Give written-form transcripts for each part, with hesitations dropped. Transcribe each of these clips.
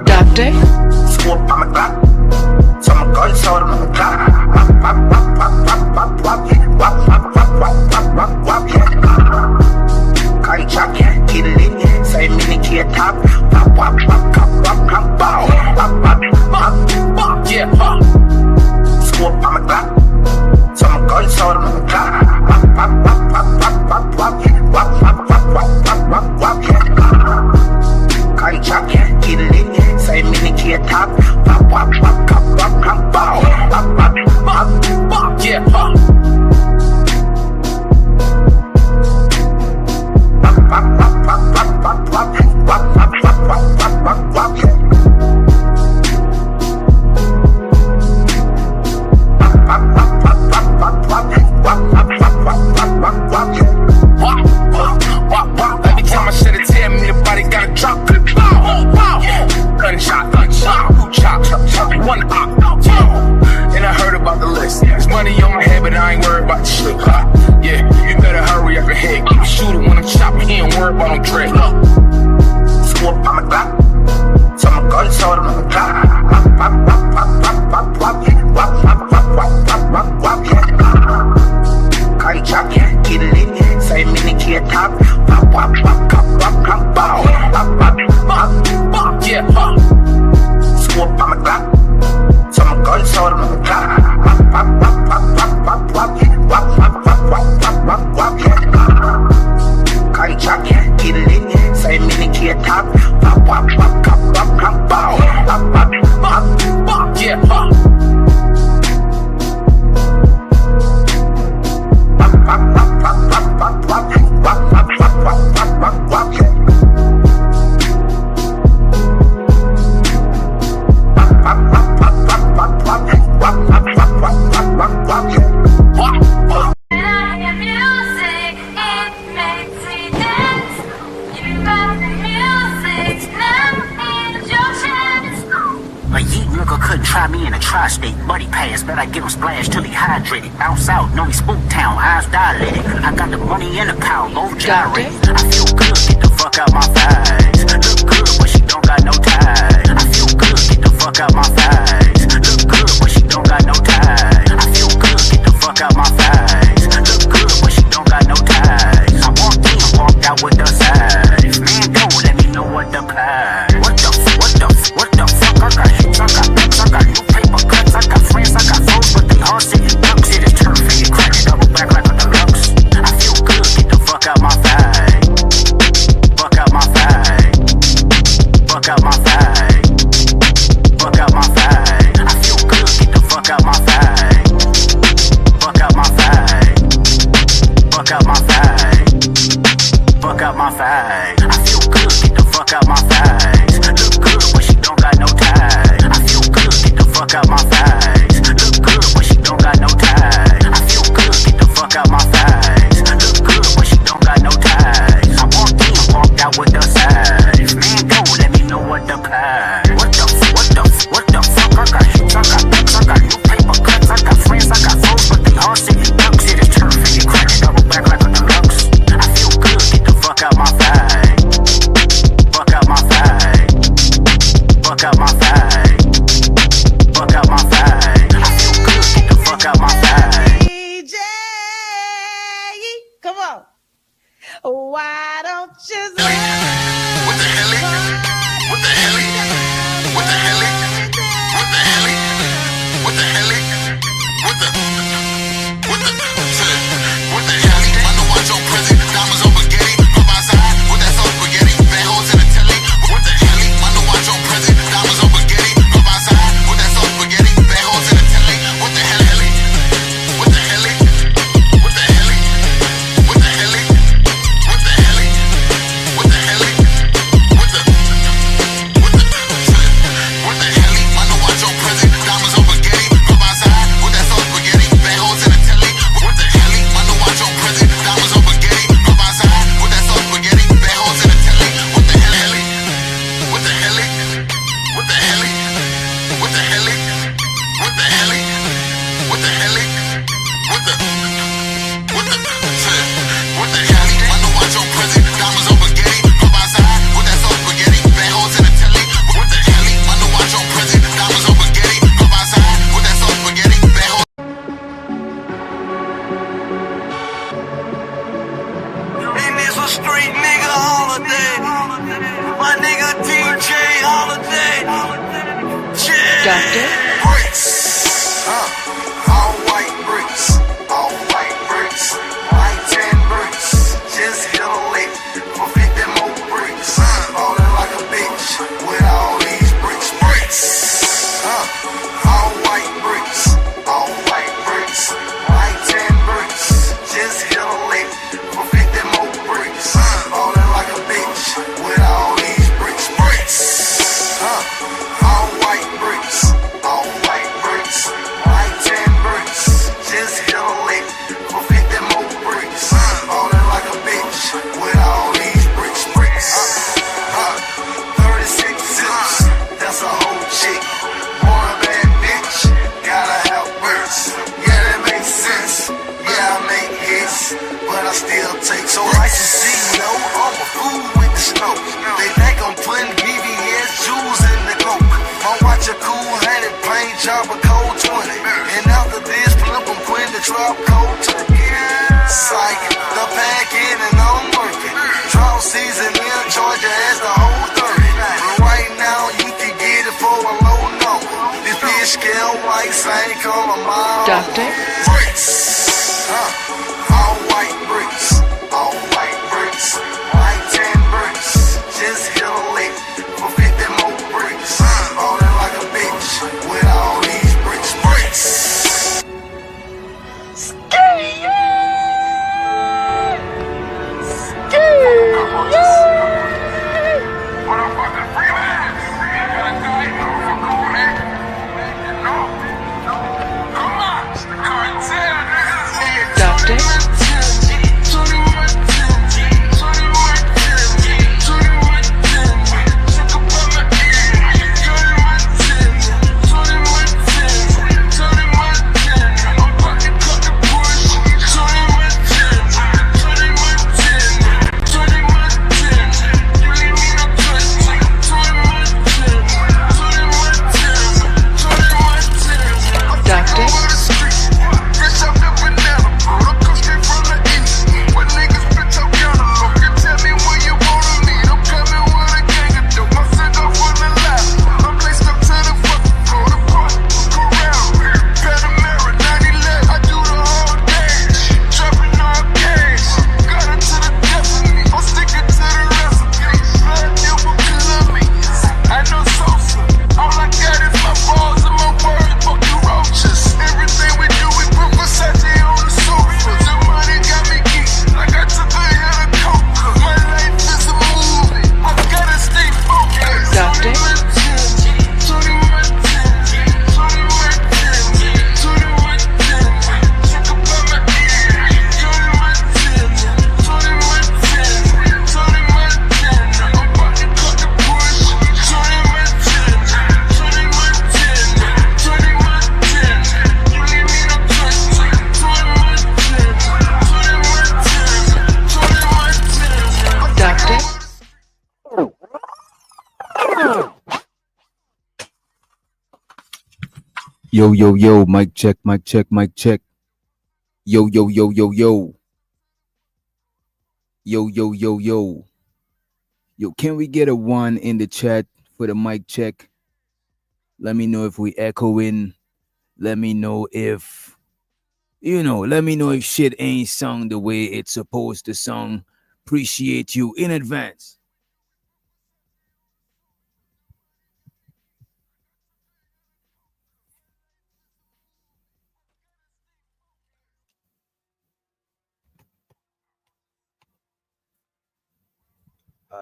Doctor? Scoop on my clock. So my gun sold on my clock. Can't chuck it, kill it. Say mini kid top. Yeah, scoop on my clock. So my gun sold on my clock. Can't chuck it, kill it. Say mini kid top. Yeah, every time I shed a tear, me the body got a drop. Gunshot, chop, one op. And I heard about the list. There's money on my head, but I ain't worried about the shit. Yeah, you better hurry up ahead. Keep a shooter when I'm chopping. He ain't worried about no dread. Scoop on my clock. So my gun sold on my clock. Can't chuck it, kill it. Say mini kid top. Yeah, scoop on my clock. So my gun sold on my clock. Can't chuck it, kill it. Say mini kid top. Yeah, try me in a tri-state, buddy pass, bet I get him splashed till he hydrated. Bounce out, know he spook town, eyes dilated. I got the money and the power, low gyrate. I feel good, get the fuck out my thighs. Look good, but she don't got no ties. I feel good, get the fuck out my thighs. Look good, but she don't got no ties. I feel good, get the fuck out my thighs. Look good, but she don't got no ties. I walked in, walked out with the side. If man go, let me know what the plan. What the fuck, I got hits, I got books, I got new paper cuts, I got friends, I got foes, but they all sitting ducks. It is turf, and you crack it, double back like a deluxe. I feel good, get the fuck out my thigh. Fuck out my thigh. Fuck out my thigh. Fuck out my thigh. I feel good, get the fuck out my thigh. Fuck out my thigh. Fuck out my thigh. Fuck out my thigh. I feel good, get the fuck out my thighs. Look good, but she don't got no ties. I feel good, get the fuck out my thighs. Look good, but she don't got no ties. I feel good, get the fuck out my thighs. Look good, but she don't got no ties. I walked in, walked out with the side. If man go, let me know what the plan. What the fuck, I got hits, I got books, I got new paper cuts, I got friends, I got foes, but they all sitting ducks. It is turf, and you crack it, double back like a deluxe. I feel good, get the fuck out my thigh. Fuck out my thigh. Fuck out my thigh. Fuck out my thigh. I feel good, get the fuck out my thigh. DJ, come on. Why don't you say? What the hell? What the hell? What the hell? What the hell? What the hell? What the hell? I know I Joe present, diamonds on spaghetti, come outside with that soul spaghetti, bad hoes in the telly. What the hell? I know I Joe present, diamonds on spaghetti, come outside with that soul spaghetti, bad hoes in the telly. What the hell? What the hell? What the hell? What the hell? What the hell? What the hell? What the Doctor, Bricks, all white bricks, all white bricks, white tan bricks. Just hit a lick for 50 more bricks. Ballin' like a bitch with all these bricks. Bricks, all white bricks, all white bricks, white tan bricks. Just hit a lick for 50 more bricks. Ballin' like a bitch with all these bricks. Bricks, all white bricks, all white bricks, white tan bricks. Just hit a lick for 50 more bricks. Ballin' like a bitch with all these bricks. Bricks, 36 zips, that's a whole chick. Born a bad bitch, gotta have bricks. Yeah, that makes sense. Yeah, I make hits, but I still take. So licensee, no, I'm a fool with the snow. They think I'm putting BBS jewels in the coke. I watch a cool 100 paint job a cold 20. And after this, flip them quit the drop cold turkey. Psych, the pack in and I'm working. Drought season in Georgia as the whole 30. But right now, you can get it for a low number. This bitch scale like St. Colomar. Doctor, Bricks, all white bricks, all white bricks, white tan bricks. Just hit a lick for 50 more bricks. Ballin' like a bitch with all these bricks. Bricks. Motherfucker, free man. Come on, it's the cartel, niggas. Doctor, Doctor, All I got is my balls and my words, fuck you roaches. Everything we do, we put Versace on the sofa. The money got me geeked, like I took a hit of coke. My life is a movie, I gotta stay focused. Doctor, Doctor, Yo, yo, yo, mic check, mic check, mic check. Yo, yo, yo, yo, yo. Yo, yo, yo, yo. Yo, can we get a 1 in the chat for the mic check? Let me know if we echoing. Let me know if, let me know if shit ain't sung the way it's supposed to sung. Appreciate you in advance.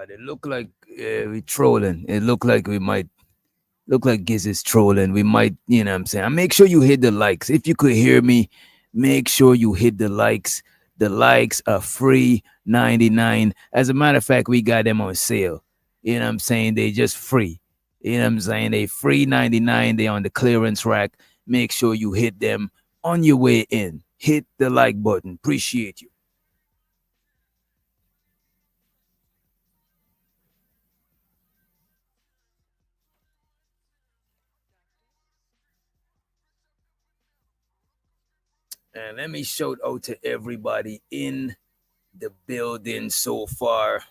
It look like we trolling. It look like we might look like Giz is trolling. We might, you know what I'm saying? And make sure you hit the likes. If you could hear me, make sure you hit the likes. The likes are free 99. As a matter of fact, we got them on sale. You know what I'm saying? They just free. You know what I'm saying? They free 99. They on the clearance rack. Make sure you hit them on your way in. Hit the like button. Appreciate you. And let me shout out to everybody in the building so far.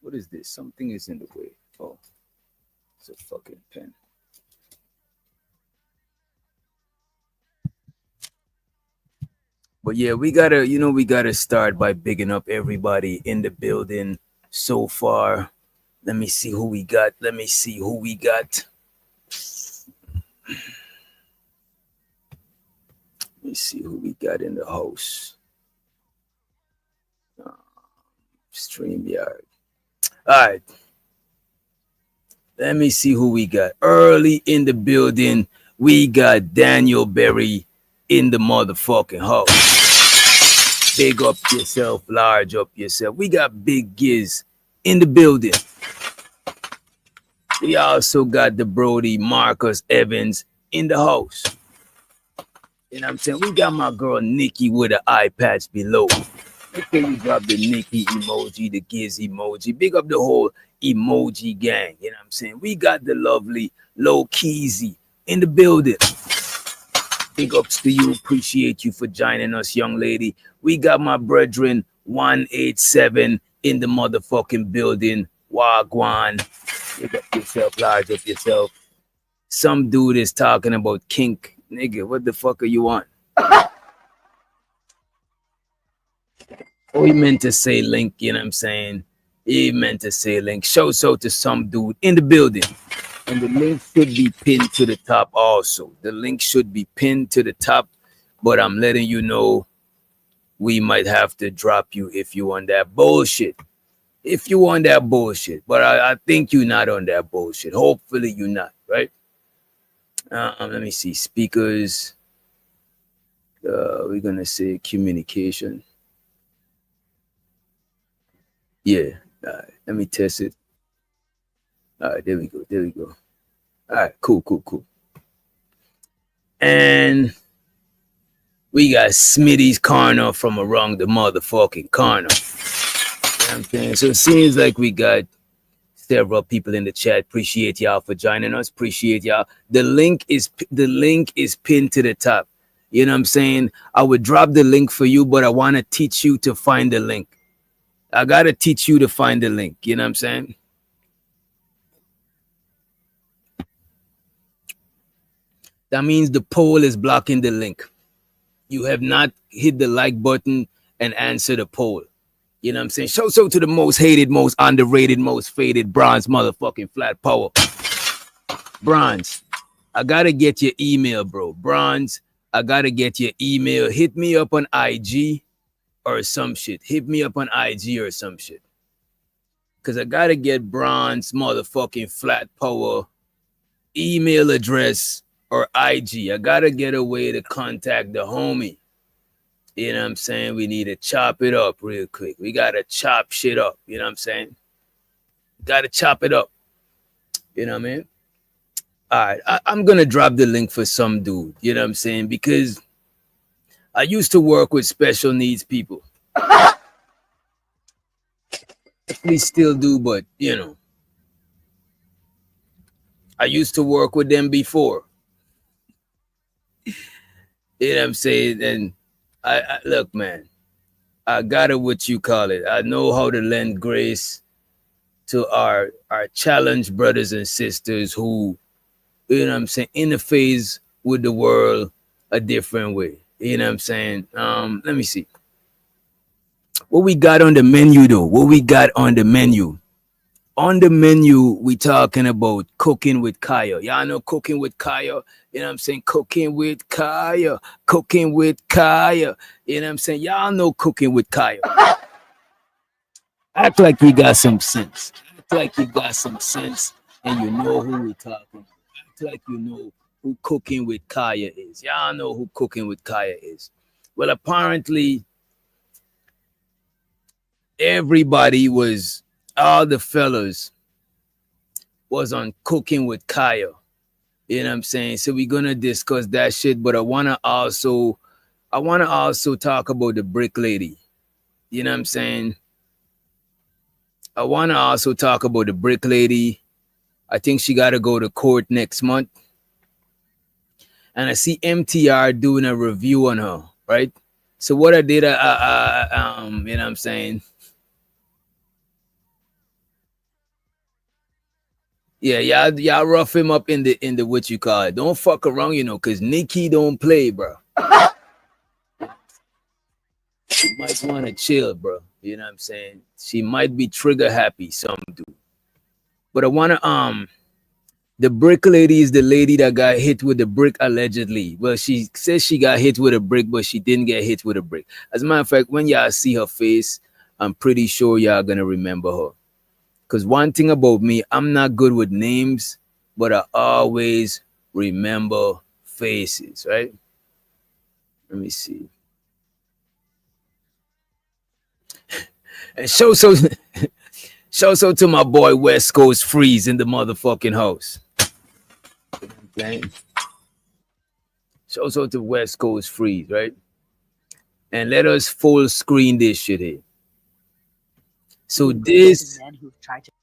What is this? Something is in the way. Oh, it's a fucking pen. But yeah, we gotta start by bigging up everybody in the building so far. Let me see who we got. Let me see who we got. Let me see who we got in the house. StreamYard. All right. Let me see who we got. Early in the building, we got Daniel Berry in the motherfucking house. Big up yourself, large up yourself. We got Big Giz in the building. We also got the Brody Marcus Evans in the house. You know what I'm saying? We got my girl Nikki with an eye patch below. Make sure you drop the Nikki emoji, the Giz emoji. Big up the whole emoji gang. You know what I'm saying? We got the lovely Low Keezy in the building. Big ups to you. Appreciate you for joining us, young lady. We got my brethren 187 in the motherfucking building. Wagwan. Big up yourself, large up yourself. Some dude is talking about kink. Nigga, what the fuck are you on? Oh, he meant to say link, you know what I'm saying? He meant to say link. Shouts out to some dude in the building. And the link should be pinned to the top also. The link should be pinned to the top, but I'm letting you know we might have to drop you if you want that bullshit. If you want that bullshit. But I think you're not on that bullshit. Hopefully you're not, right? Let me see. Speakers. We're going to say communication. Yeah. All right. Let me test it. All right. There we go. There we go. All right. Cool. And we got Smitty's corner from around the motherfucking corner. You know what I'm saying? So it seems like we got several people in the chat. Appreciate y'all for joining us. Appreciate y'all. The link is pinned to the top. You know what I'm saying? I would drop the link for you, but I want to teach you to find the link. I got to teach you to find the link. You know what I'm saying? That means the poll is blocking the link. You have not hit the like button and answer the poll. You know what I'm saying? Shout out to the most hated, most underrated, most faded Bronze motherfucking flat power. Bronze, I got to get your email, bro. Bronze, I got to get your email. Hit me up on IG. Or some shit. Hit me up on IG or some shit. Cause I gotta get Bronze motherfucking flat power email address or IG. I gotta get a way to contact the homie. You know what I'm saying? We need to chop it up real quick. We gotta chop shit up. You know what I'm saying? Gotta chop it up. You know what I mean? All right. I'm gonna drop the link for some dude. You know what I'm saying? Because I used to work with special needs people. We still do, but you know, I used to work with them before. You know what I'm saying? And I look, man, I got it, what you call it. I know how to lend grace to our challenged brothers and sisters who, you know what I'm saying, interface with the world a different way. You know what I'm saying? Let me see. What we got on the menu, though? What we got on the menu? On the menu, we talking about cooking with Kaio. Y'all know cooking with Kaio? You know what I'm saying? Cooking with Kaio. Cooking with Kaio. You know what I'm saying? Y'all know cooking with Kaio. Act like you got some sense. Act like you got some sense and you know who we talking. Act like you know who cooking with Kaio is. Y'all know who cooking with Kaio is. Well, apparently, everybody was, all the fellas was on cooking with Kaio. You know what I'm saying? So we're gonna discuss that shit, but I wanna also talk about the brick lady. You know what I'm saying? I wanna also talk about the brick lady. I think she gotta go to court next month. And I see MTR doing a review on her, right? So what I did, you know what I'm saying? Yeah, y'all rough him up in the what you call it. Don't fuck around, you know, cause Nikki don't play, bro. You might want to chill, bro. You know what I'm saying? She might be trigger happy, some do. But I wanna the brick lady is the lady that got hit with the brick allegedly. Well, she says she got hit with a brick, but she didn't get hit with a brick. As a matter of fact, when y'all see her face, I'm pretty sure y'all gonna remember her. Because one thing about me, I'm not good with names, but I always remember faces, right? Let me see. And show so to my boy West Coast Freeze in the motherfucking house. Okay. Show to West Coast Freeze, right? And let us full screen this shit here. So this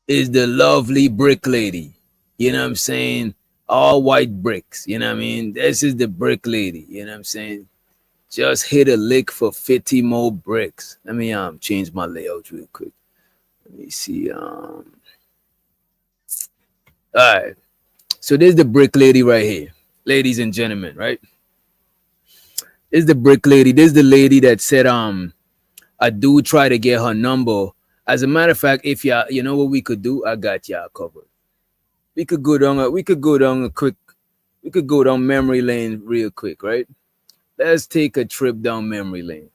is the lovely brick lady. You know what I'm saying? All white bricks. You know what I mean? This is the brick lady. You know what I'm saying? Just hit a lick for 50 more bricks. Let me change my layout real quick. Let me see. All right. So there's the brick lady right here, ladies and gentlemen, right? This is the brick lady. This is the lady that said I do try to get her number. As a matter of fact, if y'all, you know what we could do? I got y'all covered. We could go down memory lane real quick, right? Let's take a trip down memory lane.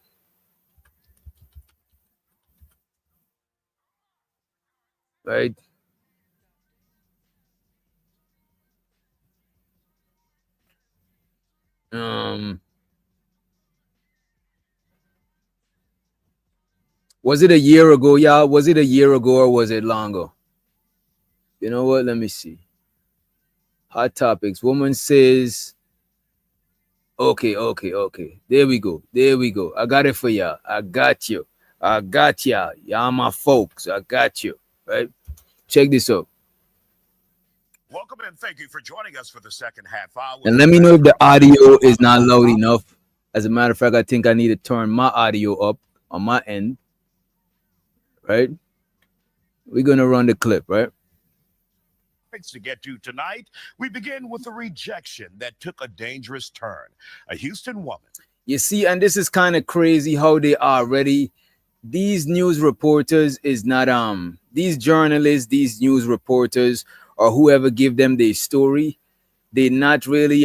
Right? Was it a year ago, y'all? Was it a year ago or was it longer? You know what? Let me see. Hot topics. Woman says, okay. There we go. I got it for y'all. I got you. Y'all my folks. I got you. Right? Check this out. Welcome and thank you for joining us for the second half hour. And let me know if the audio is not loud enough. As a matter of fact, I think I need to turn my audio up on my end. Right? We're going to run the clip, right? To get to tonight, we begin with a rejection that took a dangerous turn. A Houston woman. You see, and this is kind of crazy how they are already. These news reporters is not these journalists, these news reporters, or whoever give them their story, they're not really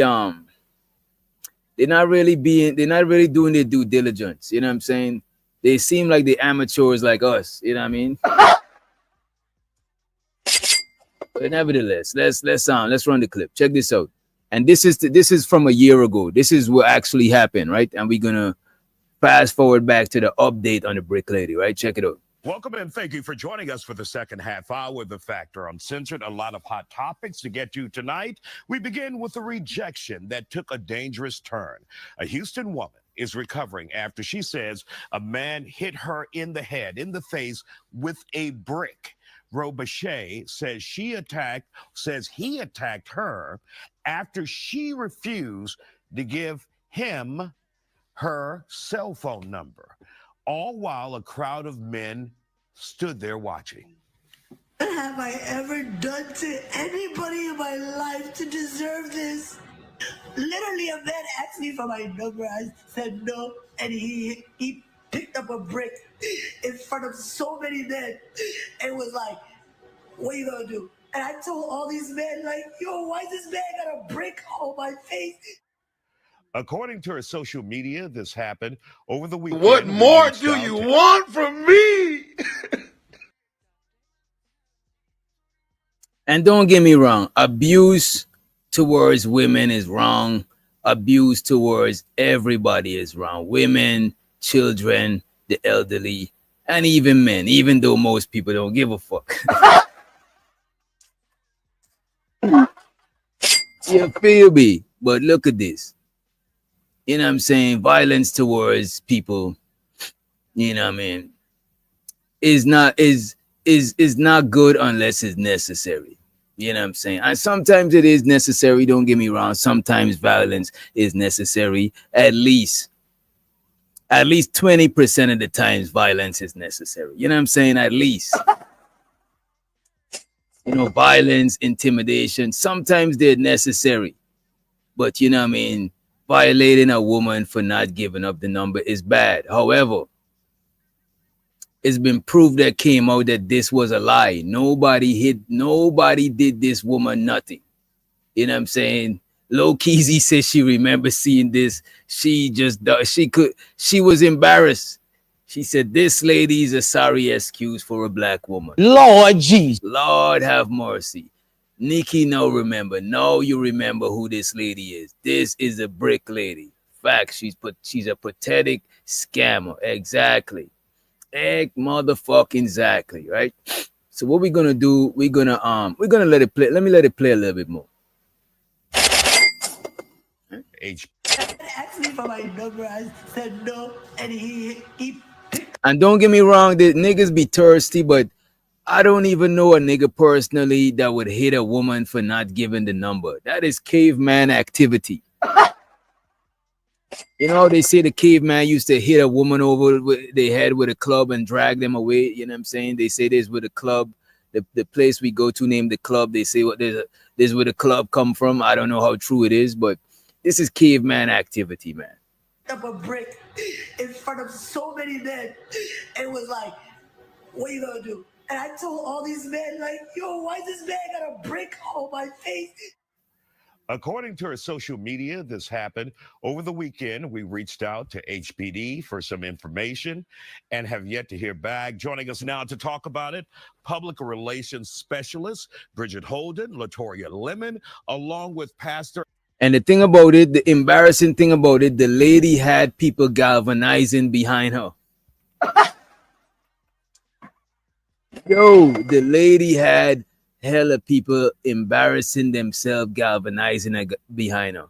doing their due diligence. You know what I'm saying? They seem like the amateurs like us. You know what I mean? But nevertheless, let's run the clip. Check this out. And this is from a year ago. This is what actually happened, right? And we're gonna fast forward back to the update on the brick lady, right? Check it out. Welcome and thank you for joining us for the second half hour of The Factor Uncensored. A lot of hot topics to get to tonight. We begin with a rejection that took a dangerous turn. A Houston woman is recovering after she says a man hit her in the head, in the face with a brick. Robichaud says he attacked her after she refused to give him her cell phone number, all while a crowd of men stood there watching. What have I ever done to anybody in my life to deserve this? Literally, a man asked me for my number. I said no, and he picked up a brick in front of so many men and was like, what are you gonna do? And I told all these men, like, yo, why this man got a brick on my face? According to her social media, this happened over the weekend. What more do you want from me? And don't get me wrong, abuse towards women is wrong. Abuse towards everybody is wrong. Women, children, the elderly, and even men, even though most people don't give a fuck. You feel me? But look at this. You know what I'm saying? Violence towards people, you know what I mean, is not good unless it's necessary. You know what I'm saying? And sometimes it is necessary, don't get me wrong. Sometimes violence is necessary. At least 20% of the times violence is necessary. You know what I'm saying? At least. You know, violence, intimidation, sometimes they're necessary. But you know what I mean? Violating a woman for not giving up the number is bad. However, It's been proved that came out that this was a lie. Nobody did this woman nothing. You know what I'm saying? Low Keezy says she remembers seeing this. She was embarrassed. She said, this lady is a sorry excuse for a black woman. Lord Jesus. Lord have mercy. Nikki, no remember. No, you remember who this lady is. This is a brick lady. Fact, she's a pathetic scammer. Exactly. Motherfucking exactly, right? So what we're gonna do, we're gonna let it play. Let me let it play a little bit more. Asked me for my number. I said no, and he And don't get me wrong, the niggas be thirsty, but I don't even know a nigga personally that would hit a woman for not giving the number. That is caveman activity. You know, they say the caveman used to hit a woman over their head with a club and drag them away. You know what I'm saying? They say this with a club. The place we go to named the club. They say this is where the club come from. I don't know how true it is, but this is caveman activity, man. up a brick in front of so many men. And was like, what are you gonna do? And I told all these men, like, yo, why this man got a brick on my face? According to her social media, this happened over the weekend. We reached out to HPD for some information and have yet to hear back. Joining us now to talk about it, public relations specialist Bridget Holden, Latoya Lemon, along with Pastor. And the thing about it, the embarrassing thing about it, the lady had people galvanizing behind her. Yo, the lady had hella people embarrassing themselves, galvanizing behind her.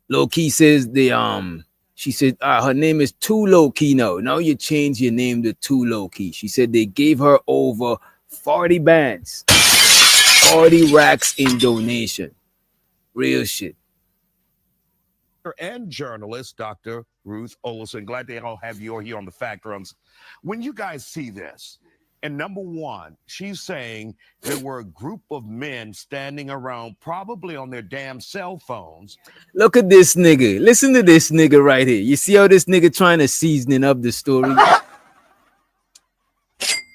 Low Key says she said her name is Too Low Key now. Now you change your name to Too Low Key. She said they gave her over 40 bands, 40 racks in donation. Real shit. And journalist Dr. Ruth Olson. Glad to all have you here on the Fact Runs. When you guys see this, and number one, she's saying there were a group of men standing around, probably on their damn cell phones. Look at this nigga. Listen to this nigga right here. You see how this nigga trying to season up the story?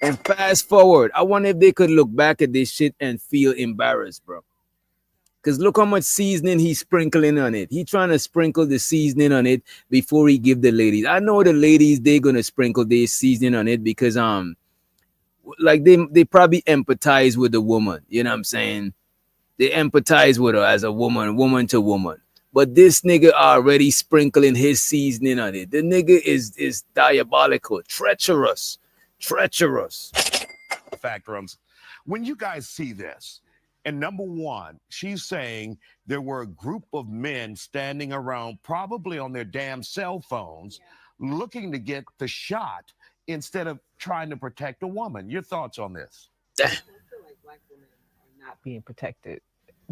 And fast forward, I wonder if they could look back at this shit and feel embarrassed, bro. Because look how much seasoning he's sprinkling on it. He trying to sprinkle the seasoning on it before he give the ladies. I know the ladies, they gonna sprinkle their seasoning on it because like they probably empathize with the woman. You know what I'm saying? They empathize with her as a woman to woman. But this nigga already sprinkling his seasoning on it. The nigga is diabolical, treacherous. Fact Runs. When you guys see this, and number one, she's saying there were a group of men standing around, probably on their damn cell phones, looking to get the shot instead of trying to protect a woman. Your thoughts on this? I feel like black women are not being protected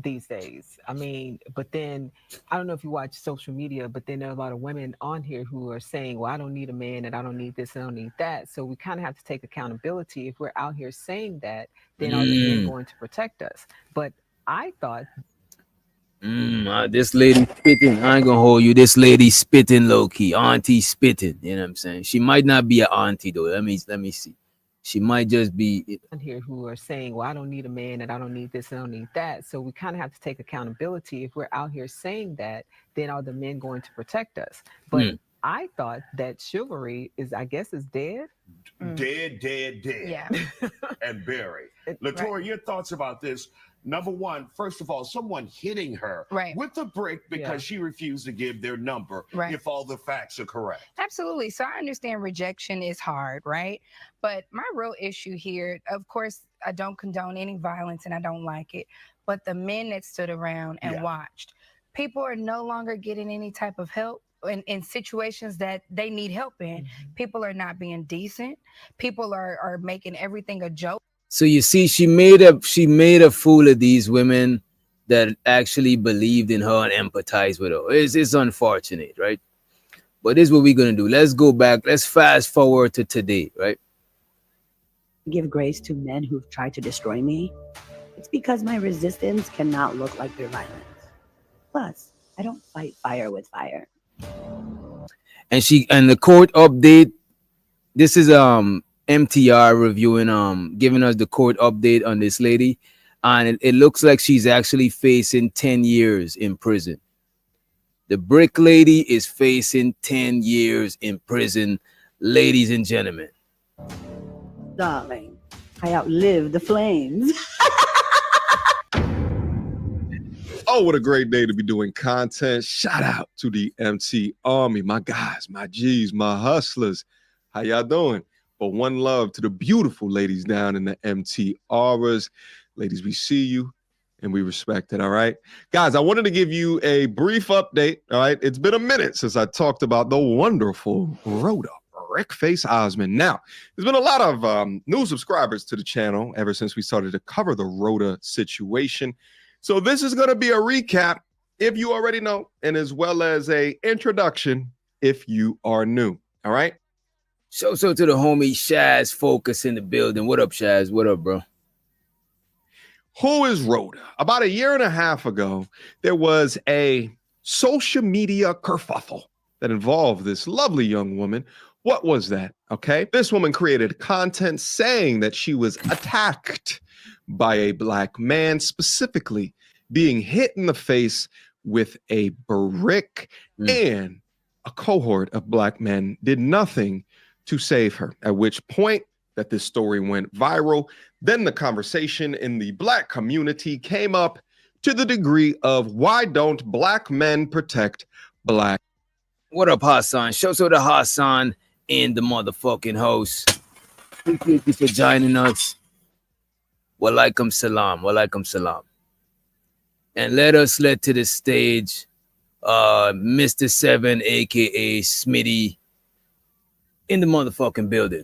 these days. I mean, but then I don't know if you watch social media, but then there are a lot of women on here who are saying, well, I don't need a man and I don't need this and I don't need that. So we kind of have to take accountability. If we're out here saying that, then are the men going to protect us? But I thought this lady spitting. I ain't gonna hold you. This lady spitting low key. Auntie spitting. You know what I'm saying? She might not be an auntie though. Let me see. She might just be on here who are saying, well, I don't need a man and I don't need this and I don't need that. So we kind of have to take accountability. If we're out here saying that, then are the men going to protect us? But I thought that chivalry is dead. Dead. Yeah. And buried. Latoya, your thoughts about this? Number one, first of all, someone hitting her with a brick because she refused to give their number if all the facts are correct. Absolutely. So I understand rejection is hard, right? But my real issue here, of course, I don't condone any violence and I don't like it. But the men that stood around and watched, people are no longer getting any type of help in situations that they need help in. People are not being decent. People are making everything a joke. So you see, she made a fool of these women that actually believed in her and empathized with her. It's unfortunate, right? But this is what we're gonna do. Let's go back. Let's fast forward to today, right? Give grace to men who've tried to destroy me. It's because my resistance cannot look like their violence. Plus, I don't fight fire with fire. And the court update. This is MTR reviewing, giving us the court update on this lady, and it looks like she's actually facing 10 years in prison. The brick lady is facing 10 years in prison, ladies and gentlemen. Darling, I outlived the flames. Oh, what a great day to be doing content. Shout out to the MT Army, my guys, my G's, my hustlers. How y'all doing? But one love to the beautiful ladies down in the MT Auras. Ladies, we see you and we respect it, all right? Guys, I wanted to give you a brief update, all right? It's been a minute since I talked about the wonderful Rhoda Brickface Osmond. Now, there's been a lot of new subscribers to the channel ever since we started to cover the Rhoda situation. So this is going to be a recap if you already know, and as well as a introduction if you are new, all right? So to the homie Shaz Focus in the building. What up, Shaz? What up, bro? Who is Rhoda? About a year and a half ago, there was a social media kerfuffle that involved this lovely young woman. What was that? Okay. This woman created content saying that she was attacked by a black man, specifically being hit in the face with a brick, and a cohort of black men did nothing to save her, at which point that this story went viral. Then the conversation in the black community came up to the degree of, why don't black men protect black? What up, Hassan? Show to the Hassan in the motherfucking house. Thank you for joining us. Walaikum salam. Walaikum salam. And let us let to the stage Mr. Seven, aka Smitty, in the motherfucking building.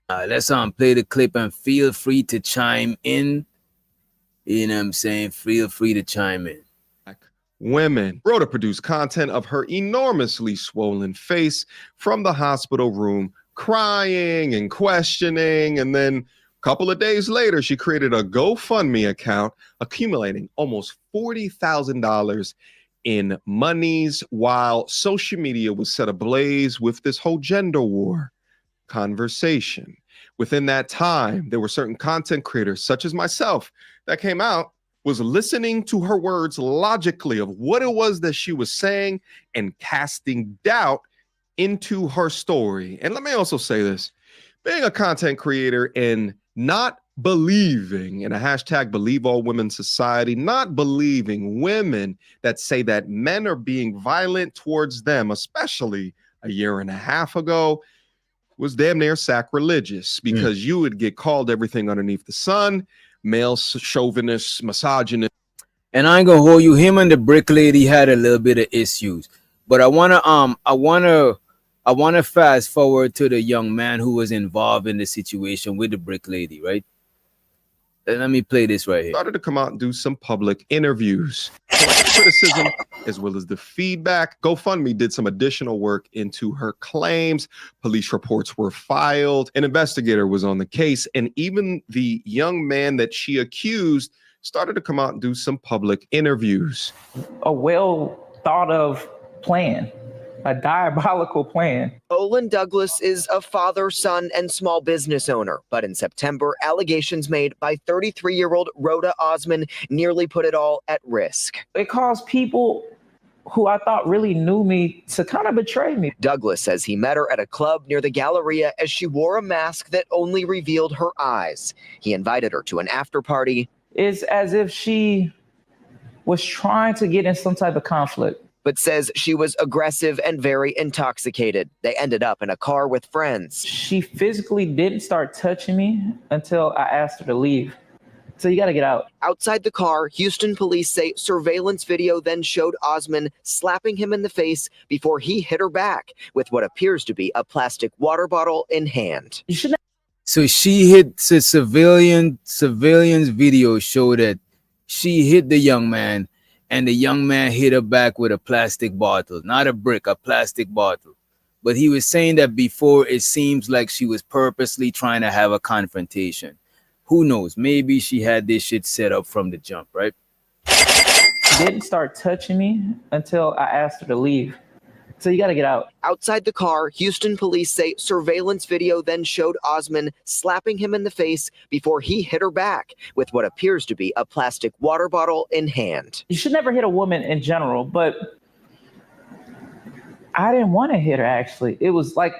Let's play the clip and feel free to chime in. You know what I'm saying? Feel free to chime in. Women. Rhoda produced content of her enormously swollen face from the hospital room, crying and questioning. And then a couple of days later, she created a GoFundMe account, accumulating almost $40,000 in monies, while social media was set ablaze with this whole gender war conversation. Within that time, there were certain content creators, such as myself, that came out, was listening to her words logically of what it was that she was saying and casting doubt into her story. And let me also say this, being a content creator and not believing in a hashtag believe all women society, not believing women that say that men are being violent towards them, especially a year and a half ago, was damn near sacrilegious, because you would get called everything underneath the sun, male chauvinist, misogynist. And I ain't gonna hold you, him and the brick lady had a little bit of issues. But I wanna fast forward to the young man who was involved in the situation with the brick lady, right? And let me play this right here. Started to come out and do some public interviews, criticism, as well as the feedback. GoFundMe did some additional work into her claims. Police reports were filed. An investigator was on the case, and even the young man that she accused started to come out and do some public interviews. A well thought of plan, a diabolical plan. Olin Douglas is a father, son, and small business owner. But in September, allegations made by 33-year-old Rhoda Osmond nearly put it all at risk. It caused people who I thought really knew me to kind of betray me. Douglas says he met her at a club near the Galleria as she wore a mask that only revealed her eyes. He invited her to an after party. It's as if she was trying to get in some type of conflict, but says she was aggressive and very intoxicated. They ended up in a car with friends. She physically didn't start touching me until I asked her to leave. So you got to get out. Outside the car, Houston police say surveillance video then showed Osmond slapping him in the face before he hit her back with what appears to be a plastic water bottle in hand. So she hit the civilians video showed that she hit the young man, and the young man hit her back with a plastic bottle, not a brick, a plastic bottle. But he was saying that before, it seems like she was purposely trying to have a confrontation. Who knows? Maybe she had this shit set up from the jump, right? didn't start touching me until I asked her to leave. So you got to get out. Outside the car, Houston police say surveillance video then showed Osman slapping him in the face before he hit her back with what appears to be a plastic water bottle in hand. You should never hit a woman in general, but I didn't want to hit her, actually. It was like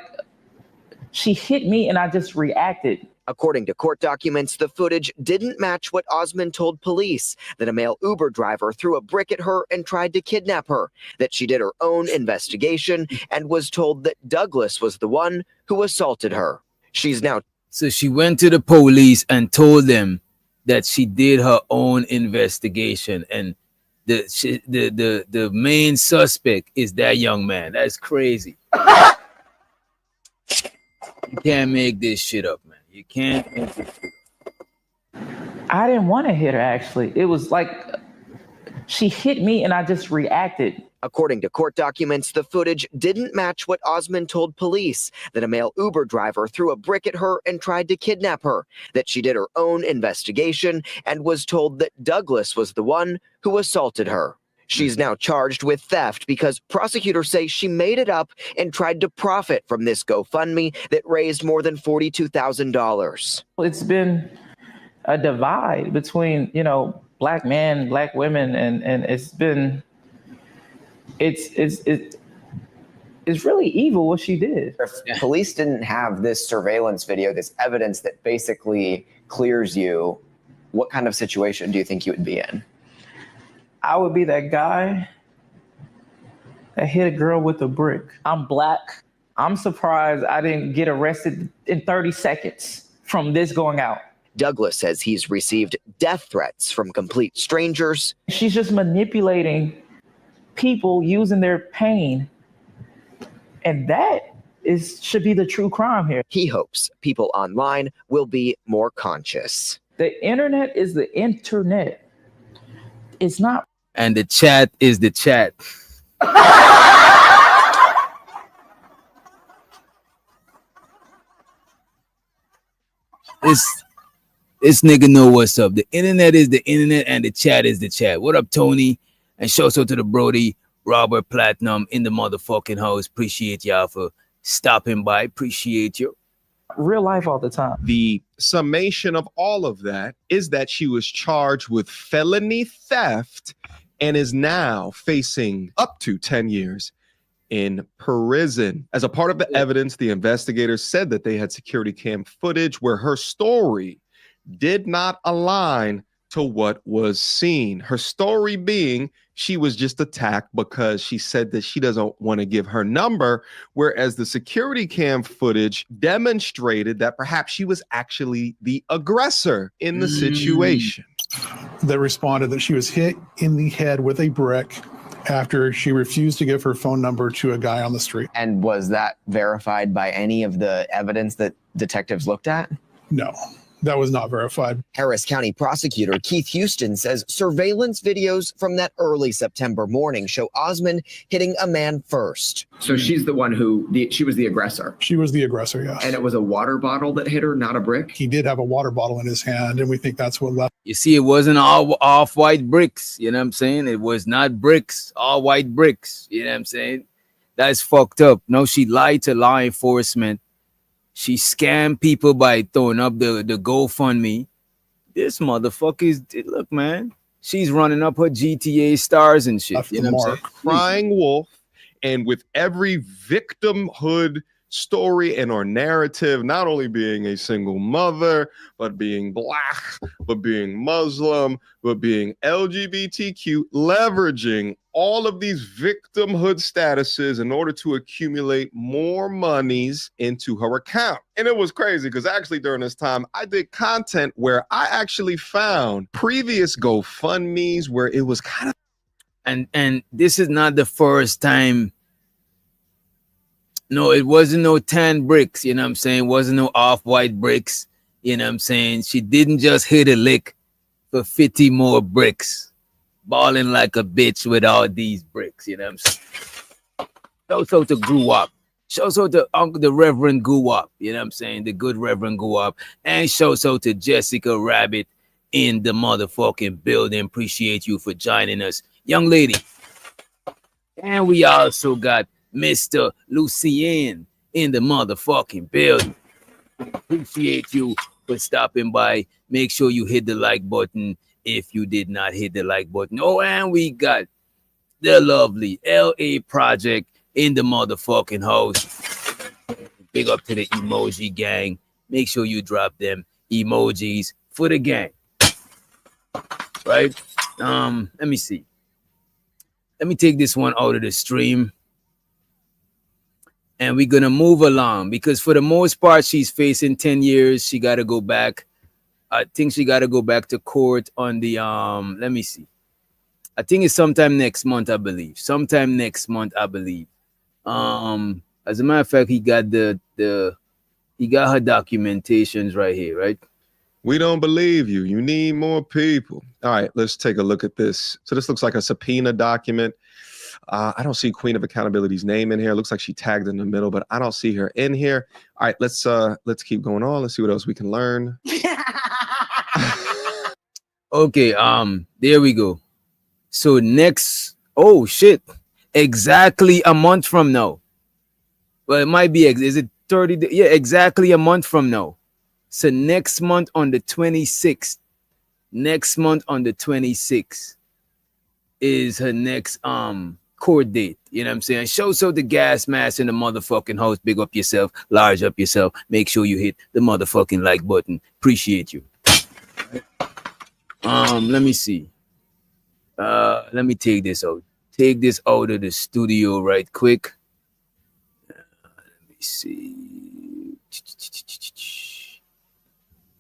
she hit me and I just reacted. According to court documents, the footage didn't match what Osman told police, that a male Uber driver threw a brick at her and tried to kidnap her, that she did her own investigation and was told that Douglas was the one who assaulted her. She's now... So she went to the police and told them that she did her own investigation, and the main suspect is that young man. That's crazy. You can't make this shit up, man. You can't make this shit up. I didn't want to hit her, actually. It was like she hit me and I just reacted. According to court documents, the footage didn't match what Osman told police, that a male Uber driver threw a brick at her and tried to kidnap her, that she did her own investigation and was told that Douglas was the one who assaulted her. She's now charged with theft because prosecutors say she made it up and tried to profit from this GoFundMe that raised more than $42,000. It's been a divide between, black men, black women, and it's been, it's really evil what she did. If police didn't have this surveillance video, this evidence that basically clears you, what kind of situation do you think you would be in? I would be that guy that hit a girl with a brick. I'm black. I'm surprised I didn't get arrested in 30 seconds from this going out. Douglas says he's received death threats from complete strangers. She's just manipulating people using their pain. And that should be the true crime here. He hopes people online will be more conscious. The internet is the internet. It's not. And the chat is the chat. This nigga know what's up. The internet is the internet and the chat is the chat. What up, Tony? And shout out to the Brody, Robert Platinum in the motherfucking house. Appreciate y'all for stopping by. Appreciate you. Real life all the time. The summation of all of that is that she was charged with felony theft and is now facing up to 10 years in prison. As a part of the evidence, the investigators said that they had security cam footage where her story did not align to what was seen. Her story being she was just attacked because she said that she doesn't want to give her number, whereas the security cam footage demonstrated that perhaps she was actually the aggressor in the situation. That responded that she was hit in the head with a brick after she refused to give her phone number to a guy on the street. And was that verified by any of the evidence that detectives looked at? No. That was not verified. Harris County prosecutor Keith Houston says surveillance videos from that early September morning show Osman hitting a man first. So she's the one she was the aggressor. She was the aggressor, yes. And it was a water bottle that hit her, not a brick? He did have a water bottle in his hand, and we think that's what left. You see, it wasn't all off-white bricks. You know what I'm saying? It was not bricks, all white bricks. You know what I'm saying? That's fucked up. No, she lied to law enforcement. She scammed people by throwing up the GoFundMe. This motherfucker is, look, man, she's running up her GTA stars and shit. You know what I'm saying? Crying wolf. And with every victimhood story and or narrative, not only being a single mother, but being black, but being Muslim, but being LGBTQ, leveraging all of these victimhood statuses in order to accumulate more monies into her account. And it was crazy because actually during this time, I did content where I actually found previous GoFundMes where it was kind of... And this is not the first time. No, it wasn't no tan bricks, you know what I'm saying? It wasn't no off-white bricks, you know what I'm saying? She didn't just hit a lick for 50 more bricks, balling like a bitch with all these bricks, you know what I'm saying? Shouts out to Guwap. Shouts out to the Reverend Guwap, you know what I'm saying? The good Reverend Guwap. And shouts out to Jessica Rabbit in the motherfucking building. Appreciate you for joining us young lady. And we also got Mr. Lucien in the motherfucking building. Appreciate you for stopping by. Make sure you hit the like button if you did not hit the like button. Oh, and we got the lovely LA Project in the motherfucking house. Big up to the emoji gang. Make sure you drop them emojis for the gang. Right? Let me see. Let me take this one out of the stream. And we're gonna move along because for the most part, she's facing 10 years. She gotta go back. I think she gotta go back to court on the let me see. I think it's sometime next month, I believe. Sometime next month, I believe. As a matter of fact, he got he got her documentations right here, right? We don't believe you. You need more people. All right, let's take a look at this. So this looks like a subpoena document. I don't see Queen of Accountability's name in here. It looks like she tagged in the middle, but I don't see her in here. All right, let's keep going on. Let's see what else we can learn. Okay, there we go. So next, oh shit, exactly a month from now. Well, it might be, is it 30 days? Yeah, exactly a month from now. So next month on the 26th, is her next court date. You know what I'm saying? Show the gas mask in the motherfucking house. Big up yourself, large up yourself. Make sure you hit the motherfucking like button. Appreciate you. Let me see. Let me take this out. Take this out of the studio right quick. Let me see.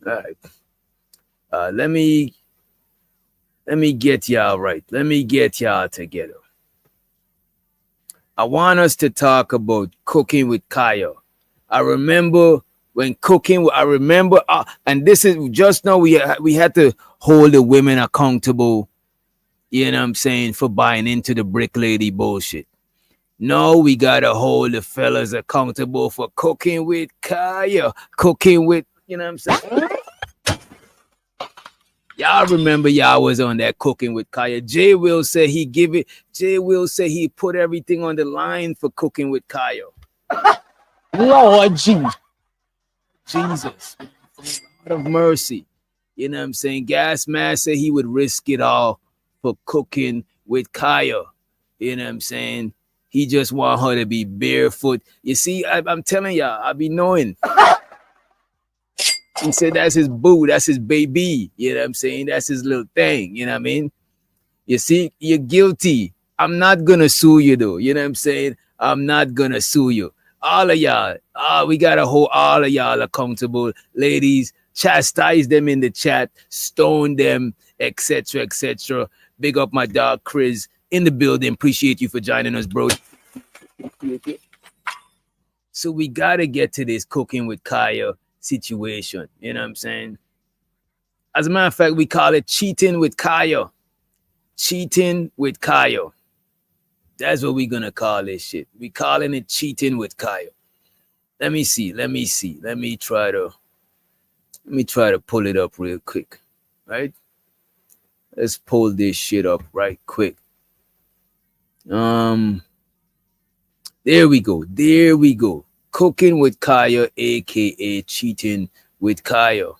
All right. Let me get y'all right. Let me get y'all together. I want us to talk about cooking with Kaio. I remember when cooking. And this is just now we had to hold the women accountable. You know what I'm saying, for buying into the brick lady bullshit. No, we gotta hold the fellas accountable for cooking with Kaio. Cooking with, you know what I'm saying. Y'all remember y'all was on that cooking with Kaio. Jay Will said he put everything on the line for cooking with Kaio. Lord Jesus. God of mercy. You know what I'm saying? Gas Mask said he would risk it all for cooking with Kaio. You know what I'm saying? He just want her to be barefoot. You see, I'm telling y'all, I be knowing. He said that's his boo, that's his baby. You know what I'm saying? That's his little thing. You know what I mean? You see, you're guilty. I'm not gonna sue you though. You know what I'm saying? I'm not gonna sue you. All of y'all, we gotta hold all of y'all accountable. Ladies, chastise them in the chat, stone them, etc., etc. Big up my dog Chris in the building. Appreciate you for joining us, bro. So we gotta get to this cooking with Kaio situation. You know what I'm saying? As a matter of fact, we call it cheating with Kaio. Cheating with Kaio. That's what we're gonna call this shit. We calling it cheating with Kaio. Let me see. Let me try to pull it up real quick. Right? Let's pull this shit up right quick. There we go. Cooking with Kaio, aka cheating with Kaio.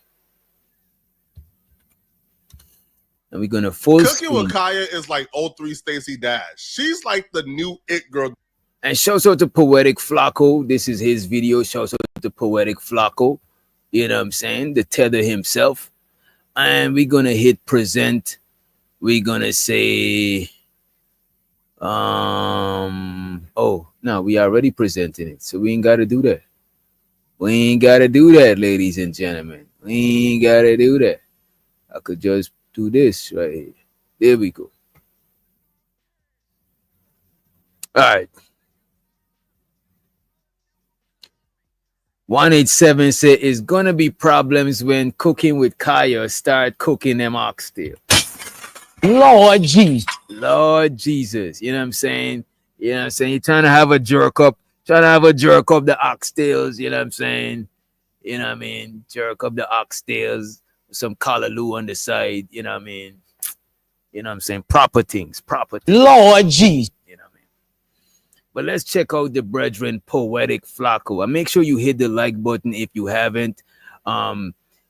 And we're gonna Cooking with Kaio is like 03 Stacey Dash. She's like the new it girl. And shouts out to Poetic Flacco. This is his video. Shouts out to Poetic Flacco. You know what I'm saying? The tether himself. And we're gonna hit present. We're gonna say oh no, we already presenting it, so we ain't gotta do that. We ain't gotta do that, ladies and gentlemen. We ain't gotta do that. I could just do this right here. There we go. All right. 187 said it's gonna be problems when cooking with Kaio start cooking them oxtail. Lord Jesus. You know what I'm saying? You know what I'm saying? You're trying to have a jerk up the oxtails, you know what I'm saying? You know what I mean? Jerk up the oxtails, some callaloo on the side, you know what I mean? You know what I'm saying? Proper things. Lord G. You know what I mean? But let's check out the brethren Poetic Flacco. And make sure you hit the like button if you haven't.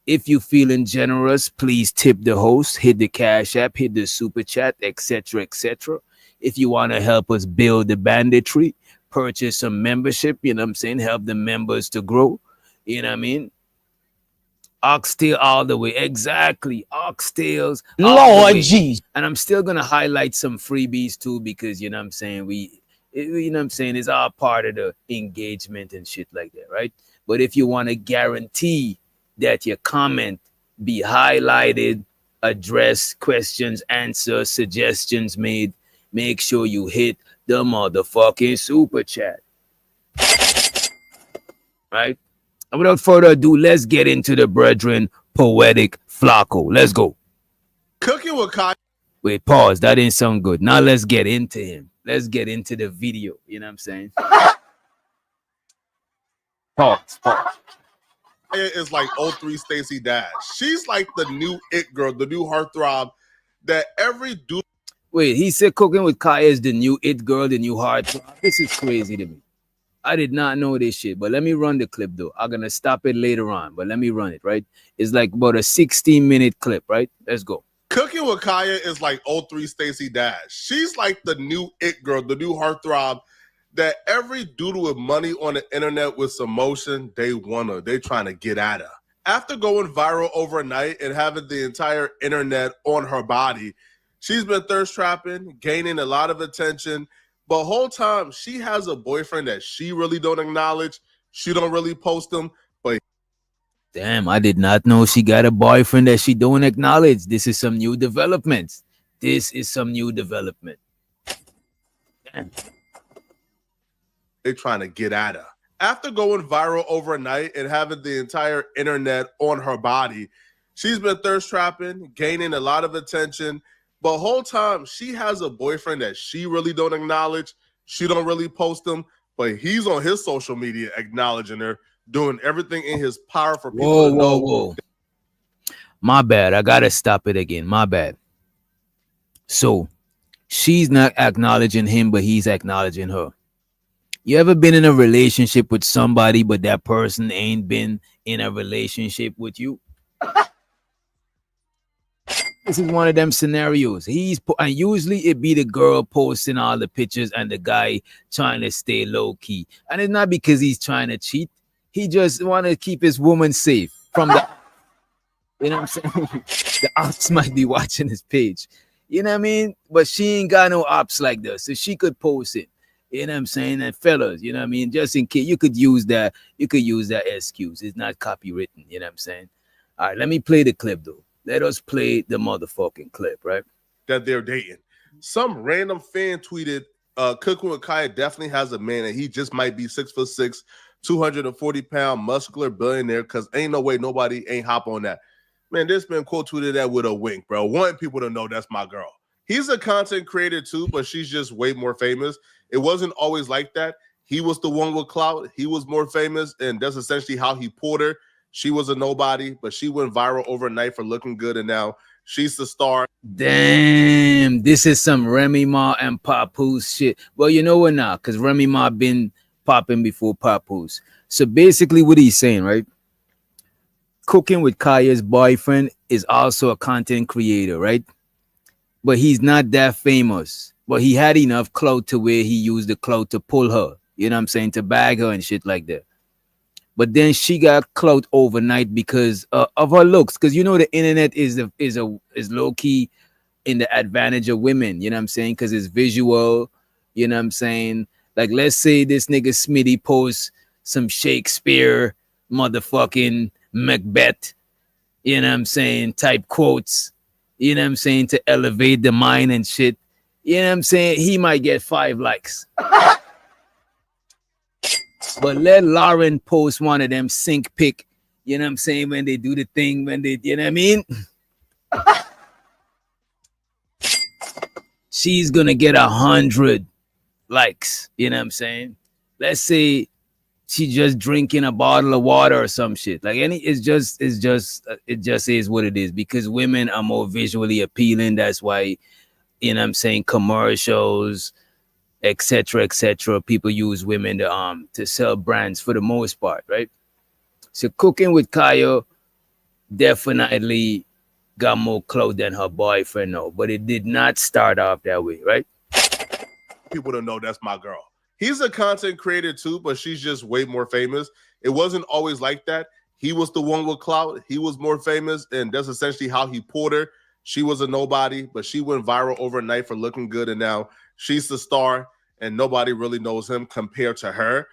If you feeling generous, please tip the host, hit the Cash App, hit the Super Chat, etc., etc. If you want to help us build the banditry, purchase some membership, you know what I'm saying? Help the members to grow. You know what I mean? Oxtail all the way. Exactly. Oxtails. Lord G. And I'm still going to highlight some freebies too, because, you know what I'm saying? You know what I'm saying? It's all part of the engagement and shit like that, right? But if you want to guarantee that your comment be highlighted, addressed, questions, answers, suggestions made, make sure you hit the motherfucking super chat. Right? And without further ado, let's get into the brethren Poetic Flacco. Let's go. Cooking with Kaio. Wait, pause. That didn't sound good. Now let's get into him. Let's get into the video. You know what I'm saying? Pause. Is like 03 Stacey Dash. She's like the new it girl, the new heartthrob that every dude. Wait, he said Cooking with Kaio is the new it girl, the new heartthrob. This is crazy to me. I did not know this shit, but let me run the clip though. I'm gonna stop it later on, but let me run it, right? It's like about a 16-minute clip, right? Let's go. Cooking with Kaio is like 03 Stacey Dash. She's like the new it girl, the new heartthrob that every dude with money on the internet with some motion, they trying to get at her. After going viral overnight and having the entire internet on her body, she's been thirst trapping, gaining a lot of attention. But whole time she has a boyfriend that she really don't acknowledge. She don't really post him, but damn, I did not know she got a boyfriend that she don't acknowledge. This is some new developments. Damn. They trying to get at her. After going viral overnight and having the entire internet on her body, she's been thirst trapping, gaining a lot of attention. But whole time she has a boyfriend that she really don't acknowledge. She don't really post him, but he's on his social media acknowledging her, doing everything in his power for people to know. Whoa. My bad. I gotta stop it again. My bad. So she's not acknowledging him, but he's acknowledging her. You ever been in a relationship with somebody, but that person ain't been in a relationship with you? This is one of them scenarios. And usually it be the girl posting all the pictures and the guy trying to stay low key. And it's not because he's trying to cheat. He just want to keep his woman safe from the, you know what I'm saying? The ops might be watching his page. You know what I mean? But she ain't got no ops like this, so she could post it. You know what I'm saying? And fellas, you know what I mean? Just in case, you could use that excuse. It's not copywritten, you know what I'm saying? All right, let me play the clip though. Let us play the motherfucking clip, right? That they're dating. Some random fan tweeted, Cooking with Kaio definitely has a man and he just might be 6'6", 240-pound muscular billionaire, because ain't no way nobody ain't hop on that. Man, this man quote tweeted that with a wink, bro. Wanting people to know that's my girl. He's a content creator too, but she's just way more famous. It wasn't always like that. He was the one with clout. He was more famous, and that's essentially how he pulled her. She was a nobody, but she went viral overnight for looking good, and now she's the star. Damn, this is some Remy Ma and Papoose shit. Well, you know what now? Because Remy Ma been popping before Papoose. So basically what he's saying, right? Cooking with Kaio's boyfriend is also a content creator, right? But he's not that famous. But he had enough clout to where he used the clout to pull her. You know what I'm saying? To bag her and shit like that. But then she got clout overnight because of her looks. Because you know the internet is low key in the advantage of women. You know what I'm saying? Because it's visual. You know what I'm saying? Like let's say this nigga Smitty posts some Shakespeare motherfucking Macbeth. You know what I'm saying? Type quotes. You know what I'm saying? To elevate the mind and shit. You know what I'm saying? He might get 5 likes. But let Lauren post one of them sync pic, you know what I'm saying, when they do the thing, when they, you know what I mean? She's gonna get 100 likes, you know what I'm saying? Let's say she just drinking a bottle of water or some shit. Like it just is what it is, because women are more visually appealing. That's why, you know what I'm saying, commercials, etc., people use women to sell brands for the most part, right? So Cooking with Kaio definitely got more clout than her boyfriend, no, but it did not start off that way, right? People don't know that's my girl. He's a content creator too, but she's just way more famous. It wasn't always like that. He was the one with clout. He was more famous, and that's essentially how he pulled her. She was a nobody, but she went viral overnight for looking good, and now she's the star, and nobody really knows him compared to her.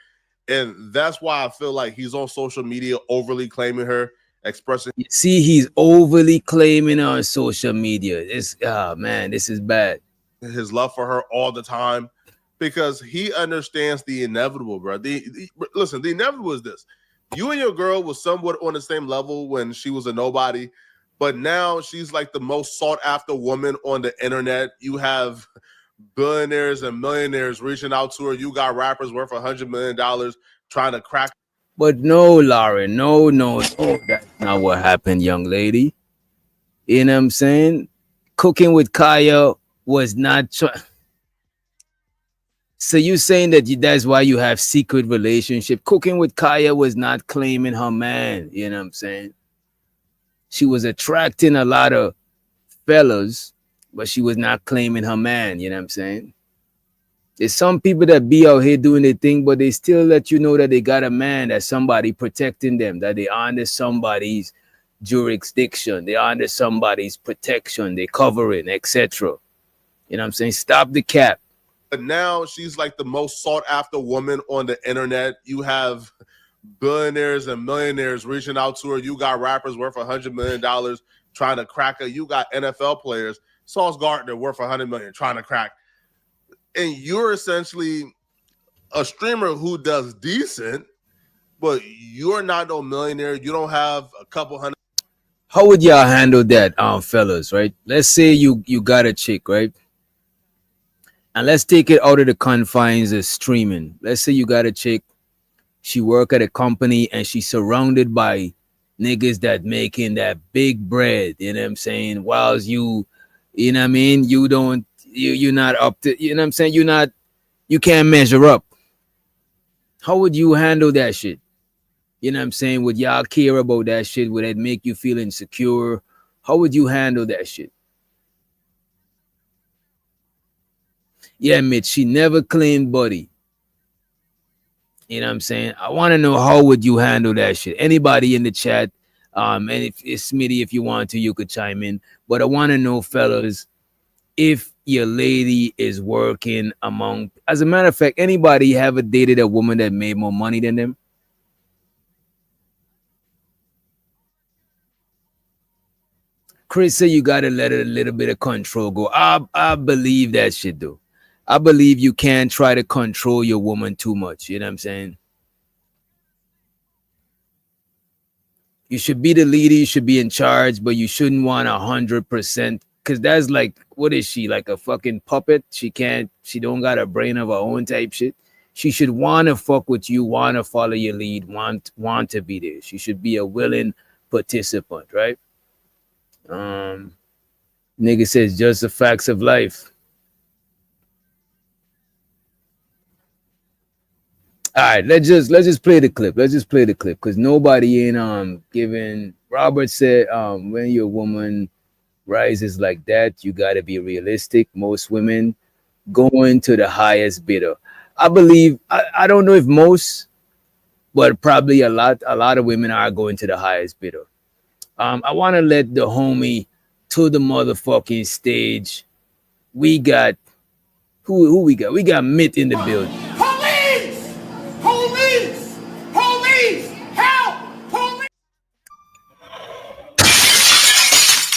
And that's why I feel like he's on social media overly claiming her, expressing. See, he's overly claiming her on social media. It's man, this is bad. His love for her all the time, because he understands the inevitable, bro. Listen, the inevitable is this: you and your girl was somewhat on the same level when she was a nobody, but now she's like the most sought after woman on the internet. You have billionaires and millionaires reaching out to her. You got rappers worth $100 million trying to crack. But no, Lauren, no, that's not what happened, young lady. You know what I'm saying? Cooking with Kaio was not. So you saying that that's why you have secret relationship? Cooking with Kaio was not claiming her man. You know what I'm saying? She was attracting a lot of fellas, but she was not claiming her man. You know what I'm saying? There's some people that be out here doing their thing, but they still let you know that they got a man, that somebody protecting them, that they under somebody's jurisdiction, they under somebody's protection, they covering, etc. You know what I'm saying? Stop the cap. But now she's like the most sought after woman on the internet. You have billionaires and millionaires reaching out to her. You got rappers worth $100 million trying to crack her. You got NFL players, Sauce Gardner worth $100 million trying to crack. And you're essentially a streamer who does decent, but you're not no millionaire. You don't have a couple hundred. How would y'all handle that, fellas, right? Let's say you got a chick, right? And let's take it out of the confines of streaming. Let's say you got a chick, she work at a company and she's surrounded by niggas that making that big bread, you know what I'm saying? Whilst you know what I mean? You're not up to, you know what I'm saying? You can't measure up. How would you handle that shit? You know what I'm saying? Would y'all care about that shit? Would it make you feel insecure? How would you handle that shit? Yeah, Mitch, she never claimed buddy. You know what I'm saying? I want to know, how would you handle that shit? Anybody in the chat, and if it's Smitty, if you want to, you could chime in. But I want to know, fellas, if your lady is working among, as a matter of fact, anybody ever dated a woman that made more money than them? Chris said you gotta let a little bit of control go. I believe that shit though. I believe you can't try to control your woman too much. You know what I'm saying? You should be the leader, you should be in charge, but you shouldn't want 100%, because that's like, what is she, like a fucking puppet? She don't got a brain of her own type shit. She should want to fuck with you, want to follow your lead, want to be there. She should be a willing participant, right? Nigga says just the facts of life. All right, let's just play the clip. Let's just play the clip, because nobody ain't giving. Robert said when your woman rises like that, you gotta be realistic. Most women going to the highest bidder. I believe, I don't know if most, but probably a lot of women are going to the highest bidder. I want to let the homie to the motherfucking stage. We got who we got? We got Mitt in the building. Police! Police! Police! Help! Police!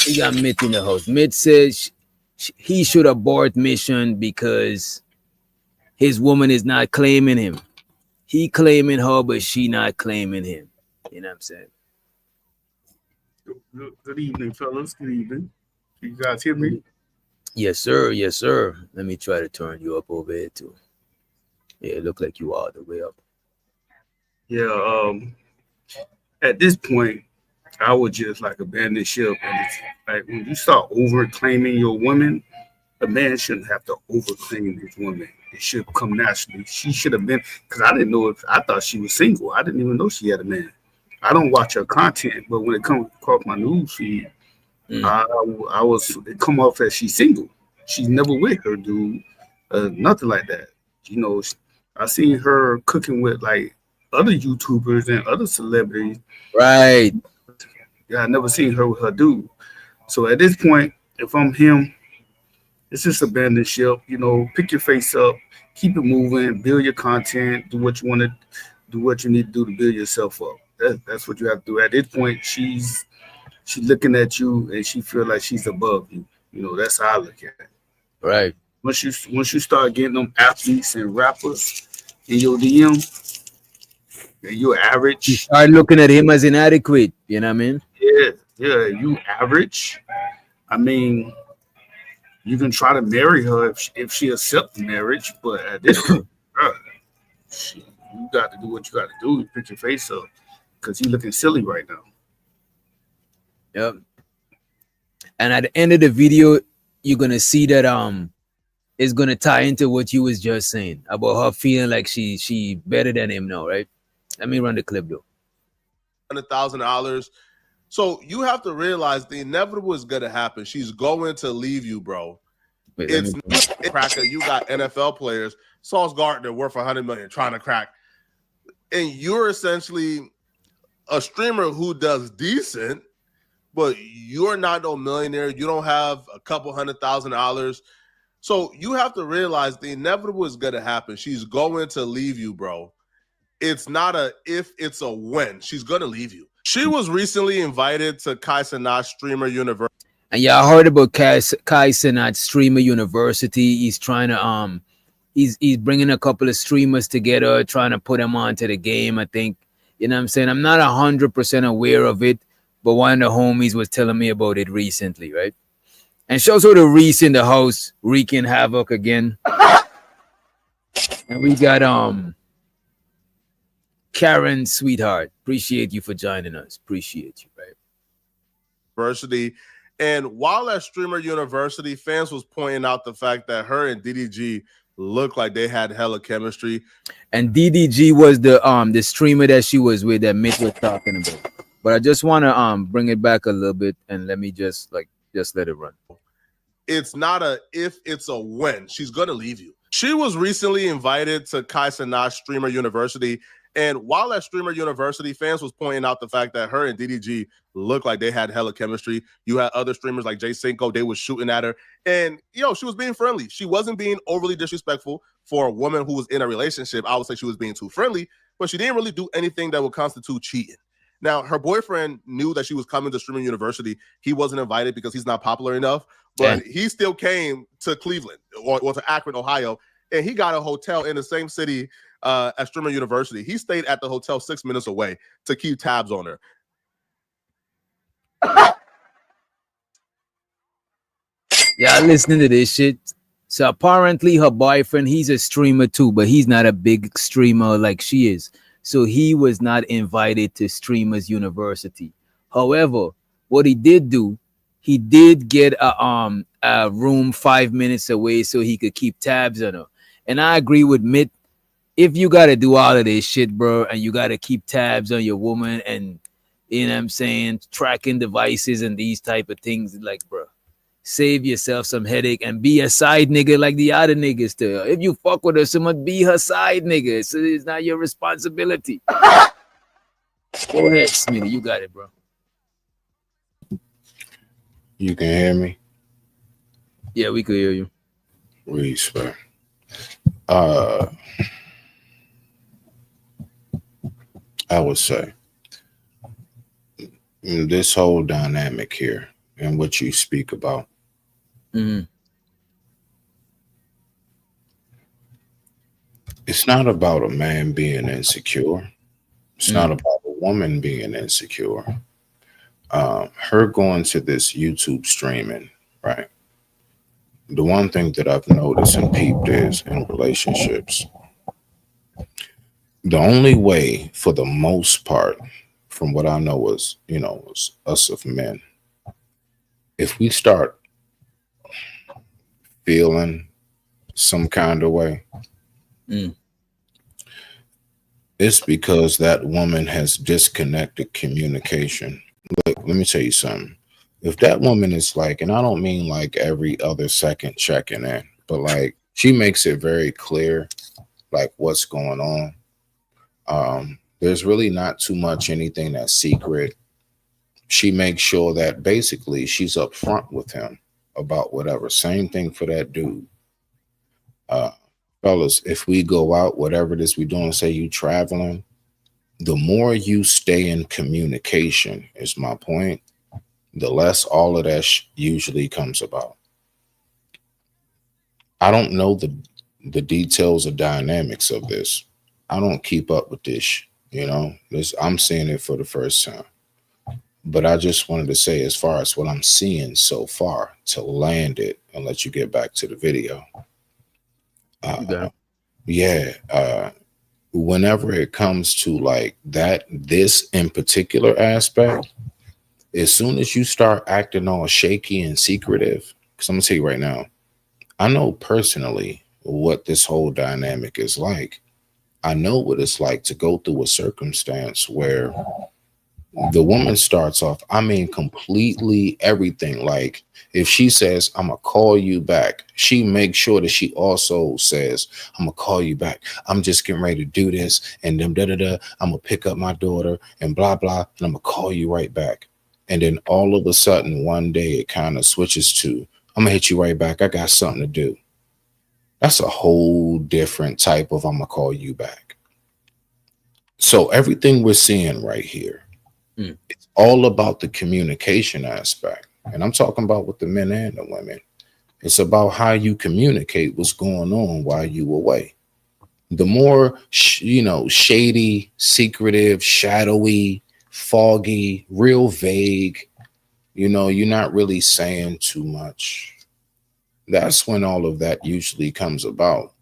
We got Mitt in the house. Mitt says he should abort mission because his woman is not claiming him. He claiming her, but she not claiming him. You know what I'm saying? Good evening, fellas. Good evening. Can you guys hear me? Yes, sir. Yes, sir. Let me try to turn you up over here too. Yeah, it look like you all the way up. Yeah. At this point, I would just like abandon ship. And it's like when you start overclaiming your woman, a man shouldn't have to overclaim his woman. It should come naturally. She should have been, because I didn't know if I thought she was single. I didn't even know she had a man. I don't watch her content, but when it comes across my news feed, I was it come off as she's single. She's never with her dude, nothing like that. You know, I seen her cooking with like other YouTubers and other celebrities. Right. Yeah, I never seen her with her dude. So at this point, if I'm him, it's just abandon ship. You know, pick your face up, keep it moving, build your content, do what you want to do, what you need to do to build yourself up. That's what you have to do. At this point, she's looking at you and she feel like she's above you. You know, that's how I look at it. Right. Once you start getting them athletes and rappers in your DM, and you're average. You start looking at him as inadequate. You know what I mean? Yeah, you average. I mean, you can try to marry her if she accepts marriage, but at this point, you got to do what you got to do. Put your face up because you're looking silly right now. Yep. And at the end of the video, you're gonna see that it's gonna tie into what you was just saying about her feeling like she better than him now, right? Let me run the clip though. $100,000. So you have to realize the inevitable is gonna happen. She's going to leave you, bro. Wait, it's not a cracker. You got NFL players, Sauce Gardner worth $100 million trying to crack, and you're essentially a streamer who does decent, but you're not no millionaire. You don't have a couple $100,000. So you have to realize the inevitable is gonna happen. She's going to leave you, bro. It's not a if, it's a when. She's gonna leave you. She was recently invited to Kai Cenat Streamer University. And y'all heard about Kai Cenat Streamer University. He's trying to he's bringing a couple of streamers together, trying to put them onto the game. I think, you know what I'm saying? I'm not 100% aware of it, but one of the homies was telling me about it recently, right? And shows her the Reese in the house wreaking havoc again. And we got Karen, sweetheart. Appreciate you for joining us. Appreciate you, right? University. And while at Streamer University, fans was pointing out the fact that her and DDG looked like they had hella chemistry. And DDG was the streamer that she was with that Mitch was talking about. But I just want to bring it back a little bit and let me just let it run. It's not a if, it's a when. She's gonna leave you. She was recently invited to Kai Cenat Streamer University. And while at Streamer University, fans was pointing out the fact that her and DDG looked like they had hella chemistry. You had other streamers like Jay Cinco, they was shooting at her. And, she was being friendly. She wasn't being overly disrespectful for a woman who was in a relationship. I would say she was being too friendly, but she didn't really do anything that would constitute cheating. Now, her boyfriend knew that she was coming to Streamer University. He wasn't invited because he's not popular enough, but he still came to Cleveland or to Akron, Ohio, and he got a hotel in the same city at Streamer University. He stayed at the hotel 6 minutes away to keep tabs on her. Yeah, listening to this shit. So apparently her boyfriend, he's a streamer too, but he's not a big streamer like she is. So he was not invited to Streamers University. However, what he did do, he did get a room 5 minutes away so he could keep tabs on her. And I agree with Mitt. If you got to do all of this shit, bro, and you got to keep tabs on your woman and, you know what I'm saying, tracking devices and these type of things, like, bro, save yourself some headache and be a side nigga like the other niggas do. If you fuck with her, someone be her side nigga. So it's not your responsibility. Go ahead, Smitty. You got it, bro. You can hear me? Yeah, we could hear you. Respect. I would say this whole dynamic here and what you speak about. It's not about a man being insecure. It's not about a woman being insecure. Her going to this YouTube streaming, right? The one thing that I've noticed and peeped is in relationships, The only way, for the most part, from what I know, is us of men. If we start feeling some kind of way, it's because that woman has disconnected communication. Let me tell you something. If that woman is like, and I don't mean like every other second checking in, but like she makes it very clear, like what's going on. There's really not too much anything that's secret. She makes sure that basically she's upfront with him about whatever. Same thing for that dude. Fellas, if we go out, whatever it is we doing, say you traveling, the more you stay in communication, is my point, the less all of that usually comes about. I don't know the details or dynamics of this. I don't keep up with this, I'm seeing it for the first time. But I just wanted to say, as far as what I'm seeing so far, to land it and let you get back to the video. Whenever it comes to like this in particular aspect, as soon as you start acting all shaky and secretive, because I'm gonna tell you right now, I know personally what this whole dynamic is like. I know what it's like to go through a circumstance where the woman starts off, completely everything. Like if she says, I'm going to call you back, she makes sure that she also says, I'm going to call you back. I'm just getting ready to do this. And then I'm going to pick up my daughter and blah, blah. And I'm going to call you right back. And then all of a sudden, one day it kind of switches to, I'm going to hit you right back. I got something to do. That's a whole different type of I'm going to call you back. So everything we're seeing right here, it's all about the communication aspect. And I'm talking about with the men and the women. It's about how you communicate what's going on while you away. The more, shady, secretive, shadowy, foggy, real vague, you're not really saying too much. That's when all of that usually comes about.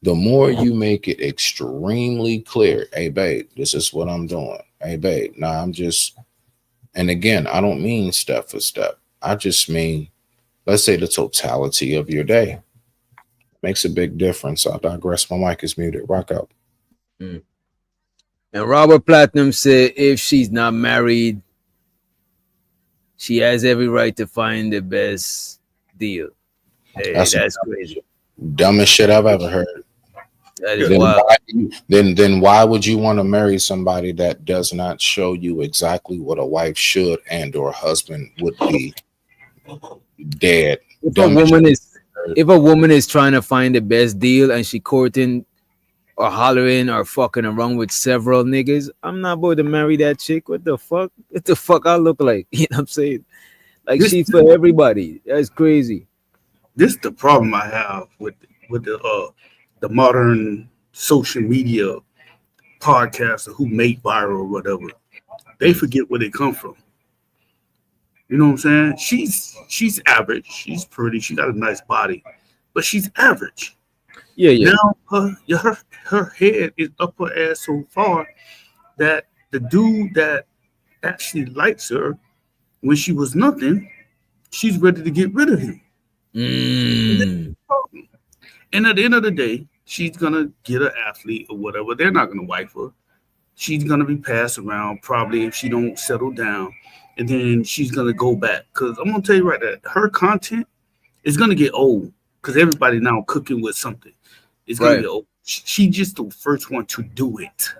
The more you make it extremely clear, hey, babe, this is what I'm doing. Hey, babe, I'm just, and again, I don't mean step for step. I just mean, let's say the totality of your day. Makes a big difference. I digress. My mic is muted. Rock out. And Robert Platinum said, if she's not married, she has every right to find the best deal. Hey, that's crazy. Dumbest shit I've ever heard. That is wild. Then why would you want to marry somebody that does not show you exactly what a wife should and or husband would be? Dead. If a woman is trying to find the best deal and she courting or hollering or fucking around with several niggas, I'm not about to marry that chick. What the fuck? What the fuck I look like? You know what I'm saying? Like she's for everybody. That's crazy. This is the problem I have with the modern social media podcaster who make viral or whatever. They forget where they come from. You know what I'm saying? She's average. She's pretty. She got a nice body, but she's average. Yeah. Now her head is up her ass so far that the dude that actually likes her when she was nothing, she's ready to get rid of him. And at the end of the day, she's gonna get an athlete or whatever. They're not gonna wife her. She's gonna be passed around probably if she don't settle down, and then she's gonna go back. Cause I'm gonna tell you right there, her content is gonna get old because everybody now cooking with something. It's gonna get old. She just the first one to do it.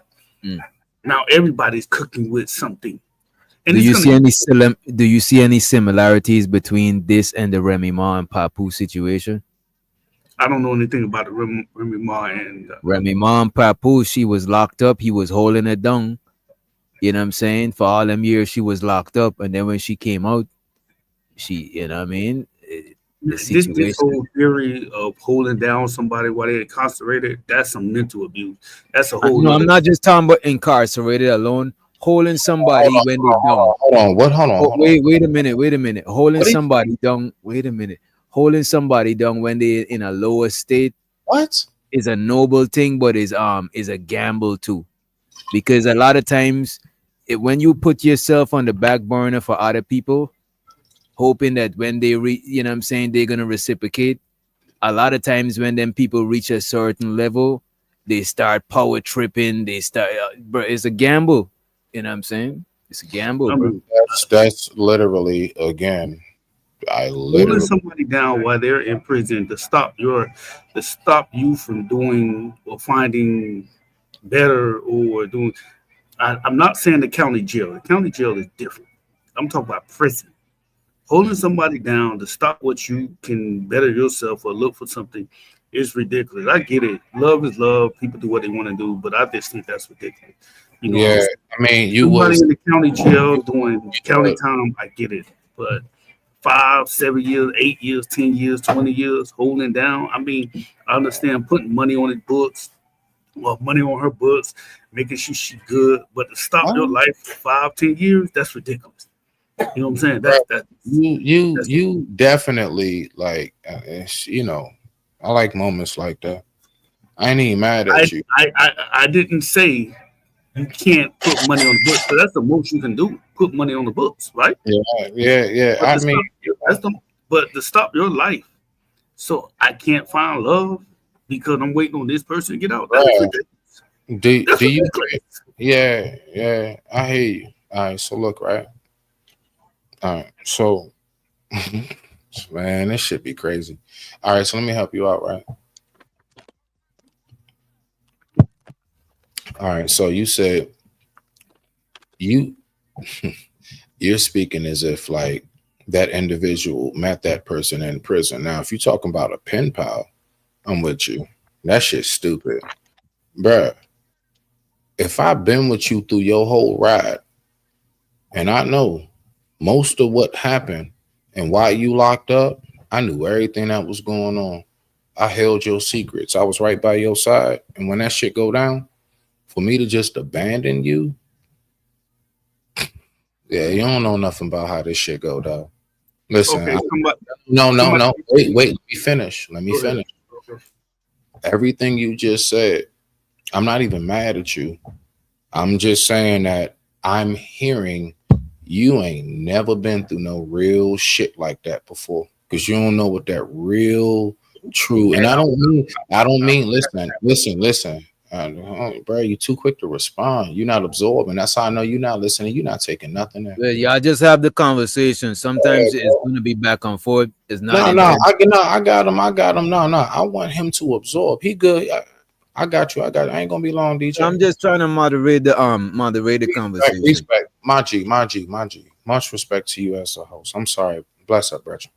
Now everybody's cooking with something. And do you see any similarities between this and the Remy Ma and Papoose situation? I don't know anything about the Remy Ma and Remy Ma and Papoose. She was locked up. He was holding her down. You know what I'm saying? For all them years, she was locked up, and then when she came out, you know what I mean? This whole theory of holding down somebody while they're incarcerated, that's some mental abuse. That's a whole. No, I'm not just talking about incarcerated alone. Holding somebody when they're down. Hold on. Wait a minute. Holding somebody down. Wait a minute. Holding somebody down when they're in a lower state. What? is a noble thing, but is a gamble too, because a lot of times when you put yourself on the back burner for other people, hoping that when they you know what I'm saying, they're gonna reciprocate. A lot of times when them people reach a certain level, they start power tripping. They start, bro. It's a gamble. You know what I'm saying? It's a gamble, bro. That's literally, again, I Holding literally somebody down while they're in prison to stop you from doing or finding better or doing. I'm not saying the county jail. The county jail is different. I'm talking about prison. Holding somebody down to stop what you can better yourself or look for something is ridiculous. I get it. Love is love. People do what they want to do, but I just think that's ridiculous. You know, yeah. I mean, you somebody was in the county jail doing county time, I get it. But 5, 7 years, 8 years, 10 years, 20 years, holding down. I mean, I understand putting money on his books, well, money on her books, making sure she's good, but to stop your life for 5, 10 years, that's ridiculous. You know what I'm saying? That's you definitely like. It's, you know, I like moments like that. I ain't even mad at you. I didn't say you can't put money on the books, but that's the most you can do. Put money on the books, right? Yeah. But I to mean, but to stop your life, so I can't find love because I'm waiting on this person to get out. That's ridiculous. do you? Yeah. I hear you. All right. So look, right. All right. So, man, this should be crazy. All right. So let me help you out, right? All right. So you said you're speaking as if like that individual met that person in prison. Now, if you're talking about a pen pal, I'm with you. That shit's stupid. Bruh, if I've been with you through your whole ride and I know most of what happened and why you locked up, I knew everything that was going on. I held your secrets. I was right by your side. And when that shit go down, for me to just abandon you, yeah, you don't know nothing about how this shit go, dog. Listen, Okay, no. Wait, let me finish. Everything you just said, I'm not even mad at you. I'm just saying that I'm hearing you ain't never been through no real shit like that before, because you don't know what that real true. And I don't mean. Listen. Bro, you too quick to respond. You're not absorbing. That's how I know you're not listening. You're not taking nothing in. Well, y'all just have the conversation. Sometimes it's gonna be back and forth. It's not. No. I got him. No. I want him to absorb. He good. I got you. I ain't gonna be long, DJ. I'm just trying to moderate the conversation. Respect, Maji. Much respect to you as a host. I'm sorry. Bless up, Brethren.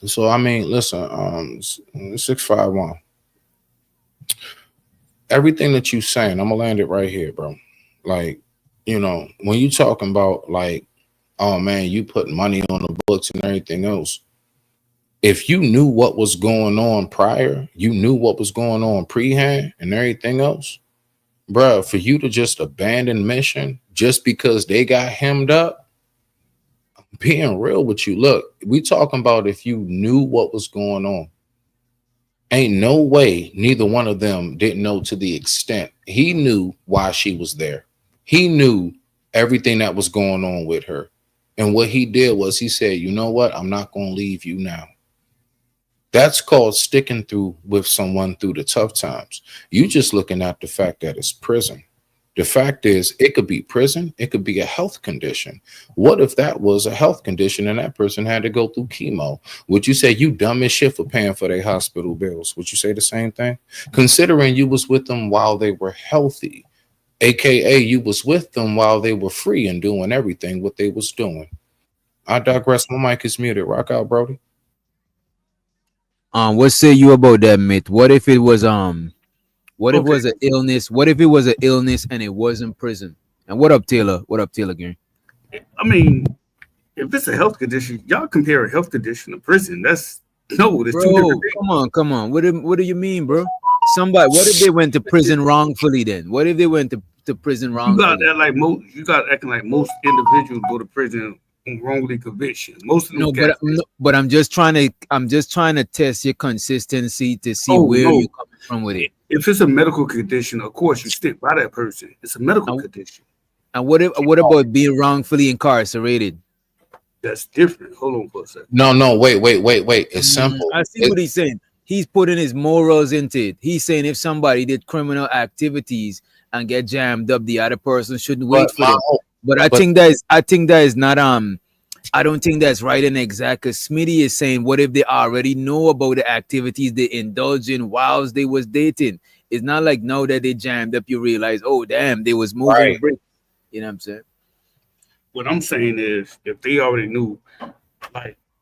So I mean, listen, 651. Everything that you saying, I'm gonna land it right here, bro. Like, you know, when you talking about like, oh man, you put money on the books and everything else. If you knew what was going on prior, you knew what was going on pre-hand and everything else, bro, for you to just abandon mission just because they got hemmed up, being real with you. Look, we talking about if you knew what was going on. Ain't no way neither one of them didn't know to the extent. He knew why she was there. He knew everything that was going on with her. And what he did was he said, you know what? I'm not going to leave you now. That's called sticking through with someone through the tough times. You just looking at the fact that it's prison. The fact is, it could be prison. It could be a health condition. What if that was a health condition and that person had to go through chemo? Would you say you dumb as shit for paying for their hospital bills? Would you say the same thing? Considering you was with them while they were healthy, AKA you was with them while they were free and doing everything what they was doing. I digress. My mic is muted. Rock out, Brody. What say you about that, mate? What if it was What if it was an illness? What if it was an illness and it wasn't prison? And what up, Taylor? What up, Taylor Gang? I mean, if it's a health condition, y'all compare a health condition to prison. That's two different things. Come on. What do you mean, bro? What if they went to prison wrongfully then? What if they went to prison wrongfully? You got acting like most individuals go to prison on wrongly conviction. Most of them but I'm just trying to test your consistency to see where you're coming from with it. If it's a medical condition, of course you stick by that person. It's a medical condition. And what about being wrongfully incarcerated? That's different. Hold on for a second. No, wait. It's simple. I see what he's saying. He's putting his morals into it. He's saying if somebody did criminal activities and get jammed up, the other person shouldn't wait for them. But I think that is not I don't think that's right and exact. Because Smitty is saying, what if they already know about the activities they indulge in whilst they was dating? It's not like now that they jammed up, you realize, oh damn, they was moving bricks. You know what I'm saying? What I'm saying is, if they already knew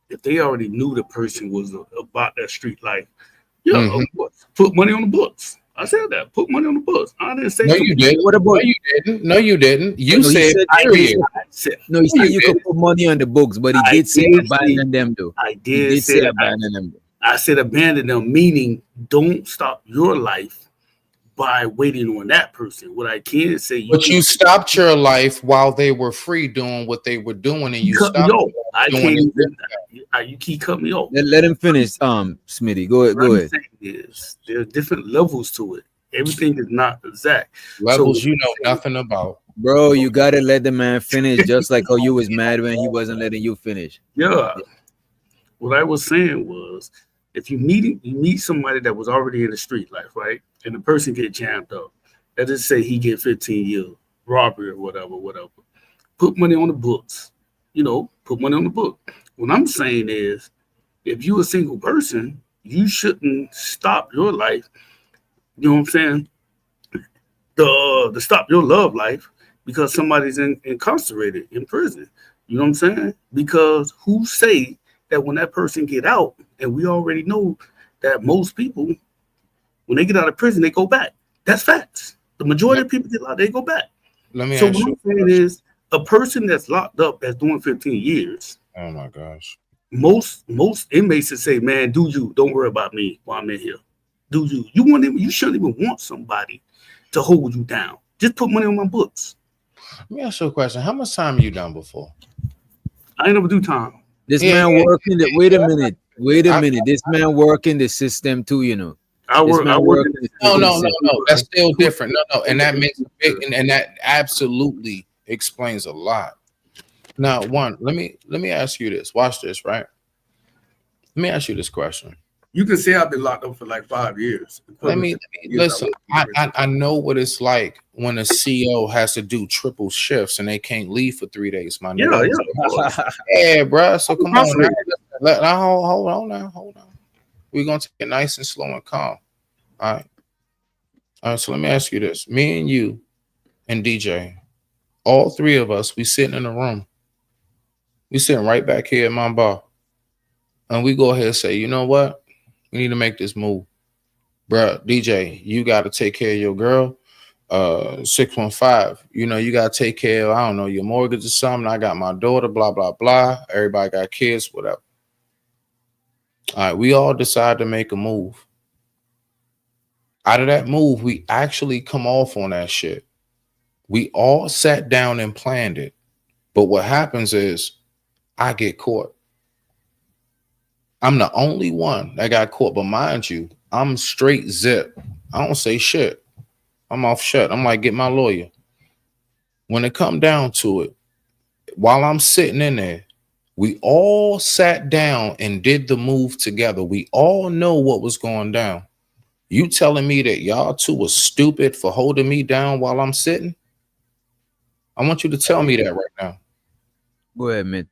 the person was about that street life, of course, put money on the books. I said that. Put money on the books. I didn't say no, you didn't. What about No, you didn't. You said he could put money on the books, but he did say abandon them though. I did say abandon them. I said abandon them, meaning don't stop your life by waiting on that person. What I can say, you stopped your life while they were free doing what they were doing, and you stopped. You keep cutting me off. Let him finish. Smitty, go ahead. There are different levels to it. Everything is not exact. Levels you know nothing about, bro. You gotta let the man finish, just like how you was mad when he wasn't letting you finish. Yeah. What I was saying was, if you meet somebody that was already in the street life, right, and the person get jammed up, let's just say he get 15 years, robbery or whatever. Put money on the books. Put money on the book. What I'm saying is, if you're a single person, you shouldn't stop your life. You know what I'm saying? To stop your love life because somebody's incarcerated in prison. You know what I'm saying? Because who say that when that person get out, and we already know that most people, when they get out of prison, they go back. That's facts. The majority of people get out, they go back. Let me so ask what you I'm saying is, a person that's locked up that's doing 15 years. Oh my gosh. Most inmates would say, man, do you? Don't worry about me while I'm in here. Do you? You shouldn't even want somebody to hold you down. Just put money on my books. Let me ask you a question. How much time you done before? I ain't never do time. This man working the wait a minute. This man working the system too, I work. No. That's still different. No. And that makes a big and that absolutely explains a lot. Now, let me ask you this. Watch this, right? Let me ask you this question. You can say I've been locked up for like 5 years. Let me listen. I know what it's like when a CEO has to do triple shifts and they can't leave for 3 days. My yeah, bro. So come on, hold on. We're gonna take it nice and slow and calm. All right. So let me ask you this: me and you and DJ, all three of us, we sitting in a room. We sitting right back here at my bar, and we go ahead and say, you know what? We need to make this move. Bruh, DJ, you got to take care of your girl. 615, you got to take care of, I don't know, your mortgage or something. I got my daughter, blah, blah, blah. Everybody got kids, whatever. All right, we all decide to make a move. Out of that move, we actually come off on that shit. We all sat down and planned it. But what happens is I get caught. I'm the only one that got caught. But mind you, I'm straight zip. I don't say shit. I'm off shut. I'm like, get my lawyer. When it come down to it, while I'm sitting in there, we all sat down and did the move together. We all know what was going down. You telling me that y'all two was stupid for holding me down while I'm sitting? I want you to tell me that right now. Go ahead, Mitt.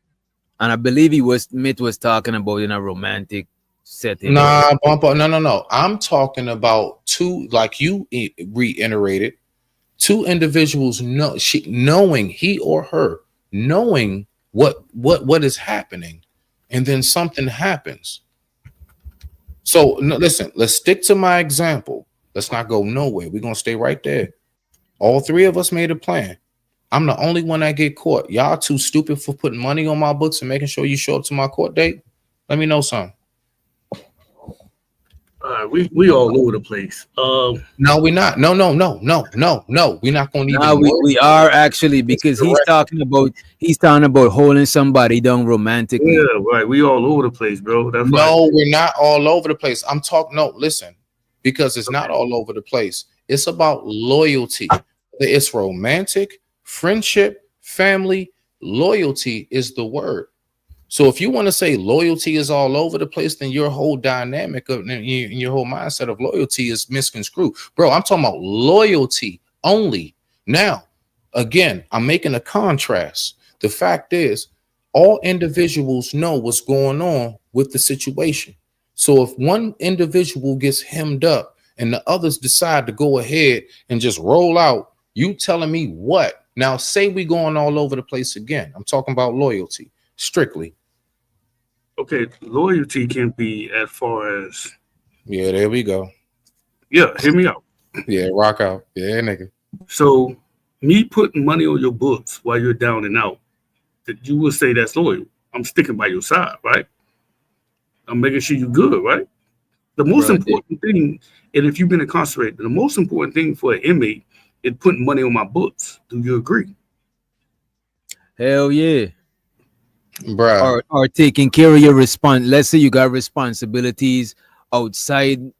And I believe Mitt was talking about in a romantic setting. Nah, bumper. No. I'm talking about two, like you reiterated, two individuals knowing he or her, knowing what is happening, and then something happens. So listen, let's stick to my example. Let's not go nowhere. We're gonna stay right there. All three of us made a plan. I'm the only one that get caught. Y'all too stupid for putting money on my books and making sure you show up to my court date. Let me know something. We all over the place. No, we're not. No. We're not going to even. We are actually, because he's talking about holding somebody down romantically. Yeah, right. We all over the place, bro. That's no, we're not all over the place. I'm talking. No, listen, because it's not all over the place. It's about loyalty. It's romantic, friendship, family. Loyalty is the word. So if you want to say loyalty is all over the place, then your whole dynamic of your whole mindset of loyalty is misconstrued. Bro, I'm talking about loyalty only. Now, again, I'm making a contrast. The fact is, all individuals know what's going on with the situation. So if one individual gets hemmed up and the others decide to go ahead and just roll out, you telling me what? Now, say we going all over the place again. I'm talking about loyalty, strictly. Okay, loyalty can be as far as. Yeah, there we go. Yeah, hear me out. Yeah, rock out. Yeah, nigga. So me putting money on your books while you're down and out, that you will say that's loyal. I'm sticking by your side, right? I'm making sure you're good, right? The most important thing, and if you've been incarcerated, the most important thing for an inmate is putting money on my books. Do you agree? Hell yeah. Bruh. Or taking care of your let's say you got responsibilities outside,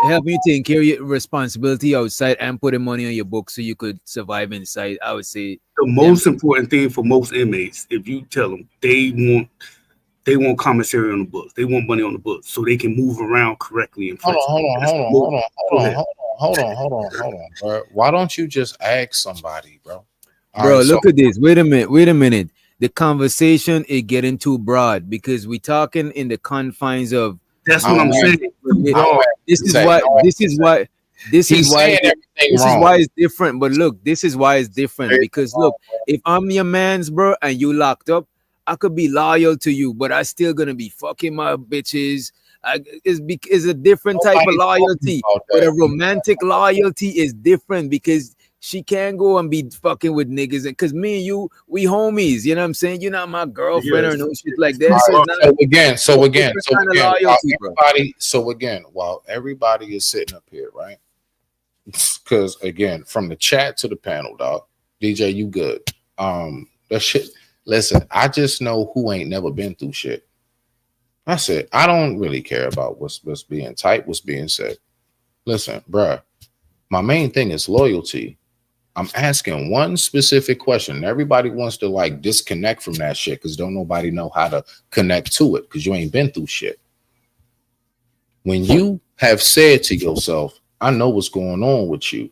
help you take care of your responsibility outside and putting money on your books so you could survive inside. I would say the most important thing for most inmates, if you tell them they want commissary on the books, they want money on the books so they can move around correctly. Hold on, bro. Why don't you just ask somebody, bro? Bro, look at this. Wait a minute. The conversation is getting too broad because we're talking in the confines of. That's what I'm saying. This is why it's different. But look, this is why it's different because look, if I'm your man's, bro, and you locked up, I could be loyal to you, but I still gonna be fucking my bitches. It's a different type of loyalty, but a romantic loyalty is different because she can't go and be fucking with niggas, and because me and you, we homies. You know what I'm saying? You're not my girlfriend or no shit like that. So again, while everybody is sitting up here, right? Because again, from the chat to the panel, dog, DJ, you good? That shit. Listen, I just know who ain't never been through shit. That's it. I don't really care about what's being typed, what's being said. Listen, bruh, my main thing is loyalty. I'm asking one specific question. Everybody wants to like disconnect from that shit because don't nobody know how to connect to it because you ain't been through shit. When you have said to yourself, I know what's going on with you.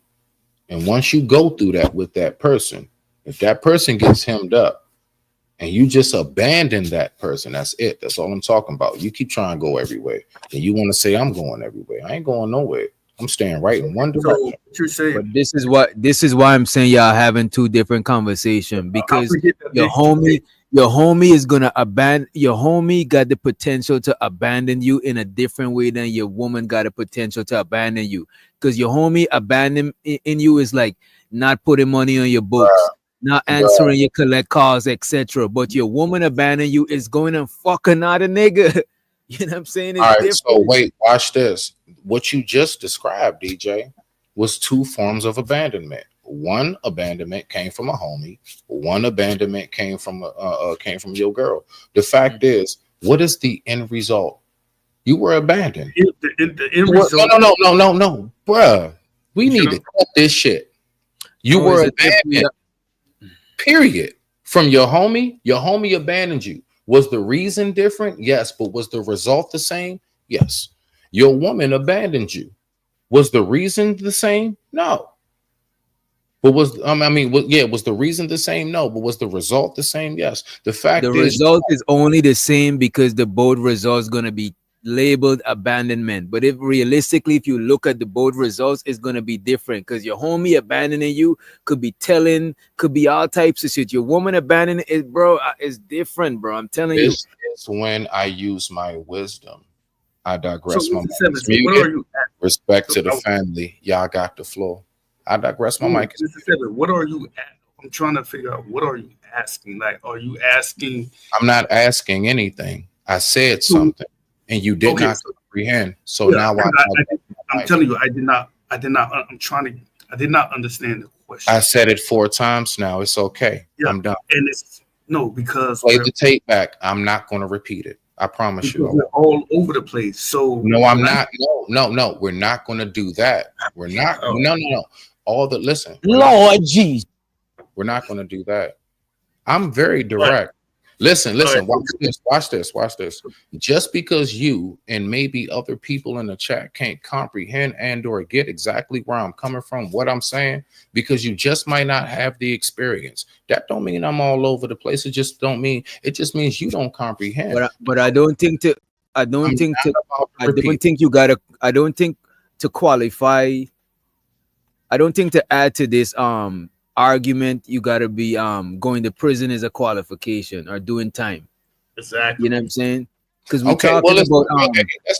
And once you go through that with that person, if that person gets hemmed up, and you just abandon that person, that's it. That's all I'm talking about. You keep trying to go everywhere, and you want to say I'm going everywhere. I ain't going nowhere. I'm staying right in one direction. But this is why I'm saying y'all having two different conversations because your homie is gonna abandon your homie got the potential to abandon you in a different way than your woman got a potential to abandon you. Because your homie abandon in you is like not putting money on your books. Not answering your collect calls, etc. But your woman abandon you is going to fuck another nigga. You know what I'm saying? It's all right, different. so wait, watch this. What you just described, DJ, was two forms of abandonment. One abandonment came from a homie. One abandonment came from your girl. The fact is, what is the end result? You were abandoned. The end result. No, bruh. We need to cut this shit. You were abandoned. Period. From your homie abandoned you. Was the reason different? Yes, but was the result the same? Yes. Your woman abandoned you. Was the reason the same? No. But was the reason the same? No. But was the result the same? Yes. The result is only the same because the both results gonna be labeled abandonment. But if you look at the both results, it's gonna be different because your homie abandoning you could be all types of shit. Your woman abandoning it, bro, is different, bro. I'm telling you. It's when I use my wisdom. I digress. So, what are you respect to the family. Y'all got the floor. I digress. My mic. What are you at? I'm trying to figure out what are you asking? Like, are you asking? I'm not asking anything. I said something. And you did not comprehend. So now I'm telling you, I did not. I did not understand the question. I said it 4 times now. It's okay. Yeah, I'm done. And it's because play the tape back. I'm not going to repeat it. I promise Because you. we're all over the place. So No, I'm not. No. We're not going to do that. We're not. No. All the listen. Lord Jesus. We're not going to do that. I'm very direct. Listen. Watch this. Just because you and maybe other people in the chat can't comprehend and or get exactly where I'm coming from, what I'm saying, because you just might not have the experience. That don't mean I'm all over the place. It just means you don't comprehend. But I don't think to qualify. I don't think to add to this argument you gotta be going to prison as a qualification or doing time. Exactly. You know what I'm saying? Because we're talking about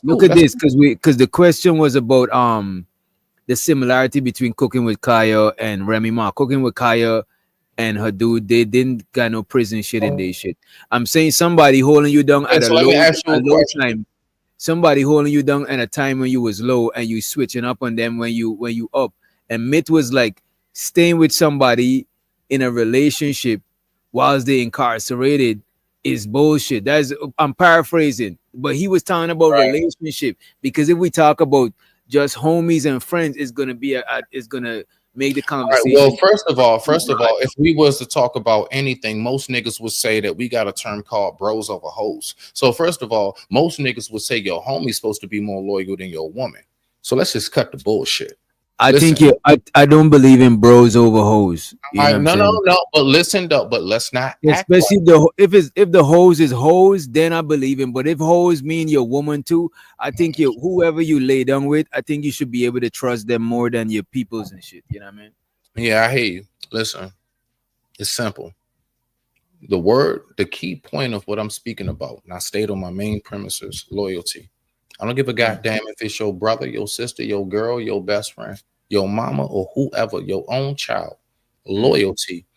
look at this, because the question was about the similarity between Cooking with Kaio and Remy Ma. Cooking with Kaio and her dude, they didn't got no prison shit in their shit. I'm saying somebody holding you down at a low time. Somebody holding you down at a time when you was low and you switching up on them when you up. And Mitt was like staying with somebody in a relationship whilst they incarcerated is bullshit. I'm paraphrasing, but he was talking about relationship, because if we talk about just homies and friends, it's gonna make the conversation. Well, first of all, if we was to talk about anything, most niggas would say that we got a term called bros over hoes. So first of all, most niggas would say your homie's supposed to be more loyal than your woman. So let's just cut the bullshit. I don't believe in bros over hoes. No. But listen though. But let's not. Especially if the hose is hose, then I believe in. But if hose mean your woman too, I think whoever you lay down with, I think you should be able to trust them more than your peoples and shit. You know what I mean? Yeah, I hear you. Listen, it's simple. The key point of what I'm speaking about, and I stayed on my main premises: loyalty. I don't give a goddamn if it's your brother, your sister, your girl, your best friend, your mama, or whoever, your own child. Loyalty.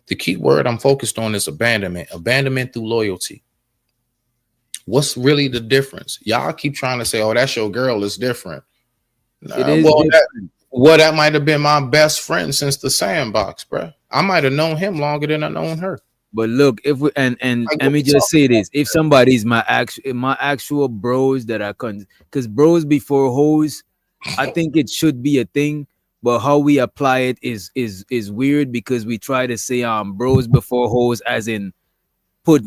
The key word I'm focused on is abandonment. Abandonment through loyalty. What's really the difference? Y'all keep trying to say, "Oh, that's your girl. It's different." It is different. That might have been my best friend since the sandbox, bro. I might have known him longer than I known her. But look, if we and let me just say this: if somebody's my actual bros that I can, because bros before hoes, I think it should be a thing. But how we apply it is weird, because we try to say bros before hoes, as in put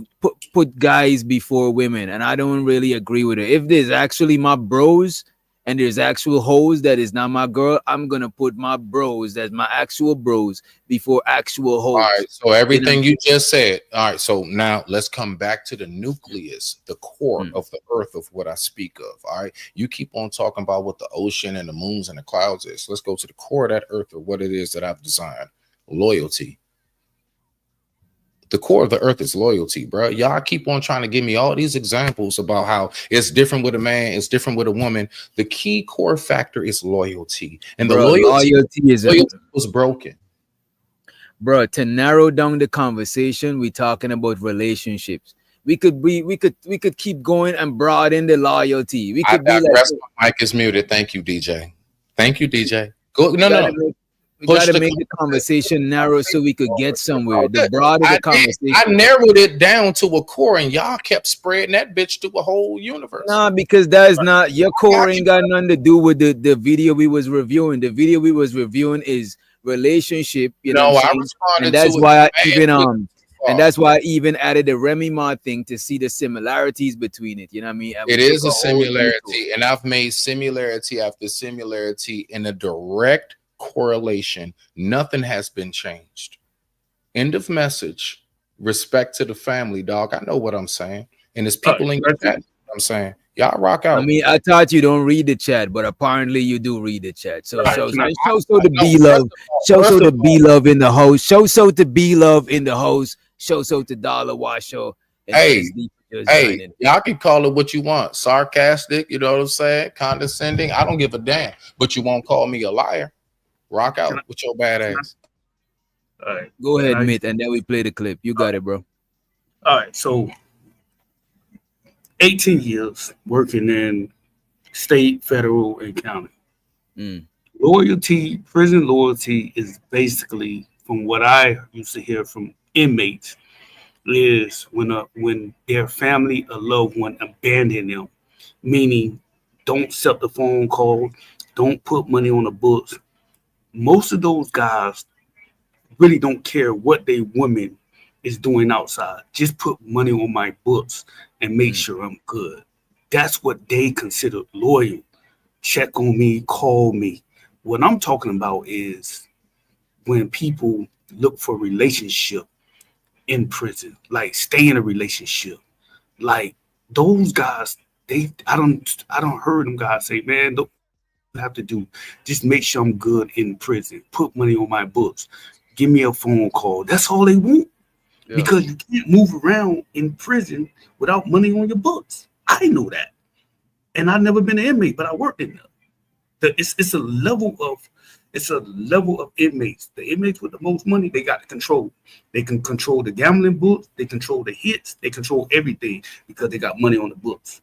guys before women, and I don't really agree with it. If there's actually my bros and there's actual hoes that is not my girl, I'm gonna put my bros, that's my actual bros, before actual hoes. All right, so everything you just said. All right, so now let's come back to the nucleus, the core of the earth of what I speak of. All right, you keep on talking about what the ocean and the moons and the clouds is. Let's go to the core of that earth, or what it is that I've designed. Loyalty. The core of the earth is loyalty, bro. Y'all keep on trying to give me all these examples about how it's different with a man, it's different with a woman. The key core factor is loyalty, and the loyalty was broken. Bro, to narrow down the conversation, we're talking about relationships. We could keep going and broaden the loyalty. We could be like, my mic is muted. Thank you, DJ. Thank you, DJ. Go. No. We gotta make the conversation narrow so we could get somewhere. The broader the conversation, I narrowed it down to a core, and y'all kept spreading that bitch to a whole universe. Nah, because that is not your core. Ain't got nothing to do with the video we was reviewing. The video we was reviewing is relationship. You know, I responded, and that's why I even added the Remy Ma thing to see the similarities between it. You know what I mean? It is a similarity, and I've made similarity after similarity in a direct correlation. Nothing has been changed. End of message. Respect to the family, dog. I know what I'm saying, and there's people in your chat. I'm saying y'all rock out. I mean, I thought you don't read the chat, but apparently you do read the chat. So show the B love. Show the B love in the host. Show the B love in the host. Show the dollar wash show. Hey, y'all can call it what you want. Sarcastic, you know what I'm saying? Condescending. I don't give a damn. But you won't call me a liar. Rock out with your bad ass. All right. Go ahead, Mitt, and then we play the clip. You got it, bro. All right. So 18 years working in state, federal, and county. Loyalty, prison loyalty is basically, from what I used to hear from inmates, is when their family or loved one abandon them, meaning don't accept the phone call, don't put money on the books. Most of those guys really don't care what they woman is doing outside. Just put money on my books and make sure I'm good. That's what they consider loyal. Check on me, call me. What I'm talking about is when people look for relationship in prison, like stay in a relationship. Like those guys, I don't heard them guys say, man, don't have to do. Just make sure I'm good in prison. Put money on my books. Give me a phone call. That's all they want. Yeah. Because you can't move around in prison without money on your books. I know that. And I've never been an inmate, but I worked in there. It's a level of inmates. The inmates with the most money, they got to control. They can control the gambling books, they control the hits, they control everything because they got money on the books.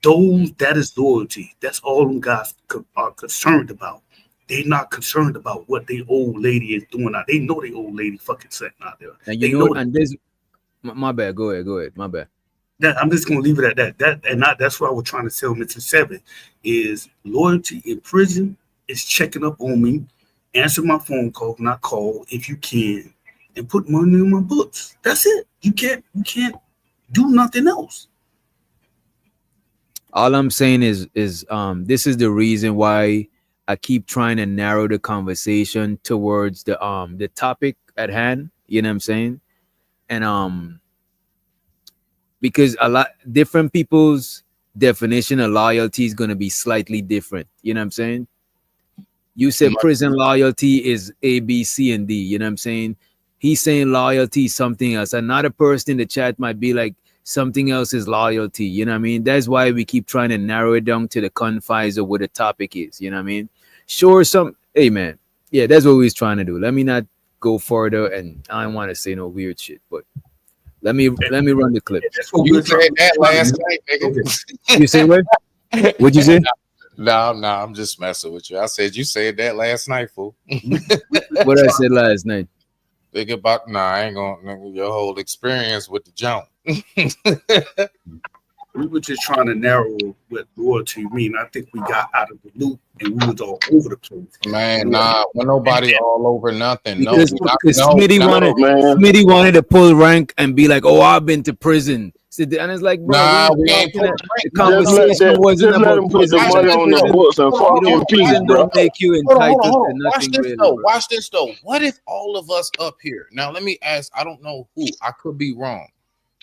That is loyalty. That's all them guys are concerned about. They're not concerned about what the old lady is doing out. They know the old lady fucking sitting out there. And they you know, and there's my bad. Go ahead. My bad. I'm just gonna leave it at that. That's what I was trying to tell Mr. Seven is loyalty in prison is checking up on me, answer my phone call when I call if you can, and put money in my books. That's it. You can't do nothing else. All I'm saying is this is the reason why I keep trying to narrow the conversation towards the topic at hand. You know what I'm saying? And because a lot different people's definition of loyalty is going to be slightly different. You know what I'm saying? You said prison loyalty is A, B, C, and D. You know what I'm saying? He's saying loyalty is something else. Another person in the chat might be like, something else is loyalty. You know what I mean? That's why we keep trying to narrow it down to the confines of what the topic is. You know what I mean? Sure, hey, man. Yeah, that's what we was trying to do. Let me not go further, and I don't want to say no weird shit, but let me run the clip. You said that last night, nigga. You say what? What'd you say? No, I'm just messing with you. I said you said that last night, fool. What I said last night? Think about I ain't gonna your whole experience with the jump. We were just trying to narrow what loyalty mean. I think we got out of the loop and we was all over the place. Man, when nobody all over nothing. Because Smitty wanted to pull rank and be like, "Oh, I've been to prison." And it's like, bro, we ain't put the conversation wasn't about prison. Prison don't make you entitled to nothing. Watch this though. What if all of us up here? Now, let me ask. I don't know who. I could be wrong.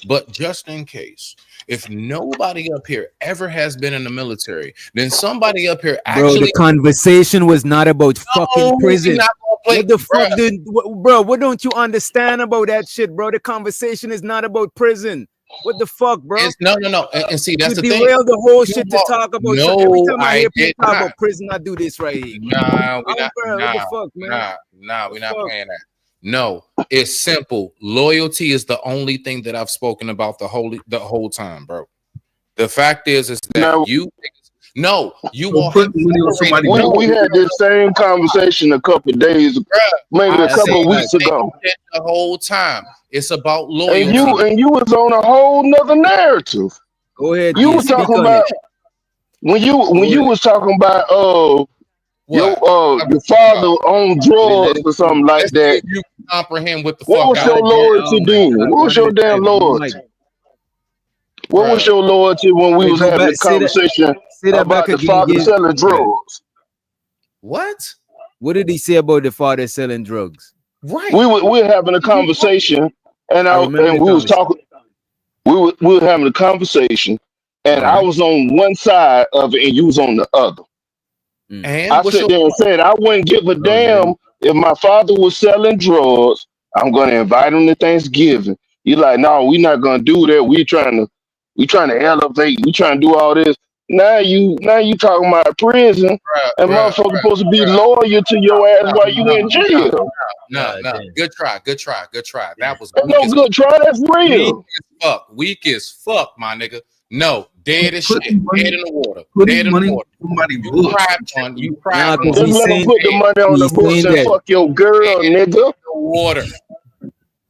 But just in case, if nobody up here ever has been in the military, then somebody up here actually. Bro, the conversation was not about fucking prison. What the fuck, dude? Bro, what don't you understand about that shit, bro? The conversation is not about prison. What the fuck, bro? No. And see, that's the thing. Derail the whole shit to talk about. No, every time I hear people talk about prison, I do this right here. Nah, what the fuck, man? We're not playing that. No, it's simple. Loyalty is the only thing that I've spoken about the whole time, bro. The fact is that you are we had this same conversation a couple of days, maybe a couple of weeks ago. The whole time, it's about loyalty. And you was on a whole nother narrative. Go ahead. You was talking about when you was talking about your father on drugs or something like that. You comprehend what the fuck? What was your loyalty then? What was your damn loyalty? What was your loyalty when we was having a conversation about the father selling drugs? What? What did he say about the father selling drugs? Right. We were having a conversation, and we was talking. We were having a conversation, and I was on one side of it, and you was on the other. And I sit there and said I wouldn't give a damn if my father was selling drugs. I'm gonna invite him to Thanksgiving. You're like, no, we're not gonna do that. We trying to elevate. We trying to do all this. Now you talking about prison, and motherfucker supposed to be loyal to your ass while you in jail. No. Good try. That was no good try. That's real. Weak as fuck, my nigga. No, dead as shit. Dead in the water. Dead in the water. You cried on. Just let him put the money on the books and fuck your girl, nigga. Water.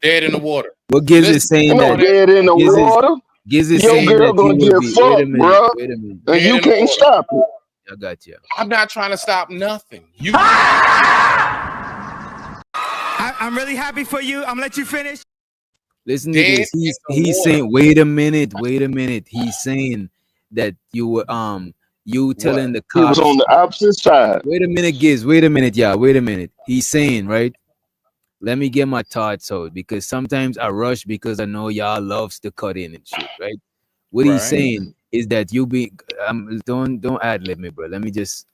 Dead in the water. What Giz is saying No that dead in the water. Giz is Your saying girl that gonna you get would be. Wait a fucked, minute. bro. Wait a minute. And Dead you in the can't water. stop it. I got you. I'm not trying to stop nothing. You. I'm really happy for you. I'm gonna let you finish. Listen to Dead this. in He's the saying, wait a minute. He's saying that you were you telling the He was cops. on the opposite side. Wait a minute, Giz. Wait a minute, yeah. Wait a minute. He's saying, right? Let me get my thoughts out because sometimes I rush because I know y'all loves to cut in and shit, right? What he's saying is that you be don't ad lib me, bro. Let me just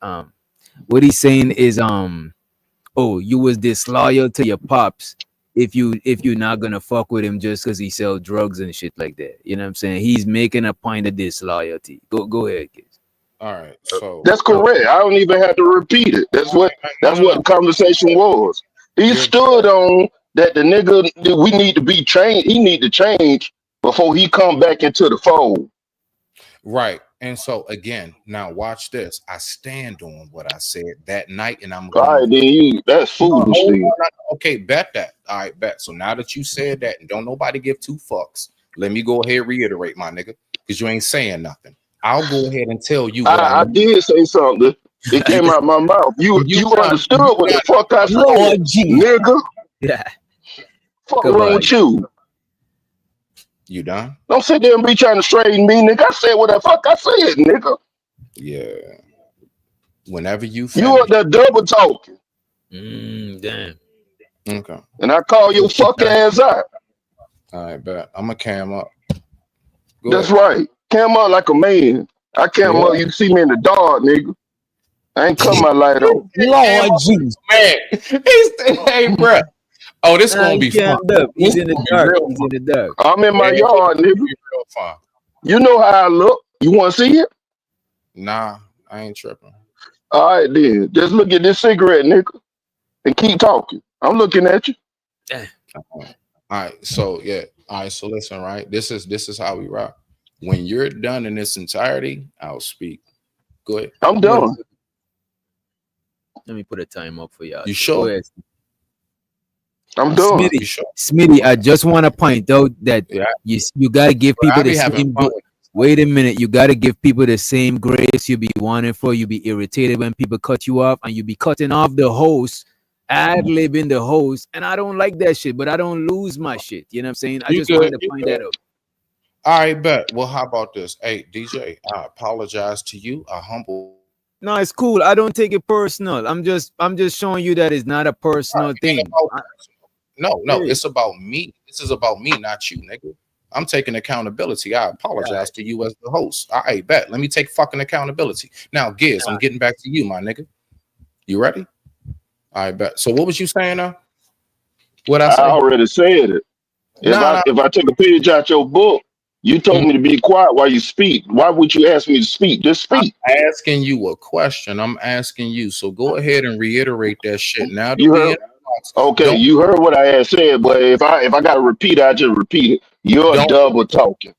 what he's saying is oh, you was disloyal to your pops if you're not gonna fuck with him just because he sell drugs and shit like that. You know what I'm saying? He's making a point of disloyalty. Go ahead, kids. All right, so That's correct. I don't even have to repeat it. That's what the conversation was. He stood on that the nigga that we need to be changed. He need to change before he come back into the fold. right. And so again, now watch this. I stand on what I said that night, and I'm All right, then that's foolish. Then. Okay, bet that. All right, bet. So now that you said that, and don't nobody give two fucks, let me go ahead and reiterate, my nigga, because you ain't saying nothing. I'll go ahead and tell you what I did say something. It came out my mouth. You understood what the fuck I said, nigga. Yeah. Fuck wrong with you? You done? Don't sit there and be trying to straighten me, nigga. I said what the fuck I said, nigga. Yeah. Whenever you You are the double talking. Damn. Okay. And I call your fuck ass out. All right, bet. I'm gonna cam up. That's right. Cam up like a man. I cam up. You can see me in the dark, nigga. I ain't cut my light on. Lord Jesus. Man, hey, bro. Oh, this gonna be fun. He's in the dark. He's in the dark. I'm in my yard, nigga. Real fun. You know how I look. You want to see it? Nah, I ain't tripping. All right, then. Just look at this cigarette, nigga, and keep talking. I'm looking at you. All right, so yeah. All right, so listen, right? This is how we rock. When you're done in its entirety, I'll speak. Go ahead. I'm done. Let me put a time up for y'all. You sure? Go ahead. I'm done. Smitty, I just want to point out that you gotta give people the same. Wait a minute, you gotta give people the same grace you be wanting for. You be irritated when people cut you off, and you be cutting off the host, ad-libbing the host, and I don't like that shit. But I don't lose my shit. You know what I'm saying? I just wanted to point that out. All right, bet. Well, how about this? Hey, DJ, I apologize to you. I humble. No, it's cool. I don't take it personal. I'm just showing you that it's not a personal thing. No, it's about me. This is about me, not you, nigga. I'm taking accountability. I apologize to you as the host. All right, bet. Let me take fucking accountability. Now, Giz, I'm getting back to you, my nigga. You ready? All right, bet. So what was you saying now? What I already said it. If I take a page out your book, you told me to be quiet while you speak. Why would you ask me to speak? Just speak. I'm asking you a question. I'm asking you. So go ahead and reiterate that shit. Now that you heard. Okay, you heard what I had said, but if I gotta repeat it, I just repeat it. You're double talking.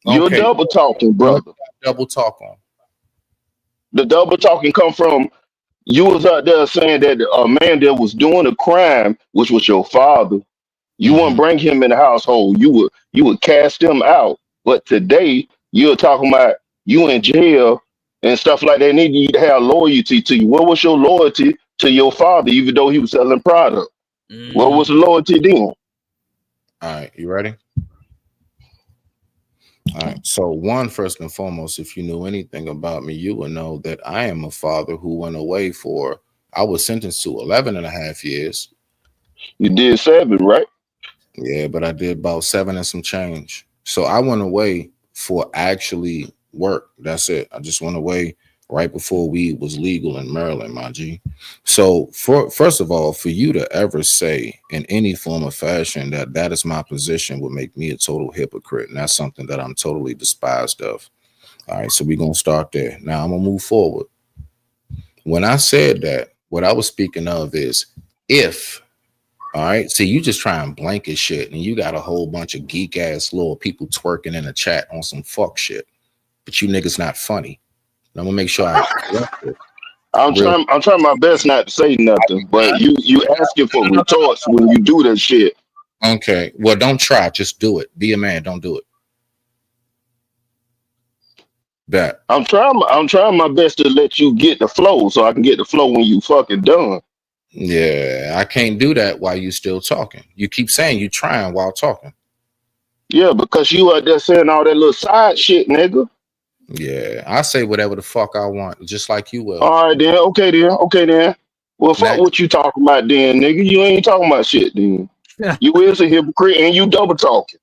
You're double talking, brother. Double talk on. The double talking come from you was out there saying that a man that was doing a crime, which was your father, you wouldn't bring him in the household. You would cast him out. But today you're talking about you in jail and stuff like that. They need to have loyalty to you. What was your loyalty to your father, even though he was selling product? What was the loyalty then? All right, you ready? All right. So one, first and foremost, if you knew anything about me, you would know that I am a father who went away I was sentenced to 11 and a half years. You did 7, right? Yeah, but I did about 7 and some change. So I went away for actually work. That's it. I just went away right before weed was legal in Maryland, my G. So first of all, for you to ever say in any form of fashion that is my position would make me a total hypocrite. And that's something that I'm totally despised of. All right, so we're going to start there. Now I'm going to move forward. When I said that, what I was speaking of is if, all right, see, you just try and blanket shit and you got a whole bunch of geek ass little people twerking in a chat on some fuck shit, but you niggas not funny. I'm gonna make sure I'm trying my best not to say nothing, but you asking for retorts when you do that shit. Okay. Well, don't try. Just do it. Be a man. Don't do it. That. I'm trying my best to let you get the flow so I can get the flow when you fucking done. Yeah, I can't do that while you still talking. You keep saying you trying while talking. Yeah, because you out there saying all that little side shit, nigga. Yeah, I say whatever the fuck I want, just like you will. All right then, okay then. Well, fuck what you talking about then, nigga. You ain't talking about shit then. You is a hypocrite and you double talking.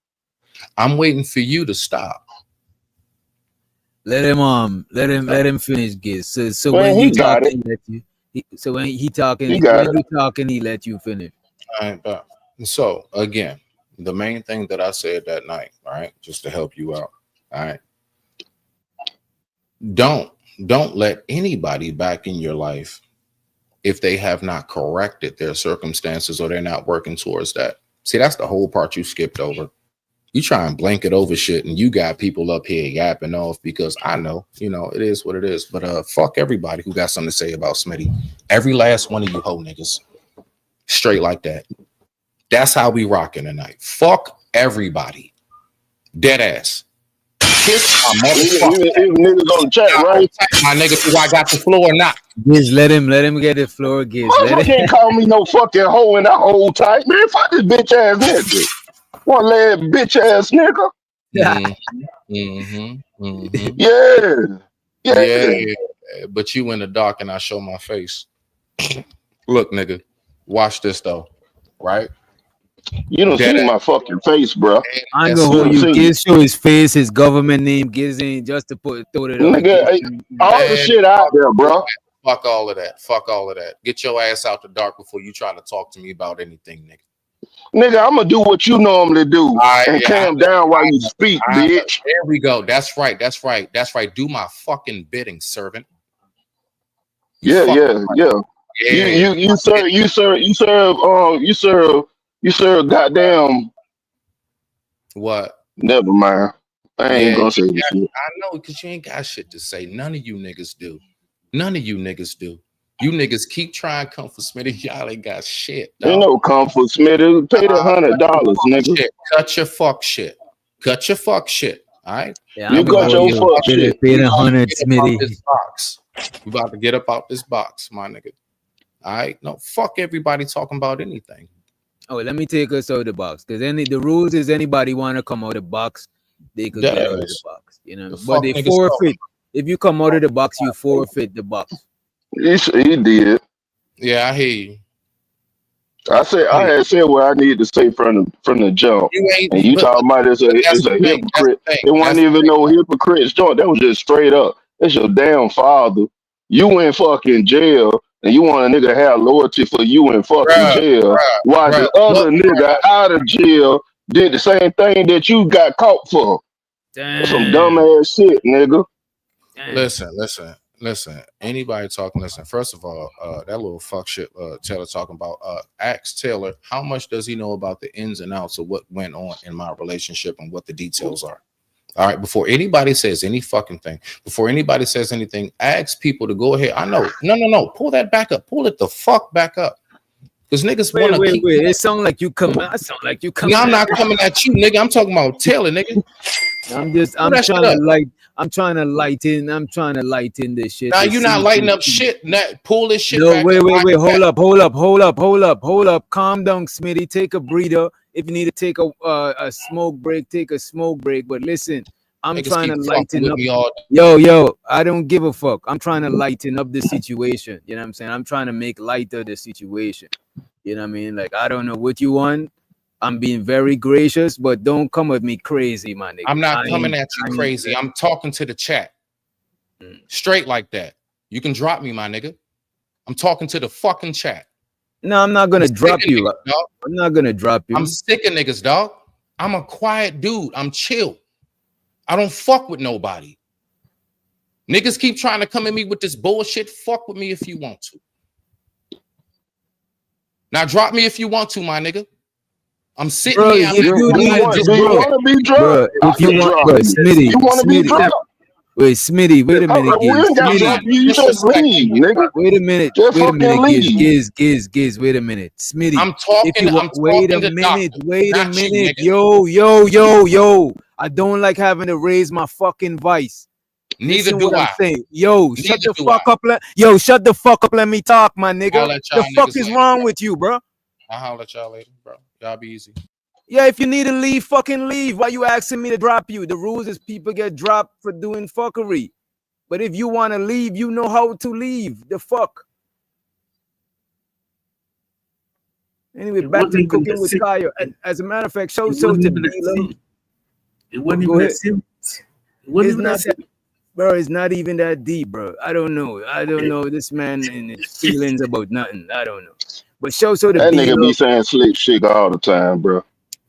I'm waiting for you to stop. Let him finish, Giz. So Man, when he you got talking, so when he talking, when you talking, he let you finish. All right, but so again, the main thing that I said that night, all right, just to help you out, all right. Don't let anybody back in your life if they have not corrected their circumstances or they're not working towards that. See, that's the whole part you skipped over. You try and blanket over shit and you got people up here yapping off because I know, it is what it is. But fuck everybody who got something to say about Smitty. Every last one of you hoe niggas. Straight like that. That's how we rocking tonight. Fuck everybody. Dead ass. Kiss my motherfucker. Niggas on the chat, right? My nigga, do I got the floor or not? Giz, let him get the floor, Giz. You can't call me no fucking hoe in that whole type, man. Fuck this bitch ass nigga. One leg bitch ass nigga. Yeah. But you in the dark and I show my face. Look, nigga, watch this though, right? You don't see my fucking face, bro. I ain't gonna hold you. Giz show his face, his government name, Giz ain't just to throw it up. Nigga, all the shit out there, bro. Fuck all of that. Fuck all of that. Get your ass out the dark before you try to talk to me about anything, nigga. Nigga, I'm gonna do what you normally do and calm down while you speak, bitch. There we go. That's right. Do my fucking bidding, servant. Yeah. You serve goddamn what? Never mind. I ain't gonna say this shit. I know, because you ain't got shit to say. None of you niggas do. You niggas keep trying to come for Smitty. Y'all ain't got shit. Ain't no come for Smitty. Pay the $100, nigga. Cut your fuck shit. All right. Yeah, you got your fuck shit. Pay the 100, Smitty. We about to get up out this box, my nigga. All right. No, fuck everybody talking about anything. Oh, let me take us out of the box. Because the rules is anybody want to come out of the box, they could get out of the box. But they forfeit. If you come out of the box, you forfeit the box. He did. Yeah, I hear you. I had said what I needed to say from the jump. And you talking about it's a hypocrite. It wasn't even no hypocrite's joint. That was just straight up. It's your damn father. You in fucking jail and you want a nigga to have loyalty for you in fucking jail. While the other nigga out of jail did the same thing that you got caught for. Damn. Some dumb ass shit, nigga. Listen. Anybody talking? Listen. First of all, that little fuck shit Taylor talking about. Ask Taylor how much does he know about the ins and outs of what went on in my relationship and what the details are. All right. Before anybody says any fucking thing, before anybody says anything, ask people to go ahead. I know. No. Pull that back up. Pull it the fuck back up. Because niggas want to. Wait. It sounds like you come. I sound like you come. No, I'm not coming at you, nigga. I'm talking about Taylor, nigga. I'm trying to lighten this shit. Now you're not lighting up shit. Pull this shit back. No, wait. Hold up. Calm down, Smitty. Take a breather. If you need to take a smoke break, take a smoke break. But listen, I'm trying to lighten up. Yo, I don't give a fuck. I'm trying to lighten up the situation. You know what I'm saying? I'm trying to make lighter the situation. You know what I mean? Like, I don't know what you want. I'm being very gracious, but don't come at me crazy, my nigga. I'm not coming at you crazy. I'm talking to the chat. Straight like that. You can drop me, my nigga. I'm talking to the fucking chat. No, I'm not gonna drop you. I'm not gonna drop you. I'm sick of niggas, dog. I'm a quiet dude. I'm chill. I don't fuck with nobody. Niggas keep trying to come at me with this bullshit. Fuck with me if you want to. Now drop me if you want to, my nigga. I'm sitting here. If you want to be dropped, Smitty, Wait, Smitty, wait a minute, We Giz. ain't got to drop you. You just leave, nigga. Wait a minute. Just Wait a fucking minute, leave. Giz. Wait a minute, Smitty. I'm talking. Wait a to minute. Doctor, Wait a not you, minute. nigga. Yo. I don't like having to raise my fucking voice. Neither Listen do what I. I'm saying. Yo, shut Neither the do fuck I. up. Shut the fuck up. Let me talk, my nigga. I'll let y'all The fuck niggas is later, wrong bro. with you, bro? I'll holler at y'all later, bro. Y'all be easy. Yeah, if you need to leave, fucking leave. Why you asking me to drop you? The rules is people get dropped for doing fuckery. But if you want to leave, you know how to leave. The fuck. Anyway, back to cooking with Kaio. As a matter of fact, show to be. It wasn't even that serious. It wasn't even that serious. Bro, it's not even that deep, bro. I don't know this man and his feelings about nothing. I don't know. But show so the That B nigga be love. saying slick shit all the time, bro.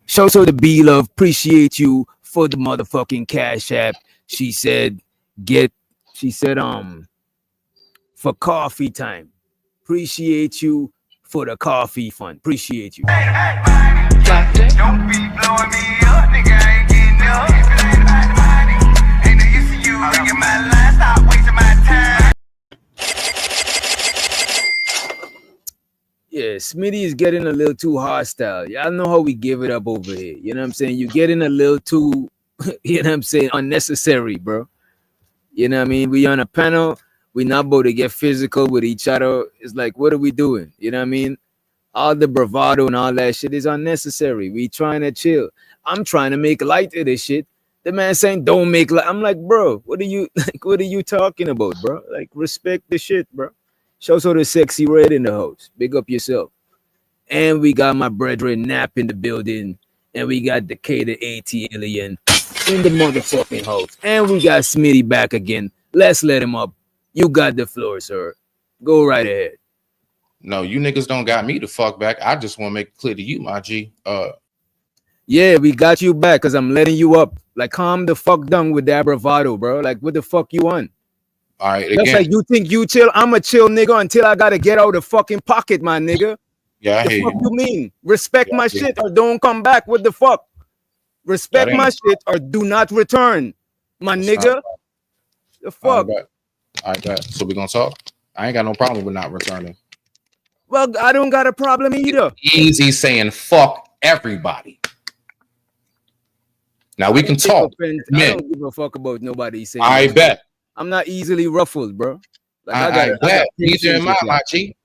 Show so the B love. Appreciate you for the motherfucking cash app. She said, for coffee time. Appreciate you for the coffee fund. Appreciate you. Doctor. Don't be blowing me up, nigga. I ain't getting up. If it ain't about the money, ain't no use to you. Ringing my line, stop wasting my time. Yeah, Smitty is getting a little too hostile. Y'all know how we give it up over here. You know what I'm saying? You're getting a little too, you know what I'm saying, unnecessary, bro. You know what I mean? We on a panel. We not about to get physical with each other. It's like, what are we doing? You know what I mean? All the bravado and all that shit is unnecessary. We trying to chill. I'm trying to make light of this shit. The man saying, don't make light. I'm like, bro, what are you talking about, bro? Like, respect the shit, bro. Show so the sexy red in the house. Big up yourself. And we got my brethren Nap in the building. And we got Decatur AT Alien in the motherfucking house. And we got Smitty back again. Let's let him up. You got the floor, sir. Go right ahead. No, you niggas don't got me the fuck back. I just want to make it clear to you, my G. Yeah, we got you back because I'm letting you up. Like, calm the fuck down with that bravado, bro. Like, what the fuck you on? All right, That's again. like you think you chill. I'm a chill nigga until I gotta get out of fucking pocket, my nigga. Yeah, I The hear fuck you. you mean? Respect Yeah, my I hear shit or don't come back. What the fuck? Respect That my ain't- shit or do not return, my That's nigga. not- The fuck? All right, bet. So we gonna talk? I ain't got no problem with not returning. Well, I don't got a problem either. Easy saying fuck everybody. Now we can talk. I Man, don't give a fuck about nobody saying. I that. bet. I'm not easily ruffled, bro. Like I bet. Neither patience am I, with my that. G.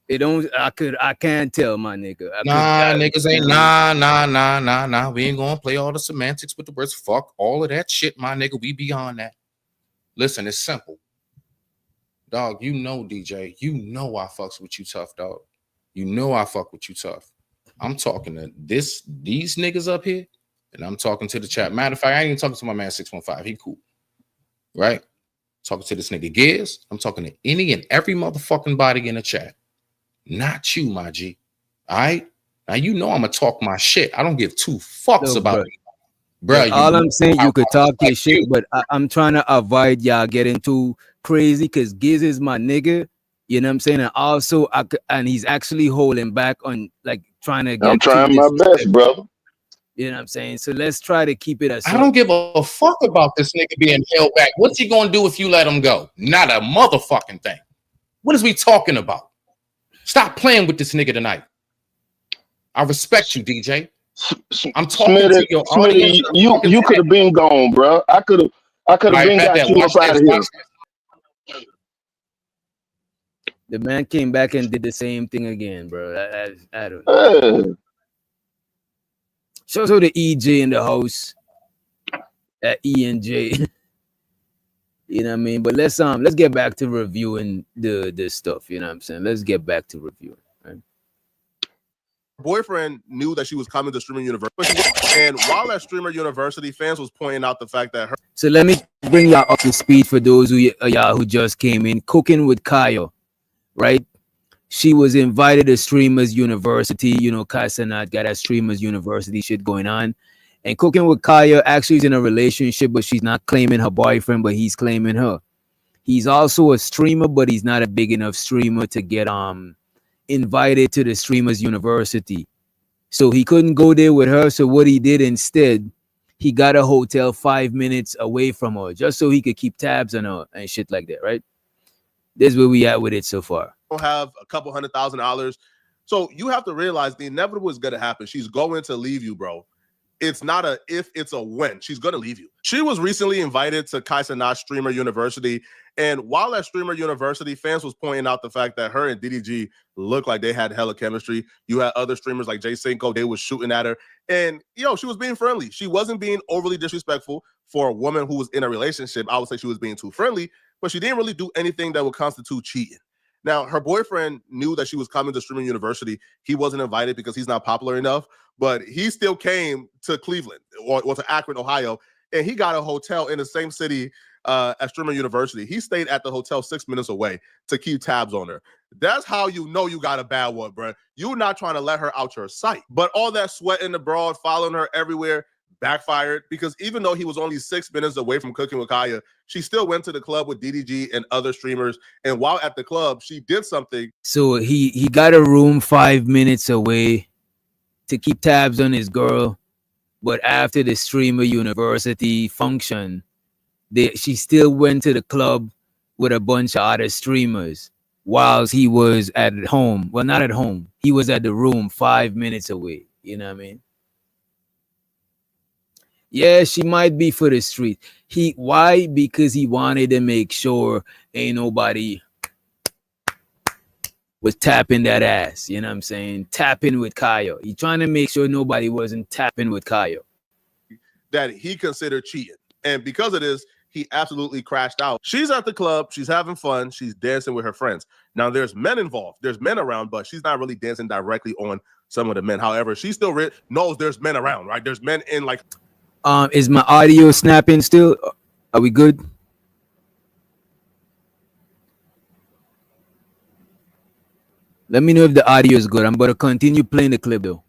It don't. I can't tell, my nigga. Niggas ain't nah. We ain't gonna play all the semantics with the words. Fuck all of that shit, my nigga. We beyond that. Listen, it's simple. Dog, you know, DJ, you know I fucks with you tough, dog. You know I fuck with you tough. I'm talking to these niggas up here, and I'm talking to the chat. Matter of fact, I ain't even talking to my man 615. He cool. Right? Talking to this nigga Giz. I'm talking to any and every motherfucking body in the chat. Not you, my G. All right? Now you know I'm gonna talk my shit. I don't give two fucks about it. Bro, All I'm saying, you could talk your shit, but I'm trying to avoid y'all getting too crazy because Giz is my nigga. You know what I'm saying? And also, and he's actually holding back on like trying to get. I'm trying my best, brother. You know what I'm saying? So let's try to keep it as. I don't give a fuck about this nigga being held back. What's he gonna do if you let him go? Not a motherfucking thing. What is we talking about? Stop playing with this nigga tonight. I respect you, DJ. I'm talking to your audience. You could have been gone, bro. I could have been got you up out of here. The man came back and did the same thing again, bro. I don't know. Shows the EJ in the house. E and J. You know what I mean? But let's get back to reviewing the stuff. You know what I'm saying? Let's get back to reviewing. Right? Boyfriend knew that she was coming to Streamer University, and while at Streamer University, fans was pointing out the fact that her. So let me bring y'all up to speed for those y'all who just came in. Cooking with Kaio, right? She was invited to Streamers University. You know, Kasanat got that Streamers University shit going on. And Cooking with Kaio actually is in a relationship, but she's not claiming her boyfriend, but he's claiming her. He's also a streamer, but he's not a big enough streamer to get invited to the Streamers University. So he couldn't go there with her. So what he did instead, he got a hotel 5 minutes away from her just so he could keep tabs on her and shit like that, right? This is where we at with it so far. Don't have a couple $100,000. So you have to realize the inevitable is going to happen. She's going to leave you, bro. It's not a if, it's a when. She's going to leave you. She was recently invited to Kai Cenat's Streamer University. And while at Streamer University, fans was pointing out the fact that her and DDG looked like they had hella chemistry. You had other streamers like Jay Cinco. They was shooting at her. And, she was being friendly. She wasn't being overly disrespectful for a woman who was in a relationship. I would say she was being too friendly, but she didn't really do anything that would constitute cheating. Now, her boyfriend knew that she was coming to Streaming University. He wasn't invited because he's not popular enough, but he still came to Cleveland or to Akron, Ohio, and he got a hotel in the same city at Streaming University. He stayed at the hotel 6 minutes away to keep tabs on her. That's how you know you got a bad one, bro. You're not trying to let her out your sight. But all that sweating abroad, following her everywhere, backfired, because even though he was only 6 minutes away from cooking with Kaio, she still went to the club with DDG and other streamers. And while at the club, she did something. So he got a room 5 minutes away to keep tabs on his girl. But after the Streamer University function, she still went to the club with a bunch of other streamers whilst he was at home. Well, not at home. He was at the room 5 minutes away. You know what I mean? Yeah, she might be for the street. Why? Because he wanted to make sure ain't nobody was tapping that ass. You know what I'm saying? Tapping with Kaio. He trying to make sure nobody wasn't tapping with Kaio. That he considered cheating. And because of this, he absolutely crashed out. She's at the club. She's having fun. She's dancing with her friends. Now, there's men involved. There's men around, but she's not really dancing directly on some of the men. However, she still knows there's men around, right? There's men in like... Is my audio snapping still? Are we good? Let me know if the audio is good. I'm going to continue playing the clip though.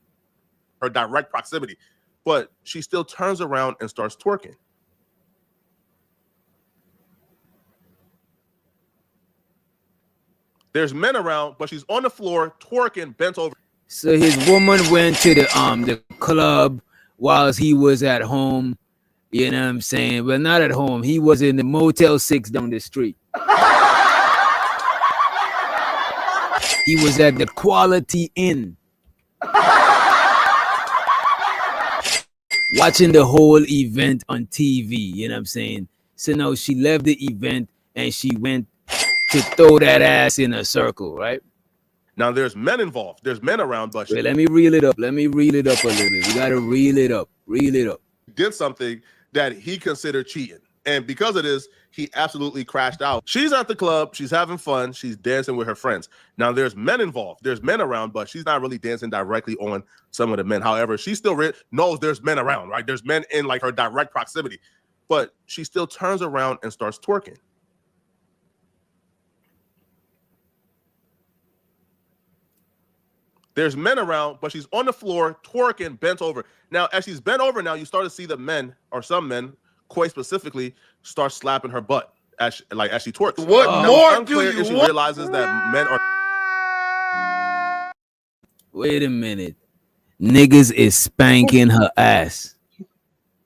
Her direct proximity, but she still turns around and starts twerking. There's men around, but she's on the floor twerking, bent over. So his woman went to the club whilst he was at home, you know what I'm saying? Well, not at home. He was in the Motel 6 down the street. He was at the Quality Inn. Watching the whole event on TV, you know what I'm saying? So now she left the event and she went to throw that ass in a circle, right? Now there's men involved. There's men around, but wait, let me reel it up. Let me reel it up a little bit. We gotta reel it up. Reel it up. Did something that he considered cheating. And because of this, he absolutely crashed out. She's at the club. She's having fun. She's dancing with her friends. Now there's men involved. There's men around, but she's not really dancing directly on some of the men. However, she still knows there's men around, right? There's men in like her direct proximity, but she still turns around and starts twerking. There's men around, but she's on the floor twerking, bent over. Now, as she's bent over, now you start to see the men, or some men, quite specifically, start slapping her butt as she twerks. What more do you she realizes that men are... Wait a minute. Niggas is spanking her ass.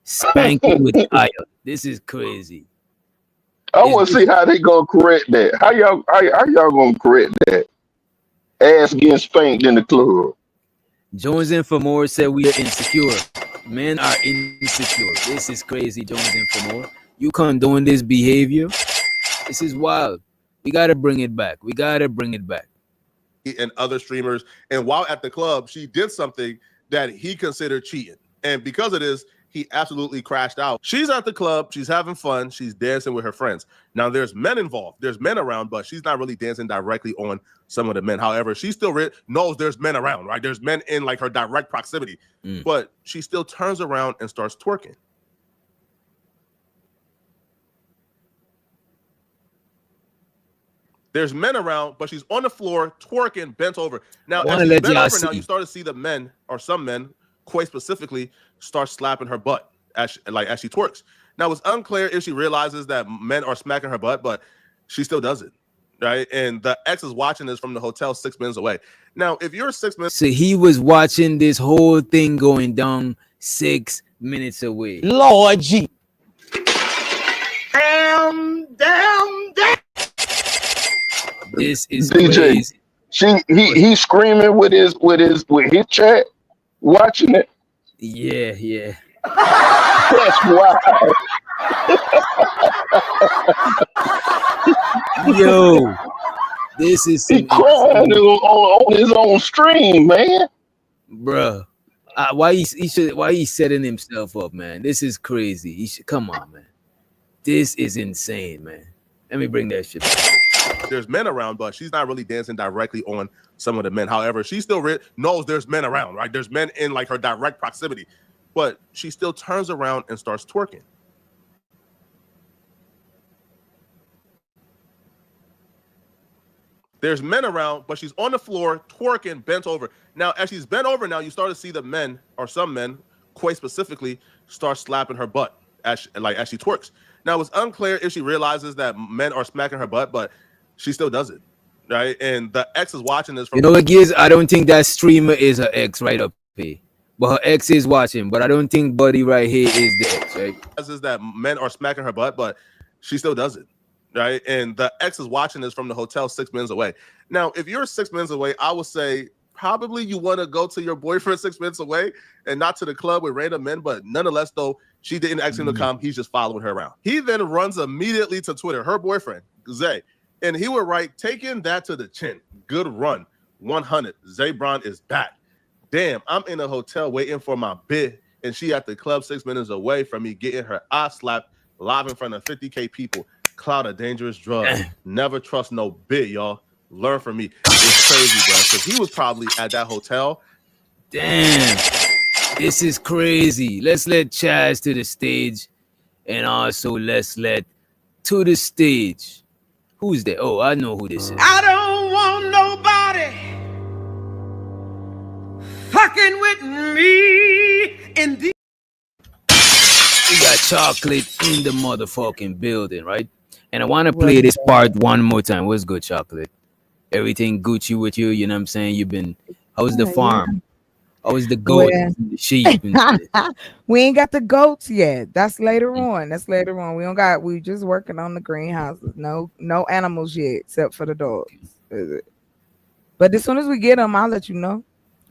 Spanking with Kaio. This is crazy. I want to see how they gonna correct that. How y'all gonna correct that? Ass getting spanked in the club. Jones and for more said we are insecure. Men are insecure. This is crazy, Jones and for more. You condone this behavior? This is wild. We gotta bring it back. We gotta bring it back. And other streamers. And while at the club, she did something that he considered cheating. And because of this, he absolutely crashed out. She's at the club. She's having fun. She's dancing with her friends. Now, there's men involved. There's men around, but she's not really dancing directly on some of the men. However, she still knows there's men around, right? There's men in like her direct proximity, but she still turns around and starts twerking. There's men around, but she's on the floor twerking, bent over. Now, as she's bent over, now you start to see the men, or some men, quite specifically, start slapping her butt as she twerks. Now, it's unclear if she realizes that men are smacking her butt, but she still does it, right? And the ex is watching this from the hotel 6 minutes away. Now, if you're 6 minutes... So he was watching this whole thing going down 6 minutes away. Lord G. Damn. This is DJ, crazy. he's screaming with his chat, watching it. Yeah. That's wild. Yo, this is he crying on his own stream, man. Bruh. Why he setting himself up, man? This is crazy. He should come on, man. This is insane, man. Let me bring that shit back. There's men around, but she's not really dancing directly on some of the men. However, she still knows there's men around, right? There's men in like her direct proximity, but she still turns around and starts twerking. There's men around, but she's on the floor twerking, bent over. Now, as she's bent over, now you start to see the men, or some men, quite specifically, start slapping her butt as she twerks. Now, it's unclear if she realizes that men are smacking her butt, but she still does it, right? And the ex is watching this from. You know what, Giz? I don't think that streamer is her ex right up here, but her ex is watching. But I don't think Buddy right here is the ex, right? Is that men are smacking her butt, but she still does it, right? And the ex is watching this from the hotel 6 minutes away. Now, if you're 6 minutes away, I would say probably you want to go to your boyfriend 6 minutes away and not to the club with random men. But nonetheless, though, she didn't ask him to come. He's just following her around. He then runs immediately to Twitter, her boyfriend, Zay. And he would write, taking that to the chin. Good run. 100. Zay Brown is back. Damn, I'm in a hotel waiting for my bid. And she at the club 6 minutes away from me getting her eye slapped live in front of 50K people. Cloud a dangerous drug. Never trust no bid, y'all. Learn from me. It's crazy, bro. Because he was probably at that hotel. Damn. This is crazy. Let's let Chaz to the stage. And also let's let to the stage. Who's there? Oh, I know who this is. I don't want nobody fucking with me in the. We got Chocolate in the motherfucking building, right? And I want to play this part one more time. What's good, Chocolate? Everything Gucci with you, you know what I'm saying? How's the farm? How's the goat? The sheep? We ain't got the goats yet. That's later on. We just working on the greenhouses. No animals yet, except for the dogs. But as soon as we get them, I'll let you know.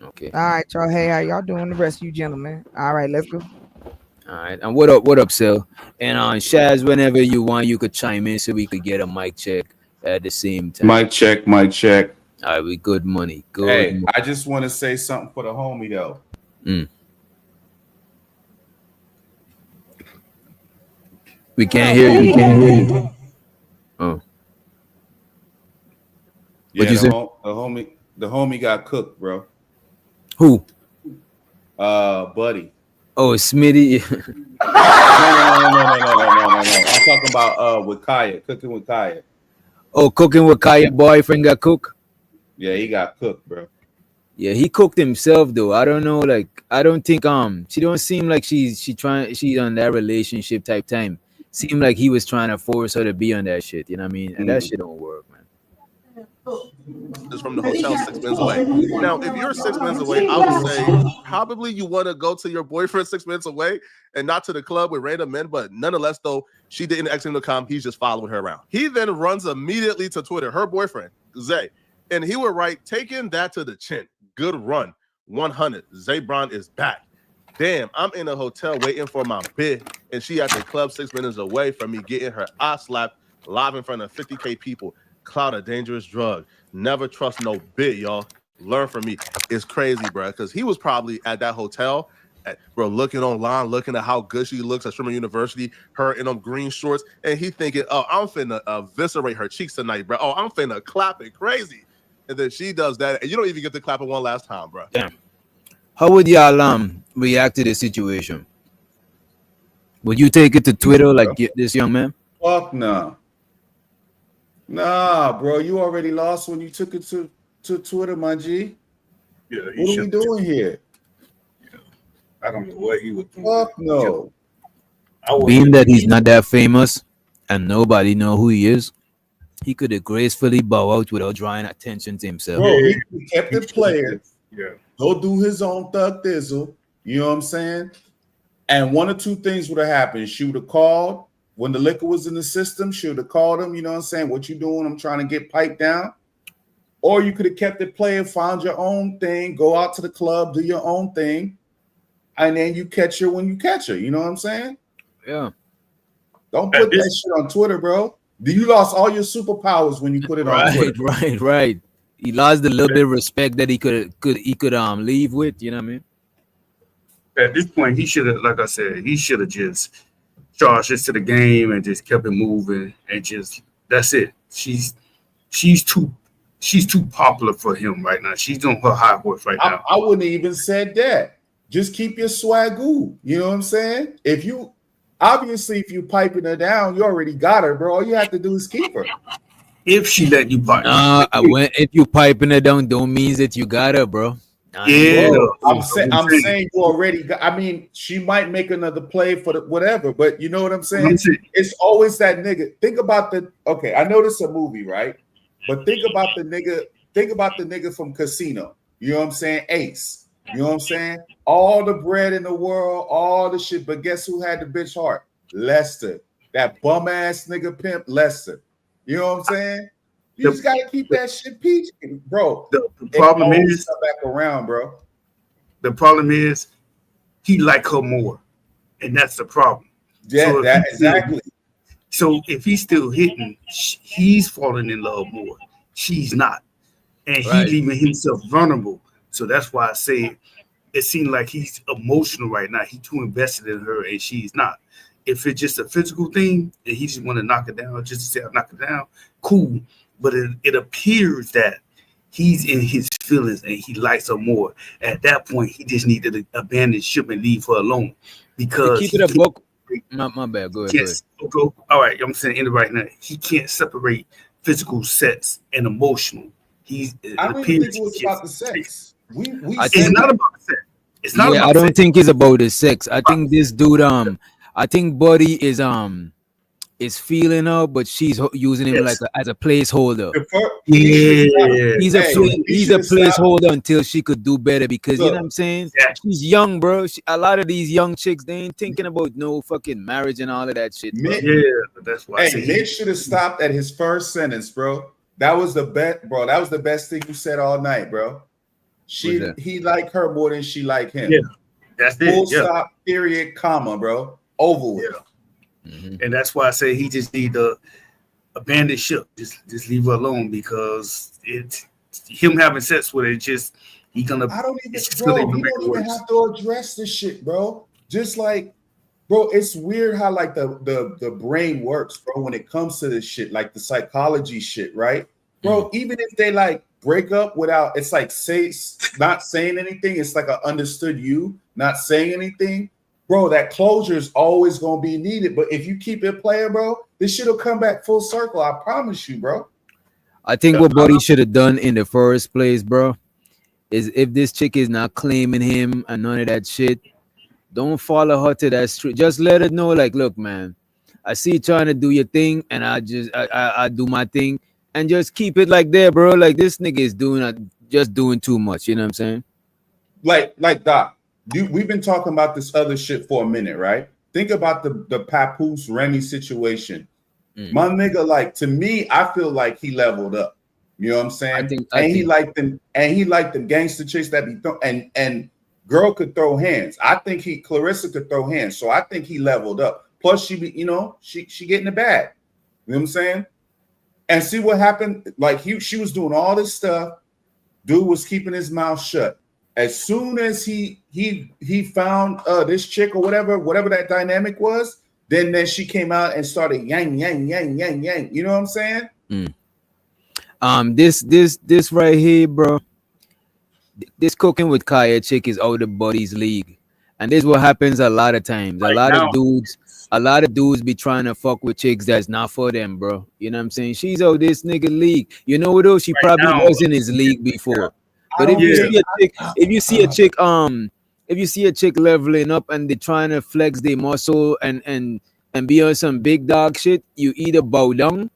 Okay. All right, y'all. Hey, how y'all doing, the rest of you gentlemen? All right, let's go. All right. And what up, Sel? And Shaz, whenever you want, you could chime in so we could get a mic check at the same time. Mic check. All right, we good money. Good. Hey, money. I just want to say something for the homie though. We can't hear you. Oh. Yeah, you say? The homie got cooked, bro. Who? Buddy. Oh, Smitty. No. I'm talking about with Kaio, cooking with Kaio. Oh, cooking with Kaio boyfriend got cooked? Yeah, he got cooked, bro. Yeah, he cooked himself though. I don't know, like I don't think she don't seem like she's on that relationship type time. Seemed like he was trying to force her to be on that shit, you know what I mean? And that shit don't work, man. Is from the hotel 6 minutes away. Now, if you're 6 minutes away, I would say probably you want to go to your boyfriend 6 minutes away and not to the club with random men. But nonetheless, though, she didn't ask him to come. He's just following her around. He then runs immediately to Twitter, her boyfriend, Zay. And he would write, taking that to the chin. Good run. 100. Zay Brown is back. Damn, I'm in a hotel waiting for my bid. And she at the club 6 minutes away from me getting her eye slapped live in front of 50K people. Cloud a dangerous drug. Never trust no bit, y'all. Learn from me. It's crazy, bro. Because he was probably at that hotel, bro, looking online, looking at how good she looks at Sherman University, her in them green shorts, and he thinking, oh, I'm finna eviscerate her cheeks tonight, bro. Oh, I'm finna clap it crazy. And then she does that, and you don't even get to clap it one last time, bro. Damn. How would y'all react to this situation? Would you take it to Twitter like this young man? Fuck no. Nah, bro, you already lost when you took it to Twitter, my G. Yeah, what are we doing here? Yeah. I don't know what he would do. Fuck no. Being that he's not that famous and nobody know who he is, he could have gracefully bow out without drawing attention to himself. Bro, he kept it playing. Yeah. Go do his own thug thizzle. You know what I'm saying? And one or two things would have happened. She would have called when the liquor was in the system. She would have called him, you know what I'm saying? What you doing? I'm trying to get piped down. Or you could have kept it playing, found your own thing, go out to the club, do your own thing, and then you catch her when you catch her. You know what I'm saying? Yeah. Don't put that shit on Twitter, bro. You lost all your superpowers when you put it on Twitter. Right. He lost the little bit of respect that he could leave with. You know what I mean? At this point, he should have, like I said, he should have just charged this to the game and just kept it moving and just that's it. She's too popular for him right now. She's on her high horse right now. I wouldn't even said that. Just keep your swagoo. You know what I'm saying? If you piping her down, you already got her, bro. All you have to do is keep her. If she let you pipe. If you piping her down, don't mean that you got her, bro. Yeah, bro, I'm saying you already got. I mean, she might make another play for the whatever, but you know what I'm saying? It's always that nigga. Think about I know this is a movie, right? But think about the nigga from Casino. You know what I'm saying? Ace. You know what I'm saying? All the bread in the world, all the shit. But guess who had the bitch heart? Lester. That bum ass nigga pimp Lester. You know what I'm saying? You just gotta keep that shit peachy, bro. The problem is come back around, bro. The problem is he like her more, and that's the problem. Yeah, exactly. So if he's still hitting, he's falling in love more. She's not, and he's leaving himself vulnerable. So that's why I say it seems like he's emotional right now. He's too invested in her, and she's not. If it's just a physical thing, and he just want to knock it down, just to say I'll knock it down, cool. But it appears that he's in his feelings and he likes her more. At that point, he just needed to abandon ship and leave her alone because keep it a book. My bad. Go ahead. All right, I'm saying it right now. He can't separate physical sex and emotional. I don't even think it was about the sex. It's not about the sex. It's not. I don't think it's about the sex. I think this dude. I think Buddy is feeling her, but she's using him as a placeholder. He's a placeholder until she could do better because you know what I'm saying. She's young, bro. A lot of these young chicks, they ain't thinking about no fucking marriage and all of that shit. Bro. That's why. Hey, Nick should have stopped at his first sentence, bro. That was the best, bro. That was the best thing you said all night, bro. He liked her more than she liked him. Yeah, that's it. Full stop, period, comma, bro. Over with. And that's why I say he just need to abandon ship. Just leave her alone because it's him having sex with her. He don't even have to address this shit, bro. Just like, bro, it's weird how like the brain works, bro. When it comes to this shit, like the psychology shit, right, bro? Even if they like break up without, it's like not saying anything. It's like a understood you not saying anything. Bro, that closure is always going to be needed. But if you keep it playing, bro, this shit will come back full circle. I promise you, bro. I think what Buddy should have done in the first place, bro, is if this chick is not claiming him and none of that shit, don't follow her to that street. Just let her know, like, look, man, I see you trying to do your thing, and I do my thing, and just keep it like that, bro. Like, this nigga is doing too much. You know what I'm saying? Like Doc. We've been talking about this other shit for a minute, right? Think about the Papoose Remy situation. My nigga, like, to me, I feel like he leveled up. You know what I'm saying? He liked them gangster chicks that be and girl could throw hands. I think Clarissa could throw hands, so I think he leveled up. Plus, she getting the bag. You know what I'm saying? And see what happened? Like she was doing all this stuff. Dude was keeping his mouth shut. As soon as he found this chick or whatever that dynamic was, then she came out and started yang. You know what I'm saying? This right here, bro. This cooking with Kaio chick is out of Buddy's league, and this is what happens a lot of times. A lot of dudes be trying to fuck with chicks that's not for them, bro. You know what I'm saying? She's out this nigga league. You know what though? She probably was in his league before. But if you see a chick leveling up and they trying to flex their muscle and be on some big dog shit, you either bow down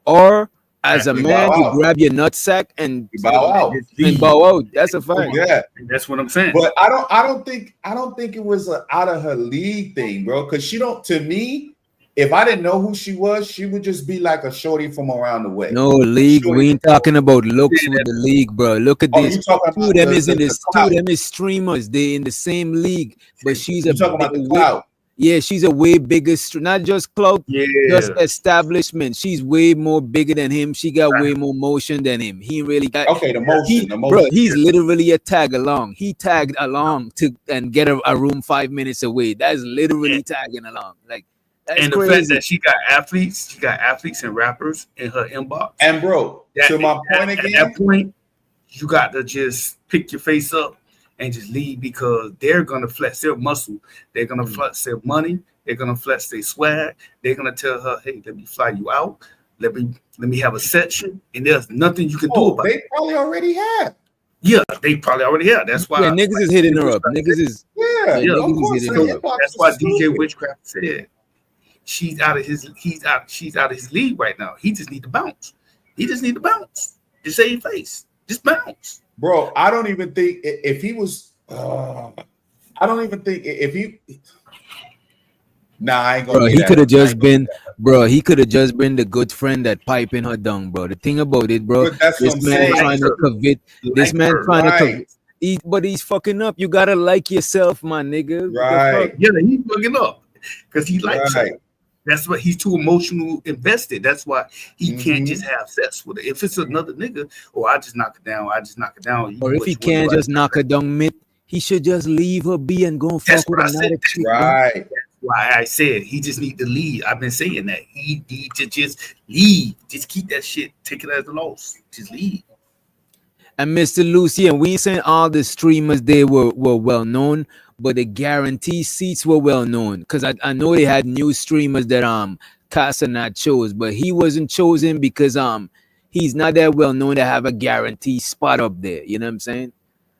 or As a You man, bow you out. grab your nutsack and You bow out. and bow out. That's a fact. Yeah. And that's what I'm saying. But I don't think it was a out of her league thing, bro. Because she don't. To me, if I didn't know who she was, she would just be like a shorty from around the way. No league. We ain't talking about looks with the league, bro. Look at this. You talking Two of about them the- is in the this. Two clout. of them is streamers. They in the same league, but she's You talking about the clout. Yeah, she's a way bigger, not just clout, just establishment. She's way more bigger than him. She got way more motion than him. He really got the motion. Bro, he's literally a tag along. He tagged along and get a room 5 minutes away. That's literally tagging along. Like that's and the crazy. fact that she got athletes and rappers in her inbox. And bro, to my point again, at that point, you got to just pick your face up and just leave, because they're gonna flex their muscle, they're gonna flex their money, they're gonna flex their swag, they're gonna tell her, hey, let me fly you out, let me have a section, and there's nothing you can do about it. They probably already have. Yeah, they probably already have. That's why niggas is hitting her up. Niggas is niggas is hitting her up. That's why DJ Witchcraft said she's out of his league right now. He just need to bounce. Just save face. Just bounce. Bro, I don't even think if he was. I don't even think if he. Nah, I ain't gonna. Bro, he could have just been. Bro, he could have just been the good friend that piping her down, bro. The thing about it, bro, this man trying to covet. This man trying to covet. But he's fucking up. You gotta like yourself, my nigga. Right. Yeah, he's fucking up because he likes her. That's why he's too emotional invested. That's why he can't just have sex with her. If it's another nigga, I just knock it down. Or if he can't just knock her down mid, he should just leave her be and go and fuck with another chick. Right. That's why I said he just need to leave. I've been saying that. He need to just leave. Just keep that shit. Take it as a loss. Just leave. And Mr. Lucian, we ain't saying all the streamers they were well known, but the guarantee seats were well known, because I know they had new streamers that Casanat chose, but he wasn't chosen because he's not that well known to have a guarantee spot up there. You know what I'm saying?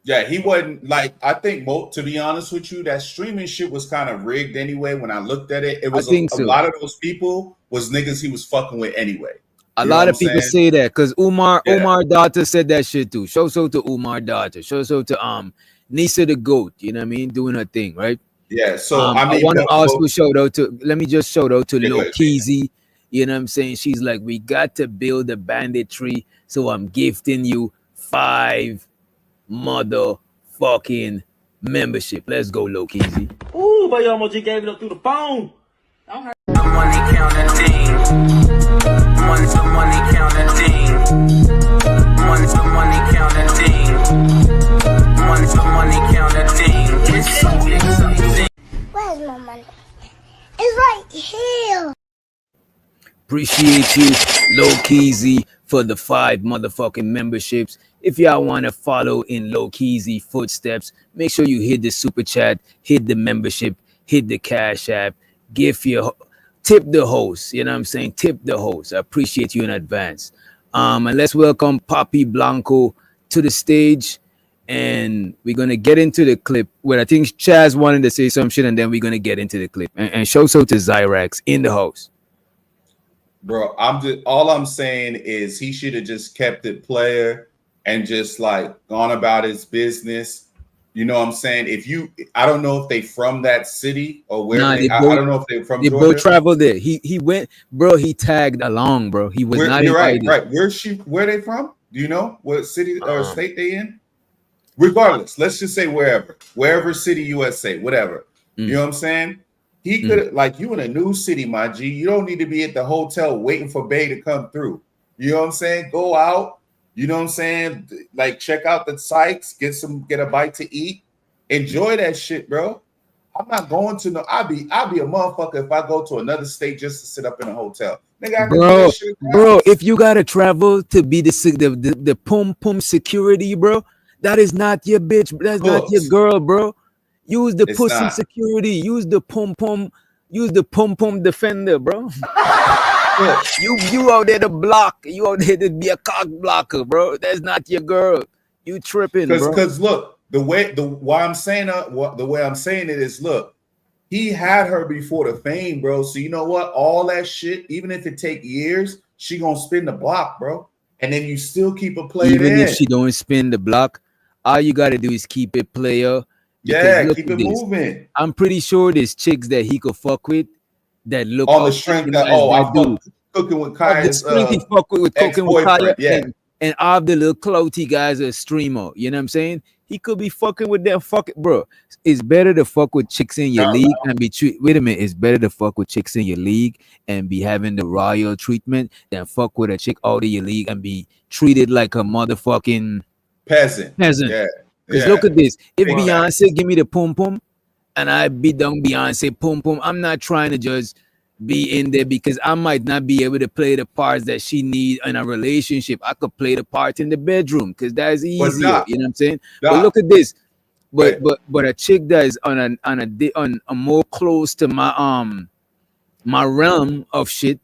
Yeah, he wasn't like. I think, to be honest with you, that streaming shit was kind of rigged anyway. When I looked at it, it was a lot of those people was niggas he was fucking with anyway. A lot of people say that because Umar daughter said that shit too. Show so to Umar daughter. Show so to Nisa the goat. You know what I mean? Doing her thing, right? Yeah. So I want to also shout out to. Let me just shout out to Lil Keezy. You know what I'm saying? She's like, we got to build a banditry, so I'm gifting you 5 motherfucking membership. Let's go, Lil Keezy. Ooh, but you almost just gave it up through the phone. Don't hurt. The money counting thing. Money counting thing. Money counting thing. Money counting thing. It's something. Where's my money? It's right here. Appreciate you, Low Keezy, for the 5 motherfucking memberships. If y'all want to follow in Low Keezy footsteps, make sure you hit the super chat, hit the membership, hit the Cash App, tip the host. You know what I'm saying? Tip the host. I appreciate you in advance. And let's welcome Papi Blanco to the stage. And we're gonna get into the clip where I think Chaz wanted to say some shit, and then we're gonna get into the clip and show so to Zyrax in the house. Bro, all I'm saying is he should have just kept it player and just like gone about his business. You know what I'm saying? I don't know if they from that city or where I don't know if they're from Georgia. Both traveled there. He went, bro. He tagged along, bro. He was not invited. Right. Where they from? Do you know what city or state they in? Regardless, let's just say wherever city, USA, whatever. You know what I'm saying? He could like you in a new city, my G. You don't need to be at the hotel waiting for Bay to come through. You know what I'm saying? Go out. You know what I'm saying? Like check out the sites, get a bite to eat, enjoy that shit, bro. I'm not going to no. I'll be a motherfucker if I go to another state just to sit up in a hotel. Nigga, bro, if you gotta travel to be the pum security, bro, that is not your bitch. That's not your girl, bro. Use the pussy security. Use the pum pum defender, bro. You out there to block. You out there to be a cock blocker, bro. That's not your girl. You tripping, bro. Because look, the way I'm saying it is, look, he had her before the fame, bro. So you know what? All that shit, even if it take years, she gonna spin the block, bro. And then you still keep a player Even if in. she don't spin the block, all you gotta do is keep it player. Yeah, Look keep at it this. moving. I'm pretty sure there's chicks that he could fuck with that look On the up, strength you know, that, as oh, that I dude. fuck cooking with Of the Kaya's strength he fuck with cooking with Kaya, ex-boyfriend. Yeah. and all the little clouty guys are a streamer. You know what I'm saying? He could be fucking with them. Fuck it, bro. It's better to fuck with chicks in your league and be wait a minute. It's better to fuck with chicks in your league and be having the royal treatment than fuck with a chick out of your league and be treated like a motherfucking peasant. Yeah. Because Yeah. look at this. If Exactly. Beyonce give me the pum pum and I beat down Beyonce pum pum, I'm not trying to just be in there because I might not be able to play the parts that she need in a relationship. I could play the part in the bedroom because that's easier. Doc, you know what I'm saying? Doc, but look at this. Right. But a chick that is on a more close to my realm of shit,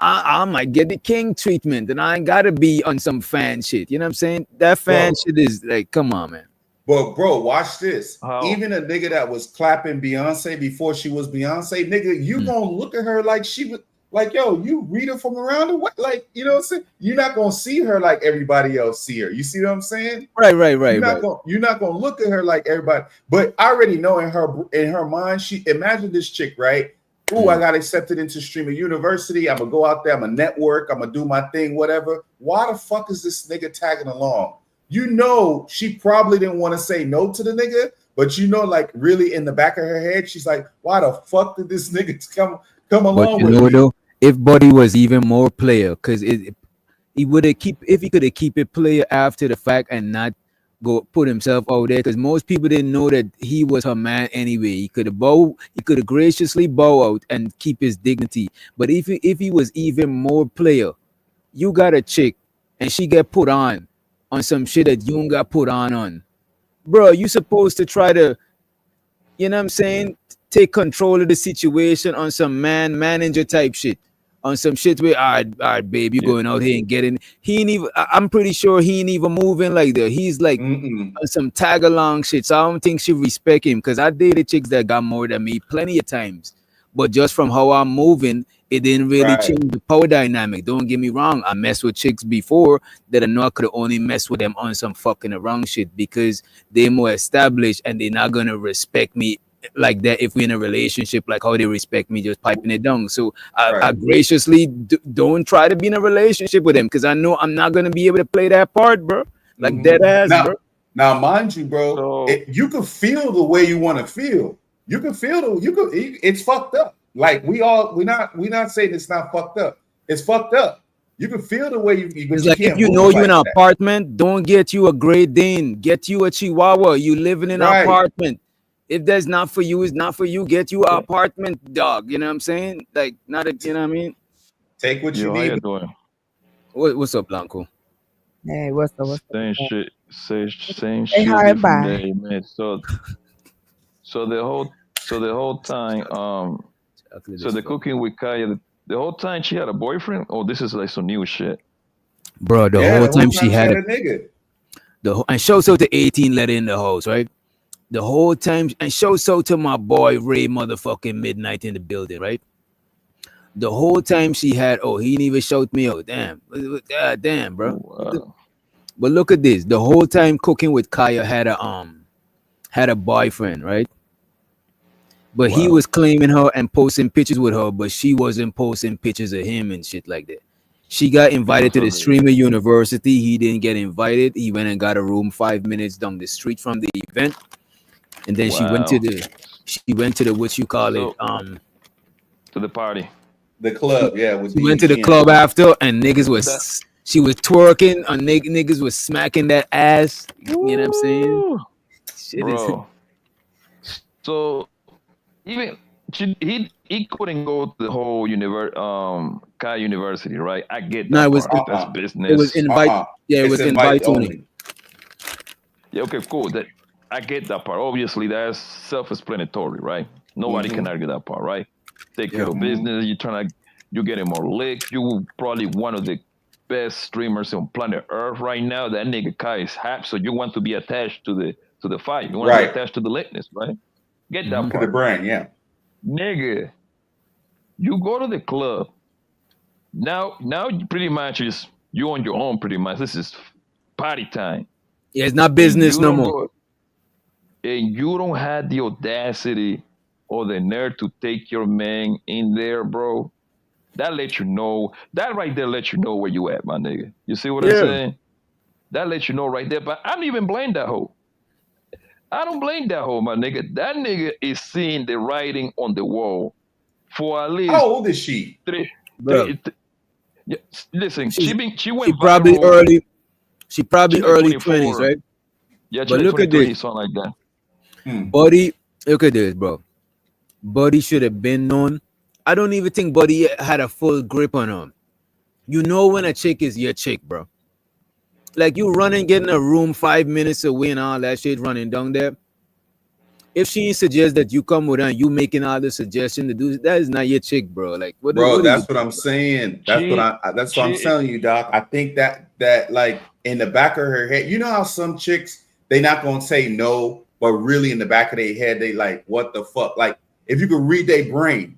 I might get the king treatment, and I ain't gotta be on some fan shit. You know what I'm saying? That fan shit is like, come on, man. But bro, watch this. Even a nigga that was clapping Beyonce before she was Beyonce, nigga, you gonna look at her like she was like, yo, you read her from around the way, like, you know what I'm saying? You're not gonna see her like everybody else see her. You see what I'm saying? Right. You're not gonna look at her like everybody. But I already know in her mind, she imagine this chick, right? Ooh, I got accepted into Streamer University. I'm gonna go out there. I'm gonna network. I'm gonna do my thing, whatever. Why the fuck is this nigga tagging along? You know, she probably didn't want to say no to the nigga, but you know, like really in the back of her head, she's like, why the fuck did this nigga come along with me? Though, if Buddy was even more player, because he would have if he could have keep it player after the fact and not go put himself out there, because most people didn't know that he was her man anyway. He could have graciously bow out and keep his dignity. But if he was even more player, you got a chick and she get put on some shit that you don't got put on. Bro, you supposed to try to, you know what I'm saying, take control of the situation on some manager type shit. On some shit where, all right, babe, you going out here and getting. He ain't even. I'm pretty sure he ain't even moving like that. He's like on some tag along shit. So I don't think she respect him, because I dated chicks that got more than me plenty of times. But just from how I'm moving, it didn't really change the power dynamic. Don't get me wrong. I messed with chicks before that I know I could have only messed with them on some fucking wrong shit because they're more established and they're not gonna respect me like that if we're in a relationship, like how they respect me just piping it down. So I graciously don't try to be in a relationship with them, because I know I'm not gonna be able to play that part, bro. Like dead ass, bro. Now, mind you, bro, you can feel the way you want to feel. You can feel it's fucked up. Like we're not saying it's not fucked up. It's fucked up. You can feel the way you. It's like if you know you're in an apartment, don't get you a Great Dane. Get you a Chihuahua. You living in an apartment. If that's not for you, it's not for you. Get you an apartment, dog. You know what I'm saying? Like, not a, you know what I mean? Take what you need. How you doing? What's up, Blanco? Hey, what's up? Same shit. Same Hey, shit. hi, Different bye. day, man. So the whole time, so the cooking with Kaya, the whole time she had a boyfriend. Oh, this is like some new shit, bro. The whole time she had a nigga. And show so to 18 let in the house, right? The whole time, and show so to my boy Ray motherfucking Midnight in the building, right? The whole time she had, he didn't even shout me out. Damn, God damn, bro. Wow. But look at this. The whole time cooking with Kaya had a boyfriend, right? But he was claiming her and posting pictures with her, but she wasn't posting pictures of him and shit like that. She got invited to the Streamer University. He didn't get invited. He went and got a room 5 minutes down the street from the event. And then she went to the what you call it, to the party. The club, yeah. She went to the club after, and she was twerking, and niggas was smacking that ass. You know what I'm saying? Shit Bro. So even he couldn't go to the whole Kai University, right? I get that. No, it was that's business. It was invite. Yeah, it was invite only. Yeah, okay, cool. I get that part. Obviously, that's self-explanatory, right? Nobody can argue that part, right? Take care of business. You're getting more licks. You probably one of the best streamers on planet Earth right now. That nigga Kai is happy, so you want to be attached to the fight. You want to be attached to the likeness, right? Get that part. To the brand, yeah. Nigga, you go to the club Now you pretty much is you on your own. Pretty much, this is party time. Yeah, it's not business no more. And you don't have the audacity or the nerve to take your man in there, bro. That let you know. That right there let you know where you at, my nigga. You see what I'm saying? That lets you know right there. But I don't even blame that hoe. I don't blame that hoe, my nigga. That nigga is seeing the writing on the wall for at least. How old is she? Yeah, listen, she went probably viral. early. She probably She like early 24. 20s, right? Yeah, she But like look at 23, this. something like that. Buddy, look at this, bro. Buddy should have been known. I don't even think Buddy had a full grip on him. You know when a chick is your chick, bro. Like you running, getting a room 5 minutes away and all that shit running down there. If she suggests that you come with her and you making all the suggestion to do, that is not your chick, bro. Like what? Bro, what that's what I'm saying. That's what I'm telling you, Doc. I think that like in the back of her head, you know how some chicks they not gonna say no, but really in the back of their head they like, what the fuck? Like if you could read their brain,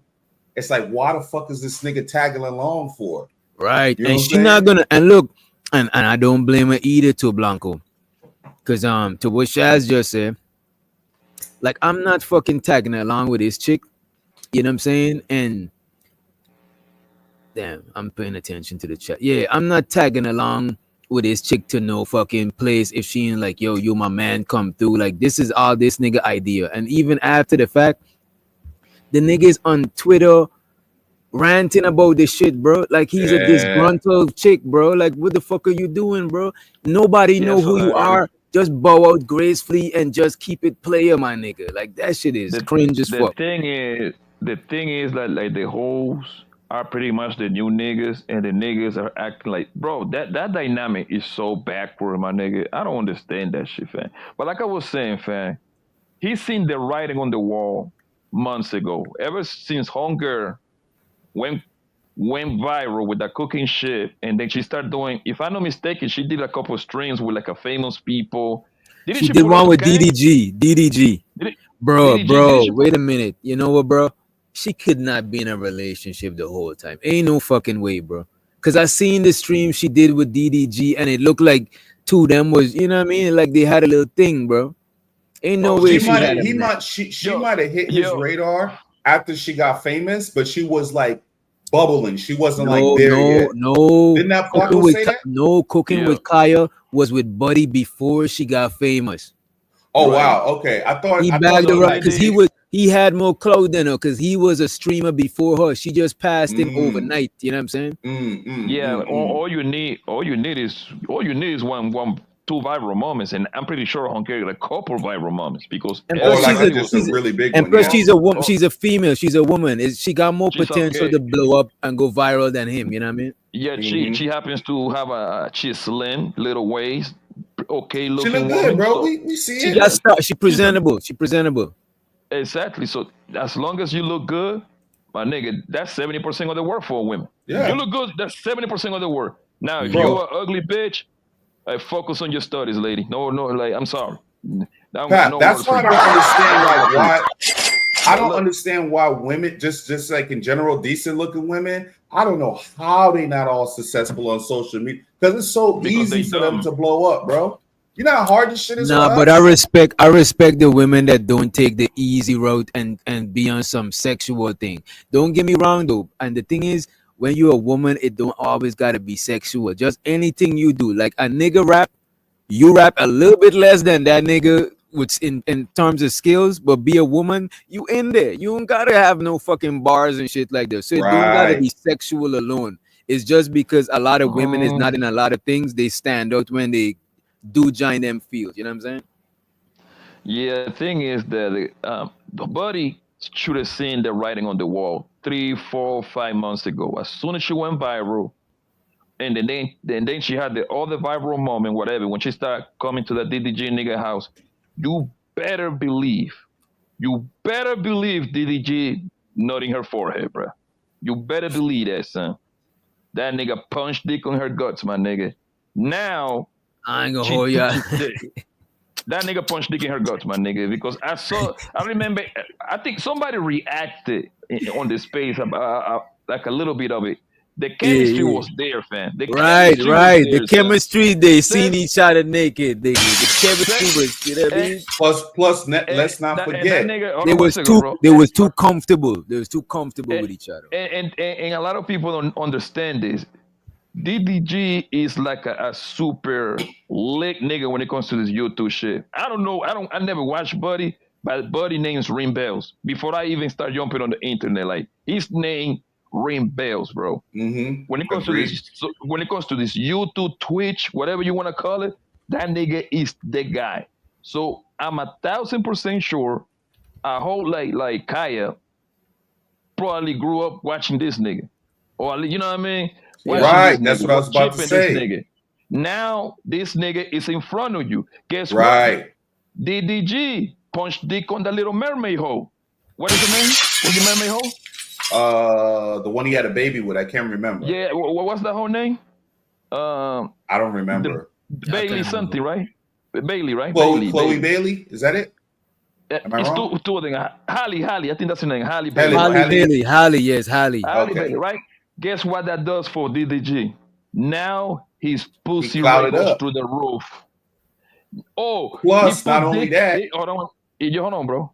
it's like, why the fuck is this nigga tagging along for? Right, You know and what I'm she not saying? gonna. And look, and I don't blame her either, to Blanco, because to what Shaz just said. Like, I'm not fucking tagging along with this chick. You know what I'm saying? And damn, I'm paying attention to the chat. Yeah, I'm not tagging along with this chick to no fucking place if she ain't like, yo, you my man, come through. Like, this is all this nigga idea. And even after the fact, the niggas on Twitter ranting about this shit, bro. Like, he's a disgruntled chick, bro. Like, what the fuck are you doing, bro? Nobody know who you are. Just bow out gracefully and just keep it player, my nigga. Like that shit is cringe as fuck. The thing is that like the hoes are pretty much the new niggas, and the niggas are acting like, bro. That dynamic is so backward, my nigga. I don't understand that shit, fam. But like I was saying, fam, he's seen the writing on the wall months ago. Ever since Hunger went viral with that cooking shit, and then she started doing, if I'm not mistaken, she did a couple of streams with like a famous people. She did one with DDG. Bro, wait a minute. You know what, bro? She could not be in a relationship the whole time. Ain't no fucking way, bro. Because I seen the stream she did with DDG, and it looked like two of them was, you know what I mean? Like they had a little thing, bro. Ain't no way She might have hit his radar after she got famous, but she was like bubbling. She wasn't like there yet. No. Didn't that Flacco say that? No, cooking with Kaio was with Buddy before she got famous. Oh wow, okay. I thought he bagged her up because he had more clout than her because he was a streamer before her. She just passed him overnight. You know what I'm saying? All you need is one. Two viral moments, and I'm pretty sure Hunker got a couple viral moments because she's a really big one. And plus, she's a woman. She's a female. She's a woman. She got more potential to blow up and go viral than him. You know what I mean? Yeah, she happens to have she's slim, little waist, okay looking. She look good, bro. We see she it. Got stuff. She presentable. She presentable. Exactly. So as long as you look good, my nigga, that's 70% of the work for women. Yeah. If you look good, that's 70% of the work. Now, if you're an ugly bitch, focus on your studies, lady. No, like I'm sorry. That's why I don't understand like why I don't understand why women, just like in general, decent looking women, I don't know how they not all successful on social media because it's so easy for them to blow up, bro. You know how hard this shit is. Nah, but I respect the women that don't take the easy route and be on some sexual thing. Don't get me wrong though. And the thing is, when you're a woman, it don't always gotta be sexual. Just anything you do, like a nigga rap, you rap a little bit less than that nigga, which in terms of skills. But be a woman, you in there. You don't gotta have no fucking bars and shit like that. So it don't gotta be sexual alone. It's just because a lot of women is not in a lot of things. They stand out when they do join them fields. You know what I'm saying? Yeah, the thing is that the Buddy should have seen the writing on the wall 3, 4, 5 months ago. As soon as she went viral, and then she had the other viral moment, whatever, when she started coming to the DDG nigga house, you better believe DDG nodding her forehead, bro. You better believe that, son. That nigga punched dick on her guts, my nigga. Now, I ain't gonna hold ya. That nigga punched dick in her guts, my nigga, because I remember, I think somebody reacted on the space about like a little bit of it. The chemistry yeah. was there, fam. The Right. chemistry was there, The son. chemistry, they seen Same- each other naked. The chemistry was, you know what I mean? Let's not that forget. nigga, hold They on one was second, too bro. they was too comfortable. They was too comfortable with each other. And a lot of people don't understand this. DDG is like a super lit nigga when it comes to this YouTube shit. I don't know. I never watched Buddy, but Buddy names ring bells. Before I even start jumping on the internet, like his name ring bells, bro. Mm-hmm. When it comes to this YouTube, Twitch, whatever you want to call it, that nigga is the guy. So I'm 1,000% sure a whole like Kaio probably grew up watching this nigga. Or you know what I mean? Watching Right, this that's nigga, what I was about to chipping say. This nigga. Now this nigga is in front of you. Guess Right. what? DDG punched dick on the Little Mermaid hole. What is the name? What's the mermaid hole? The one he had a baby with, I can't remember. Yeah, what's that whole name? I don't remember. Bailey something, right? Bailey, right? Chloe Bailey, is that it? Am I It's wrong? two of them. Halle, I think that's her name. Halle Halle. Bailey. Halle, yes, Halle. Halle Bailey, right? Guess what that does for DDG? Now his pussy rate clouded goes up. through the roof. Oh, Plus, he put not only that- hold on, bro.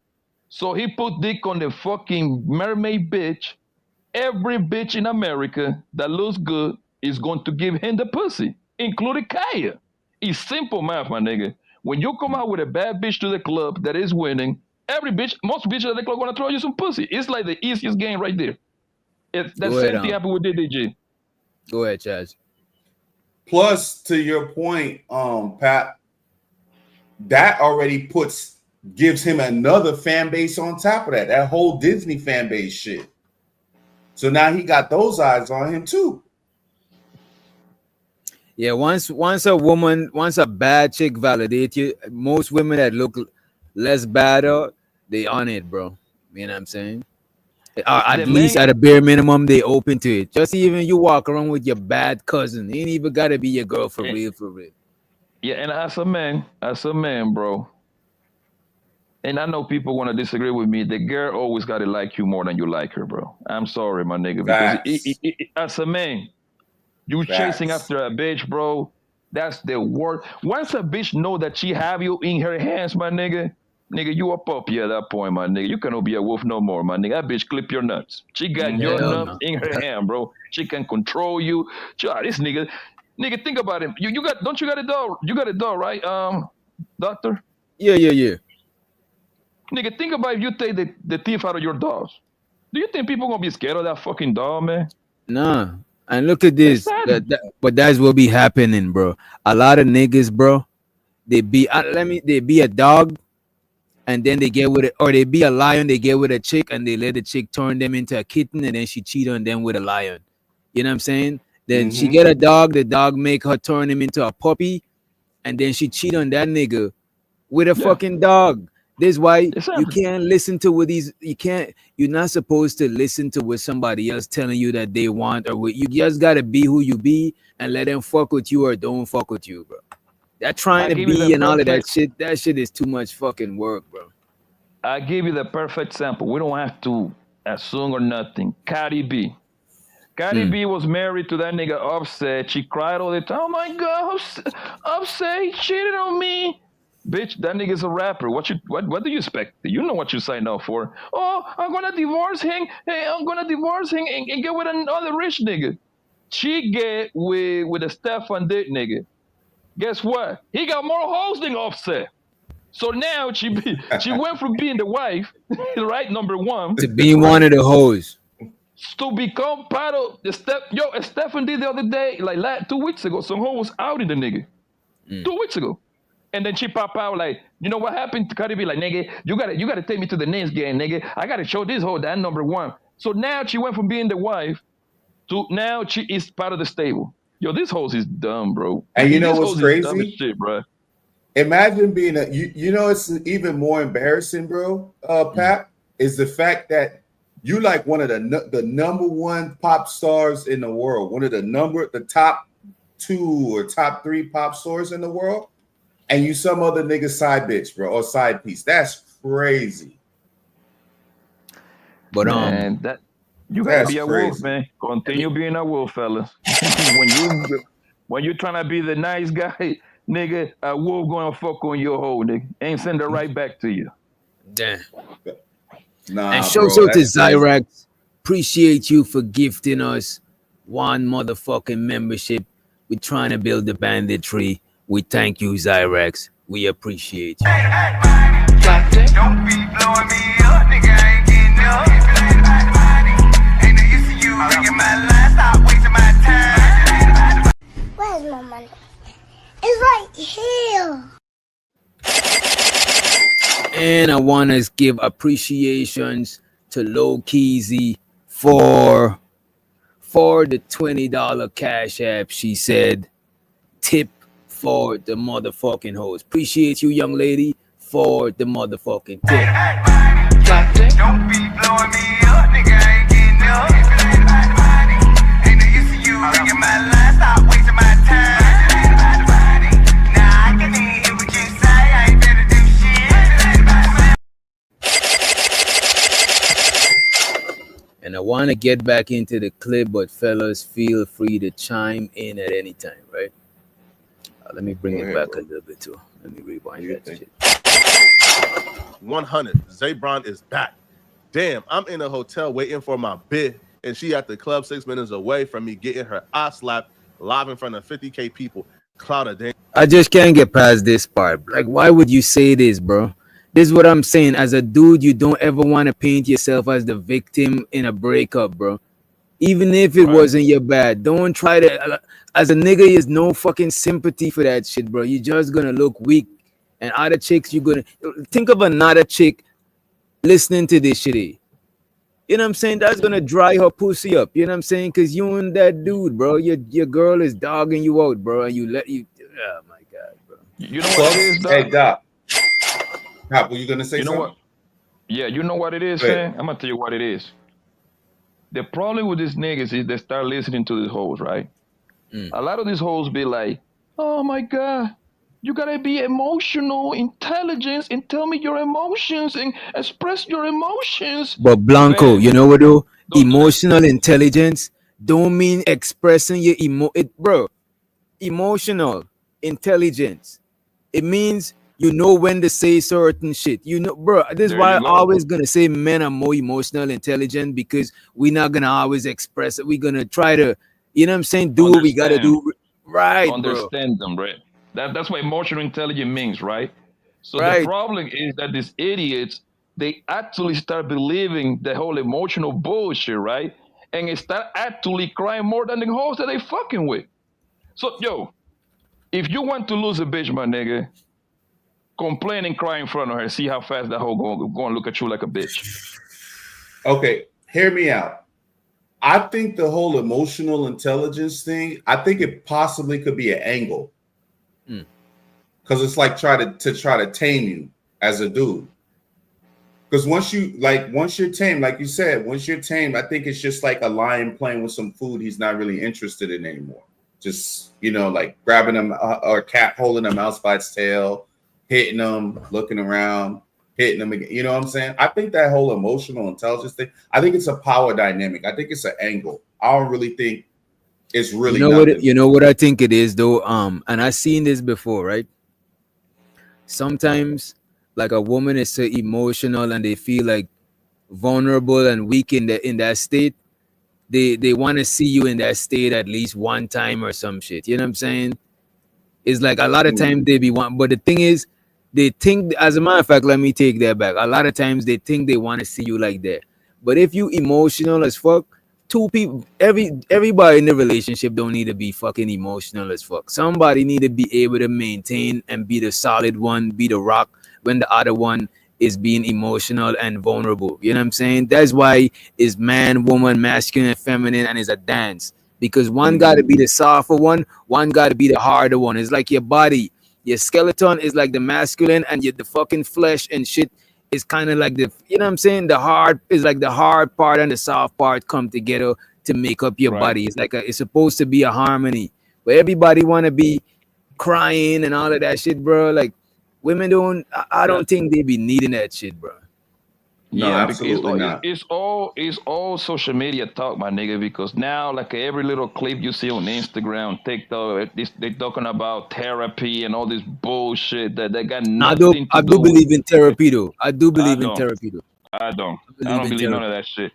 So he put dick on the fucking mermaid bitch. Every bitch in America that looks good is going to give him the pussy, including Kaio. It's simple math, my nigga. When you come out with a bad bitch to the club that is winning, most bitches at the club gonna throw you some pussy. It's like the easiest game right there. It's that Go ahead, same thing happened with DDG. Go ahead, Chaz. Plus, to your point, Pat, that already gives him another fan base on top of that. That whole Disney fan base shit. So now he got those eyes on him too. Yeah, once a bad chick validate you, most women that look less badder, they on it, bro. You know what I'm saying? At least at a bare minimum, they open to it. Just even you walk around with your bad cousin, ain't even gotta be your girl for real, for real. Yeah, and as a man, bro. And I know people want to disagree with me. The girl always got to like you more than you like her, bro. I'm sorry, my nigga. Because as a man, you chasing after a bitch, bro. That's the word. Once a bitch know that she have you in her hands, my nigga, you a puppy at that point, my nigga. You cannot be a wolf no more, my nigga. That bitch clip your nuts. She got your nuts in her hand, bro. She can control you. This nigga, think about it. Don't you got a dog? You got a dog, right, doctor? Yeah. Nigga, think about if you take the teeth out of your dogs. Do you think people gonna be scared of that fucking dog, man? Nah. And look at this. But that's what be happening, bro. A lot of niggas, bro, they be a dog, and then they get with it, or they be a lion, they get with a chick, and they let the chick turn them into a kitten, and then she cheat on them with a lion. You know what I'm saying? Then she get a dog, the dog make her turn him into a puppy, and then she cheat on that nigga with a fucking dog. This is why you can't listen to what you're not supposed to listen to what somebody else telling you that they want, or what you just gotta be who you be and let them fuck with you or don't fuck with you, bro. That trying to be and all of that shit is too much fucking work, bro. I give you the perfect sample. We don't have to assume or nothing. Cardi B. Cardi B was married to that nigga Offset. She cried all the time. Oh my God, Offset, he cheated on me. Bitch, that nigga's a rapper. What do you expect? You know what you signed up for. Oh, I'm gonna divorce him. Hey, I'm gonna divorce him and get with another rich nigga. She get with a Stefan Dick nigga. Guess what? He got more hoes than Offset. So now she went from being the wife, right, number one, to being one of the hoes, to become part of the Stefan did the other day, like 2 weeks ago. Some hoe was out in the nigga. 2 weeks ago. And then she pop out like, you know what happened to Cardi B? Like, nigga, you gotta take me to the next game, nigga. I gotta show this hoe that number one. So now she went from being the wife to now she is part of the stable. Yo, this hoe is dumb, bro. And you know what's dumb crazy? as shit, bro. Imagine being you know, it's even more embarrassing, bro, Pat, is the fact that you like one of the number one pop stars in the world, one of the top 2 or top 3 pop stars in the world. And you some other nigga side bitch, bro, or side piece. That's crazy. But Man, You gotta That's be a wolf, crazy. man. Continue being a wolf, fellas. when you trying to be the nice guy, nigga, a wolf gonna fuck on your hoe, nigga. Ain't send it right back to you. Damn. Nah, And shout bro, out to that's crazy. Zyrax. Appreciate you for gifting us one motherfucking membership. We're trying to build the banditry. We thank you, Zyrax. We appreciate you. Don't be blowing me up, nigga. I ain't getting up. Ain't no use to you ringing my line. Stop wasting my time. Where's my money? It's right here. And I want to give appreciations to Low Keezy for the $20 cash app. She said, tip for the motherfucking host. Appreciate you, young lady, for the motherfucking tip. Don't be blowing me up, nigga. I ain't getting up. Ain't no use to you ringing my line. Stop wasting my time. Nah, I can hear what you say. I ain't better do shit. And I want to get back into the clip, but fellas, feel free to chime in at any time, right? Let me bring it back a little bit too. Let me rewind that shit. 100. Zabron is back. Damn, I'm in a hotel waiting for my bid, and she at the club 6 minutes away from me getting her eye slapped live in front of 50K people. Cloud of damn. I just can't get past this part. Like, why would you say this, bro? This is what I'm saying. As a dude, you don't ever want to paint yourself as the victim in a breakup, bro. Even if it wasn't your bad, don't try to. As a nigga, there's no fucking sympathy for that shit, bro. You're just gonna look weak. And other chicks, you're gonna think of another chick listening to this shit. You know what I'm saying? That's gonna dry her pussy up. You know what I'm saying? Because you and that dude, bro, your girl is dogging you out, bro, and you let you. Oh my god, bro. You know what it is, Doc? Hey, Doc. Doc, were you gonna say You know something? what? Yeah, you know what it is, Wait. man? I'm gonna tell you what it is. The problem with these niggas is they start listening to these hoes, right? A lot of these hoes be like, oh my God, you gotta be emotional intelligence and tell me your emotions and express your emotions. But Blanco, Man, you know what though? Emotional intelligence don't mean expressing your bro. Emotional intelligence. It means you know when to say certain shit. You know, bro. This is There why you I'm go. always gonna say men are more emotional intelligent, because we're not gonna always express it. We're gonna try to, you know what I'm saying, do what we gotta Understand. do. Right, bro. Understand them, right? That's what emotional intelligence means, right? So the Right. problem is that these idiots, they actually start believing the whole emotional bullshit, right? And they start actually crying more than the hoes that they fucking with. So, yo, if you want to lose a bitch, my nigga, complain and cry in front of her. See how fast that hoe going to look at you like a bitch. Okay, hear me out. I think the whole emotional intelligence thing, I think it possibly could be an angle. Because it's like try to tame you as a dude. Because once you're tamed, like you said, once you're tamed, I think it's just like a lion playing with some food he's not really interested in anymore. Just, like grabbing him or a cat holding a mouse by its tail, hitting him, looking around, hitting him again. You know what I'm saying? I think that whole emotional intelligence thing, I think it's a power dynamic. I think it's an angle. I don't really think it's really You know what I think it is though? And I've seen this before, right? Sometimes like a woman is so emotional and they feel like vulnerable and weak in that state. They want to see you in that state at least one time or some shit. You know what I'm saying? It's like a lot of times they be want, but the thing is, they think, as a matter of fact, let me take that back. A lot of times they think they want to see you like that. But if you emotional as fuck, two people, everybody in the relationship don't need to be fucking emotional as fuck. Somebody need to be able to maintain and be the solid one, be the rock when the other one is being emotional and vulnerable. You know what I'm saying? That's why it's man, woman, masculine, and feminine, and it's a dance. Because one got to be the softer one got to be the harder one. It's like your body. Your skeleton is like the masculine, and the fucking flesh and shit is kind of like the, you know what I'm saying? The hard is like the hard part and the soft part come together to make up your body. It's like it's supposed to be a harmony. But everybody want to be crying and all of that shit, bro. Like women don't, I don't think they be needing that shit, bro. No, Yeah, absolutely not. it's all social media talk, my nigga. Because now, like every little clip you see on Instagram, TikTok, they talking about therapy and all this bullshit that got nothing I to do do with. believe in therapy though. I do I believe in don't. therapy though. I don't. I I believe don't in believe none therapy. of that shit.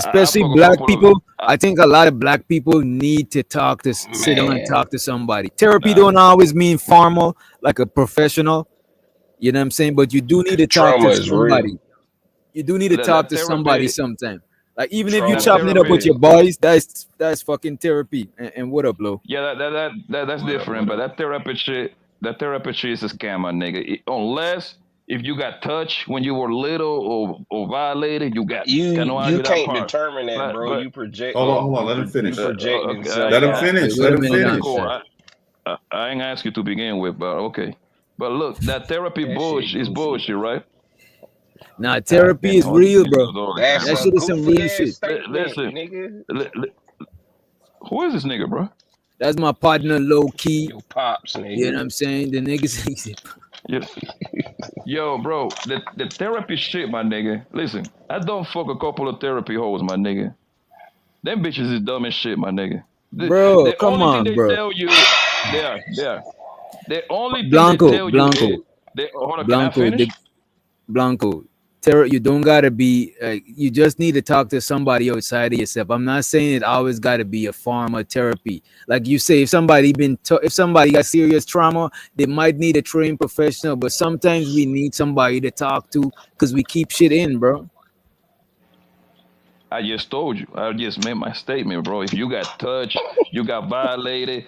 I Especially fuck a black couple of. people. I think a lot of black people need to talk to sit down and Man, talk to somebody. Therapy nah. don't always mean formal, like a professional. You know what I'm saying? But you do need to talk Trauma to is real. somebody. You do need to talk That to somebody therapy. sometime. Like even if you Trauma That is chopping it up with therapy. your real. boys, that's fucking therapy. And what up, Lo? Yeah, that's different. But that therapy shit is a scam, my nigga. Unless if you got touched when you were little or violated, you got You cannot you argue that can't part. determine that, But bro. but You projecting. Hold on. Let him You finish. projecting okay, self Let him thought. finish. Wait Let a him minute now. finish. cool. I ain't ask you to begin with, but okay. But look, that therapy That shit bullshit is goofy. bullshit, right? Nah, God therapy damn, is all these real, niggas bro. is all the That's time, That bro. a shit is some goofy real ass shit. statement, Listen, nigga. li- li- who is this nigga, bro? That's my partner, low key. Your pops, You know nigga. what I'm saying? The niggas. Yeah. Yo, bro, the therapy shit, my nigga. Listen, I don't fuck a couple of therapy hoes, my nigga. Them bitches is dumb as shit, my nigga. Bro, The come only thing on, they bro. tell you, they are. The only thing they Blanco, tell you is, Blanco, hold on, can I Blanco, finish? Blanco. You don't gotta be. You just need to talk to somebody outside of yourself. I'm not saying it always gotta be a form of therapy. Like you say, if somebody got serious trauma, they might need a trained professional. But sometimes we need somebody to talk to because we keep shit in, bro. I just told you. I just made my statement, bro. If you got touched, you got violated,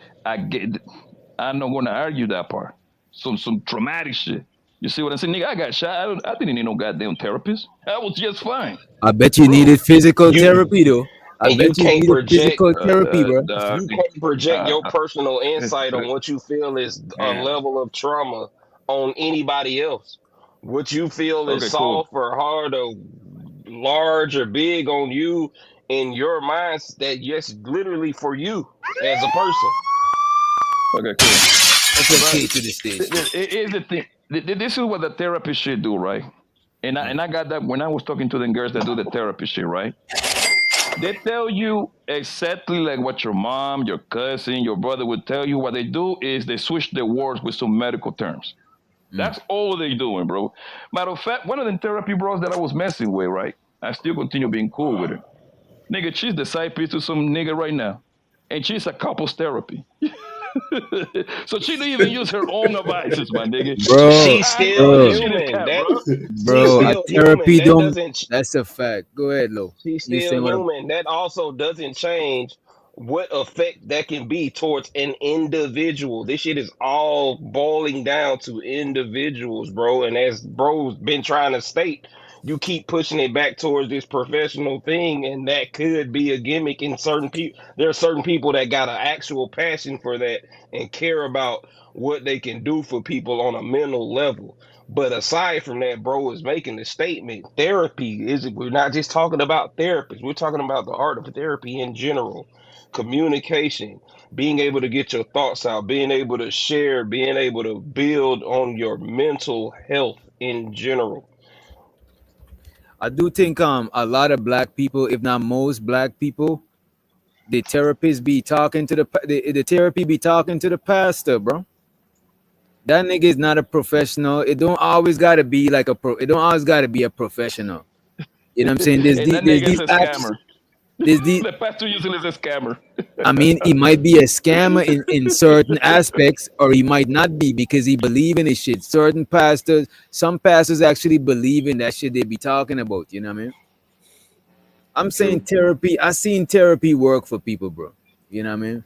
I'm not gonna argue that part. Some traumatic shit. You see what I'm saying? Nigga, I got shot. I didn't need no goddamn therapist. I was just fine. I bet you Bro. needed physical You therapy though. I and you bet you can't needed project. physical therapy, bro. Dog. You can't project your personal Uh, insight on what you feel is a man. level of trauma on anybody else. What you feel is Okay, cool. soft or hard or large or big on you in your mind, that yes, literally for you as a person. Okay, cool. That's But okay to the stage. here's the thing. This is what the therapist should do, right? And I got that when I was talking to the girls that do the therapy shit, right? They tell you exactly like what your mom, your cousin, your brother would tell you. What they do is they switch the words with some medical terms. That's all they doing, bro. Matter of fact, one of the therapy bros that I was messing with, right? I still continue being cool with her. Nigga, she's the side piece to some nigga right now. And she's a couples therapy. So she didn't even use her own devices, my nigga. Bro, She's I know still this bro, shit is human. cap, That bro. she's bro. A still human. therapy That don't. doesn't. That's a fact. Go ahead, Lo. She's You still saying what? human. That also doesn't change what effect that can be towards an individual. This shit is all boiling down to individuals, bro. And as bro's been trying to state, you keep pushing it back towards this professional thing, and that could be a gimmick in certain people. There are certain people that got an actual passion for that and care about what they can do for people on a mental level. But aside from that, bro is making the statement. Therapy is. We're not just talking about therapists. We're talking about the art of therapy in general. Communication, being able to get your thoughts out, being able to share, being able to build on your mental health in general. I do think a lot of black people, if not most black people, the therapist be talking to the therapy be talking to the pastor, bro. That nigga is not a professional. It don't always gotta be like it don't always gotta be a professional. You know what I'm saying? And that There's nigga is these a apps. scammer. There's the The pastor usually is a scammer. I mean, he might be a scammer in certain aspects, or he might not be because he believe in his shit. Some pastors actually believe in that shit they be talking about. You know what I mean? I'm saying therapy. I seen therapy work for people, bro. You know what I mean?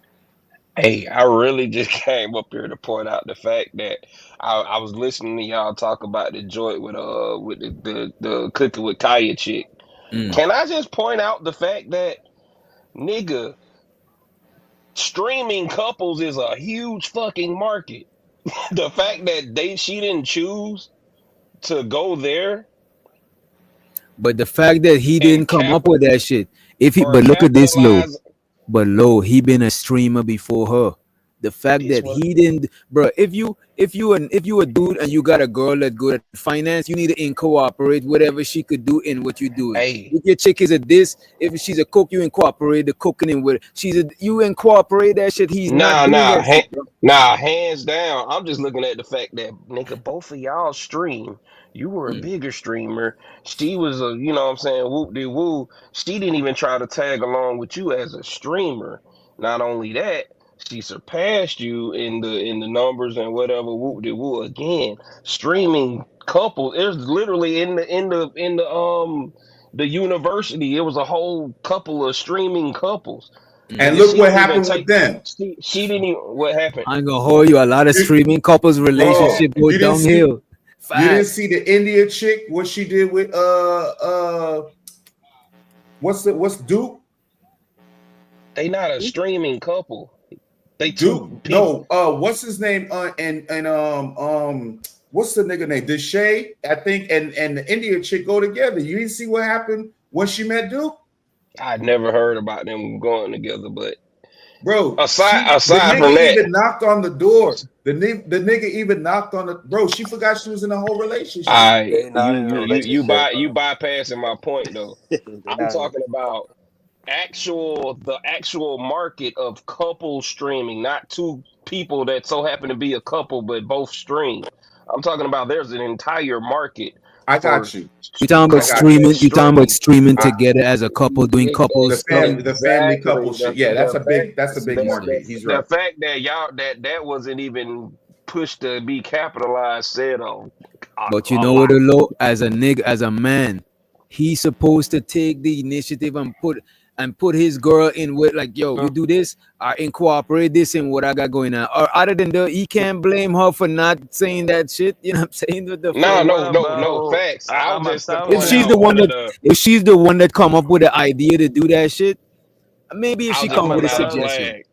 Hey, I really just came up here to point out the fact that I was listening to y'all talk about the joint with the cooking with Kaio chick. Can I just point out the fact that nigga, streaming couples is a huge fucking market. The fact that she didn't choose to go there But the fact that he and didn't come up with that shit, but look at this, Low. capitalize. But Low, he been a streamer before her. The fact that he didn't, bro. If you a dude and you got a girl that's good at finance, you need to incorporate whatever she could do in what you're doing. Hey. If your chick is a this, if she's a cook, you incorporate the cooking in with it. You incorporate that shit. He's not doing that shit, bro. Hands down. I'm just looking at the fact that nigga, both of y'all stream. You were a bigger streamer. She was a, you know what I'm saying, whoop de woo. She didn't even try to tag along with you as a streamer. Not only that, she surpassed you in the numbers and whatever, whoop de woo. Again, streaming couple. There's literally in the university, it was a whole couple of streaming couples. And look what happened with them. She didn't even. What happened? I ain't gonna hold you. A lot of streaming couples relationship go downhill. You didn't see the India chick, what she did with what's Duke? They not a streaming couple. They Duke. No, what's his name? What's the nigga name? Deshay, I think, and the India chick go together. You didn't see what happened when she met Duke? I'd never heard about them going together, but bro, aside from that, even knocked on the door. The nigga even knocked on the bro. She forgot she was in a whole relationship. You bypassing my point though. I'm talking about the actual market of couple streaming, not two people that so happen to be a couple but both stream. I'm talking about there's an entire market. I got you. You talking about streaming? You talking about streaming together as a couple, doing couples? The family couple shit. Yeah, that's a big market. He's right. The fact that y'all that wasn't even pushed to be capitalized said on. But you know what, though, as a nigga, as a man, he's supposed to take the initiative and put his girl in with, like, yo, you do this, I incorporate this in what I got going on. Or other than that, he can't blame her for not saying that shit. You know what I'm saying? No, facts. If she's the one that come up with the idea to do that shit, maybe if she come with a suggestion.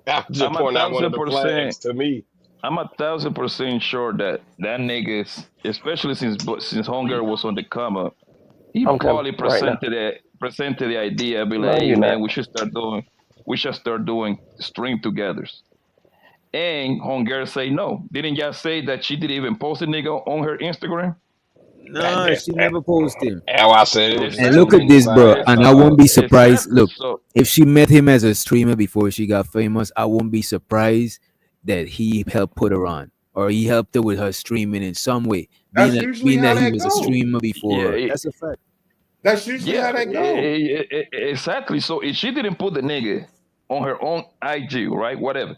I'm just pointing out one of the flags to me. I'm 1,000% sure that nigga, especially since Homegirl was on the come up, he probably presented the idea, be like, hey man, we should start doing stream togethers. And Homegirl say no. Didn't y'all say that she didn't even post a nigga on her Instagram? No, she never posted. How I said it. And look at this, bro. And I won't be surprised. Look, if she met him as a streamer before she got famous, I won't be surprised that he helped put her on, or he helped her with her streaming in some way. Being that he was a streamer before. That's a fact. That's usually how that goes. Exactly. So if she didn't put the nigga on her own IG, right? Whatever.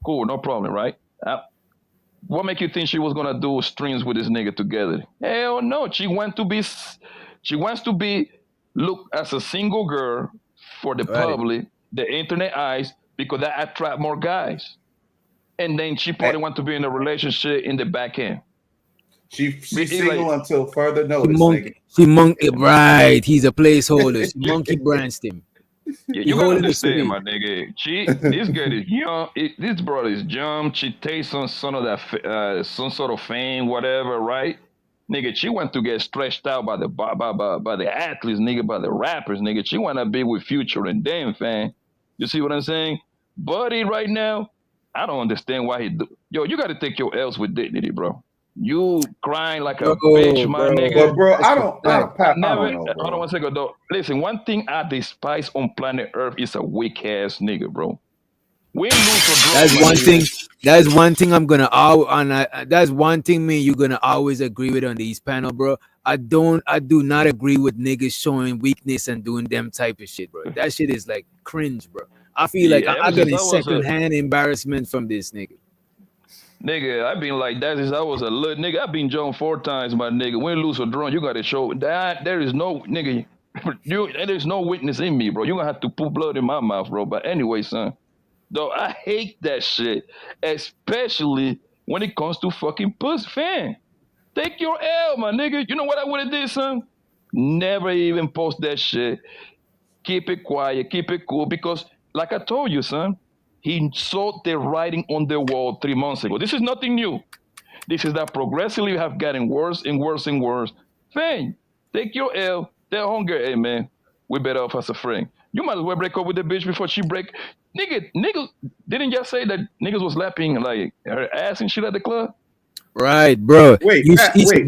Cool, no problem, right? What make you think she was gonna do streams with this nigga together? Hell no. She wants to be looked as a single girl for the public, the internet eyes, because that attract more guys. And then she probably want to be in a relationship in the back end. She's single until further notice. She monkey, right? He's a placeholder. She monkey branched him. Yeah, you gotta understand, my nigga. This girl is young. This brother is young. She takes some sort of fame, whatever, right? Nigga, she want to get stretched out by the athletes, nigga, by the rappers, nigga. She wanna be with Future and them, fan. You see what I'm saying? Buddy, right now, I don't understand why he do. Yo, you gotta take your L's with dignity, bro. You crying like a bitch, my nigga. But bro, I don't know, hold on one second, though. Listen, one thing I despise on planet Earth is a weak ass nigga, bro. Win, lose, or draw. That's one thing. That's one thing I'm gonna that's one thing me you're gonna always agree with on these panel, bro. I do not agree with niggas showing weakness and doing them type of shit, bro. That shit is like cringe, bro. I feel like I'm getting secondhand embarrassment from this nigga. Nigga, I've been like that since I was a little nigga. I've been John 4 times, my nigga. Win, lose, or draw, you gotta show that there is no nigga. There's no weakness in me, bro. You're gonna have to put blood in my mouth, bro. But anyway, son, though I hate that shit, especially when it comes to fucking pussy, fan. Take your L, my nigga. You know what I would have did, son? Never even post that shit. Keep it quiet, keep it cool, because like I told you, son, he saw the writing on the wall 3 months ago. This is nothing new. This is that progressively have gotten worse and worse and worse. Fine, take your L. Tell Hunger, hey man, we better off as a friend. You might as well break up with the bitch before she break. Niggas didn't just say that niggas was slapping like her ass and shit at the club. Right, bro. Wait,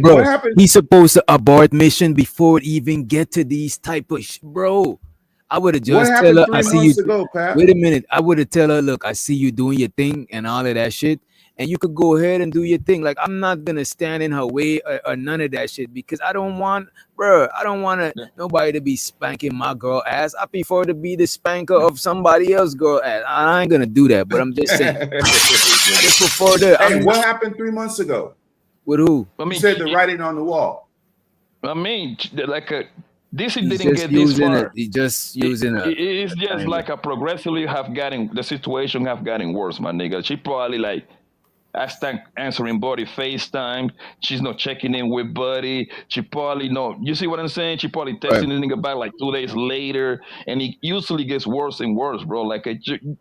bro, what happened? he's supposed to abort mission before it even get to these type of bro. I would have What just tell happened her, 3 I see you. months ago, Pat? Wait a minute. I would have tell her, look, I see you doing your thing and all of that shit, and you could go ahead and do your thing. Like, I'm not gonna stand in her way or none of that shit because I don't want, bro. I don't want nobody to be spanking my girl ass. I prefer to be the spanker of somebody else girl ass. I ain't gonna do that, but I'm just saying. I just prefer that. Hey, what happened 3 months ago? With who? I mean, You said the writing on the wall. I mean, like this He's didn't just get this using far. it. He's just using it. It's just like a progressively the situation have gotten worse, my nigga. She probably like I start answering Buddy FaceTime. She's not checking in with Buddy. She probably you see what I'm saying? She probably texting the nigga back like 2 days later, and it usually gets worse and worse, bro. Like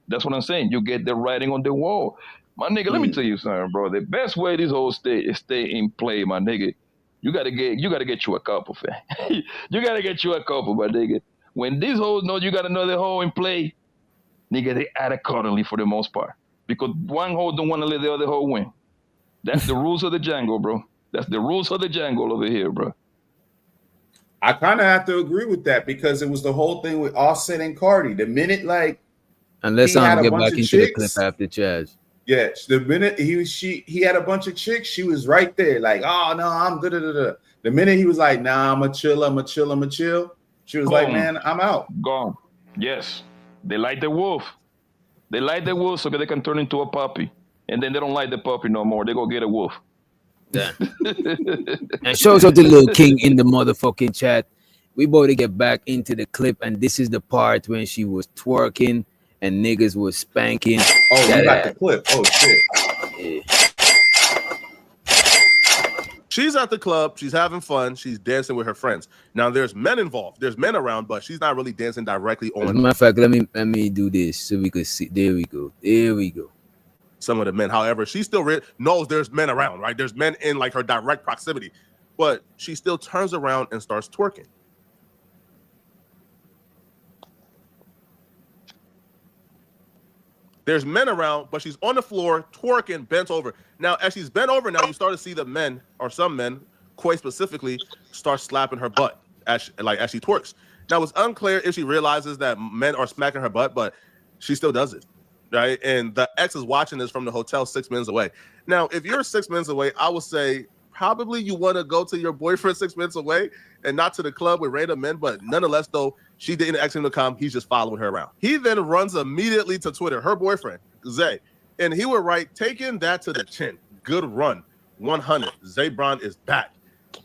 that's what I'm saying. You get the writing on the wall. My nigga, let me tell you something, bro. The best way this whole stay in play, my nigga. You gotta get you a couple, fam. You gotta get you a couple, my nigga. When these hoes know you got another hoe in play, nigga, they act accordingly for the most part. Because one hoe don't want to let the other hoe win. That's the rules of the jungle, bro. That's the rules of the jungle over here, bro. I kind of have to agree with that because it was the whole thing with Offset and Cardi. The minute unless he had I'm a get bunch back of into the chicks, clip after Chaz. Yeah, the minute he had a bunch of chicks, she was right there, like, oh no, I'm da-da-da-da. The minute he was like, nah, I'm a chill, she was like, man, I'm out. Gone. Yes. They like the wolf. They like the wolf so that they can turn into a puppy. And then they don't like the puppy no more. They go get a wolf. Yeah. And shows out the little king in the motherfucking chat. We about to get back into the clip, and this is the part when she was twerking and niggas was spanking. Oh, you got the clip. Oh shit. Yeah. She's at the club. She's having fun. She's dancing with her friends. Now there's men involved. There's men around, but she's not really dancing directly on. As a matter of fact, let me do this so we could see. There we go. There we go. Some of the men, however, she still knows there's men around, right? There's men in like her direct proximity, but she still turns around and starts twerking. There's men around, but she's on the floor twerking, bent over. Now, as she's bent over, now you start to see the men, or some men, Koi specifically, start slapping her butt as she twerks. Now, it's unclear if she realizes that men are smacking her butt, but she still does it, right? And the ex is watching this from the hotel 6 minutes away. Now, if you're 6 minutes away, I would say probably you want to go to your boyfriend 6 minutes away and not to the club with random men. But nonetheless, though, she didn't ask him to come. He's just following her around. He then runs immediately to Twitter, her boyfriend, Zay. And he would write, taking that to the chin. Good run. 100. Zay Brown is back.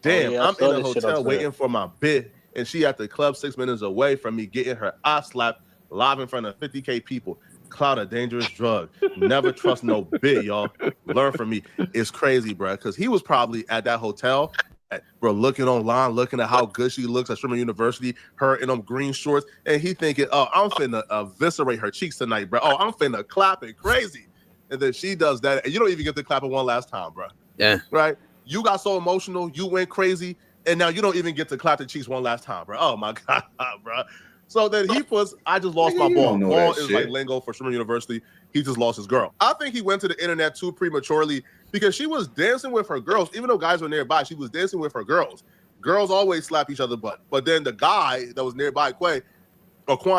Damn, I'm in the hotel waiting for my bid. And she at the club 6 minutes away from me getting her eye slapped live in front of 50K people. Cloud a dangerous drug. Never trust no bid, y'all. Learn from me. It's crazy, bro. Because he was probably at that hotel, bro, looking online, looking at how good she looks at Sherman University, her in them green shorts, and he thinking, oh, I'm finna eviscerate her cheeks tonight, bro. Oh, I'm finna clap it crazy. And then she does that, and you don't even get to clap it one last time, bro. Yeah. Right? You got so emotional, you went crazy, and now you don't even get to clap the cheeks one last time, bro. Oh, my God, bro. So then he puts, I just lost my ball. Ball is like lingo for Sherman University. He just lost his girl. I think he went to the internet too prematurely because she was dancing with her girls. Even though guys were nearby, she was dancing with her girls. Girls always slap each other butt. But then the guy that was nearby, Quan,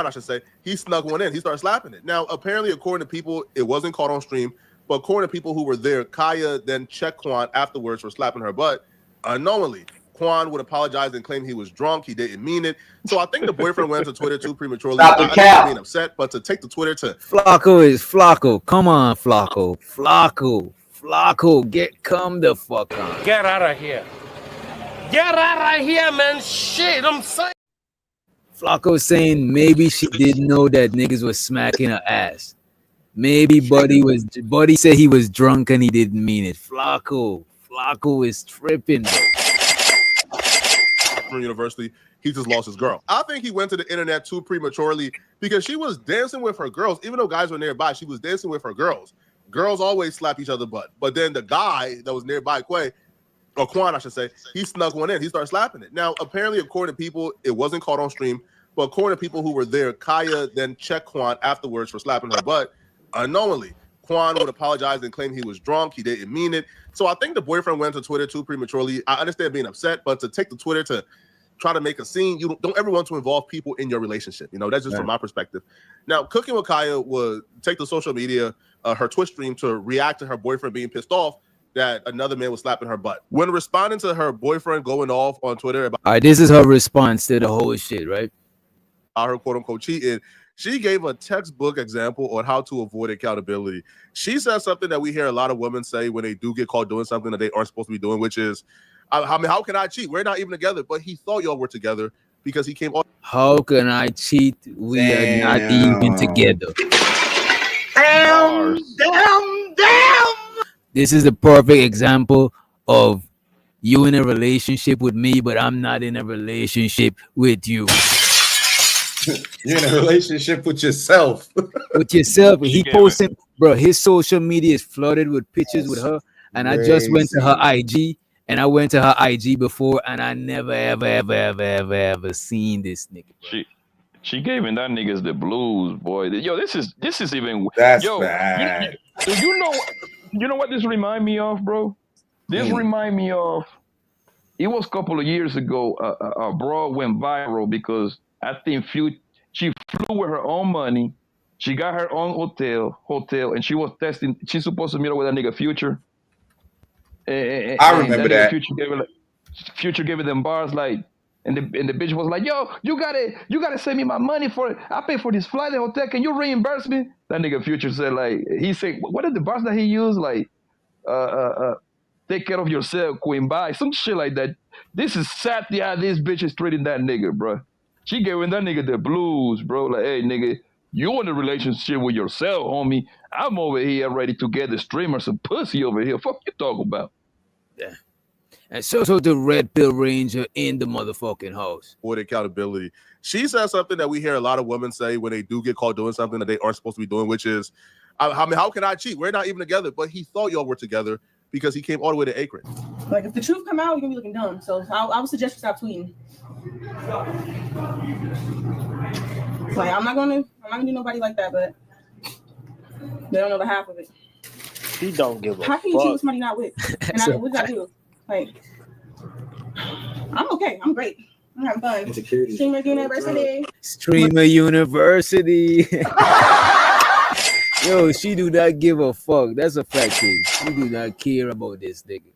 I should say, he snuck one in. He started slapping it. Now, apparently, according to people, it wasn't caught on stream. But according to people who were there, Kaio then checked Quan afterwards for slapping her butt unknowingly. Quan would apologize and claim he was drunk. He didn't mean it. So I think the boyfriend went to Twitter too prematurely. Stop the cap. Being upset, but to take the Twitter to Flacco is Flacco. Come on, Flacco. Flacco, come the fuck on. Get out of here. Get out of here, man. Shit, I'm saying. Flacco saying maybe she didn't know that niggas was smacking her ass. Maybe Buddy said he was drunk and he didn't mean it. Flacco is tripping, bro. University, he just lost his girl. I think he went to the internet too prematurely because she was dancing with her girls. Even though guys were nearby, she was dancing with her girls. Girls always slap each other butt. But then the guy that was nearby, Quan, I should say, he snuck one in. He started slapping it. Now, apparently, according to people, it wasn't caught on stream. But according to people who were there, Kaya then checked Quan afterwards for slapping her butt unknowingly. Quan would apologize and claim he was drunk. He didn't mean it. So I think the boyfriend went to Twitter too prematurely. I understand being upset, but to take to Twitter to try to make a scene, you don't ever want to involve people in your relationship. You know, that's just from my perspective. Now, Cooking with Kaya would take to social media, her Twitch stream, to react to her boyfriend being pissed off that another man was slapping her butt. When responding to her boyfriend going off on Twitter about All right, this is her response to the whole shit, right? her quote-unquote cheating, she gave a textbook example on how to avoid accountability. She said something that we hear a lot of women say when they do get caught doing something that they aren't supposed to be doing, which is, I mean, how can I cheat? We're not even together, but he thought y'all were together because he came on. How can I cheat? We are not even together. Damn. This is the perfect example of you in a relationship with me, but I'm not in a relationship with you. You're in a relationship with yourself. With yourself. He posted, bro, his social media is flooded with pictures with her. And I just went to her IG, and I went to her IG before, and I never, ever seen this nigga. She gave that niggas the blues, boy. Yo, this is even that's yo, bad. So you know what this remind me of, bro? This remind me of, it was a couple of years ago, a broad went viral because I think she flew with her own money. She got her own hotel, and she was testing. She's supposed to meet up with that nigga Future. I remember that. Future gave her them bars like, and the bitch was like, "Yo, you gotta send me my money for it. I pay for this flight and hotel. Can you reimburse me?" That nigga Future said like, he said, what are the bars that he used? Like, take care of yourself, Queen Bye, some shit like that. This is sad. Yeah, this bitch is treating that nigga, bro. She gave that nigga the blues, bro. Like, hey, nigga, you in a relationship with yourself, homie. I'm over here ready to get the streamer some pussy over here. Fuck you talking about? Yeah. And so the Red Pill Ranger in the motherfucking house. Avoid accountability. She said something that we hear a lot of women say when they do get caught doing something that they aren't supposed to be doing, which is, I mean, how can I cheat? We're not even together, but he thought y'all were together because he came all the way to Akron. Like, if the truth come out, you're gonna be looking dumb. So I would suggest you stop tweeting. Like, I'm not gonna do nobody like that, but they don't know the half of it. He don't give a How can you cheat with somebody not with? And what did I do? Like, I'm okay. I'm great. I'm having fun. Streamer University. Streamer University. Yo, she do not give a fuck. That's a fact. She do not care about this nigga.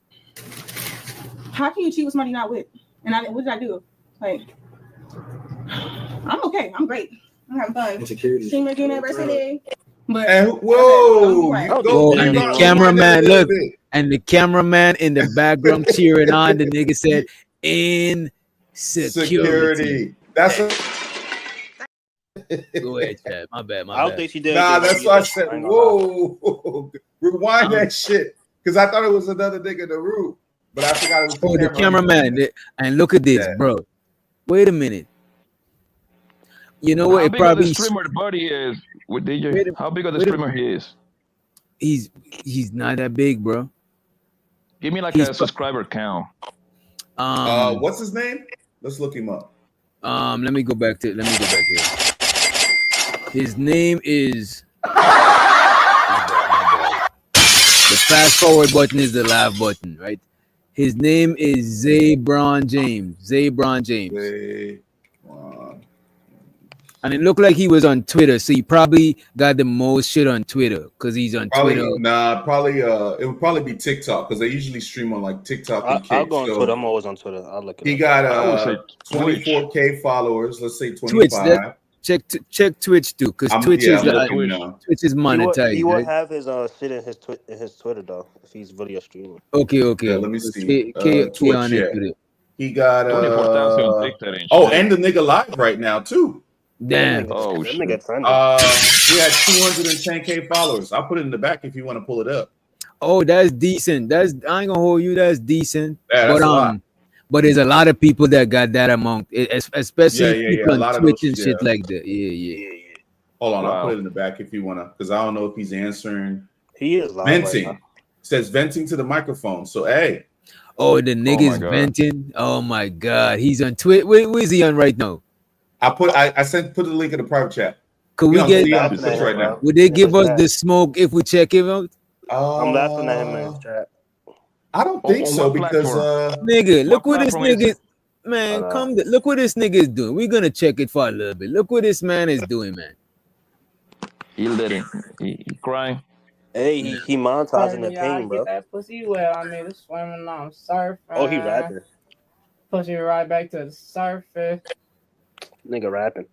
How can you cheat with somebody not with? And what did I do? Like, I'm okay. I'm great. I'm having fun. Streamer University. But whoa, and the cameraman, look, and the cameraman in the background cheering on. The nigga said, "In security." That's go ahead, Chad. My bad. I don't think she did. Nah, that's why I said, "Whoa, rewind that shit," because I thought it was another nigga in the room, but I forgot it was the cameraman. And look at this, bro. Wait a minute. You know what? How big of the streamer buddy is with DJ? How big of the streamer he is? He's not that big, bro. Give me like a subscriber count. What's his name? Let's look him up. Let me go back here. His name is the fast forward button is the live button, right? His name is Zabron James. And it looked like he was on Twitter, so he probably got the most shit on Twitter because he's on Twitter. Nah, probably it would probably be TikTok because they usually stream on like TikTok and Kick. I'll go on Twitter. I'm always on Twitter. I'll look it up. He got 24K followers. Let's say 25. Check Twitch too, because Twitch is monetized. He will have his shit in his Twitter though if he's video streaming. Okay. Yeah, let me see. Twitch, he got 24,000. Oh, and the nigga live right now too. Damn. Oh shit. He had 210K followers. I'll put it in the back if you want to pull it up. Oh, that's decent. I ain't gonna hold you. That's decent. Yeah, that's a lot. But there's a lot of people that got that amount, especially people on Twitch and shit like that. Yeah. Hold on, I'll put it in the back if you wanna, because I don't know if he's answering. He is live venting. Right now. Says venting to the microphone. So hey. Oh, the nigga's venting. Oh my god, he's on Twitch. Where is he on right now? I sent put the link in the private chat. Could we You get? see it on the Twitch right now. Would they give us the smoke if we check him out? I'm laughing at him in his chat. I don't think so because nigga, look what this platform is nigga, it? man, look what this nigga is doing. We're gonna check it for a little bit. Look what this man is doing, man. He let it. He crying. Hey, he monetizing the pain, Get bro. that pussy wet. I mean, it's swimming on surfing. Oh, he rapping. Pushing right back to the surface. Nigga rapping.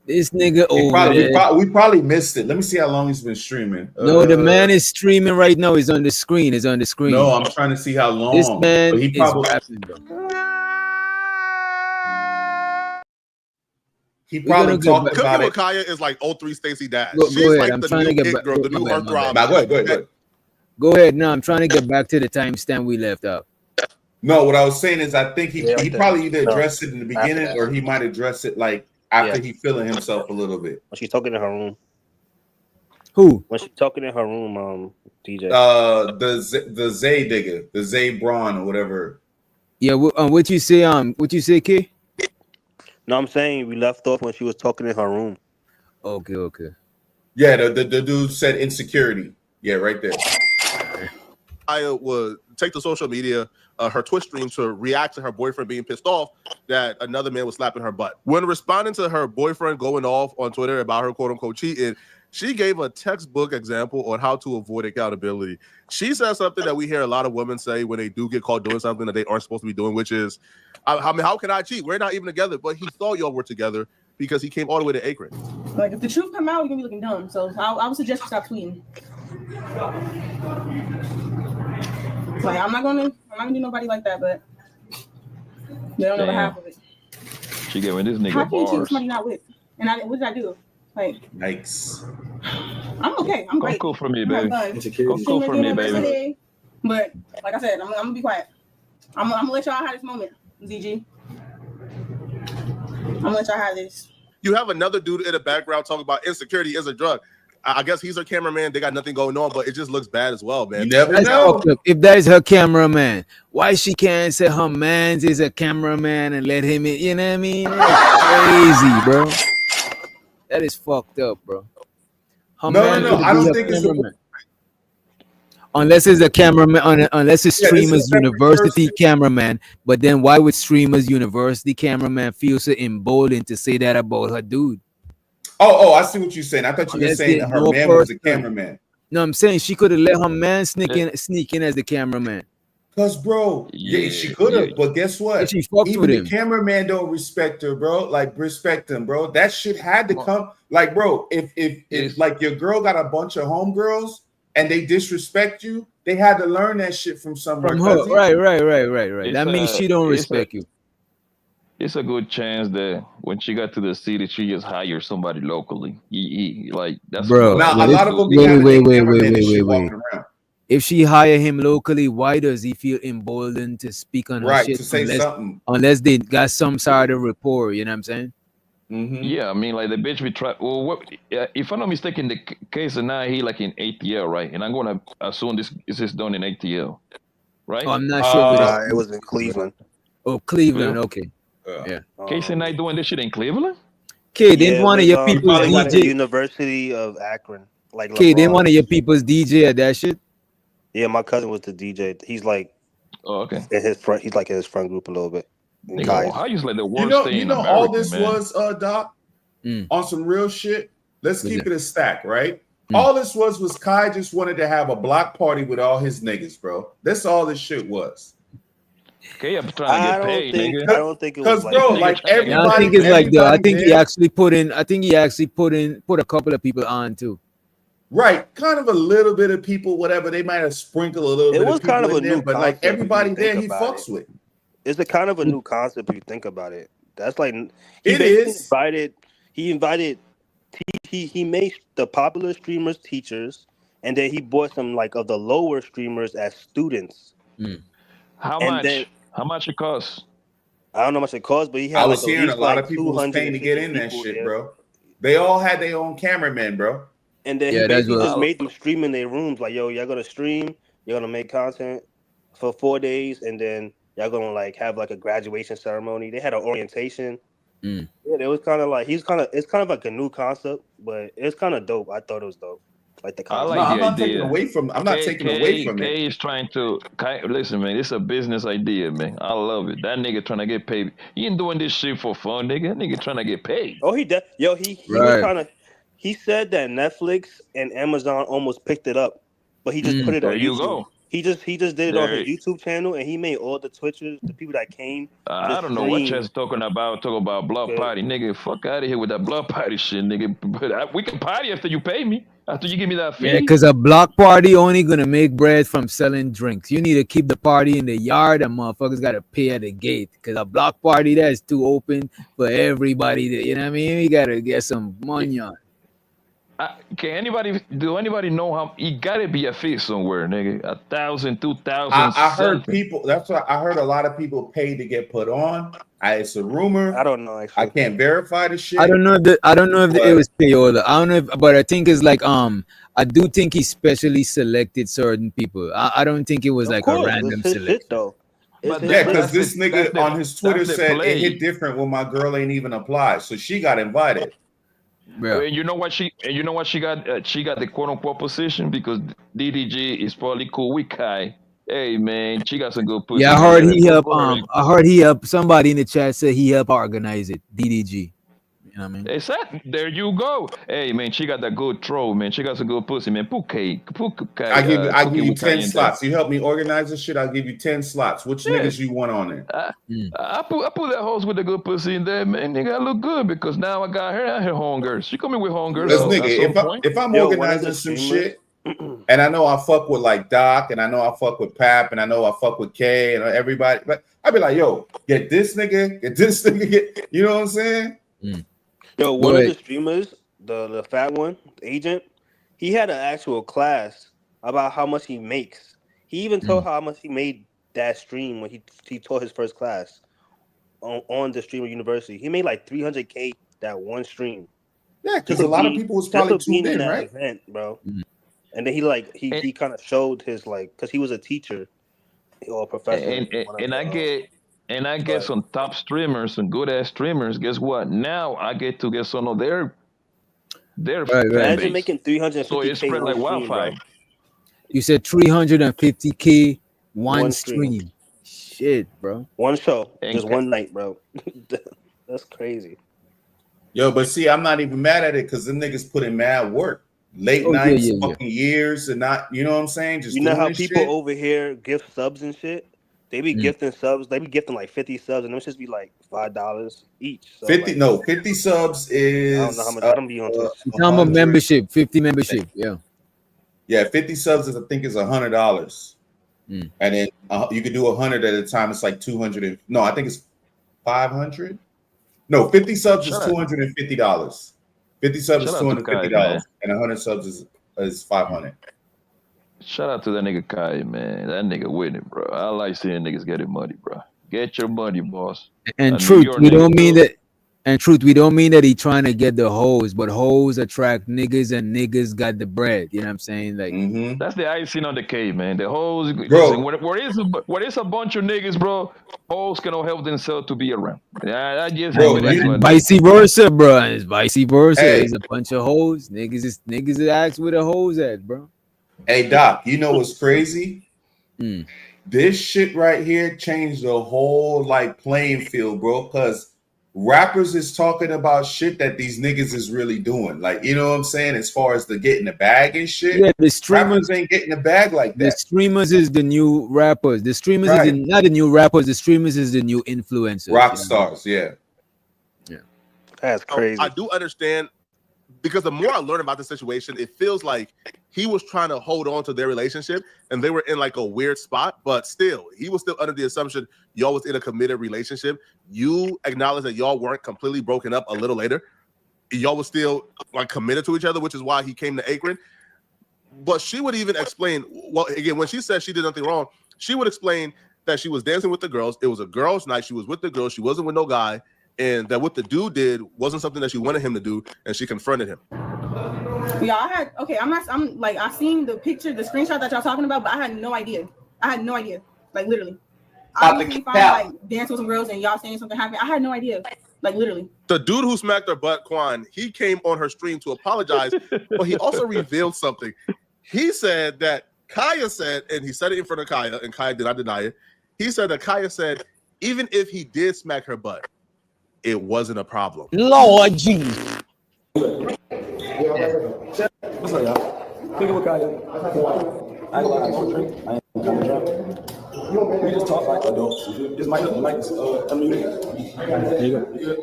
This nigga over there. We probably missed it. Let me see how long he's been streaming. No, the man is streaming right now. He's on the screen. It's on the screen. No, I'm trying to see how long. This man But he probably, is rapping, bro. He probably talked Cooking about with it. Kaio is like 03 Stacey Dash. Go She's ahead. like I'm the trying new to get hit back. girl, the new heartthrob. Go ahead. Go ahead. No, I'm trying to get back to the timestamp we left off. No, what I was saying is I think he probably either No. addressed it in the beginning After that. or he might address it like after he feeling himself a little bit. When she's talking in her room. Who? When she's talking in her room, DJ. The Zay digger, the Zay Braun or whatever. Yeah, what you say? What you say, K? No, I'm saying we left off when she was talking in her room. Okay. Yeah, the dude said insecurity. Yeah, right there. Kaio would take to social media, her Twitch stream, to react to her boyfriend being pissed off that another man was slapping her butt. When responding to her boyfriend going off on Twitter about her quote unquote cheating, she gave a textbook example on how to avoid accountability. She said something that we hear a lot of women say when they do get caught doing something that they aren't supposed to be doing, which is, I mean, how can I cheat? We're not even together, but he thought y'all were together because he came all the way to Akron. Like, if the truth come out, you're gonna be looking dumb. So I would suggest you stop tweeting. Like, I'm not gonna do nobody like that, but they don't know the half of it. She giving this nigga How can you cheat with bars. somebody not with? And what did I do? Like, Yikes. I'm okay. I'm great. Come cool for me, I'm baby. having fun. Come cool for me, baby. Today, but like I said, I'm gonna be quiet. I'm gonna let y'all have this moment, ZG. I'm gonna let y'all have this. You have another dude in the background talking about insecurity is a drug. I guess he's her cameraman. They got nothing going on, but it just looks bad as well, man. You never That's know. fucked up. If that is her cameraman, why she can't say her man's is a cameraman and let him in? You know what I mean? That's crazy, bro. That is fucked up, bro. No. I don't think it's cameraman. Unless it's a cameraman, unless it's Streamers University cameraman. But then why would Streamers University cameraman feel so emboldened to say that about her dude? Oh, I see what you're saying. I thought you were saying that her man was a cameraman. No, I'm saying she could have let her man sneak in as the cameraman. Cause, bro, yeah, she could have, but guess what? She fucked Even with the him. cameraman don't respect her, bro. Like, respect him, bro. That shit had to come. Like, bro, if like your girl got a bunch of homegirls and they disrespect you, they had to learn that shit from somewhere. From her, right. It's That means she don't respect you. It's a good chance that when she got to the city, she just hired somebody locally. Like that's Bro. Now a lot of them be having their cameraman and shit walking around. If she hire him locally, why does he feel emboldened to speak on her Right, shit to say something. unless they got some sort of rapport? You know what I'm saying? Mm-hmm. Yeah, I mean, like the bitch we try. Well, what, if I'm not mistaken, the case of now he like in ATL, right? And I'm gonna assume this is done in ATL, right? Oh, I'm not sure. But It was in Cleveland. Oh, Cleveland. Okay. Yeah. Casey Knight doing this shit in Cleveland? Okay, then one of your people's like the DJ. University of Akron. Like Okay, then LeBron. one of your people's DJ at that shit. Yeah, my cousin was the DJ. He's like, okay, in his front. He's like in his friend group a little bit. Nigga, how you like the worst thing You in know, America, all this man. was Doc on some real shit. Let's keep it a stack, right? Mm. All this was Kai just wanted to have a block party with all his niggas, bro. That's all this shit was. Okay, I'm trying to get paid, nigga. I don't think it was Because, bro, like everybody. I think it's like that. I think he there- actually put a couple of people on too. Right, kind of a little bit of people, whatever they might have sprinkled a little bit. It was of people kind of a in there, new but like concept if everybody you there, think he about fucks it. with. It's a kind of a new concept if you think about it. That's like It basically is. He made the popular streamers teachers, and then he bought some like of the lower streamers as students. How And much? then- How much it costs? I don't know how much it cost, but he had I was like, at hearing a least, lot like of people was paying to get in that 250 shit, people there. bro. They all had their own cameraman, bro. And then Yeah, he that's basically what- just made them stream in their rooms. Like, yo, y'all gonna stream, you're gonna make content for 4 days, and then y'all gonna like have like a graduation ceremony. They had an orientation Mm. Yeah, it was kind of like it's kind of like a new concept, but it's kind of dope. I thought it was dope. Like the I concept. like No, the I'm not idea. taking away from. I'm not taking away from it. K is trying to. Listen, man, it's a business idea, man. I love it. That nigga trying to get paid. He ain't doing this shit for fun, nigga. That nigga trying to get paid. Oh, he was Right. trying to. He said that Netflix and Amazon almost picked it up, but he just put it There on you YouTube. go. He just did it on There. his YouTube channel, and he made all the Twitchers, the people that came. I don't know what stream. you're talking about. Talk about blood Okay. party, nigga. Fuck out of here with that blood party shit, nigga. But we can party after you pay me. After you give me that fee. Yeah, because a block party only gonna make bread from selling drinks. You need to keep the party in the yard, and motherfuckers gotta pay at the gate. Because a block party that's too open for everybody. You know what I mean? You gotta get some money on. Do anybody know how? You gotta be a fee somewhere, nigga. 1,000, 2,000. I heard something. people. That's what I heard. A lot of people pay to get put on. It's a rumor. I don't know. Actually. I can't verify the shit. I don't know if it was payola. I don't know if, but I think it's like I do think he specially selected certain people. I don't think it was like a random selection. Though. Yeah, because this nigga on his Twitter said it hit different when my girl ain't even applied, so she got invited. Yeah. And you know what she got? She got the quote unquote position because DDG is probably cool with Kai. Hey man, she got some good pussy. Yeah, I heard he helped. I heard he helped. Somebody in the chat said he helped organize it. DDG. You know what I mean? Exactly. There you go. Hey man, she got that good troll, man. She got some good pussy, man. Put Kai. I give you 10 slots. You help me organize this shit. I'll give you 10 slots. Which niggas you want on there? I put that host with the good pussy in there, man. Nigga, I look good because now I got her out here hungers. She coming with hungers. Because nigga, if I'm organizing some shit, and I know I fuck with like Doc, and I know I fuck with Pap, and I know I fuck with K, and everybody, but I'd be like, yo, get this nigga, you know what I'm saying? Yo, one of the streamers, the fat one, the agent, he had an actual class about how much he makes. He even told how much he made that stream when he taught his first class on the Streamer University. He made like $300K that one stream. Yeah, because a lot of people was probably tuned in, that right? Event, bro. And then he kind of showed his because he was a teacher or a professor. And I get some top streamers, some good ass streamers. Guess what? Now I get to get some of their Imagine making $350K. So it spread like wildfire. You said 350K one stream. Shit, bro. One show, just one night, bro. That's crazy. Yo, but see, I'm not even mad at it because them niggas put in mad work. Late nights, fucking years, and not, you know what I'm saying? Just you know how people over here gift subs and shit? They be gifting subs. They be gifting like 50 subs, and them just be like $5 each. So 50 subs is. I don't know how much. I don't be on this. Time of membership, 50 membership. Yeah, 50 subs is I think is $100, and then you can do 100 at a time. It's like 200. No, I think it's 500. No, 50 subs is $250. 50 subs is $250, and 100 subs is 500. Shout out to that nigga Kai, man. That nigga winning, bro. I like seeing niggas getting money, bro. Get your money, boss. And truth, we don't mean that. And truth, we don't mean that he trying to get the hoes, but hoes attract niggas, and niggas got the bread. You know what I'm saying? Like that's the icing on the cake, man. The hoes, bro. Where is a bunch of niggas, bro? Hoes cannot help themselves to be around. I just vice versa, bro. It's vice versa. There's a bunch of hoes. Niggas ask where the hoes at, bro. Hey Doc, you know what's crazy? This shit right here changed the whole like playing field, bro. Because rappers is talking about shit that these niggas is really doing. Like, you know what I'm saying? As far as the getting the bag and shit. Yeah, the streamers rappers ain't getting the bag like that. The streamers is the new rappers. The streamers is not the new rappers. The streamers is the new influencers. Rock stars, yeah. That's crazy. I do understand. Because the more I learn about the situation, it feels like he was trying to hold on to their relationship and they were in like a weird spot, but still, he was still under the assumption y'all was in a committed relationship. You acknowledge that y'all weren't completely broken up a little later. Y'all was still like committed to each other, which is why he came to Akron. But she would even explain, well, again, when she said she did nothing wrong, she would explain that she was dancing with the girls. It was a girls' night. She was with the girls. She wasn't with no guy. And that what the dude did wasn't something that she wanted him to do, and she confronted him. Yeah, I'm like, I seen the picture, the screenshot that y'all talking about, but I had no idea. Like literally. I usually find like dance with some girls and y'all saying something happened. I had no idea. Like literally. The dude who smacked her butt, Quan, he came on her stream to apologize, but he also revealed something. He said that Kaio said, and he said it in front of Kaio, and Kaio did not deny it. He said that Kaio said, even if he did smack her butt, it wasn't a problem. Lord Jesus. What's up, y'all? Thinking with Kaio. I ain't gonna drink. I ain't gonna drink. We just talk like adults. This mic is unmuted. There you go. You good?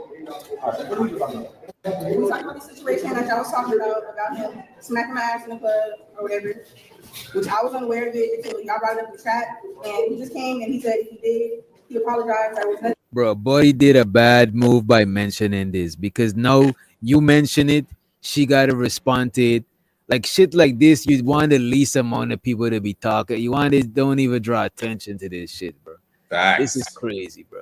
All right. What are we talking about? We talked about the situation that y'all was talking about him smacking my ass in the club or whatever, which I was unaware of it until y'all brought it up in the chat. And he just came and he said if he did, he apologized. That was nothing. Bro, Buddy did a bad move by mentioning this because now you mention it, she gotta respond to it. Like shit like this, you want the least amount of people to be talking. You want it, don't even draw attention to this shit, bro. Facts. This is crazy, bro.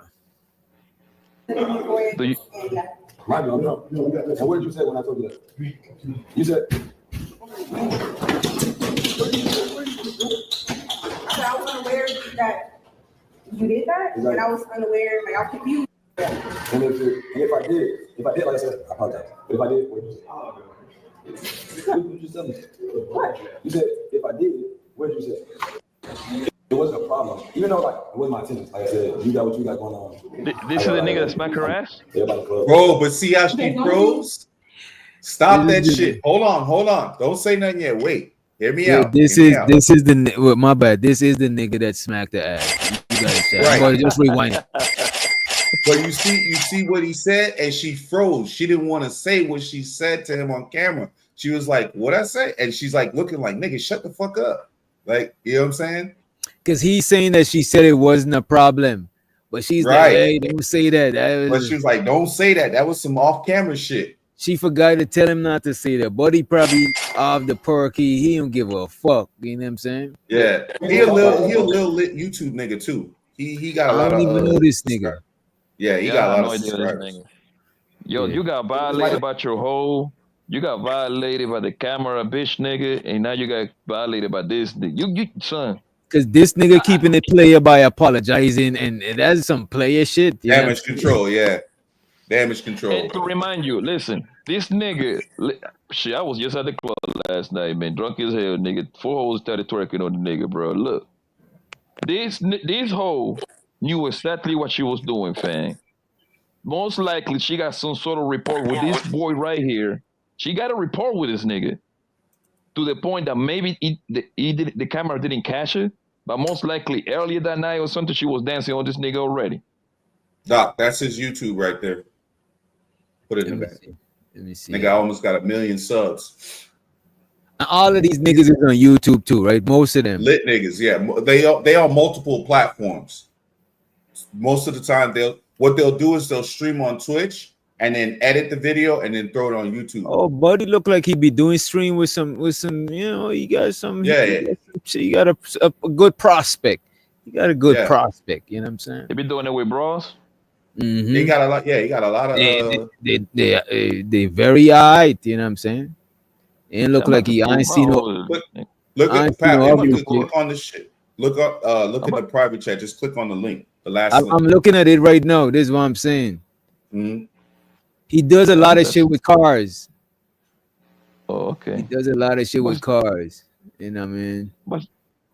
My bad, no. And what did you say when I told you that? You said. I was unaware that you did that, exactly. And I was unaware, like I was confused. And if I did, like I said, I apologize. But if I did, what did you say? What did you tell me? What? You said if I did, what did you say? It wasn't a problem, even though like it wasn't my intentions. Like I said, you got what you got going on. This is the nigga that smacked her ass? Bro, but see how she froze? Stop that shit. Hold on. Don't say nothing yet. Wait. Hear me out. This is the well, my bad. This is the nigga that smacked the ass. You gotta say. Right. But just rewind it. But you see what he said, and she froze. She didn't want to say what she said to him on camera. She was like, "What I say?" And she's like looking like, "Nigga, shut the fuck up." Like, you know what I'm saying? Because he's saying that she said it wasn't a problem, but she's right. like, "Hey, don't say that." But she was like, "Don't say that. That was some off-camera shit." She forgot to tell him not to say that, but he probably off the perky. He don't give a fuck. You know what I'm saying? Yeah, he a little lit YouTube nigga too. He got a lot of. I don't even know this nigga. Yeah, he got a lot of subscribers. Yo, you got violated about your whole. You got violated by the camera, bitch, nigga, and now you got violated by this nigga. You son. Because this nigga keeping it player by apologizing, and that's some player shit. Damage control, yeah. Damage control. And to remind you, listen, this nigga, shit, I was just at the club last night, man, drunk as hell, nigga. 4 hoes started twerking on the nigga, bro. Look, this hoe knew exactly what she was doing, fam. Most likely, she got some sort of report with this boy right here. She got a report with this nigga to the point that maybe the camera didn't catch it, but most likely earlier that night or something, she was dancing on this nigga already. Doc, that's his YouTube right there. Put it in the back. Let me see. Nigga almost got 1 million subs. And all of these niggas is on YouTube too, right? Most of them. Lit niggas, yeah. They on multiple platforms. Most of the time, what they'll do is they'll stream on Twitch and then edit the video and then throw it on YouTube. Oh, Buddy look like he be doing stream with some, you know, you got some. You got a good prospect. You got a good prospect. You know what I'm saying? They be doing it with bros. Mm-hmm. He got a lot. Yeah, he got a lot of. They very alright. You know what I'm saying? And look like he. I ain't seen no. Look at Pat. Click on this shit. Look up. Look at the private chat. Just click on the link. The last. I'm looking at it right now. This is what I'm saying. Mm-hmm. He does a lot of shit with cars. Oh, okay. He does a lot of shit with cars. You know what I mean?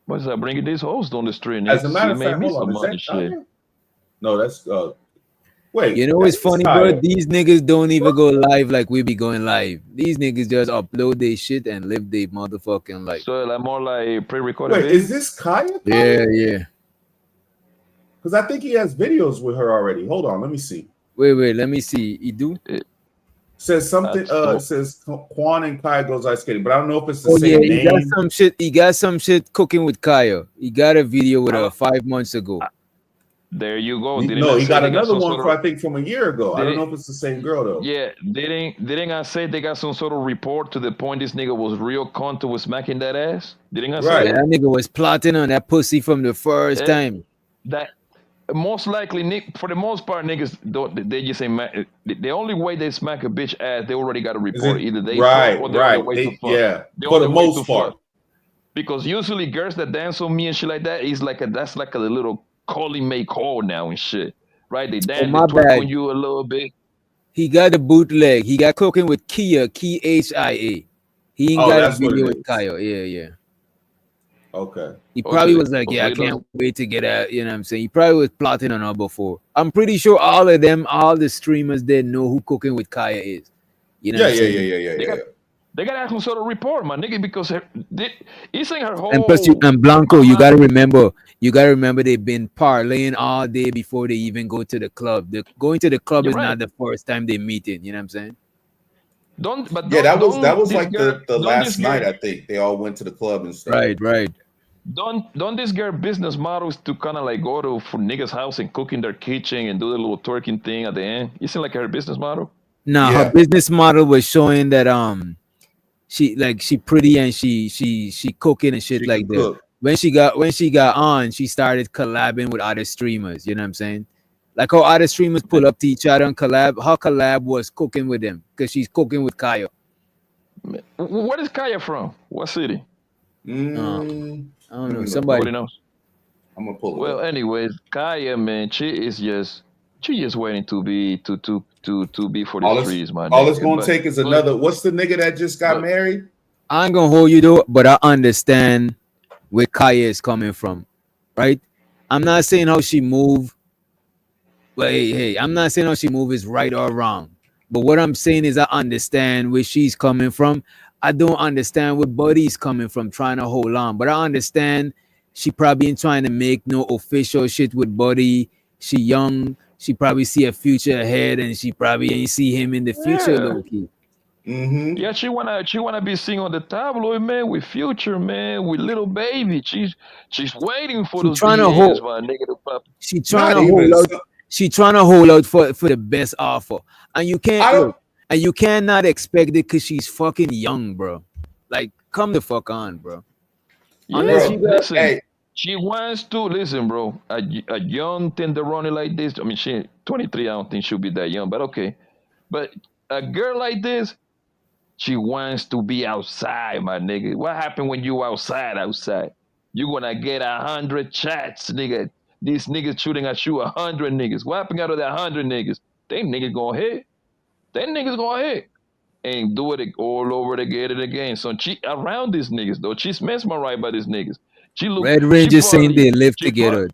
What's that? Bringing these hoes on the street. As a matter of fact, hold on. No, that's wait. You know what's funny, bro? These niggas don't even go live like we be going live. These niggas just upload their shit and live their motherfucking life. So like more like pre-recorded. Wait, is this Kaio? Yeah. Because I think he has videos with her already. Hold on, let me see. Wait, let me see. He do? Says something. Says Quan and Kaio goes ice skating, but I don't know if it's the same name. He got some shit. He got some shit cooking with Kaio. He got a video with her 5 months ago. There you go. He got another one I think from a year ago. I don't know if it's the same girl though. Yeah, didn't I say they got some sort of report to the point this nigga was real cunt was smacking that ass? Didn't I say that nigga was plotting on that pussy from the first time. That most likely, for the most part, niggas they just say the only way they smack a bitch ass, they already got a report. Either they or they for the most part. Because usually girls that dance on me and shit like that is that's like a little calling may call now and shit, right? They dance, they twerk on you a little bit. He got the bootleg. He got cooking with Kia, Kia. He ain't Oh, got a that's what video it with is. Kaio. Yeah. Okay. He probably Okay. was like, So yeah, I he does. can't wait to get out. You know what I'm saying? He probably was plotting on her before. I'm pretty sure all of them, all the streamers, they know who cooking with Kaio is. You know Yeah, what I'm yeah, saying? yeah, yeah, yeah, They yeah. got they got to have some sort of report, my nigga, because he's saying her And plus, whole and Blanco, you mama. gotta remember, they've been parlaying all day before they even go to the club. Going to the club You're is right. not the first time they meeting. You know what I'm saying? Yeah, that was This like girl the don't this last night. girl I think they all went to the club and stuff. Right. don't this girl business model is to kind of like go to for niggas' house and cook in their kitchen and do the little twerking thing at the end? Isn't like her business model? Now her business model was showing that she pretty and she cooking and shit She like can that. cook. When she got on, she started collabing with other streamers. You know what I'm saying? Like how other streamers pull up to each other and collab. Her collab was cooking with them because she's cooking with Kaio. Where is Kaya from? What city? I don't know. Nobody Somebody. knows. I'm gonna pull it Well, up. anyways, Kaya, man, she just waiting to be for the All streets, my it's nigga. gonna take is another. What's the nigga that just got married? I ain't gonna hold you though, but I understand where Kaya is coming from, right? I'm not saying how she move. But hey, I'm not saying how she move is right or wrong. But what I'm saying is I understand where she's coming from. I don't understand where Buddy's coming from trying to hold on. But I understand she probably ain't trying to make no official shit with Buddy. She young. She probably see a future ahead and she probably ain't see him in the future, Yeah. low key. Mm-hmm. Yeah, she wanna be seen on the tabloid, man, with Future, man, with Little Baby. She's waiting for She those trying to DMs, hold. my nigga, to pop. She trying Not to even. hold out. She trying to hold out for the best offer, and you can't look, and you cannot expect it because she's fucking young, bro. Like, come the fuck on, bro. Unless Yeah, you got, listen. She wants to listen, bro. A young tenderoni like this. I mean, she 23. I don't think she'll be that young, but okay. But a girl like this, she wants to be outside, my nigga. What happened when you outside? You gonna get 100 chats, nigga. These niggas shooting at you 100 niggas. What happened out of that 100 niggas? Them niggas gonna hit. And do it all over again. So she around these niggas though. She's mesmerized by these niggas. Red Ranger saying they live together.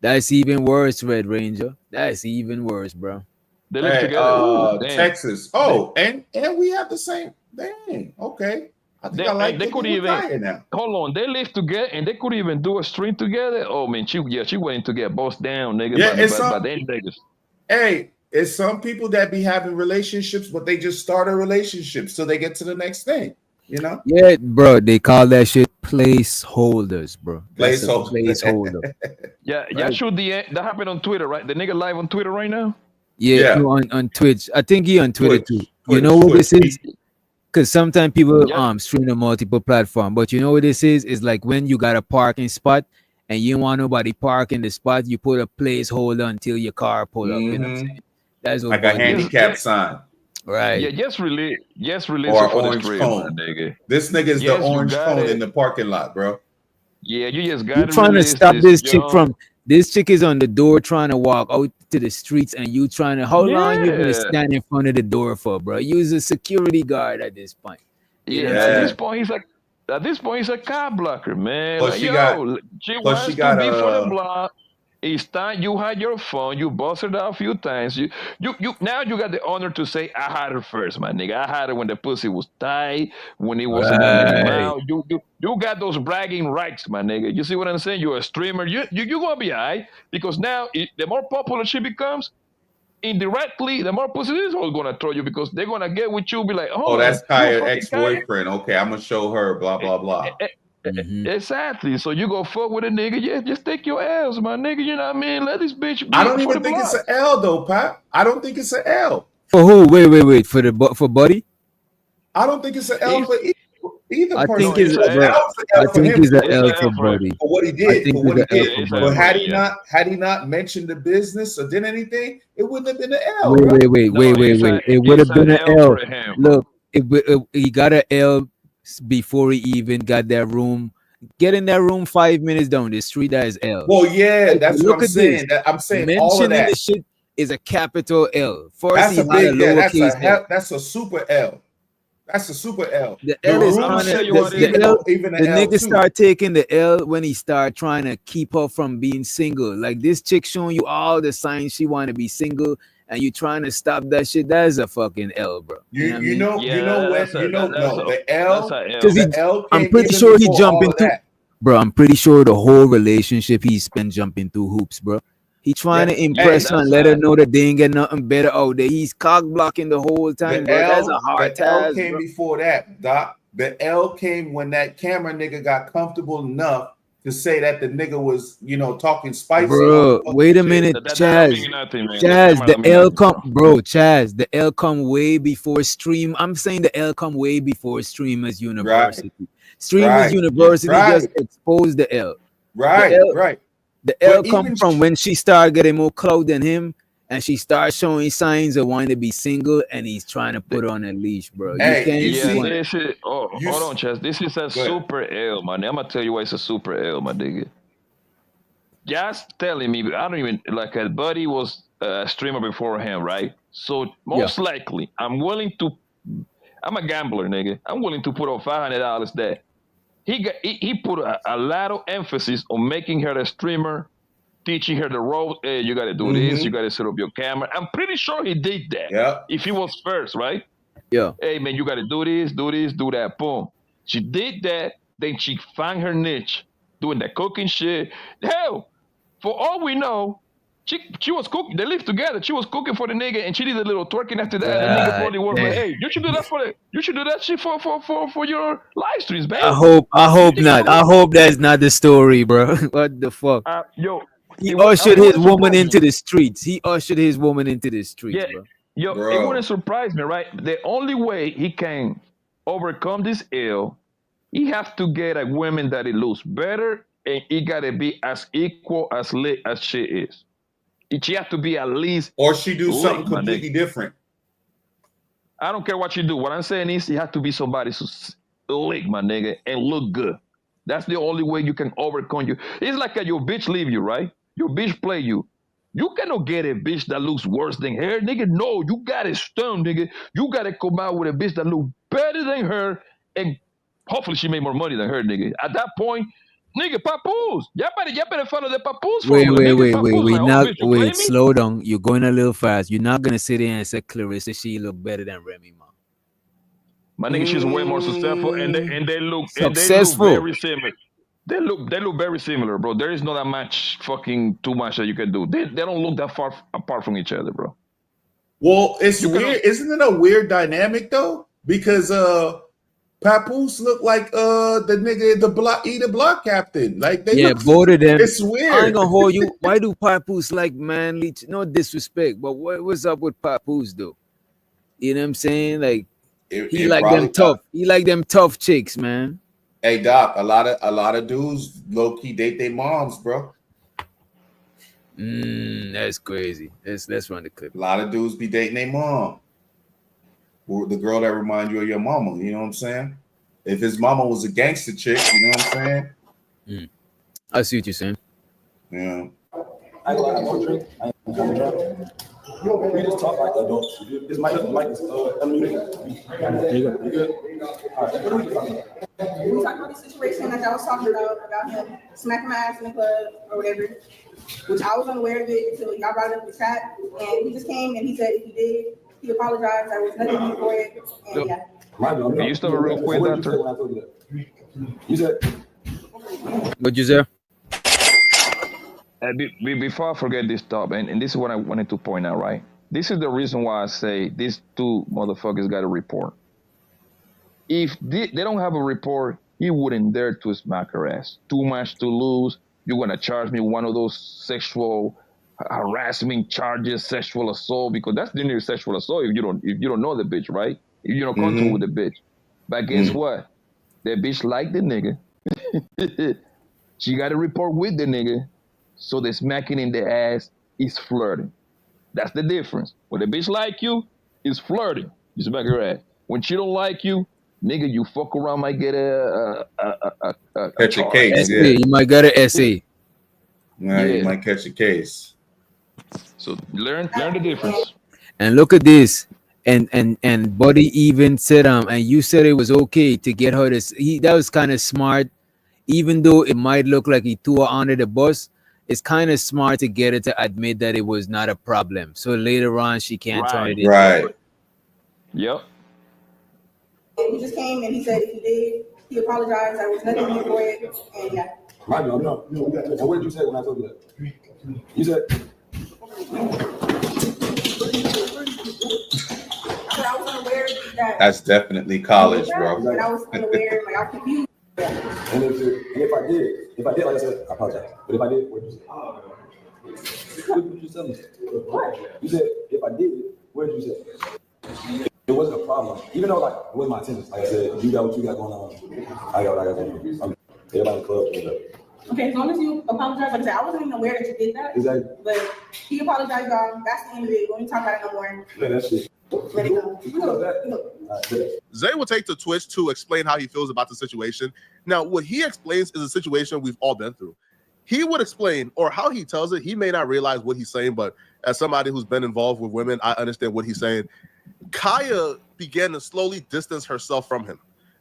That's even worse, Red Ranger. That's even worse, bro. They live Hey, together. Ooh, damn. Texas. Oh, and we have the same. Dang. Okay. I think I like they it could with even Kaya now. hold on. They live together and they could even do a stream together. Oh man, she waiting to get bossed down, nigga. Yeah, it's by some. them niggas. Hey, it's some people that be having relationships, but they just start a relationship so they get to the next thing. You know? Yeah, bro. They call that shit placeholders, bro. That's a placeholder. Yeah, sure. That happened on Twitter, right? The nigga live on Twitter right now. Yeah. No, on Twitch. I think he on Twitter too. You know what this is? Because sometimes people stream on multiple platforms, but you know what this is? It's like when you got a parking spot and you don't want nobody park in the spot, you put a placeholder until your car pull up. You know what I'm saying? That's what like a handicap sign. Right. Yeah, just release or it for orange the stream, cone. my nigga. This nigga is Yes, the you orange got cone it. in the parking lot, bro. Yeah, you just got You to trying to release stop this chick young- from this chick is on the door trying to walk out to the streets and you trying to how long you gonna Yeah. stand in front of the door for, bro? Use a security guard at this point. You know Yeah, what I'm at saying? this point he's a car blocker, man. Plus Like, she yo, got- she plus wants she to got, be for the block. It's time you had your phone. You busted out a few times. You now you got the honor to say I had her first, my nigga. I had her when the pussy was tight, when it was in the mouth. You got those bragging rights, my nigga. You see what I'm saying? You're a streamer. You gonna be alright because now the more popular she becomes, indirectly, the more pussy is all gonna throw you because they're gonna get with you. Be like, Oh, on, that's you Kaya fucking ex-boyfriend. Okay, I'm gonna show her. Blah blah blah. Exactly. So you go fuck with a nigga. Yeah, just take your L's, my nigga. You know what I mean? Let this bitch be I don't for even the think it's block. an L though, Pat. I don't think it's an L. For who? Wait. For Buddy? I don't think it's an L for either I person. think it's An bro. L for I think him. it's an L for Buddy. For what he I did. think For what he it's an L did. for But Buddy. had he not mentioned the business or did anything, it wouldn't have been an L. Wait. right? It would have been an L. for him. Look, he got an L before he even got that room. Get in that room 5 minutes down the street. That is L. Well, yeah, that's what Look I'm at saying. this. I'm saying all of Mentioning that. the shit. is a capital L. First, That's he a had big, yeah, lowercase L. that's a super L. That's a super L. The The L is room on shit it. was The L, even the an L nigga too. start taking the L when he start trying to keep her from being single. Like this chick showing you all the signs she want to be single, and you trying to stop that shit. That is a fucking L, bro. You what I you mean? know you know when you know no the L Because the L I'm came pretty even sure he before jumped all of into, that. bro. I'm pretty sure the whole relationship he spent jumping through hoops, bro. He trying to impress her and let her know that they ain't get nothing better out there. He's cock blocking the whole time, bro. That's a hard The L task, came bro. before that, Doc. The L came when that camera nigga got comfortable enough to say that the nigga was, talking spicy on the Bro, fucking wait a shit. minute, That don't Chaz. mean nothing, man. Chaz, That the don't mean L nothing, come, bro. Chaz, the L come way before stream. I'm saying the L come way before Streamers University. Streamers Right. University Right. just exposed the L. Right, The L, right. the L But come even from when she started getting more clout than him, and she started showing signs of wanting to be single, and he's trying to put her on a leash, bro. You Hey, can't. you Yeah, see, this is. Oh, hold on, Chess. This is a ahead. super L, man. I'm gonna tell you why it's a super L, my nigga. Just telling me, I don't even like a buddy was a streamer before him, right? So most likely, I'm willing to. I'm a gambler, nigga. I'm willing to put up $500 there. He put a lot of emphasis on making her a streamer, teaching her the ropes. Hey, you gotta do this. You gotta set up your camera. I'm pretty sure he did that. Yeah. If he was first, right? Yeah. Hey man, you gotta do this, do that. Boom. She did that. Then she found her niche, doing the cooking shit. Hell, for all we know, she was cooking. They lived together. She was cooking for the nigga, and she did a little twerking after that. The nigga probably was like, "Hey, you should do that you should do that shit for your live streams, babe." I hope not. I hope that's not the story, bro. What the fuck? Yo, He it ushered his wouldn't woman surprise into me. the streets. He ushered his woman into the streets, Yeah, bro. yo, it wouldn't surprise me, right? The only way he can overcome this ill, he has to get a woman that he looks better, and he gotta be as equal as lit as she is. She has to be at least, or she do something lit, my completely nigga. different. I don't care what you do. What I'm saying is, you have to be somebody who's lit, my nigga, and look good. That's the only way you can overcome you. It's like your bitch leave you, right? Your bitch play you. You cannot get a bitch that looks worse than her, nigga. No, you got it stoned, nigga. You gotta come out with a bitch that looks better than her, and hopefully she made more money than her, nigga. At that point, nigga, papoose. Y'all better follow the papoose formula. Nigga, papoose, like, oh, bitch, you play me? Slow down. You're going a little fast. You're not gonna sit there and say Clarissa she look better than Remy, man. My nigga, she's way more successful, and they look Successful. very similar. They look very similar, bro. There is not that much fucking too much that you can do. They don't look that far apart from each other, bro. Well, it's weird. Isn't it a weird dynamic though? Because Papoose look like the nigga the block captain. Like they look, both of them. It's weird. I ain't gonna hold you. Why do Papoose like manly? No disrespect, but what's up with Papoose though? You know what I'm saying? Like he like them tough. He like them tough chicks, man. Hey Doc, a lot of dudes low key date their moms, bro. That's crazy. Let's run the clip. A lot of dudes be dating their mom, or the girl that remind you of your mama. You know what I'm saying? If his mama was a gangster chick, you know what I'm saying? I see what you're saying. Yeah. I ain't gonna have one drink. I ain't gonna drink. We just talk like adults. This mic is unmuted. You good? All right. What are we talking about? We talked about the situation that I was talking about him smacking my ass in the club or whatever, which I was unaware of it until y'all brought it up in the chat. And he just came and he said if he did, he apologized. There was nothing for it. And yeah. Can you stop it real quick, doctor? You said. What you say? Before I forget this top, and this is what I wanted to point out, right? This is the reason why I say these two motherfuckers got a report. If they don't have a report, he wouldn't dare to smack her ass. Too much to lose. You're gonna charge me one of those sexual harassment charges, sexual assault, because that's the near sexual assault if you don't know the bitch, right? If you're not comfortable with the bitch. But guess what? That bitch like the nigga. She got a report with the nigga. So the smacking in the ass is flirting. That's the difference. When the bitch like you, it's flirting. You smack her ass. When she don't like you, nigga, you fuck around, might get catch a case. You might get an SA. Yeah, you might catch a case. So learn the difference. And look at this. And Buddy even said and you said it was okay to get her to that was kind of smart, even though it might look like he threw her under the bus. It's kind of smart to get her to admit that it was not a problem, so later on she can't turn it into Right. Yep. And he just came and he said if he did, he apologized. There was nothing new for it, and yeah. Right, no. And what did you say when I told you that? You said. I was unaware that. That's definitely college, bro. And I was unaware, like I was confused. And if I did, like I said, I apologize. But if I did, what did you say? What did you tell me? You said if I did, what did you say? It wasn't a problem, even though like it wasn't my intention. Like I said, you got what you got going on. I got what I got going on. Everybody in the club. Okay, as long as you apologize, like I said, I wasn't even aware that you did that. Exactly. But he apologized, y'all. That's the end of it. We don't talk about it no more. Yeah, that's it. Let it go. Zay will take to Twitch to explain how he feels about the situation. Now, what he explains is a situation we've all been through. He would explain, or how he tells it, he may not realize what he's saying, but as somebody who's been involved with women, I understand what he's saying. Kaio began to slowly distance herself from him,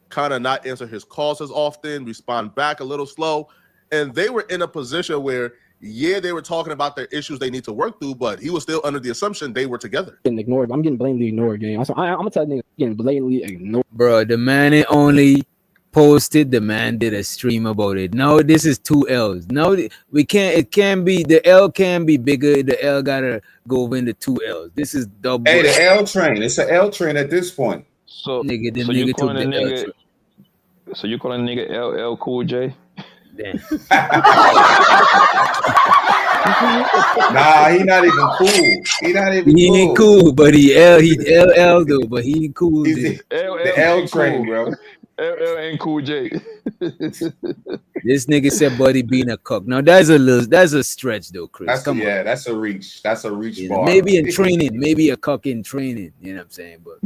kind of not answer his calls as often, respond back a little slow. And they were in a position where, yeah, they were talking about their issues they need to work through, but he was still under the assumption they were together. Getting ignored. I'm getting blatantly ignored, gang. I'm gonna tell nigga getting blatantly ignored. Bro, the man it only posted, the man did a stream about it. Now this is 2 L's. Now we can't, it can be, the L can be bigger, the L gotta go into 2 L's. This is double. Hey, the L train. It's an L train at this point. So, nigga, the so nigga you took calling the a L nigga? train. So you calling a nigga LL Cool J? Damn. Nah, he not even cool. He not even He ain't cool, but he LL though, but he ain't cool. He's the L train, bro. LL ain't Cool J. This nigga said Buddy being a cook. Now that's a stretch though, Chris. That's Come on. that's a reach. That's a reach Yeah, bar. maybe in training, maybe a cock in training. You know what I'm saying? But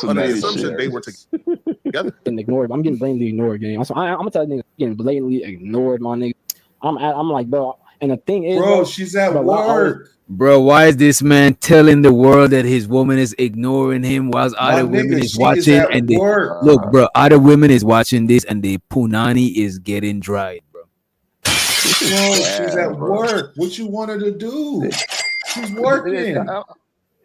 Under the assumption they were together. Getting ignored. I'm getting blatantly ignored, gang. I'm gonna tell nigga getting blatantly ignored, my nigga. I'm like, bro. And the thing is, bro, she's at work. Bro, why is this man telling the world that his woman is ignoring him whilst other women is watching? And they look, bro, other women is watching this and the punani is getting dried, bro. Bro, she's at work. What you want her to do? She's working.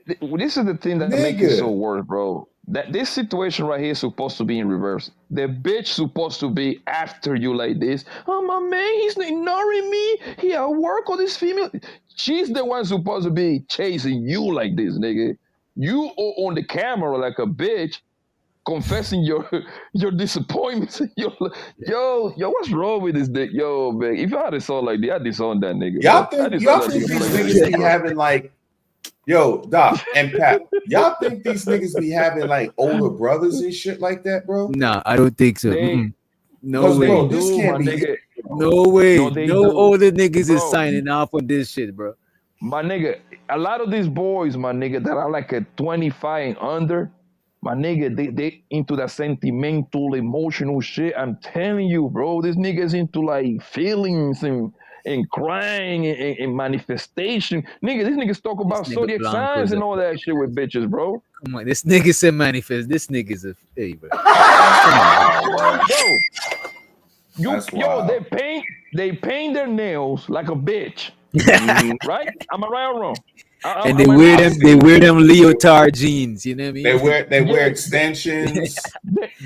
This is the thing that makes it so worse, bro. That this situation right here is supposed to be in reverse. The bitch supposed to be after you like this. Oh, my man, he's ignoring me. He at work on this female. She's the one supposed to be chasing you like this, nigga. You on the camera like a bitch, confessing your disappointments. Yo, what's wrong with this dick? Yo, man, if I had a song like that, I'd disown that nigga. Y'all think these niggas be having like, yo, Doc and Pat, y'all think these niggas be having like older brothers and shit like that, bro? Nah, I don't think so. No way. Bro, this can't be it. No way. No older niggas Bro. is signing off on this shit, bro. My nigga, a lot of these boys, my nigga, that are like a 25 and under, my nigga, they into that sentimental, emotional shit. I'm telling you, bro, these niggas into like feelings and crying and manifestation. Nigga, these niggas talk about zodiac signs and all that shit with bitches, bro. Come on, this nigga said manifest. This nigga's a hey, bro. They paint their nails like a bitch. Right? Am I right or wrong? And they wear them leotard jeans, you know what I mean? They wear extensions.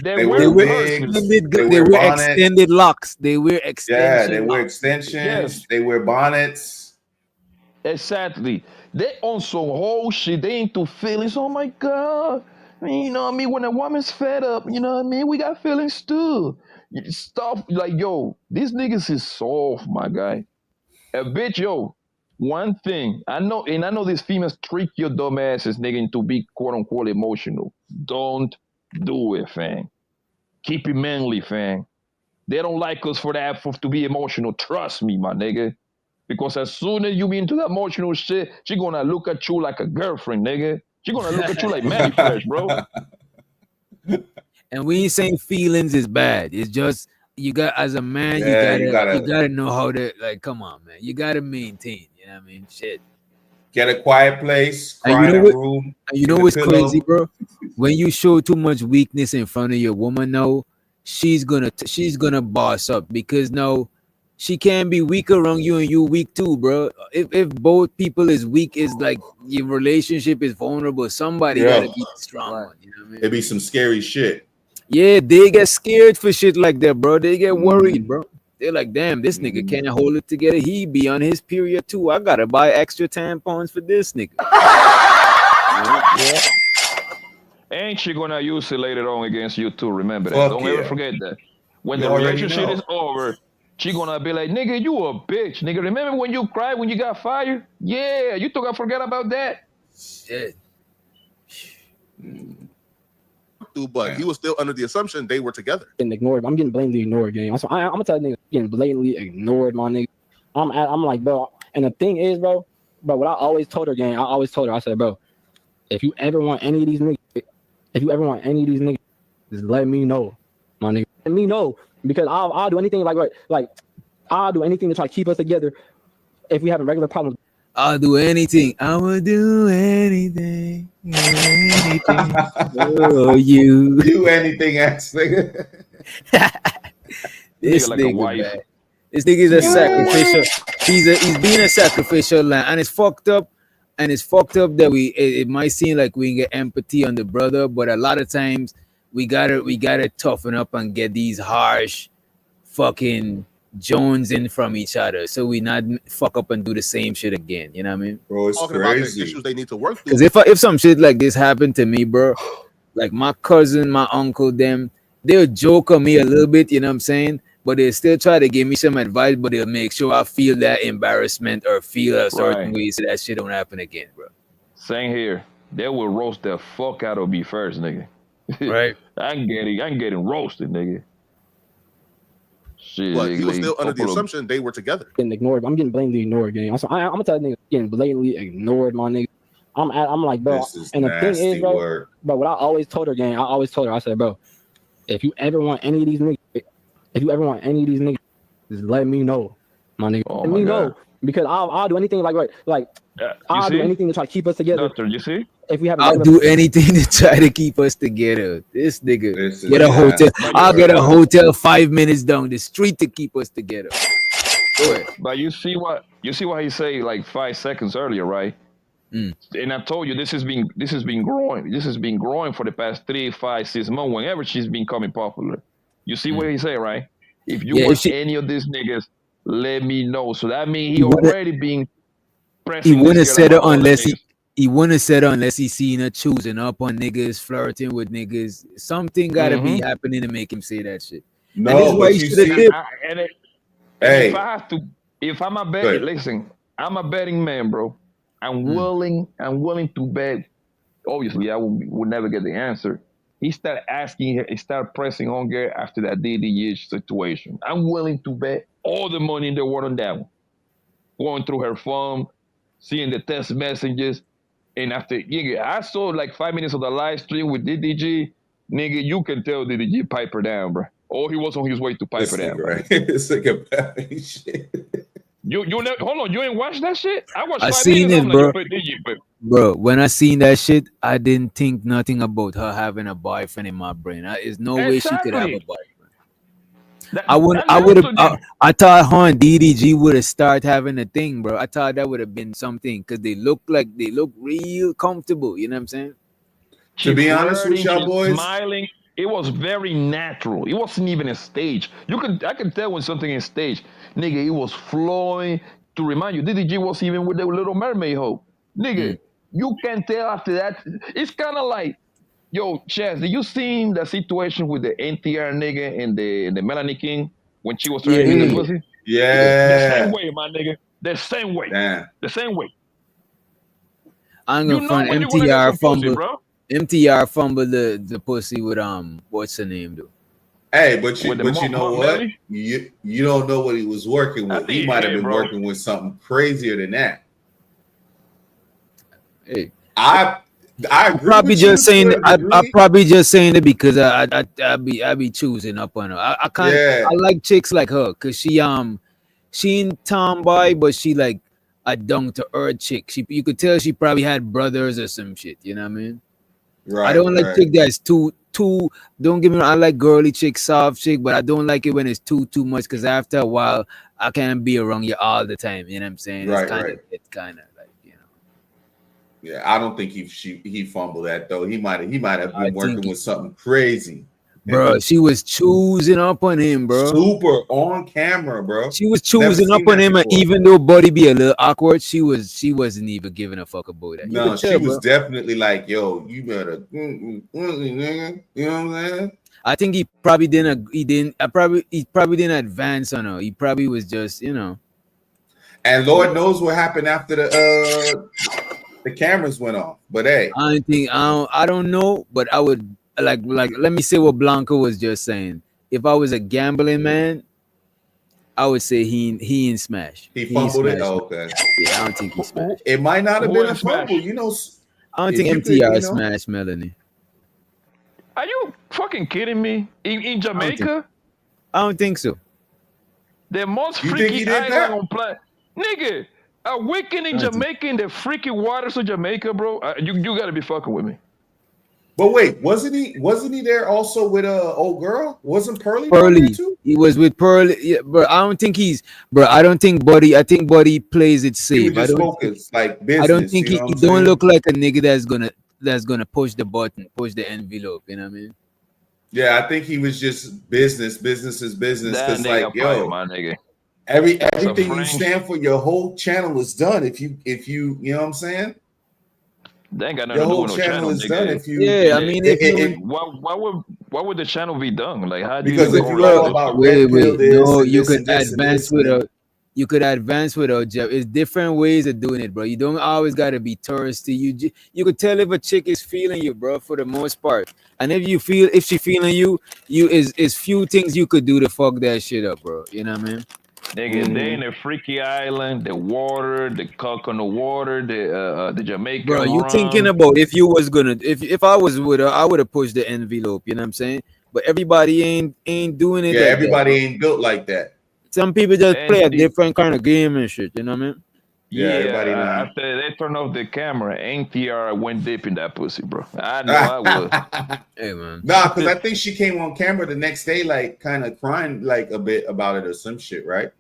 they wear wigs. They wear extended locks. They wear extensions. Yeah, they wear extensions. Yes. They wear bonnets. Exactly. They on some whole shit. They into feelings. Oh my God. You know what I mean? When a woman's fed up, you know what I mean? We got feelings too. Stuff like, yo, these niggas is soft, my guy. A bitch, yo. One thing I know, and I know these females trick your dumb asses, nigga, into be quote unquote emotional. Don't do it, fam. Keep it manly, fam. They don't like us for that, to be emotional. Trust me, my nigga. Because as soon as you be into that emotional shit, she gonna look at you like a girlfriend, nigga. She gonna look at you like Manny Fresh, bro. And we ain't saying feelings is bad. It's just you got, as a man, you gotta know how to, like, come on, man. You gotta maintain. You know what I mean? Shit. Get a quiet place, And cry you in know a what? room. And you get know a what's pillow. crazy, bro? When you show too much weakness in front of your woman, now she's gonna boss up because now she can't be weak around you and you weak too, bro. If both people is weak, is like your relationship is vulnerable. Somebody Yeah. gotta be the strong one. You know what I mean? It'd be some scary shit. Yeah, they get scared for shit like that, bro. They get worried, bro. They're like, damn, this nigga can't hold it together. He be on his period too. I gotta buy extra tampons for this nigga. Yeah. And she gonna use it later on against you too. Remember that. Fuck Don't ever yeah. forget that. When You the already relationship know. is over, she gonna be like, nigga, you a bitch. Nigga, remember when you cried when you got fired? Yeah, you thought I forgot about that? Shit. But he was still under the assumption they were together. Getting ignored. I'm getting blatantly ignored, gang. I'm gonna tell niggas getting blatantly ignored, my nigga. I'm like, bro. And the thing is, bro, what I always told her, gang, I said, bro, if you ever want any of these niggas, just let me know, my nigga. Let me know because I'll do anything like I'll do anything to try to keep us together if we having regular problems. I'll do anything. I will do anything. Oh, you. Do anything, ass nigga. This Nigga like a nigga, wife. man. This nigga is a sacrificial. He's being a sacrificial lamb, and it's fucked up. And it's fucked up that it might seem like we get empathy on the brother, but a lot of times we gotta toughen up and get these harsh fucking Jones in from each other, so we not fuck up and do the same shit again. You know what I mean? Bro, it's Talking about the crazy. issues they need to work through. Because if some shit like this happened to me, bro, like my cousin, my uncle, them, they'll joke on me a little bit, you know what I'm saying? But they'll still try to give me some advice, but they'll make sure I feel that embarrassment or feel a certain Right. way so that shit don't happen again, bro. Same here. They will roast the fuck out of me first, nigga. Right. I'm getting roasted, nigga. Shit, But he was nigga, still under the couple of- assumption they were together. Getting ignored. I'm getting blatantly ignored, gang. I'm gonna tell niggas getting blatantly ignored, my nigga. I'm like, bro. This is And the thing nasty is, bro, work. what I always told her, gang, I said, bro, if you ever want any of these niggas, just let me know, my nigga. Oh let my me God. know because I'll do anything You I'll do see? anything to try to keep us together. Doctor, you see? If we have, I'll do anything to try to keep us together. This nigga This is get a hotel. nasty I'll get a work. hotel 5 minutes down the street to keep us together. Go ahead. But you see what he said like 5 seconds earlier, right? And I told you this has been growing. This has been growing for the past 3, 5, 6 months. Whenever she's been coming popular, you see what he say, right? If you Yeah, want if she- any of these niggas, let me know. So that means He he wouldn't- already been He pressing. wouldn't have this said girl it about other unless niggas. he wouldn't have said it unless he seen her choosing up on niggas, flirting with niggas. Something gotta be happening to make him say that shit. No, and this is why but he you should have see- dipped. And Hey. if I have to, if I'm a Go bet, ahead. listen, I'm a betting man, bro. I'm willing to bet. Obviously, I would never get the answer. He started asking her, he started pressing on her after that DDH situation. I'm willing to bet all the money in the world on that one. Going through her phone, seeing the text messages, and after, nigga, I saw like 5 minutes of the live stream with DDG. Nigga, you can tell DDG pipe her down, bro. Or he was on his way to pipe This her down. nigga, bro. right? This nigga bad shit. You never, hold on, you ain't watched that shit? I watched I 5 seen minutes. it, I'm bro. like, yo, DDG, but Bro, when I seen that shit, I didn't think nothing about her having a boyfriend in my brain. There's no way she could have a Exactly. boyfriend. I thought her and DDG would have started having a thing, bro. I thought that would have been something because they look real comfortable. You know what I'm saying? To be honest with flirting, y'all she's boys, smiling. It was very natural. It wasn't even a stage. I could tell when something is staged. Nigga, it was flowing. To remind you, DDG was even with the Little Mermaid hoe. Nigga, you can tell after that. It's kind of like, yo, Chaz, did you seen the situation with the NTR nigga and the Melanie King when she was trying to get the pussy? Yeah. The same way, my nigga. The same way. Damn. The same way. I'm You gonna know find when you gonna get some MTR pussy, fumble. bro. MTR fumble the pussy with what's her name though? Hey, but you With the know mom what? belly? You don't know what he was working I with. think He might have he been bro. working with something crazier than that. Hey, I agree probably with just you saying to a I degree. probably just saying it because I be choosing up on her. I can't. Yeah. I like chicks like her because she ain't tomboy, but she like a down to earth chick. You could tell she probably had brothers or some shit. You know what I mean? Right. I don't like right. chick that's too. Don't get me wrong. I like girly chick, soft chick, but I don't like it when it's too much. Because after a while, I can't be around you all the time. You know what I'm saying? Right, It's kind of like, you know. Yeah, I don't think he fumbled that though. He might have been working with something crazy. Bro, she was choosing up on him, bro. Super on camera, bro. She was choosing up on him, and even though Buddy be a little awkward, she wasn't even giving a fuck about that. No, she was definitely like, "Yo, you better," you know what I'm saying? I think he probably didn't advance on her. He probably was just, you know. And Lord knows what happened after the cameras went off. But hey, I don't know, but I would like let me say what Blanco was just saying. If I was a gambling man, I would say he ain't smash. He fumbled it. Oh, okay. Yeah, I don't think he smashed. It might not have been a fumble, you know. I don't think MTR smashed Melanie. Are you fucking kidding me? In Jamaica? I don't think so. The most You think he freaky did island that? on planet. Nigga, a weekend in Jamaica in the freaky waters of Jamaica, bro. You gotta be fucking with me. But wait, wasn't he there also with a old girl? Wasn't Pearly Pearly there too? He was with Pearly, yeah, bro. I don't think Buddy. I think Buddy plays it safe. He was just focused, like business. I don't think you know he what I'm don't saying? look like a nigga that's gonna push the button, push the envelope. You know what I mean? Yeah, I think he was just business. Business is business. That Because nigga like, yo, my nigga. everything you French. stand for, your whole channel is done. If you know what I'm saying? They ain't got Your nothing to do whole with no channel channel, is nigga. done if you. Yeah, I mean, if you why would the channel be done? Like, how do Because you if you all about red pill this no, and you this could and this and advance this, and without. then- You could advance without Jeff. It's different ways of doing it, bro. You don't always gotta be thirsty. You could tell if a chick is feeling you, bro, for the most part. And if she feeling you, is few things you could do to fuck that shit up, bro. You know what I mean? Nigga, they in a freaky island, the water, the cock on the water, the Jamaican Bro, you rum. thinking about if I was with her, I would have pushed the envelope. You know what I'm saying? But everybody ain't doing it. Yeah, like everybody that, ain't built like that. some people just play a And different kind of game and shit. You know what I mean? Yeah, everybody not. After they turned off the camera, NTR went deep in that pussy, bro. I know I would. Hey man. Nah, because I think she came on camera the next day, like kind of crying like a bit about it or some shit, right?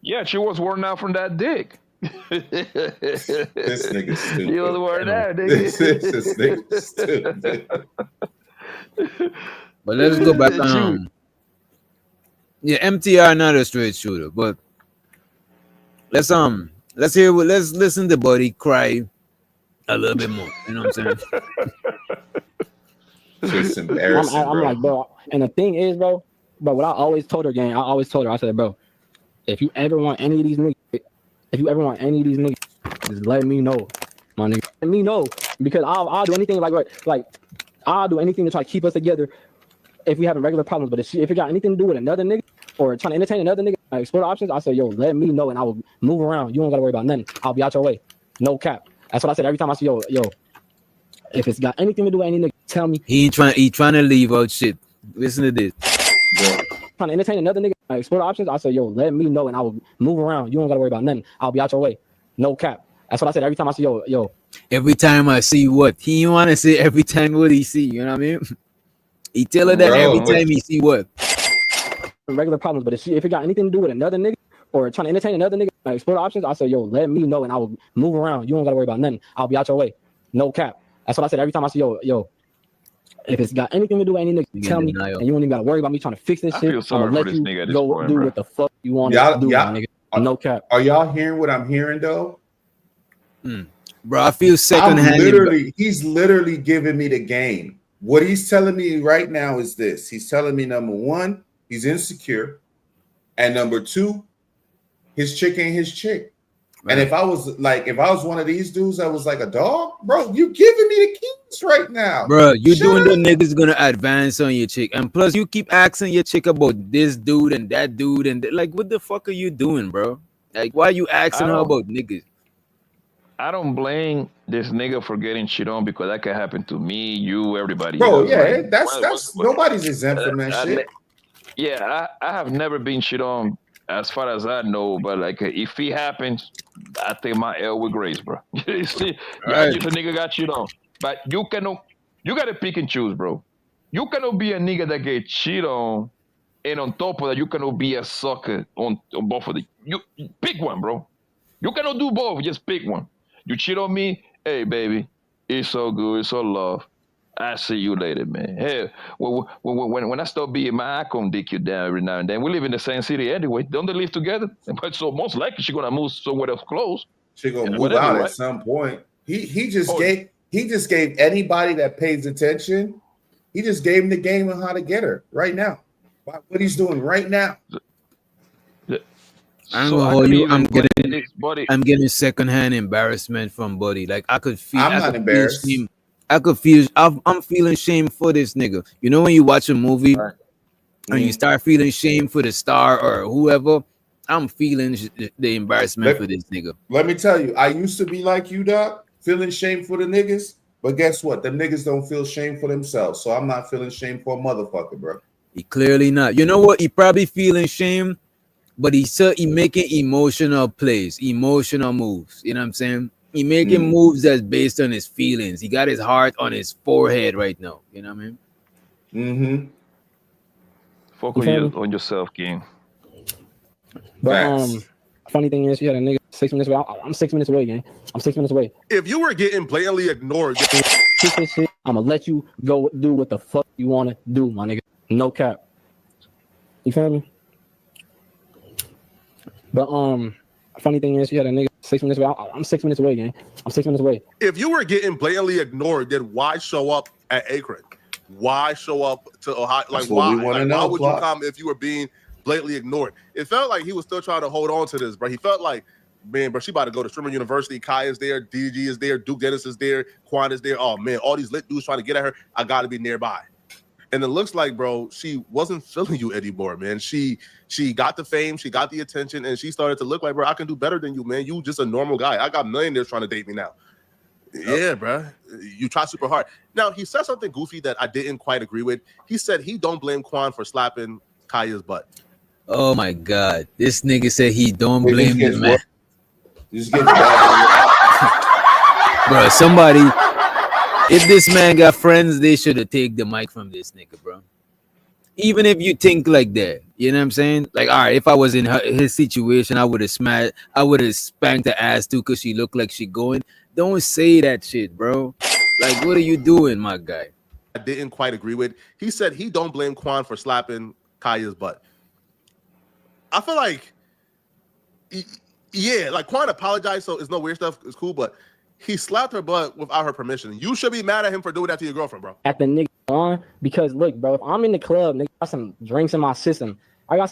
Yeah, she was worn out from that dick. This nigga's stupid. She was worn out, nigga. This nigga's stupid. But let's go back. Yeah, MTR not a straight shooter, but let's listen to Buddy cry a little bit more. You know what I'm saying? It's embarrassing, I'm bro. like, bro. And the thing is, bro, what I always told her, gang, I said, bro, if you ever want any of these niggas, just let me know, my nigga. Let me know, because I'll do anything like I'll do anything to try to keep us together if we having regular problems. But if it got anything to do with another nigga or trying to entertain another nigga, explore options, I say, yo, let me know and I will move around. You don't gotta worry about nothing. I'll be out your way. No cap. That's what I said every time I see yo. If it's got anything to do with any nigga, tell me. He trying to leave out shit. Listen to this. Trying to entertain another nigga, explore options, I say, yo, let me know and I will move around. You don't gotta worry about nothing. I'll be out your way. No cap. That's what I said every time I see yo. Every time I see what he want to say, every time what he see, you know what I mean? He tell her that every time he see what regular problems. But if it got anything to do with another nigga or trying to entertain another nigga, explore options, I say, yo, let me know and I will move around. You don't gotta worry about nothing. I'll be out your way. No cap. That's what I said every time I see yo. If it's got anything to do with any nigga, tell me, and you don't even gotta worry about me trying to fix this I shit. feel sorry I'm gonna for let this you nigga at this go point, do bro. what the fuck you want to do, my nigga. No cap. Are y'all hearing what I'm hearing though? bro, I feel secondhand. He's literally giving me the game. What he's telling me right now is this. He's telling me, number one, he's insecure. And number two, his chick ain't his chick. Right. And if I was one of these dudes that was like a dog, bro, you giving me the keys right now. Bro, you doing the niggas gonna advance on your chick. And plus you keep asking your chick about this dude and that dude. And like, what the fuck are you doing, bro? Like, why are you asking her about niggas? I don't blame this nigga for getting shit on because that can happen to me, you, everybody. Bro, else, yeah, right? that's nobody's exempt from that shit. Yeah, I have never been shit on as far as I know, but like if it happens, I take my L with grace, bro. You see, yeah, Right. just a nigga got cheated on, but you gotta pick and choose, bro. You cannot be a nigga that get cheated on, and on top of that, you cannot be a sucker on both of the. You pick one, bro. You cannot do both. Just pick one. You cheat on me, hey baby, it's so good, it's all love. I see you later, man. Hey, when I start being my, I come dick you down every now and then. We live in the same city anyway. Don't they live together? But so most likely she's gonna move somewhere else close. She gonna move Whatever, out right? at some point. He just gave anybody that pays attention. He just gave him the game on how to get her right now. What he's doing right now. I'm So gonna I hold can you. even put this body. I'm getting secondhand embarrassment from Buddy. Like I could feel. I'm I not could embarrassed. Feel shame. I could feel. I'm feeling shame for this nigga. You know when you watch a movie and you start feeling shame for the star or whoever, I'm feeling the embarrassment for this nigga. Let me tell you, I used to be like you, Doc, feeling shame for the niggas. But guess what? Them niggas don't feel shame for themselves. So I'm not feeling shame for a motherfucker, bro. He clearly not. You know what? He probably feeling shame, but he making emotional plays, emotional moves. You know what I'm saying? He making moves that's based on his feelings. He got his heart on his forehead right now. You know what I mean? Focus on yourself, King. But funny thing is, you had a nigga 6 minutes away. I'm 6 minutes away, gang. I'm 6 minutes away. If you were getting blatantly ignored, Shit, I'm gonna let you go do what the fuck you wanna do, my nigga. No cap. You feel me? But funny thing is, you had a nigga 6 minutes away. I'm 6 minutes away, gang. I'm 6 minutes away. if you were getting blatantly ignored, then why show up at Akron? Why show up to Ohio? Like That's what we why? wanna Like, know, why would Clark. you come if you were being blatantly ignored? It felt like he was still trying to hold on to this, bro. He felt like, man, bro, she about to go to Streamer University. Kai is there, DG is there, Duke Dennis is there, Quan is there. Oh man, all these lit dudes trying to get at her. I gotta be nearby. And it looks like, bro, she wasn't feeling you anymore, man. She got the fame, she got the attention, and she started to look like, bro, I can do better than you, man. You just a normal guy. I got millionaires trying to date me now. Yeah, bro. You try super hard. Now, he said something goofy that I didn't quite agree with. He said he don't blame Quan for slapping Kaya's butt. Oh my God. This nigga said he don't blame the man. Bro, somebody, if this man got friends, they should have taken the mic from this nigga, bro. Even if you think like that, you know what I'm saying? Like, all right, if I was in his situation, I would have spanked the ass too because she looked like she going. Don't say that shit, bro. Like, what are you doing, my guy? I didn't quite agree with. He said he don't blame Quan for slapping Kaya's butt. I feel like, yeah, like Quan apologized, so it's no weird stuff. It's cool, but he slapped her butt without her permission. You should be mad at him for doing that to your girlfriend, bro. At the nigga on, because look, bro, if I'm in the club, nigga, I got some drinks in my system. And I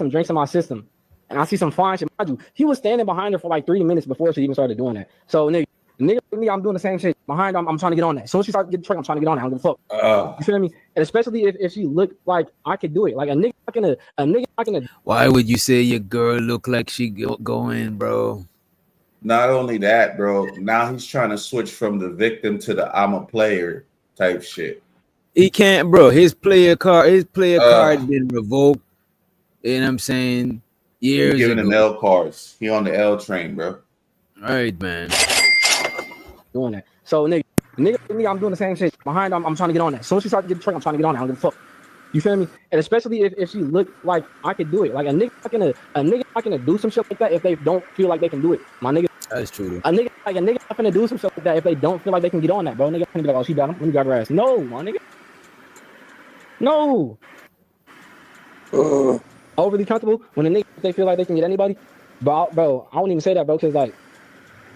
see some fine shit. Mind you, he was standing behind her for like 3 minutes before she even started doing that. So, nigga, I'm doing the same shit behind her. I'm trying to get on that. As soon as she starts getting tricked, I'm trying to get on that. I don't give a fuck. You feel me? And especially if she looked like I could do it. Like a nigga not gonna. Why would you say your girl look like she going, bro? Not only that, bro. Now he's trying to switch from the victim to the I'm a player type shit. He can't, bro. His player card been revoked. You know what I'm saying? Years He's giving ago. him L cards. He on the L train, bro. All right, man. Doing that. So nigga, I'm doing the same shit behind her. I'm trying to get on that. As soon as she starts getting tricked, I'm trying to get on that. I don't give a fuck. You feel me? And especially if she looked like I could do it. Like a nigga not gonna do some shit like that if they don't feel like they can do it. My nigga. That's true. A nigga not gonna do some shit like that if they don't feel like they can get on that, bro. Nigga gonna be like, oh, she got him. Let me grab her ass. No, my nigga. No. Overly comfortable when a nigga they feel like they can get anybody. Bro, I wouldn't even say that, bro, because like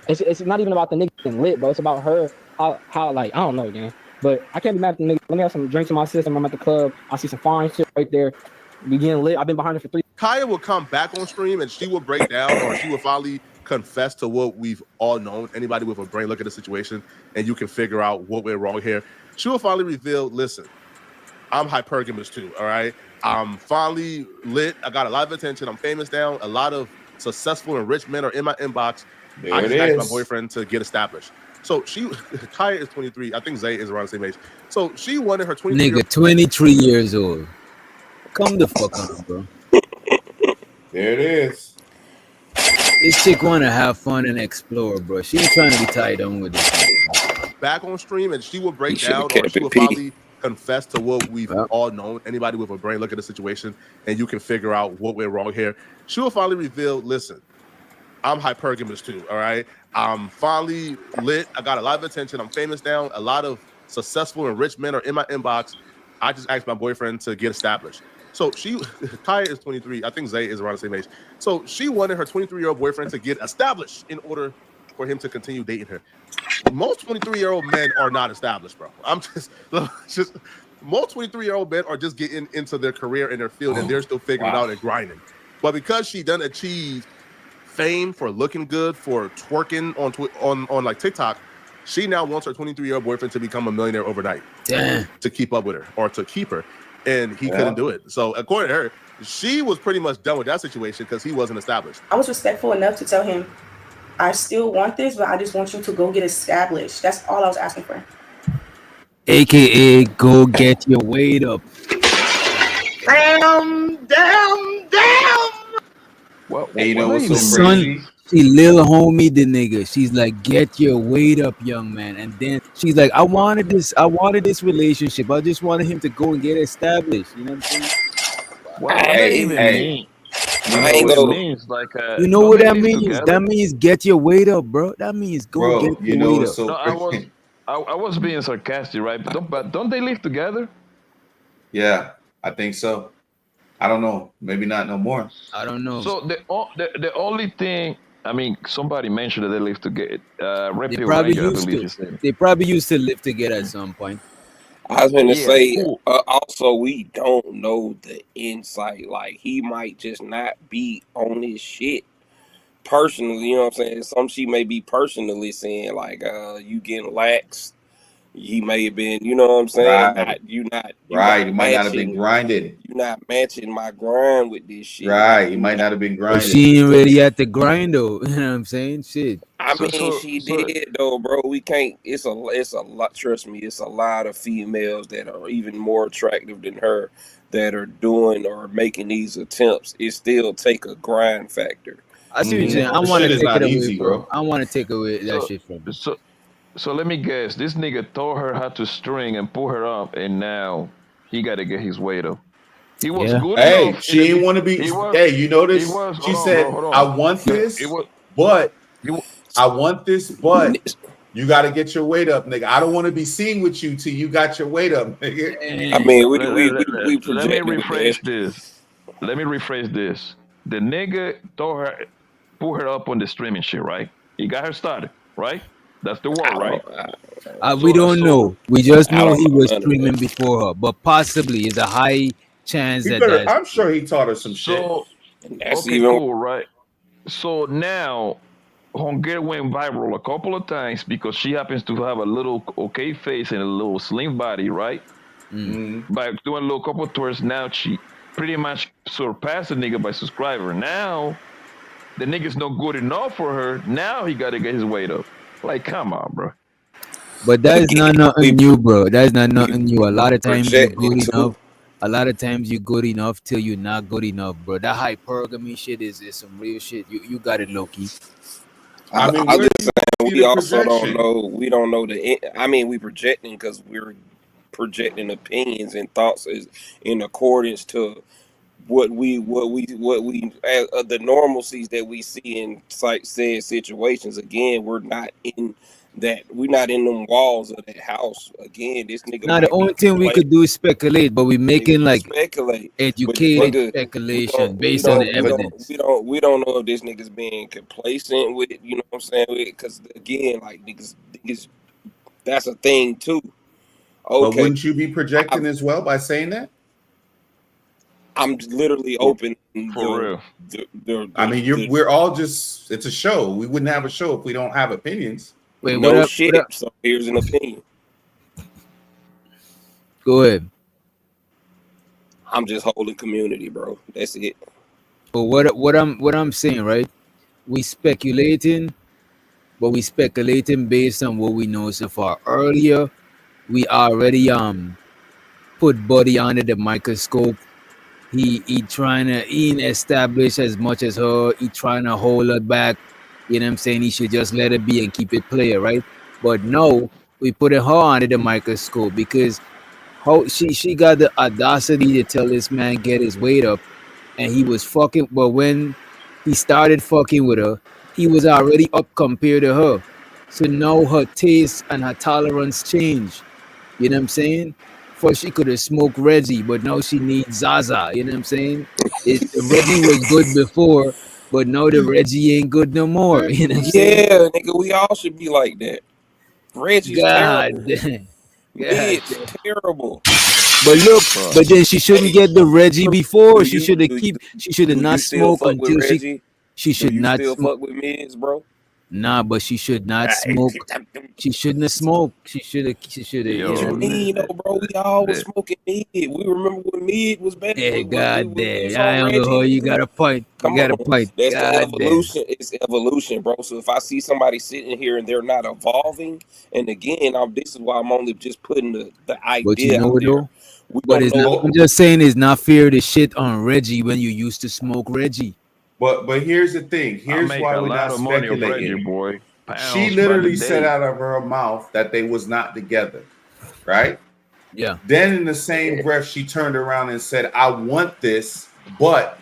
it's not even about the nigga getting lit, bro. It's about her how like I don't know, gang. But I can't be mad at the nigga. Let me have some drinks in my system. I'm at the club. I see some fine shit right there. We getting lit. I've been behind her for 3. Kaya will come back on stream and she will break down, or she will finally confess to what we've all known. Anybody with a brain look at the situation and you can figure out what went wrong here. She will finally reveal, listen, I'm hypergamous too, all right? I'm finally lit. I got a lot of attention. I'm famous now. A lot of successful and rich men are in my inbox. There I it just asked is. my boyfriend to get established. So Kaya is 23. I think Zay is around the same age. So she wanted her 23 Nigga, 23 years old. Come the fuck on, bro. There it is. This chick wanna have fun and explore, bro. She ain't trying to be tied down with this. Back on stream, and she will He break should have down, or kept she it will P. probably confess to what we've all known. Anybody with a brain, look at the situation, and you can figure out what went wrong here. She will finally reveal, listen, I'm hypergamous too, all right? I'm finally lit. I got a lot of attention. I'm famous now. A lot of successful and rich men are in my inbox. I just asked my boyfriend to get established. So Kaia is 23. I think Zay is around the same age. So she wanted her 23-year-old boyfriend to get established in order for him to continue dating her. Most 23-year-old men are not established, bro. I'm just most 23-year-old men are just getting into their career in their field, and they're still figuring it out and grinding. But because she done achieved fame for looking good, for twerking on like TikTok, she now wants her 23-year-old boyfriend to become a millionaire overnight. Damn. To keep up with her or to keep her, and he couldn't do it. So according to her, she was pretty much done with that situation because he wasn't established. I was respectful enough to tell him, I still want this, but I just want you to go get established. That's all I was asking for. AKA go get your weight up. Damn. Well, Hey, you know what's so Son, crazy? she little homie the nigga. She's like, get your weight up, young man. And then she's like, I wanted this relationship. I just wanted him to go and get established. You know what I'm saying? What that even mean? You know what it means? Like, you know what that means? Together? That means get your weight up, bro. That means go get your weight up. So I was being sarcastic, right? But don't they live together? Yeah, I think so. I don't know. Maybe not no more. I don't know. So the only thing, I mean, somebody mentioned that they live together. They probably used to live together at some point. I was going to say, also, we don't know the insight. Like, he might just not be on his shit personally. You know what I'm saying? Some she may be personally saying, like, you getting lax. He may have been, you know what I'm saying? Right. You Might not have been grinding. You're not matching my grind with this shit. Right. You might not have been grinding. But she ain't ready at the grind though. You know what I'm saying? Shit. I mean, she did though, bro. We can't. It's a lot. Trust me, it's a lot of females that are even more attractive than her that are doing or making these attempts. It still take a grind factor. I see what you're saying. I want to take it away, bro. I want to take away that shit from her. So let me guess. This nigga taught her how to string and pull her up, and now he got to get his weight up. He was good. Hey, she didn't want to be. Hey, you notice? She said, "I want this, but I want this, but you got to get your weight up, nigga. I don't want to be seen with you till you got your weight up, nigga." I mean, we let me rephrase this. Let me rephrase this. The nigga told her, pull her up on the streaming shit, right? He got her started, right? That's the word, right? We don't know. We just know he was streaming before her, but possibly it's a high chance that I'm sure he taught her some shit. Okay, cool, right? So now, Hunger went viral a couple of times because she happens to have a little okay face and a little slim body, right? By doing a little couple of tours, now she pretty much surpassed the nigga by subscriber. Now, the nigga's not good enough for her. Now he got to get his weight up. Like, come on, bro. But that is not nothing new, bro. That is not nothing new. A lot of times you're good enough. A lot of times you're good enough till you're not good enough, bro. That hypergamy shit is some real shit. You got it, Loki. I mean, I'm just saying, we also don't know. We don't know I mean, we projecting because we're projecting opinions and thoughts is in accordance to what we the normalcies that we see in said situations. Again, we're not in them walls of that house. Again, this nigga. Now the only thing we could do is speculate, but we're making like educated speculation based on the evidence. We don't know if this nigga's being complacent with, you know what I'm saying? Because again, like niggas, that's a thing too. Okay, but wouldn't you be projecting as well by saying that? I'm literally open. For real. I mean, we're all just, it's a show. We wouldn't have a show if we don't have opinions. Wait, no shit. So here's an opinion. Go ahead. I'm just holding community, bro. That's it. But what I'm saying, right? We speculating, but we speculating based on what we know so far. Earlier, we already put Buddy under the microscope. he ain't establish as much as her. He trying to hold her back. You know what I'm saying? He should just let it be and keep it player, right? But no, we put her under the microscope because how she got the audacity to tell this man get his weight up, and he was fucking. But when he started fucking with her, he was already up compared to her. So now her taste and her tolerance changed. You know what I'm saying? First she could have smoked Reggie, but now she needs Zaza. You know what I'm saying? The Reggie was good before, but now the Reggie ain't good no more. You know what I'm saying? Yeah, nigga, we all should be like that. Reggie's God terrible. damn. Mid's terrible. But look, but then she shouldn't get the Reggie before. Do She you should have do keep. you, She should have do not you still smoke fuck with until Reggie? she Do should you not still smoke. fuck with Mids, bro? Nah, but she should not smoke. She shouldn't have smoked. She should have. You know What what I you mean? mean, though, bro? We all was smoking Mid. We remember when Mid was back. Yeah, We God was damn. I on don't know how Reggie. you got a point. You Come got a on, point. that's the God damn. evolution. It's evolution, bro. So if I see somebody sitting here and they're not evolving, and again, this is why I'm only just putting the But you idea know out what there. though? We But don't it's not. know. I'm just saying it's not fair to shit on Reggie when you used to smoke Reggie. But here's the thing. I Here's make why a we're lot not of money of Reggie, speculating. boy. She Pounds by the literally said day. out of her mouth that they was not together, right? Yeah. Then in the same breath, she turned around and said, I want this, but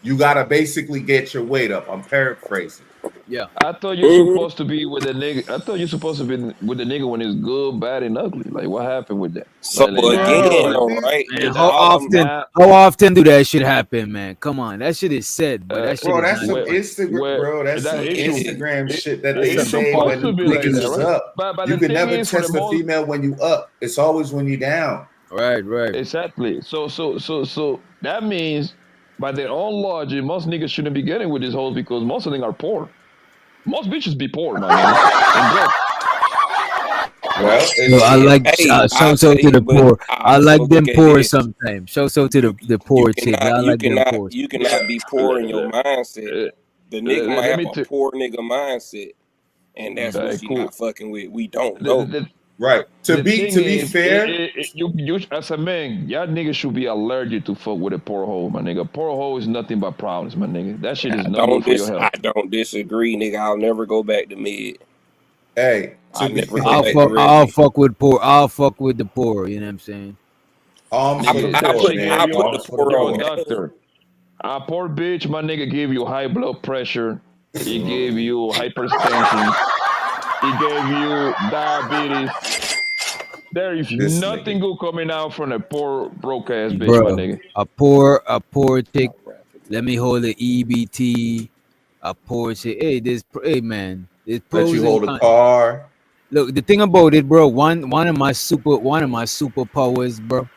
you got to basically get your weight up. I'm paraphrasing. Yeah. I thought you're supposed to be with the nigga. I thought you're supposed to be with the nigga when it's good, bad, and ugly. Like, what happened with that? So again, Like, all right, Man, with how all them, often do that shit happen, man? Come on, that shit is said, but that shit Bro, is that's not some done. Instagram, bro. That's some Instagram shit that they it's say supposed when to be like niggas that, is right? up. But You the can thing never is, for the test a most, female when you up. It's always when you down. Right. exactly. So that means, by their own logic, most niggas shouldn't be getting with these hoes because most of them are poor. Most bitches be poor, my nigga, and broke. Well, Yo, I like I shout tell out to you, the but poor. I I also like them look at poor this. sometimes. Shout out to the poor chicks. I like them poor. You cannot be poor in your mindset. The nigga might Let have me a poor nigga mindset, and that's what Okay, she cool. not fucking with. We don't The, know. the, Right. To the be thing is, fair, you as a man, y'all niggas should be allergic to fuck with a poor hoe, my nigga. Poor hoe is nothing but problems, my nigga. That shit is not good for your health. I don't disagree, nigga. I'll never go back to Mid. hey, I'll never go back to I'll Reggie. fuck with poor. I'll fuck with the poor. You know what I'm saying? Arms for the Nigga, that poor, shit man. gave you, Arms for the yo, poor. doctor. A poor bitch, my nigga, gave you high blood pressure. He gave you hypertension. He gave you diabetes. There is This nothing good coming out from a poor, broke ass bitch, my Bro, nigga. a poor chick. Let me hold the EBT. A poor chick. Hey man, there's Let pros you and hold a cons. car. Look, the thing about it, bro. One of my superpowers, bro,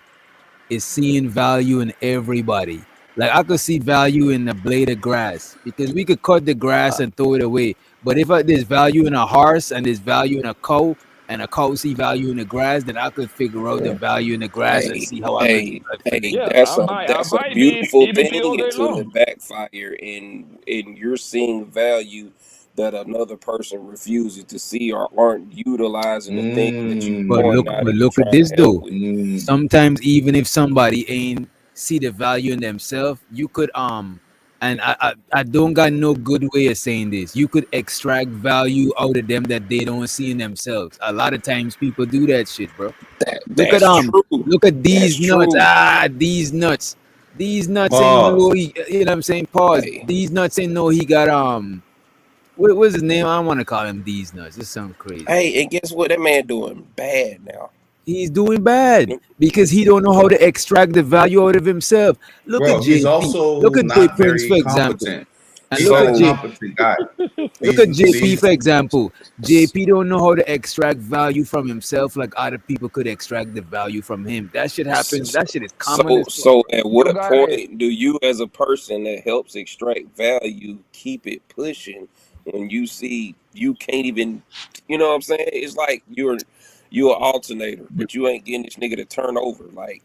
is seeing value in everybody. Like I could see value in a blade of grass because we could cut the grass and throw it away. But if there's value in a horse and there's value in a cow, and a cow see value in the grass, then I could figure out the value in the grass and see how I could finish. Yeah, That's I a buy beautiful EBT thing all day until long. it backfire, and you're seeing value that another person refuses to see or aren't utilizing the thing that you But point look, out but and you're look at trying this to help though. with. Sometimes even if somebody ain't see the value in themselves, you could and I don't got no good way of saying this. You could extract value out of them that they don't see in themselves. A lot of times people do that shit, bro. That's true. Look at these That's nuts. true. These nuts. These nuts ain't Pause. know he, you know what I'm saying? Pause. These nuts ain't know he got what's his name? I don't want to call him these nuts. This sounds crazy. Hey, and guess what? That man doing bad now. He's doing bad because he don't know how to extract the value out of himself. Look Bro, at he's JP. also Look at J not Prince, very for example. competent. And He's look not at a J. competent guy. Look at JP, for example. JP don't know how to extract value from himself like other people could extract the value from him. That shit happens. That shit is common as fuck. So at You what got it. point do you, as a person that helps extract value, keep it pushing when you see you can't even, you know what I'm saying? It's like you're an alternator, but you ain't getting this nigga to turn over. Like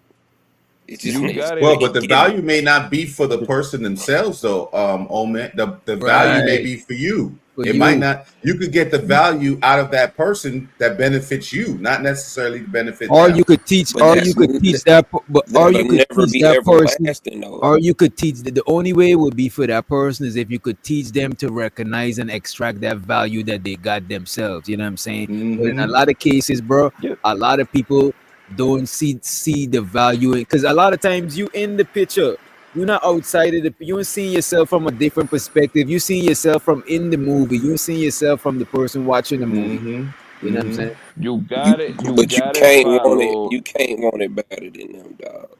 it's just You got Well, it. but the value may not be for the person themselves, though. Omen, the value may Right. be for you. It might not. You could get the value out of that person that benefits you, not necessarily benefit Or them. you could teach, But or that's you could teach that, or that'll you could never teach be that person, everlasting though. or you could teach. The only way it would be for that person is if you could teach them to recognize and extract that value that they got themselves. You know what I'm saying? But in a lot of cases, bro, a lot of people don't see the value because a lot of times you in the picture. You're not outside of the. You ain't seeing yourself from a different perspective. You seeing yourself from in the movie. You seeing yourself from the person watching the movie. You know what I'm saying? You got it. You But you got to can't want it. follow. You can't want it better than them, dog.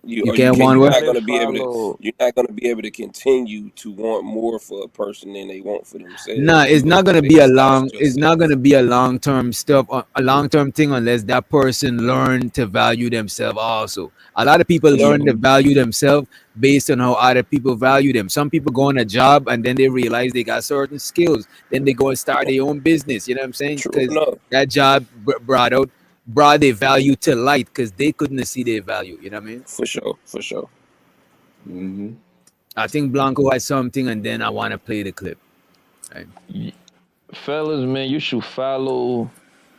You can't want You're what? not gonna be able to. You're not gonna be able to continue to want more for a person than they want for themselves. Nah, it's You not gonna gonna be a exhaust long. It's not yourself. gonna be a long term stuff, a long term thing, unless that person learn to value themselves. Also, a lot of people learn to value themselves based on how other people value them. Some people go on a job and then they realize they got certain skills. Then they go and start their own business. You know what I'm saying? True Because enough. that job brought their value to light because they couldn't see their value. You know what I mean? For sure. For sure. I think Blanco has something, and then I want to play the clip. Right. Fellas, man, you should follow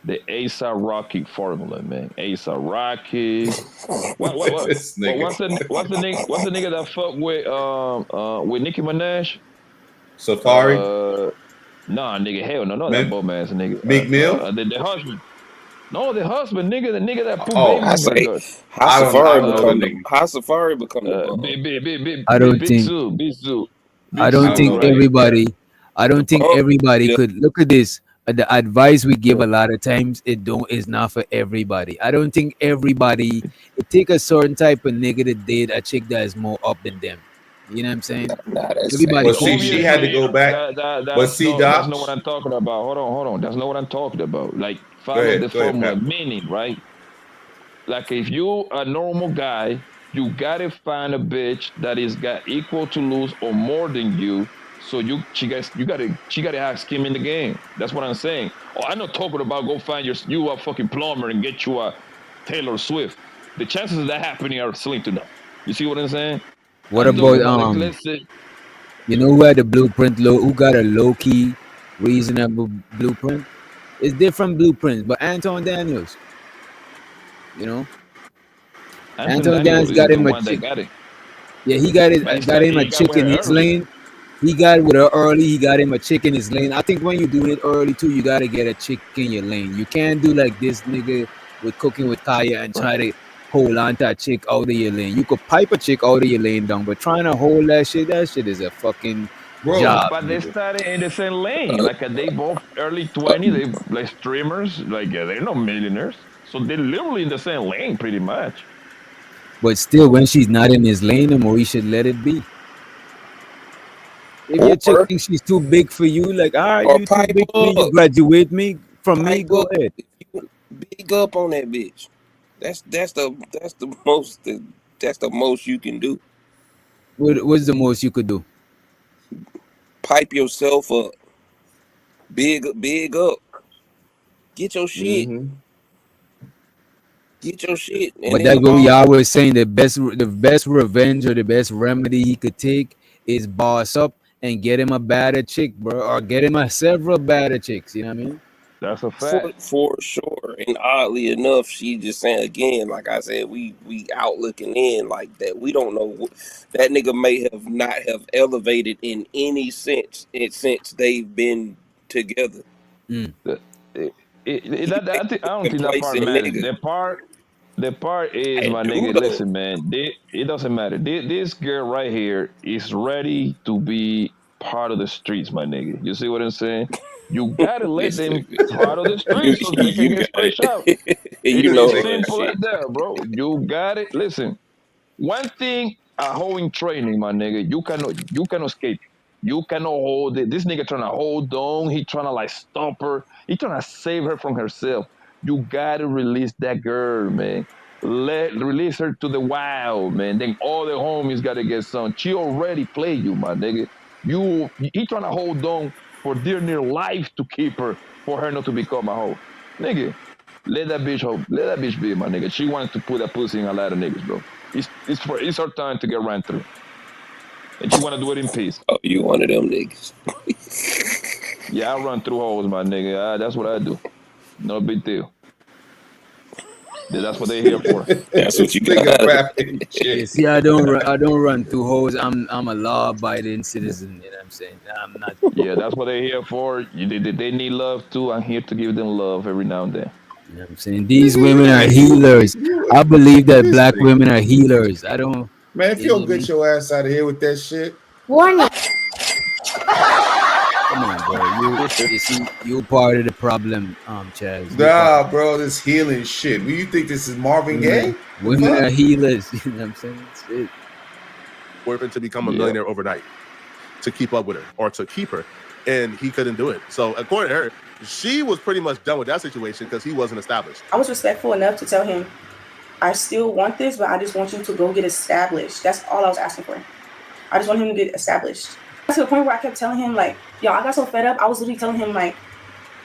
the ASAP Rocky formula, man. ASAP Rocky. What's the nigga that fuck with Nicki Minaj? Safari. Nah, nigga, hell no, that bum ass nigga. Meek Mill. The husband. No, the husband, nigga, the nigga that put Oh, baby I on say, her. how Safari become the I don't big think. zoo, big zoo. I don't think right? everybody. I don't think Oh, everybody yeah. could look at this. The advice we give a lot of times is not for everybody. I don't think everybody. It take a certain type of nigga to date a chick that is more up than them. You know what I'm saying? Nah, that's Everybody. Well, see, she had to go back. But see, That's Doc. not what I'm talking about. Hold on. That's not what I'm talking about. Like, Go follow ahead, the go ahead, formula, Pat. meaning, right? Like, if you a normal guy, you gotta find a bitch that is got equal to lose or more than you. So she gotta have skin in the game. That's what I'm saying. Oh, I'm not talking about go find you a fucking plumber and get you a Taylor Swift. The chances of that happening are slim to none. You see what I'm saying? What I'm talking about about, like, let's say. You know who had the blueprint low? Who got a low key, reasonable blueprint? It's different blueprints, but Anton Daniels. You know, Anton Daniels Daniels is got the him a one that chick. got it. Yeah, he got But got him a he got chick with in her his early. lane. He got with her early. He got him a chick in his lane. I think when you do it early too, you gotta get a chick in your lane. You can't do like this nigga with cooking with Kaio and try to hold on to a chick out of your lane. You could pipe a chick out of your lane down, but trying to hold that shit is a fucking job. But they nigga. started in the same lane. Like, they both early 20, they like streamers. Like, they're not millionaires. So they're literally in the same lane pretty much. But still, when she's not in his lane anymore, you should let it be. If your chick thinks she's too big for you, like, all right, Or you too pipe big for me, you up. graduate me from me, Pipe go up. ahead. Big up on that bitch. That's the most you can do. What's the most you could do? Pipe yourself up. Big up. Get your shit. Get your shit. And But that's what we always saying. The best revenge or the best remedy he could take is boss up and get him a better chick, bro, or get him several better chicks. You know what I mean? That's a fact. For sure. And oddly enough, she just saying again, like I said, we out looking in like that. We don't know that nigga may have not have elevated in any sense since they've been together. I don't think that part matters. The part is, my nigga, listen, man, it doesn't matter. This girl right here is ready to be part of the streets, my nigga. You see what I'm saying? You gotta let them part of the streets so they can get stretched out. It's simple as that, bro. You got it. Listen, one thing I hold in training, my nigga, you cannot escape. You cannot hold it. This nigga trying to hold on. He trying to like stop her. He trying to save her from herself. You gotta release that girl, man. Release her to the wild, man. Then all the homies gotta get some. She already played you, my nigga. He trying to hold on for dear near life to keep her, for her not to become a hoe. Nigga, let that bitch be, my nigga. She wants to put that pussy in a lot of niggas, bro. It's her time to get ran through. And she want to do it in peace. Oh, you one of them niggas. Yeah, I run through holes, my nigga. That's what I do. No big deal. That's what they're here for. That's what you got. Yeah, see, I don't run through holes. I'm a law-abiding citizen. You know what I'm saying? I'm not. Yeah, that's what they're here for. They need love too. I'm here to give them love every now and then. You know what I'm saying? These women are healers. I believe that black women are healers. I don't. Man, if you don't get your ass out of here with that shit. Warning. Come on, bro. You see, you're part of the problem, Chaz. Nah, bro, this healing shit. Do you think this is Marvin Gaye? Women are healers. You know what I'm saying? It's it. Working to become a millionaire overnight to keep up with her or to keep her, and he couldn't do it. So according to her, she was pretty much done with that situation because he wasn't established. I was respectful enough to tell him, I still want this, but I just want you to go get established. That's all I was asking for. I just want him to get established. To the point where I kept telling him, like, yo, I got so fed up. I was literally telling him, like,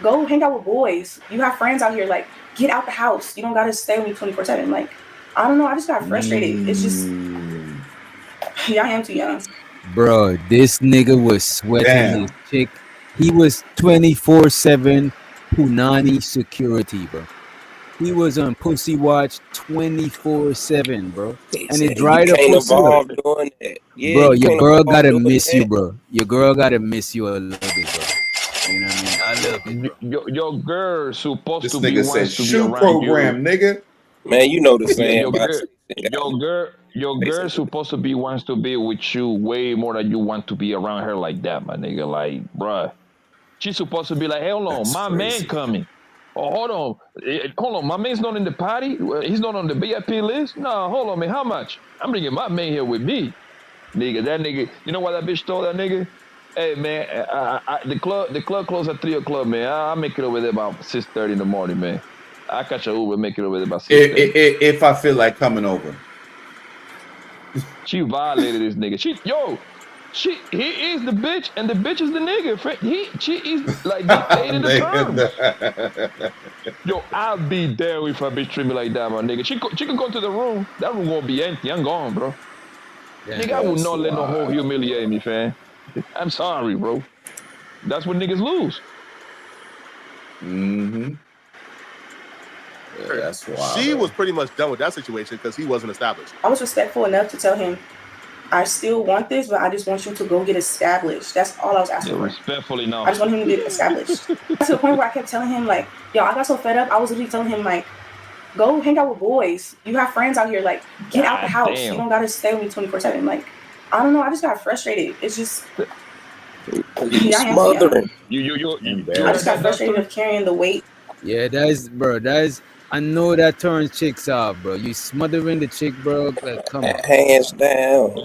go hang out with boys. You have friends out here. Like, get out the house. You don't got to stay with me 24/7. Like, I don't know. I just got frustrated. It's just, yeah, I am too young. Bro, this nigga was sweating his chick. He was 24/7 punani security, bro. He was on pussy watch 24/7, bro. And it dried up pussy up. Doing that. Yeah, Bro, your girl gotta miss you, bro. Your girl gotta miss you a little bit, bro. You know what I mean? I love it, bro. Your girl supposed This to be nigga wants said to be shoe around program, you. nigga. Man, you know the Yeah, saying. your girl supposed to be wants to be with you way more than you want to be around her like that, my nigga. Like, bruh. She's supposed to be like, hell no, my man coming. Oh, hold on, my man's not in the party. He's not on the VIP list. No, hold on, man. How much? I'm bringing my man here with me, nigga. That nigga. You know why that bitch told that nigga? Hey man, the club closed at 3 o'clock, man. I'll make it over there about 6:30 in the morning, man. I catch a Uber, make it over there about 6:30. If I feel like coming over. She violated this nigga. He is the bitch, and the bitch is the nigga. She is like dictating the terms. Yo, I'll be there if a bitch treat me like that, my nigga. She can go to the room. That room won't be empty. I'm gone, bro. Nigga, I would not let no hoe humiliate me, fam. I'm sorry, bro. That's what niggas lose. Mm-hmm. Yeah, that's wild. She was pretty much done with that situation because he wasn't established. I was respectful enough to tell him, I still want this, but I just want you to go get established. That's all I was asking for. Respectfully, no. I just want him to get established. To the point where I kept telling him, like, yo, I got so fed up. I was literally telling him, like, go hang out with boys. You have friends out here. Like, get out the house. Damn. You don't got to stay with me 24/7. Like, I don't know. I just got frustrated. It's just, Smothering. I just got frustrated of carrying the weight. Yeah, that is. I know that turns chicks off, bro. You smothering the chick, bro. Like, come on. Hands down.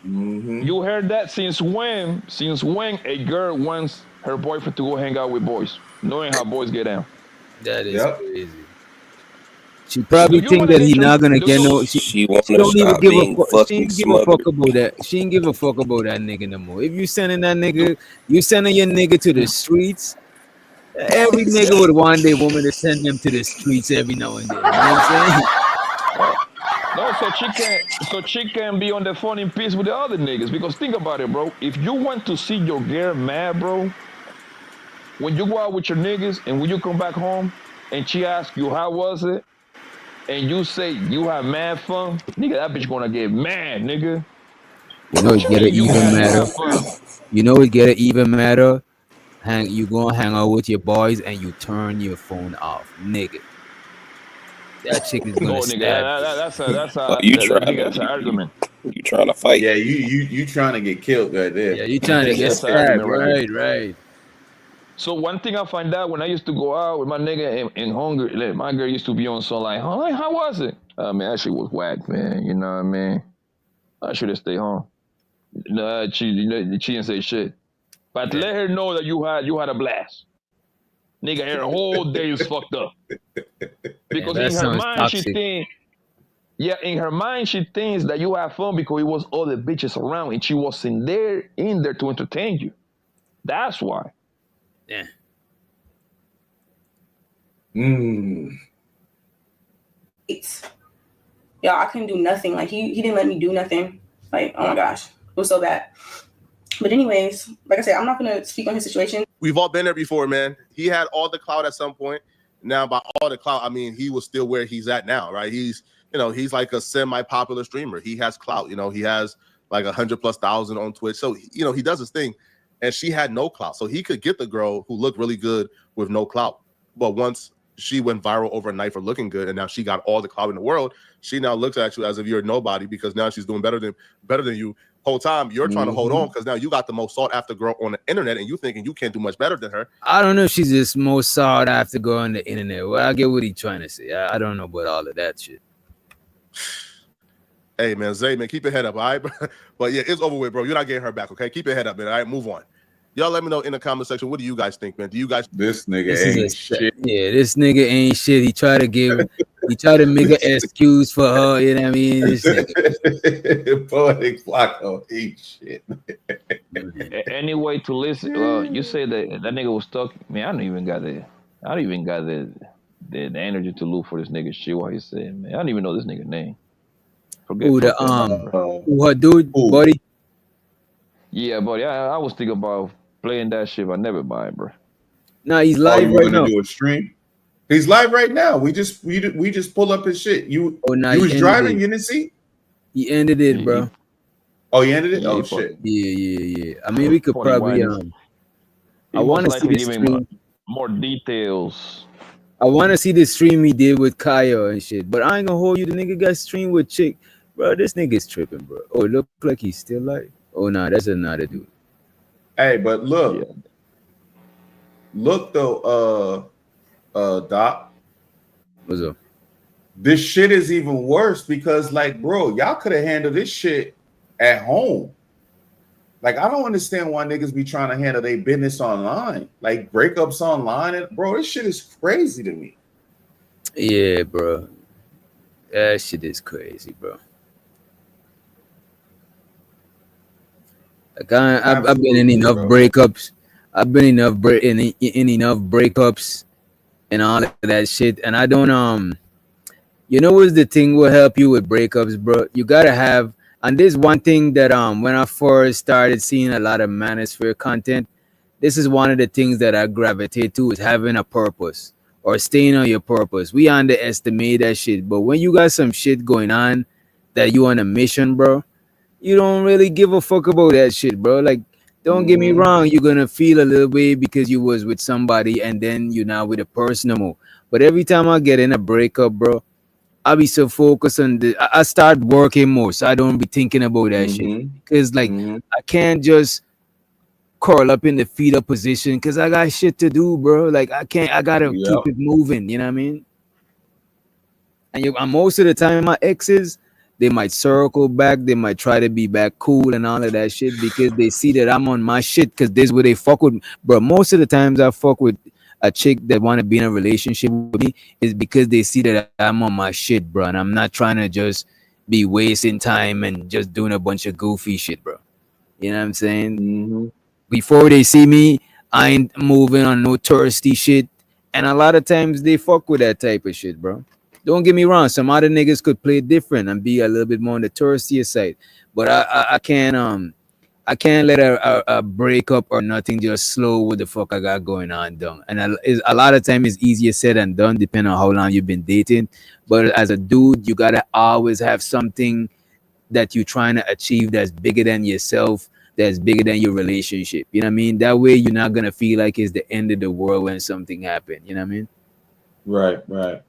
You heard that since when? Since when a girl wants her boyfriend to go hang out with boys, knowing how boys get down? That is crazy. She probably think that he's not gonna get no. She don't even give a fuck. She ain't give a fuck about that. She ain't give a fuck about that nigga no more. If you sending that nigga, you sending your nigga to the streets. Every nigga would want their woman to send them to the streets every now and then. You know what I'm saying? No, so she can be on the phone in peace with the other niggas. Because think about it, bro. If you want to see your girl mad, bro, when you go out with your niggas and when you come back home and she asks you how was it, and you say you have mad fun, nigga, that bitch gonna get mad, nigga. You know it get it even matter. You know it get it even matter. You gonna hang out with your boys and you turn your phone off, nigga. That chick is gonna stab you. That's an argument. You trying to fight? Yeah, you trying to get killed right there. Yeah, you trying to get stabbed, right. So one thing I find out when I used to go out with my nigga in Hungary, like, my girl used to be on some like, how was it? Man, that shit was whack, man. You know what I mean? I should have stayed home. Nah, she didn't say shit. But let her know that you had a blast. Nigga, her whole day is fucked up. Because in her mind, in her mind, she thinks that you have fun because it was all the bitches around and she was in there to entertain you. That's why. Yeah. Yo, I couldn't do nothing. Like, he didn't let me do nothing. Like, oh my gosh. It was so bad. But anyways, like I said, I'm not gonna speak on his situation. We've all been there before, man. He had all the clout at some point. Now, by all the clout, I mean he was still where he's at now, right? He's like a semi-popular streamer. He has clout. He has like 100,000+ on Twitch. So he does his thing. And she had no clout, so he could get the girl who looked really good with no clout. But once she went viral overnight for looking good, and now she got all the clout in the world, she now looks at you as if you're nobody because now she's doing better than you. Whole time you're trying to hold on because now you got the most sought after girl on the internet, and you thinking you can't do much better than her. I don't know if she's just most sought after girl on the internet. Well, I get what he's trying to say. I don't know about all of that shit. Hey man, Zay, man, keep your head up, all right? But yeah, it's over with, bro. You're not getting her back, okay? Keep your head up, man. All right, move on. Y'all let me know in the comment section. What do you guys think, man? Do you guys? This nigga ain't shit. Yeah, this nigga ain't shit. He tried to make an excuse for her. You know what I mean? This nigga. Poetic Flacco ain't shit. Anyway, to listen, you say that nigga was stuck. Man, I don't even got the energy to look for this nigga shit while he's saying, man. I don't even know this nigga name. Who her dude, buddy? Yeah, buddy. I was thinking about playing that shit. I never buy it, bro. Nah, he's live right now. Do a stream. He's live right now. We just pull up his shit. You was driving. You didn't see? He ended it, bro. Oh, he ended it. Oh shit. Yeah. I mean, we could probably. I want to see this stream. More details. I want to see the stream he did with Kaio and shit. But I ain't gonna hold you. The nigga got streamed with chick, bro. This nigga's tripping, bro. Oh, it look like he's still live. Oh no, that's another dude. Hey, but look though, Doc. What's up? This shit is even worse because, like, bro, y'all could have handled this shit at home. Like, I don't understand why niggas be trying to handle their business online, like breakups online. And bro, this shit is crazy to me. Yeah, bro, that shit is crazy, bro. Like I've been in enough breakups. I've been in enough breakups and all of that shit. And I don't you know what's the thing will help you with breakups, bro? You gotta have, and this one thing that when I first started seeing a lot of manosphere content, this is one of the things that I gravitate to, is having a purpose or staying on your purpose. We underestimate that shit, but when you got some shit going on that you on a mission, bro, you don't really give a fuck about that shit, bro. Like, don't get me wrong, you're gonna feel a little way because you was with somebody and then you're now with a person no more. But every time I get in a breakup, bro, I be so focused on I start working more, so I don't be thinking about that shit. Because like I can't just curl up in the feet up position because I got shit to do, bro. Like I gotta keep it moving, you know what I mean? And most of the time my exes, they might circle back, they might try to be back cool and all of that shit because they see that I'm on my shit, because this is where they fuck with me. Bro, most of the times I fuck with a chick that want to be in a relationship with me is because they see that I'm on my shit, bro, and I'm not trying to just be wasting time and just doing a bunch of goofy shit, bro. You know what I'm saying? Before they see me, I ain't moving on no thirsty shit, and a lot of times they fuck with that type of shit, bro. Don't get me wrong, some other niggas could play different and be a little bit more on the thirstier side, but I can't let a breakup or nothing just slow what the fuck I got going on down. And a lot of time it's easier said than done, depending on how long you've been dating. But as a dude, you gotta always have something that you're trying to achieve that's bigger than yourself, that's bigger than your relationship. You know what I mean? That way you're not gonna feel like it's the end of the world when something happened. You know what I mean? Right.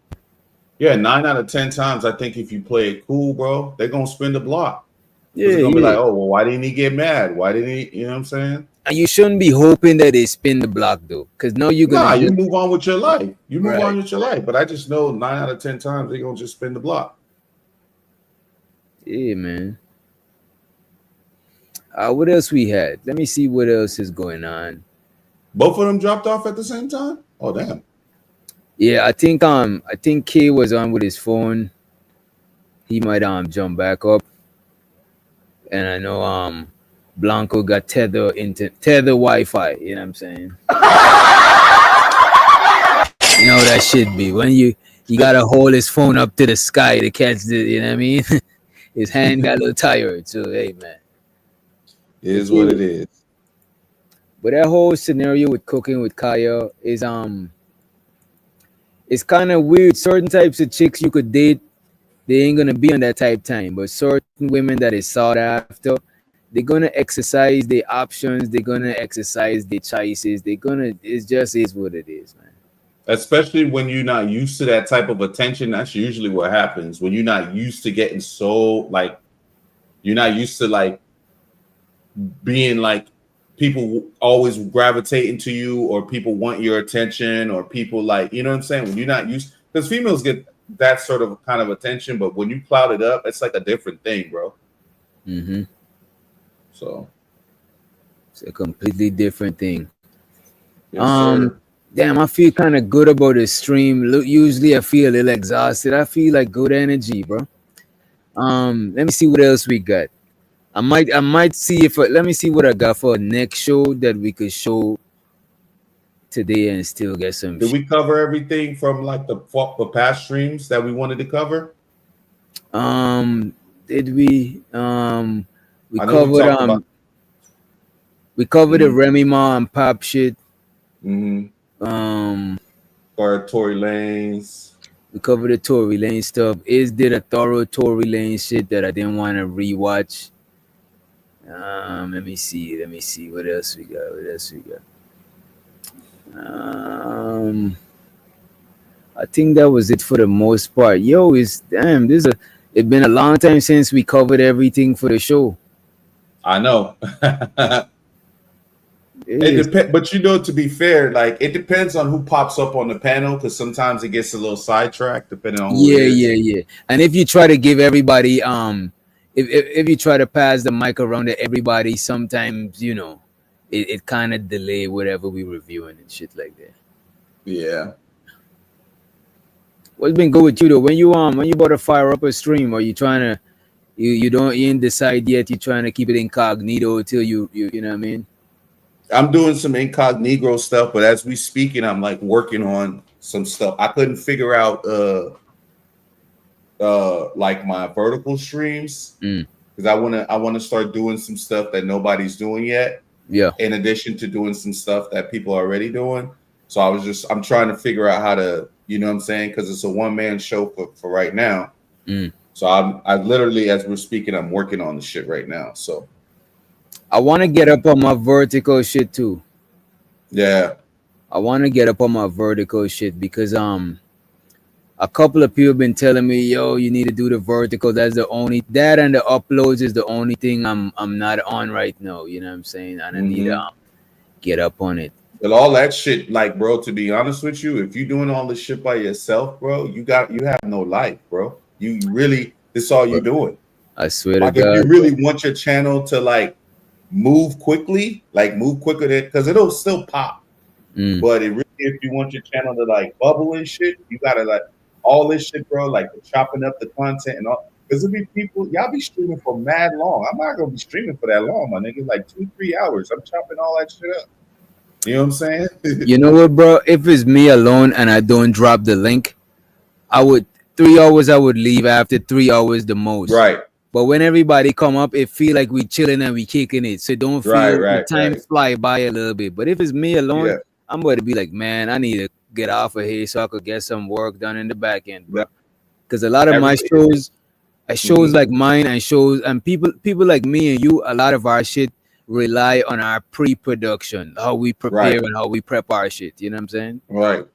Yeah, 9 out of 10 times, I think if you play it cool, bro, they're gonna spin the block. They're gonna be like, oh, well, why didn't he get mad? Why didn't he? You know what I'm saying? And you shouldn't be hoping that they spin the block though, because now you're gonna. You move on with your life. You move on with your life. But I just know 9 out of 10 times they're gonna just spin the block. Yeah, man. What else we had? Let me see what else is going on. Both of them dropped off at the same time? Oh damn. Yeah, I think K was on with his phone. He might jump back up. And I know Blanco got tether Wi-Fi, you know what I'm saying? You know that shit be when you gotta hold his phone up to the sky to catch the, you know what I mean? His hand got a little tired, so hey man. It is what it is. But that whole scenario with cooking with Kaio is it's kind of weird. Certain types of chicks you could date, they ain't gonna be on that type time. But certain women that is sought after, they're gonna exercise their options. They're gonna exercise their choices. They're gonna. It just is what it is, man. Especially when you're not used to that type of attention. That's usually what happens when you're not used to getting so like, you're not used to like being like people always gravitating to you, or people want your attention, or people like, you know what I'm saying? When you're not used, because females get that sort of kind of attention, but when you cloud it up, it's like a different thing, bro. Mm-hmm. So it's a completely different thing. Yes, sir. Damn, I feel kind of good about the stream. Look, usually I feel a little exhausted. I feel like good energy, bro. Let me see what else we got. I might see if let me see what I got for a next show that we could show today and still get some. Did we cover everything from like the past streams that we wanted to cover? Did we? We covered we covered the Remy Ma and Pop shit. Or Tory Lanez. We covered the Tory Lanez stuff. Did a thorough Tory Lanez shit that I didn't want to rewatch. Let me see what else we got. I think that was it for the most part. Yo, it's been a long time since we covered everything for the show. I know. It depends, but you know, to be fair, like it depends on who pops up on the panel, because sometimes it gets a little sidetracked depending on who it is. Yeah. And if you try to give everybody, if you try to pass the mic around to everybody, sometimes you know it kind of delay whatever we reviewing and shit like that. Yeah. What's been good with you though? When you about to fire up a stream, are you trying to you ain't decide yet? You're trying to keep it incognito till you know what I mean? I'm doing some incognito stuff, but as we speaking, I'm like working on some stuff. I couldn't figure out like my vertical streams, because I wanna start doing some stuff that nobody's doing yet. Yeah. In addition to doing some stuff that people are already doing. So I'm trying to figure out how to, you know what I'm saying? Because it's a one-man show for right now. So I literally, as we're speaking, I'm working on the shit right now. So I want to get up on my vertical shit too. Yeah. I want to get up on my vertical shit because a couple of people been telling me, yo, you need to do the vertical. That and the uploads is the only thing I'm not on right now. You know what I'm saying? And I need to get up on it. But all that shit, like, bro, to be honest with you, if you're doing all this shit by yourself, bro, you have no life, bro. You really, this is all you're doing. I swear like, to God. if you really want your channel to like move quickly, like move quicker than, because it'll still pop. But it really, if you want your channel to like bubble and shit, you gotta like all this shit, bro, like chopping up the content and all. Because there be people, y'all be streaming for mad long. I'm not gonna be streaming for that long, my nigga. Like 2-3 hours. I'm chopping all that shit up. You know what I'm saying? You know what, bro? If it's me alone and I don't drop the link, 3 hours I would leave after 3 hours the most. Right. But when everybody come up, it feel like we chilling and we kicking it. So don't feel the time fly by a little bit. But if it's me alone, I'm going to be like, man, I need to get off of here so I could get some work done in the back end, bro. Because a lot of my shows like mine and shows and people like me and you, a lot of our shit rely on our pre-production, how we prepare and how we prep our shit. You know what I'm saying? Right.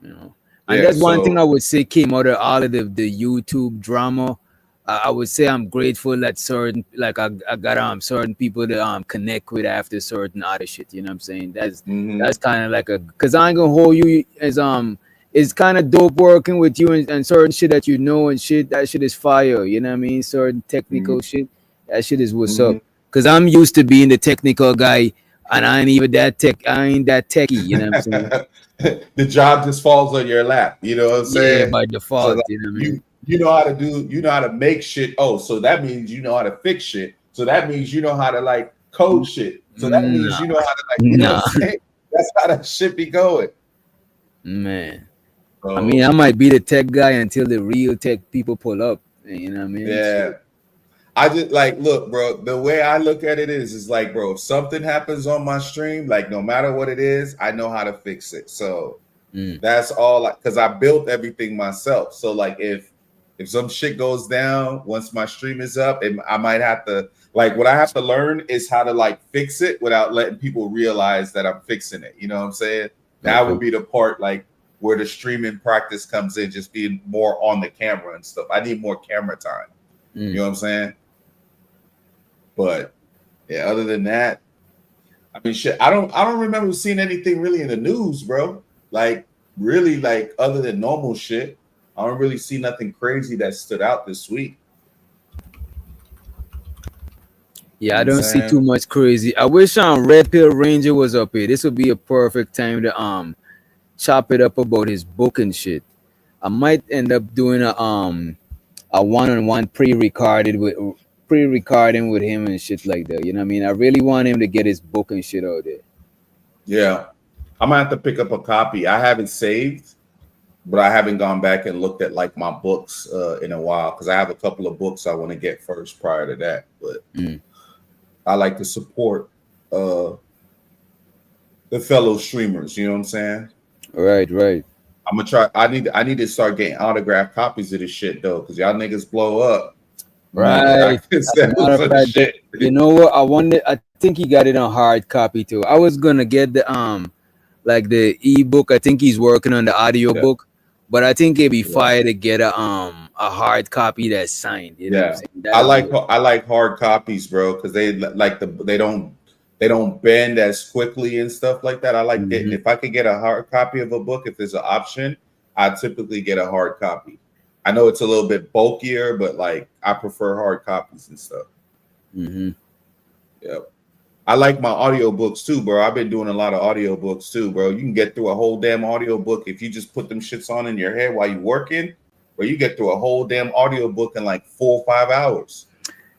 You know, and that's one thing I would say came out of all of the YouTube drama. I would say I'm grateful that certain, like I got certain people to connect with after certain other shit. You know what I'm saying? That's kind of like because I ain't gonna hold you as it's kind of dope working with you and certain shit that you know and shit. That shit is fire. You know what I mean? Certain technical shit. That shit is what's up. Because I'm used to being the technical guy, and I ain't that techie. You know what I'm saying? The job just falls on your lap. You know what I'm saying? Yeah, by default. So like, you know what I mean? You know how to do. You know how to make shit. Oh, so that means you know how to fix shit. So that means you know how to like code shit. So that means you know how to like. You know what I'm saying? That's how that shit be going. Man, I mean, I might be the tech guy until the real tech people pull up. You know what I mean? Yeah. I just like look, bro. The way I look at it is like, bro, if something happens on my stream, like no matter what it is, I know how to fix it. So that's all. Because I built everything myself. So like, if some shit goes down once my stream is up, and I might have to like what I have to learn is how to like fix it without letting people realize that I'm fixing it. You know what I'm saying? That would be the part like where the streaming practice comes in, just being more on the camera and stuff. I need more camera time. You know what I'm saying? But yeah, other than that, I mean, shit. I don't remember seeing anything really in the news, bro. Like really, like other than normal shit, I don't really see nothing crazy that stood out this week. Yeah, I don't see too much crazy. I wish Red Pill Ranger was up here. This would be a perfect time to chop it up about his book and shit. I might end up doing a one-on-one pre-recording with him and shit like that. You know what I mean? I really want him to get his book and shit out there. Yeah. I'm gonna have to pick up a copy. I haven't saved, but I haven't gone back and looked at like my books in a while because I have a couple of books I want to get first prior to that. But I like to support the fellow streamers. You know what I'm saying? Right. I'm gonna try. I need to start getting autographed copies of this shit though, because y'all niggas blow up. Right. You know what? I think he got it on hard copy too. I was gonna get the like the ebook. I think he's working on the audio book, but I think it'd be fire to get a hard copy that's signed. You know what I'm saying? I like hard copies, bro, because they don't bend as quickly and stuff like that. I like getting, if I could get a hard copy of a book, if there's an option, I typically get a hard copy. I know it's a little bit bulkier, but like I prefer hard copies and stuff. Yep. I like my audiobooks too, bro. I've been doing a lot of audiobooks too, bro. You can get through a whole damn audiobook if you just put them shits on in your head while you working, or you get through a whole damn audiobook in like 4 or 5 hours.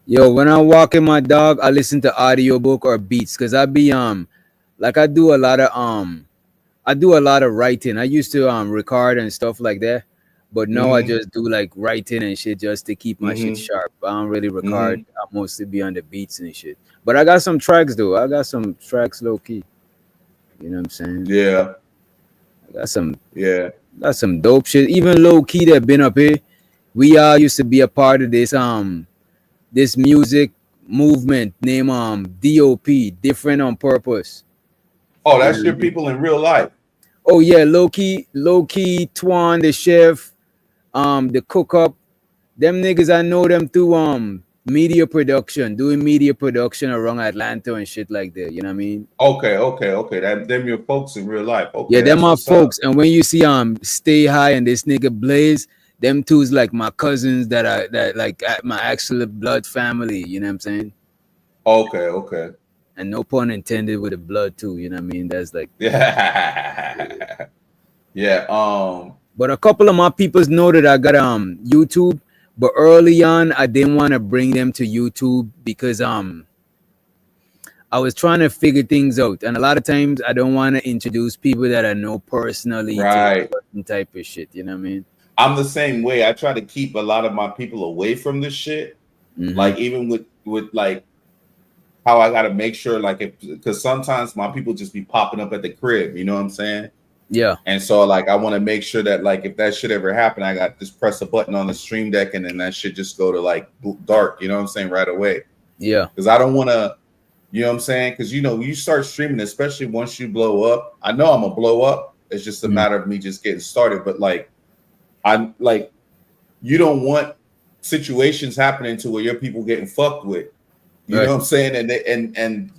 Yo, when I'm walking my dog, I listen to audiobook or beats because I be like I do a lot of writing. I used to record and stuff like that. But now I just do like writing and shit just to keep my shit sharp. I don't really record. I mostly be on the beats and shit. But I got some tracks though. I got some tracks low key. You know what I'm saying? Yeah. I got some dope shit. Even low key that been up here. We all used to be a part of this this music movement named DOP, Different on Purpose. Oh, that's your people in real life. Oh yeah, low key, Twan, the chef, the cook up, them niggas I know them through media production, doing media production around Atlanta and shit like that. You know what I mean? Okay. Them your folks in real life. Okay, yeah, them my folks. And when you see Stay High and this nigga Blaze, them two's like my cousins that like my actual blood family. You know what I'm saying? Okay. And no pun intended with the blood too. You know what I mean? That's like yeah. But a couple of my peoples know that I got YouTube. But early on, I didn't want to bring them to YouTube because I was trying to figure things out. And a lot of times I don't want to introduce people that I know personally to certain type of shit. You know what I mean? I'm the same way. I try to keep a lot of my people away from this shit. Like even with like how I gotta make sure, like, because sometimes my people just be popping up at the crib, you know what I'm saying? Yeah. And so like I want to make sure that like if that shit ever happen, I got just press a button on the stream deck and then that shit just go to like dark, you know what I'm saying, right away. Yeah. Because I don't want to, you know what I'm saying? Because you know, you start streaming, especially once you blow up. I know I'm gonna blow up. It's just a matter of me just getting started. But like, I'm like, you don't want situations happening to where your people getting fucked with. You know what I'm saying? And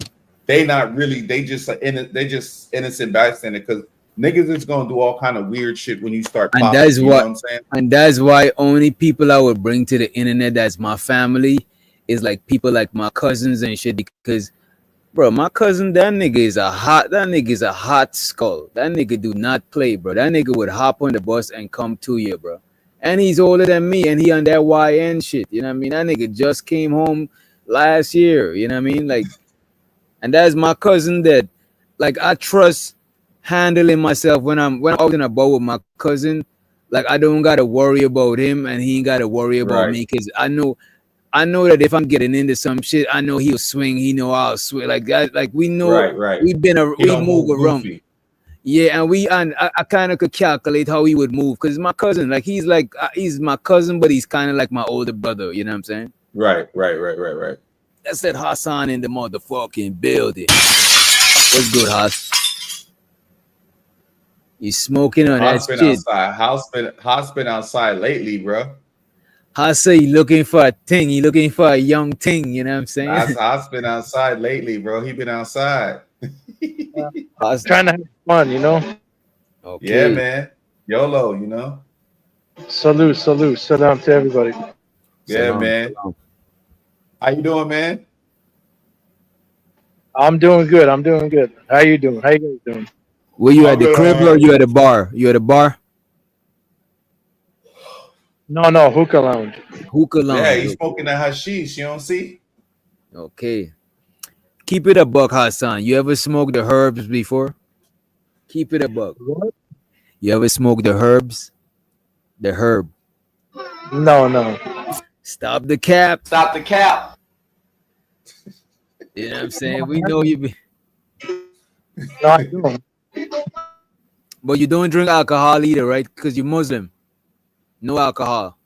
they not really, they just innocent bystander, because niggas is gonna do all kind of weird shit when you start popping, and that's you know what I'm saying? And that's why only people I would bring to the internet that's my family is like people like my cousins and shit, because bro, my cousin, that nigga is a hot skull. That nigga do not play, bro. That nigga would hop on the bus and come to you, bro. And he's older than me, and he on that YN shit. You know what I mean? That nigga just came home last year. You know what I mean? Like, and that's my cousin that, like, I trust handling myself when I'm out and about with my cousin. Like, I don't gotta worry about him, and he ain't gotta worry about me, because I know I know that if I'm getting into some shit, I know he'll swing. He know I'll swing. Like that. Like we know. Right. We don't move move around. goofy. Yeah, and I kind of could calculate how he would move because my cousin. Like he's my cousin, but he's kind of like my older brother. You know what I'm saying? Right. That's that Hassan in the motherfucking building. What's good, Hass? You smoking on that House been shit? outside. House been outside lately, bro. Hass say he looking for a thing. He looking for a young thing. You know what I'm saying? House been outside lately, bro. He been outside. Trying to have fun, you know. Okay. Yeah, man. YOLO, you know. Salute. Salam to everybody. Yeah, Salam, man. salam. How you doing, man? I'm doing good. How you doing? How you guys doing? Were you I'm at the good, crib all or right. you at a bar? You at a bar? No, hookah lounge. Hookah Yeah, lounge. he's smoking that hashish. You don't see? Okay. Keep it a buck, Hassan. You ever smoked the herbs before? Keep it a buck. What? You ever smoked the herbs? The herb. No. Stop the cap. Stop the cap. You know what I'm saying? We know you be. No, I don't. But you don't drink alcohol either, right? Because you're Muslim. No alcohol.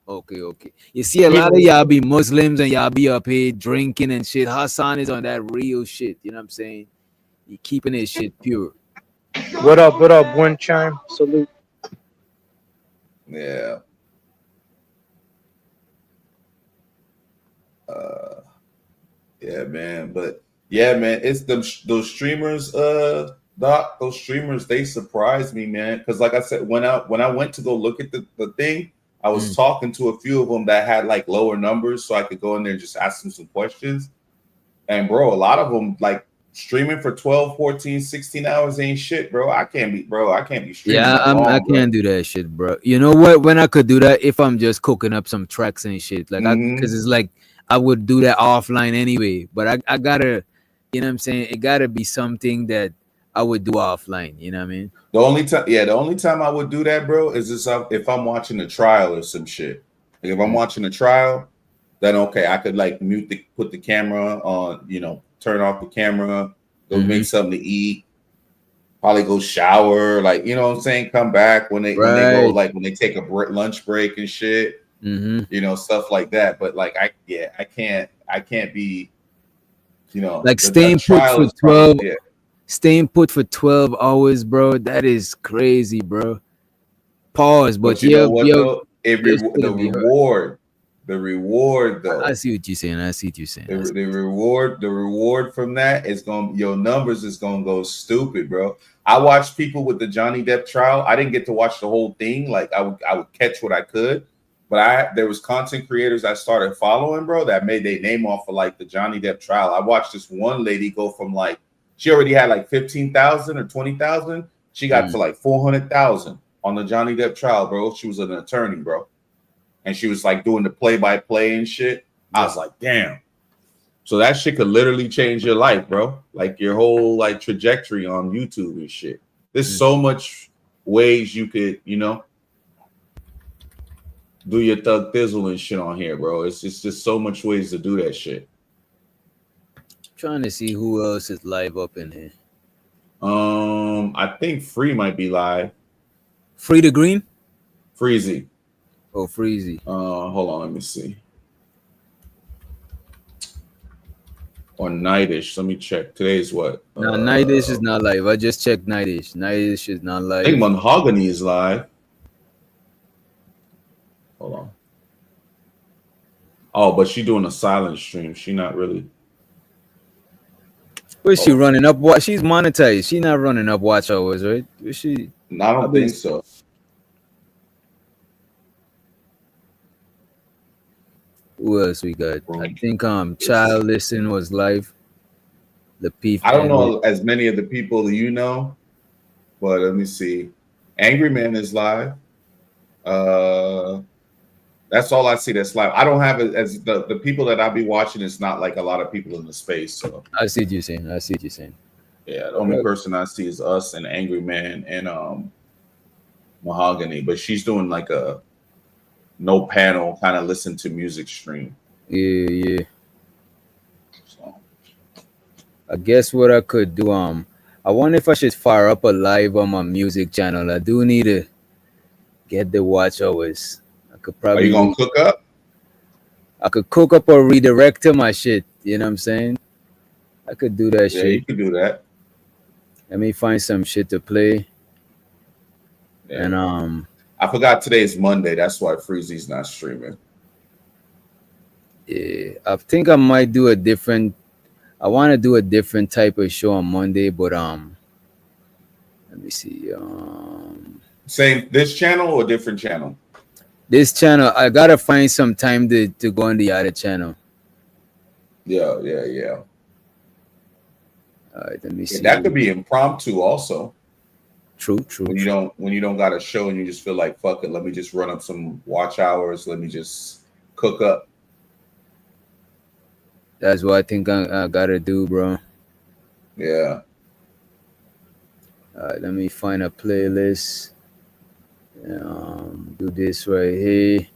Okay. You see, a lot of y'all be Muslims and y'all be up here drinking and shit. Hassan is on that real shit. You know what I'm saying? He keeping his shit pure. What up, One Chime? Salute. Yeah. Yeah, man. But yeah, man, it's those streamers, Doc. Those streamers, they surprised me, man. Because like I said, when I went to go look at the thing, I was talking to a few of them that had like lower numbers, so I could go in there and just ask them some questions. And bro, a lot of them like streaming for 12, 14, 16 hours ain't shit, bro. I can't be streaming. Yeah, that long, I can't do that shit, bro. You know what? When I could do that, if I'm just cooking up some tracks and shit, like because it's like I would do that offline anyway. But I gotta, you know what I'm saying? It gotta be something that I would do offline. You know what I mean? The only time I would do that, bro, is if I'm watching a trial or some shit. Like if I'm watching a trial, then okay, I could like put the camera on, you know, turn off the camera, go make something to eat, probably go shower, like, you know what I'm saying? Come back when they go, like when they take a lunch break and shit, you know, stuff like that. But like, I can't be, you know, like staying put for 12. Staying put for 12 hours, bro. That is crazy, bro. Pause, but you know what though? The reward though. I see what you're saying. The reward from that is your numbers is gonna go stupid, bro. I watched people with the Johnny Depp trial. I didn't get to watch the whole thing. Like I would catch what I could, but there was content creators I started following, bro, that made their name off of like the Johnny Depp trial. I watched this one lady go from like she already had like 15,000 or 20,000. She got to like 400,000 on the Johnny Depp trial, bro. She was an attorney, bro. And she was like doing the play-by-play and shit. I was like, damn. So that shit could literally change your life, bro. Like your whole like trajectory on YouTube and shit. There's so much ways you could, you know, do your thug thizzle and shit on here, bro. It's just so much ways to do that shit. Trying to see who else is live up in here. I think Free might be live. Free the Green? Freezy. Oh, Freezy. Hold on, let me see. Or Nightish. Let me check. Today's what? No, Nightish is not live. I just checked Nightish. Nightish is not live. I think Mahogany is live. Hold on. Oh, but she doing a silent stream. She not really. Where's she running up? She's monetized. She's not running up watch hours, right? Is she? No, I don't think so. Who else we got? I think Child Listen was live. The P. I don't know as many of the people that you know, but let me see. Angry Man is live. That's all I see that's live. I don't have it as the people that I'll be watching. It's not like a lot of people in the space. So I see what you're saying. Yeah, the only person I see is us and Angry Man and Mahogany, but she's doing like a no panel kind of listen to music stream. Yeah. I guess what I could do, I wonder if I should fire up a live on my music channel. I do need to get the watch hours. I could Are you gonna probably cook up? I could cook up or redirect to my shit. You know what I'm saying? I could do that Yeah, shit. you could do that. Let me find some shit to play. Yeah. And I forgot today's Monday. That's why Freezy's not streaming. yeah, I think I might do a different. I want to do a different type of show on Monday, but let me see. Same this channel or different channel? This channel, I gotta find some time to go on the other channel. Yeah. All right, let me see. That could be impromptu also. True. When you don't got a show and you just feel like fuck it, let me just run up some watch hours. Let me just cook up. That's what I think I gotta do, bro. Yeah. All right, let me find a playlist. Do this right here.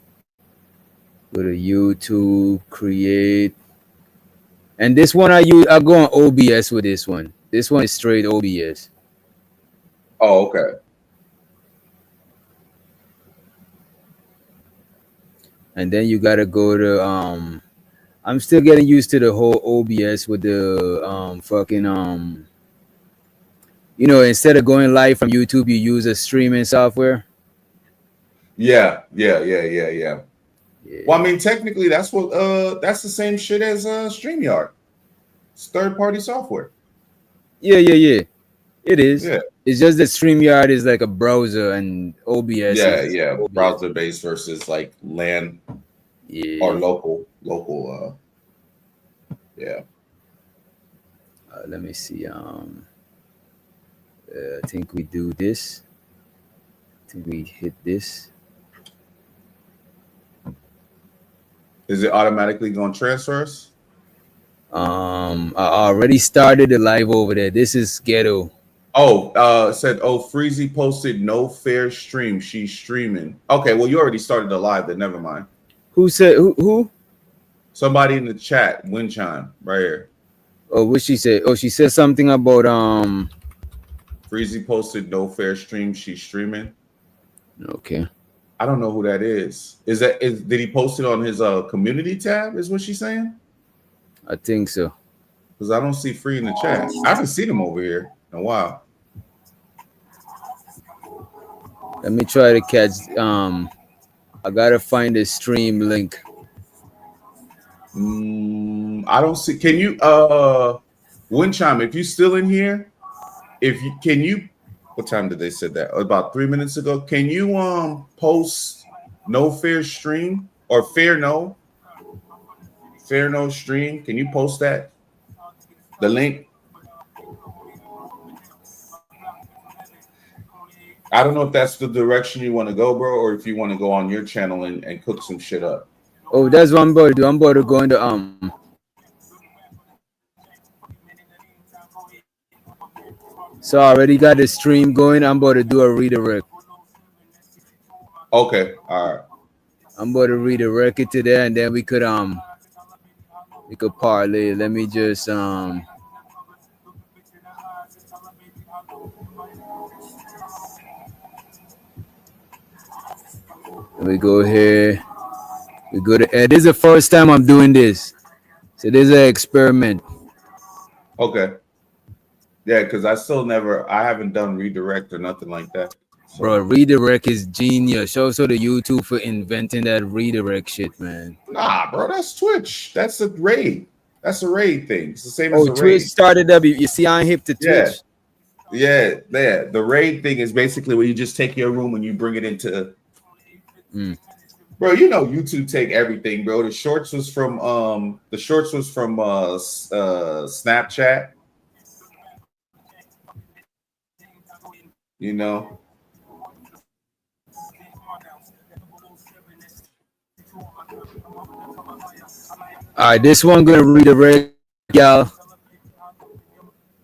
Go to YouTube, create. And this one I go on OBS with this one. This one is straight OBS. Oh, okay. And then you gotta go to I'm still getting used to the whole OBS with the fucking instead of going live from YouTube, you use a streaming software. Yeah. Well, I mean, technically, that's the same shit as StreamYard. It's third-party software. Yeah. It is. Yeah. It's just that StreamYard is like a browser and OBS. Yeah. Browser-based versus like LAN or local. Yeah. Let me see. I think we do this. I think we hit this. Is it automatically going to transfer us? I already started the live over there. This is ghetto. Oh, said, Freezy posted no fair stream. She's streaming. Okay, well, you already started the live, then never mind. Who said who? Somebody in the chat, Windchime, right here. Oh, what she said? Oh, she said something about Freezy posted no fair stream. She's streaming. Okay. I don't know who that is. Did he post it on his community tab? Is what she's saying? I think so. Because I don't see Free in the chat. I haven't seen him over here in a while. Let me try to catch. I gotta find the stream link. I don't see. Can you, Windchime? If you still in here, can you? What time did they say that? About 3 minutes ago. Can you post no fair stream or fair no stream? Can you post that? The link. I don't know if that's the direction you want to go, bro, or if you want to go on your channel and cook some shit up. Oh, that's what I'm about to do. I'm about to go into So I already got the stream going. I'm about to do a redirect. Okay, all right. I'm about to redirect it to there, and then we could parlay. Let me just we go here. We go to this is the first time I'm doing this, so this is an experiment. Okay. Yeah, because I haven't done redirect or nothing like that. So. Bro, redirect is genius. Shout out to YouTube for inventing that redirect shit, man. Nah, bro, that's Twitch. That's a raid. That's a raid thing. It's the same as a raid. Twitch started up. You see, I'm hip to Twitch. Yeah. The raid thing is basically where you just take your room and you bring it into. Bro, you know YouTube take everything, bro. The shorts was from Snapchat. You know. All right, this one gonna redirect y'all. All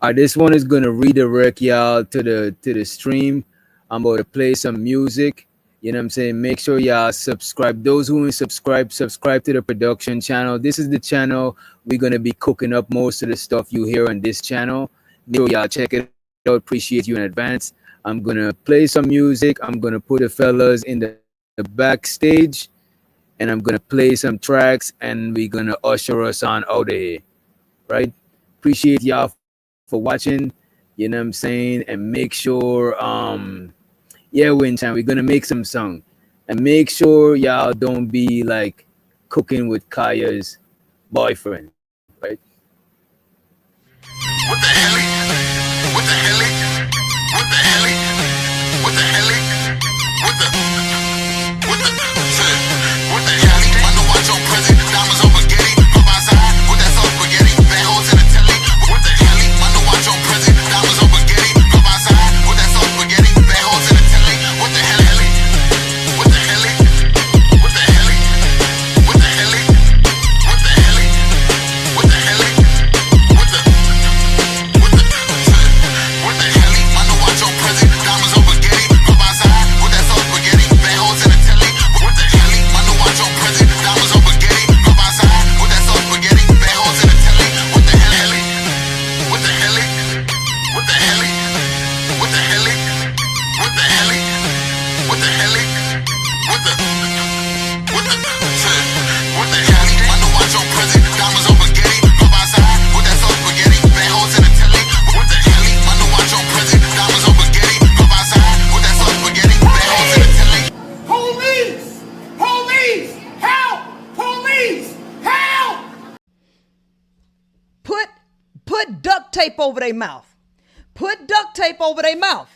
right, this one is gonna redirect y'all to the stream. I'm about to play some music, You know what I'm saying? Make sure y'all subscribe. Those who ain't subscribe to the production channel. This is the channel we're gonna be cooking up most of the stuff you hear on this channel. Make sure y'all check it out. Appreciate you in advance. I'm gonna play some music. I'm gonna put the fellas in the backstage, and I'm gonna play some tracks, and we're gonna usher us on out of here. Right? Appreciate y'all for watching. You know what I'm saying? And make sure yeah, Wincham, we're gonna make some song, and make sure y'all don't be like cooking with Kaya's boyfriend, right? What the hell? What the hell? What the hell? What the hell? What the hell? I know I don't present diamonds over spaghetti. Come outside with that sauce spaghetti. Bad hoes in the telly. What the hell? I know I don't present diamonds over spaghetti. Come outside with that sauce spaghetti. Bad hoes in the telly. What the hell? What the hell? What the hell? What the hell? What the hell? What the hell? What the what the hell? I know I don't present diamonds over spaghetti. Come outside with that sauce spaghetti. Bad hoes in the telly. What the hell? I know I don't present diamonds over spaghetti. Come outside with that sauce spaghetti. Bad hoes in the telly. What the hell? What the hell? What the hell? What the hell? What the hell? What the hell? What the what the hell? I know I don't present diamonds over spaghetti. Come outside with that sauce spaghetti. Bad hoes in the telly. What the hell? I know I don't present diamonds over spaghetti. Come outside with that sauce spaghetti. Bad hoes in the telly. Police! Police! Help! Police! Help! Put duct tape over their mouth. Put duct tape over their mouth.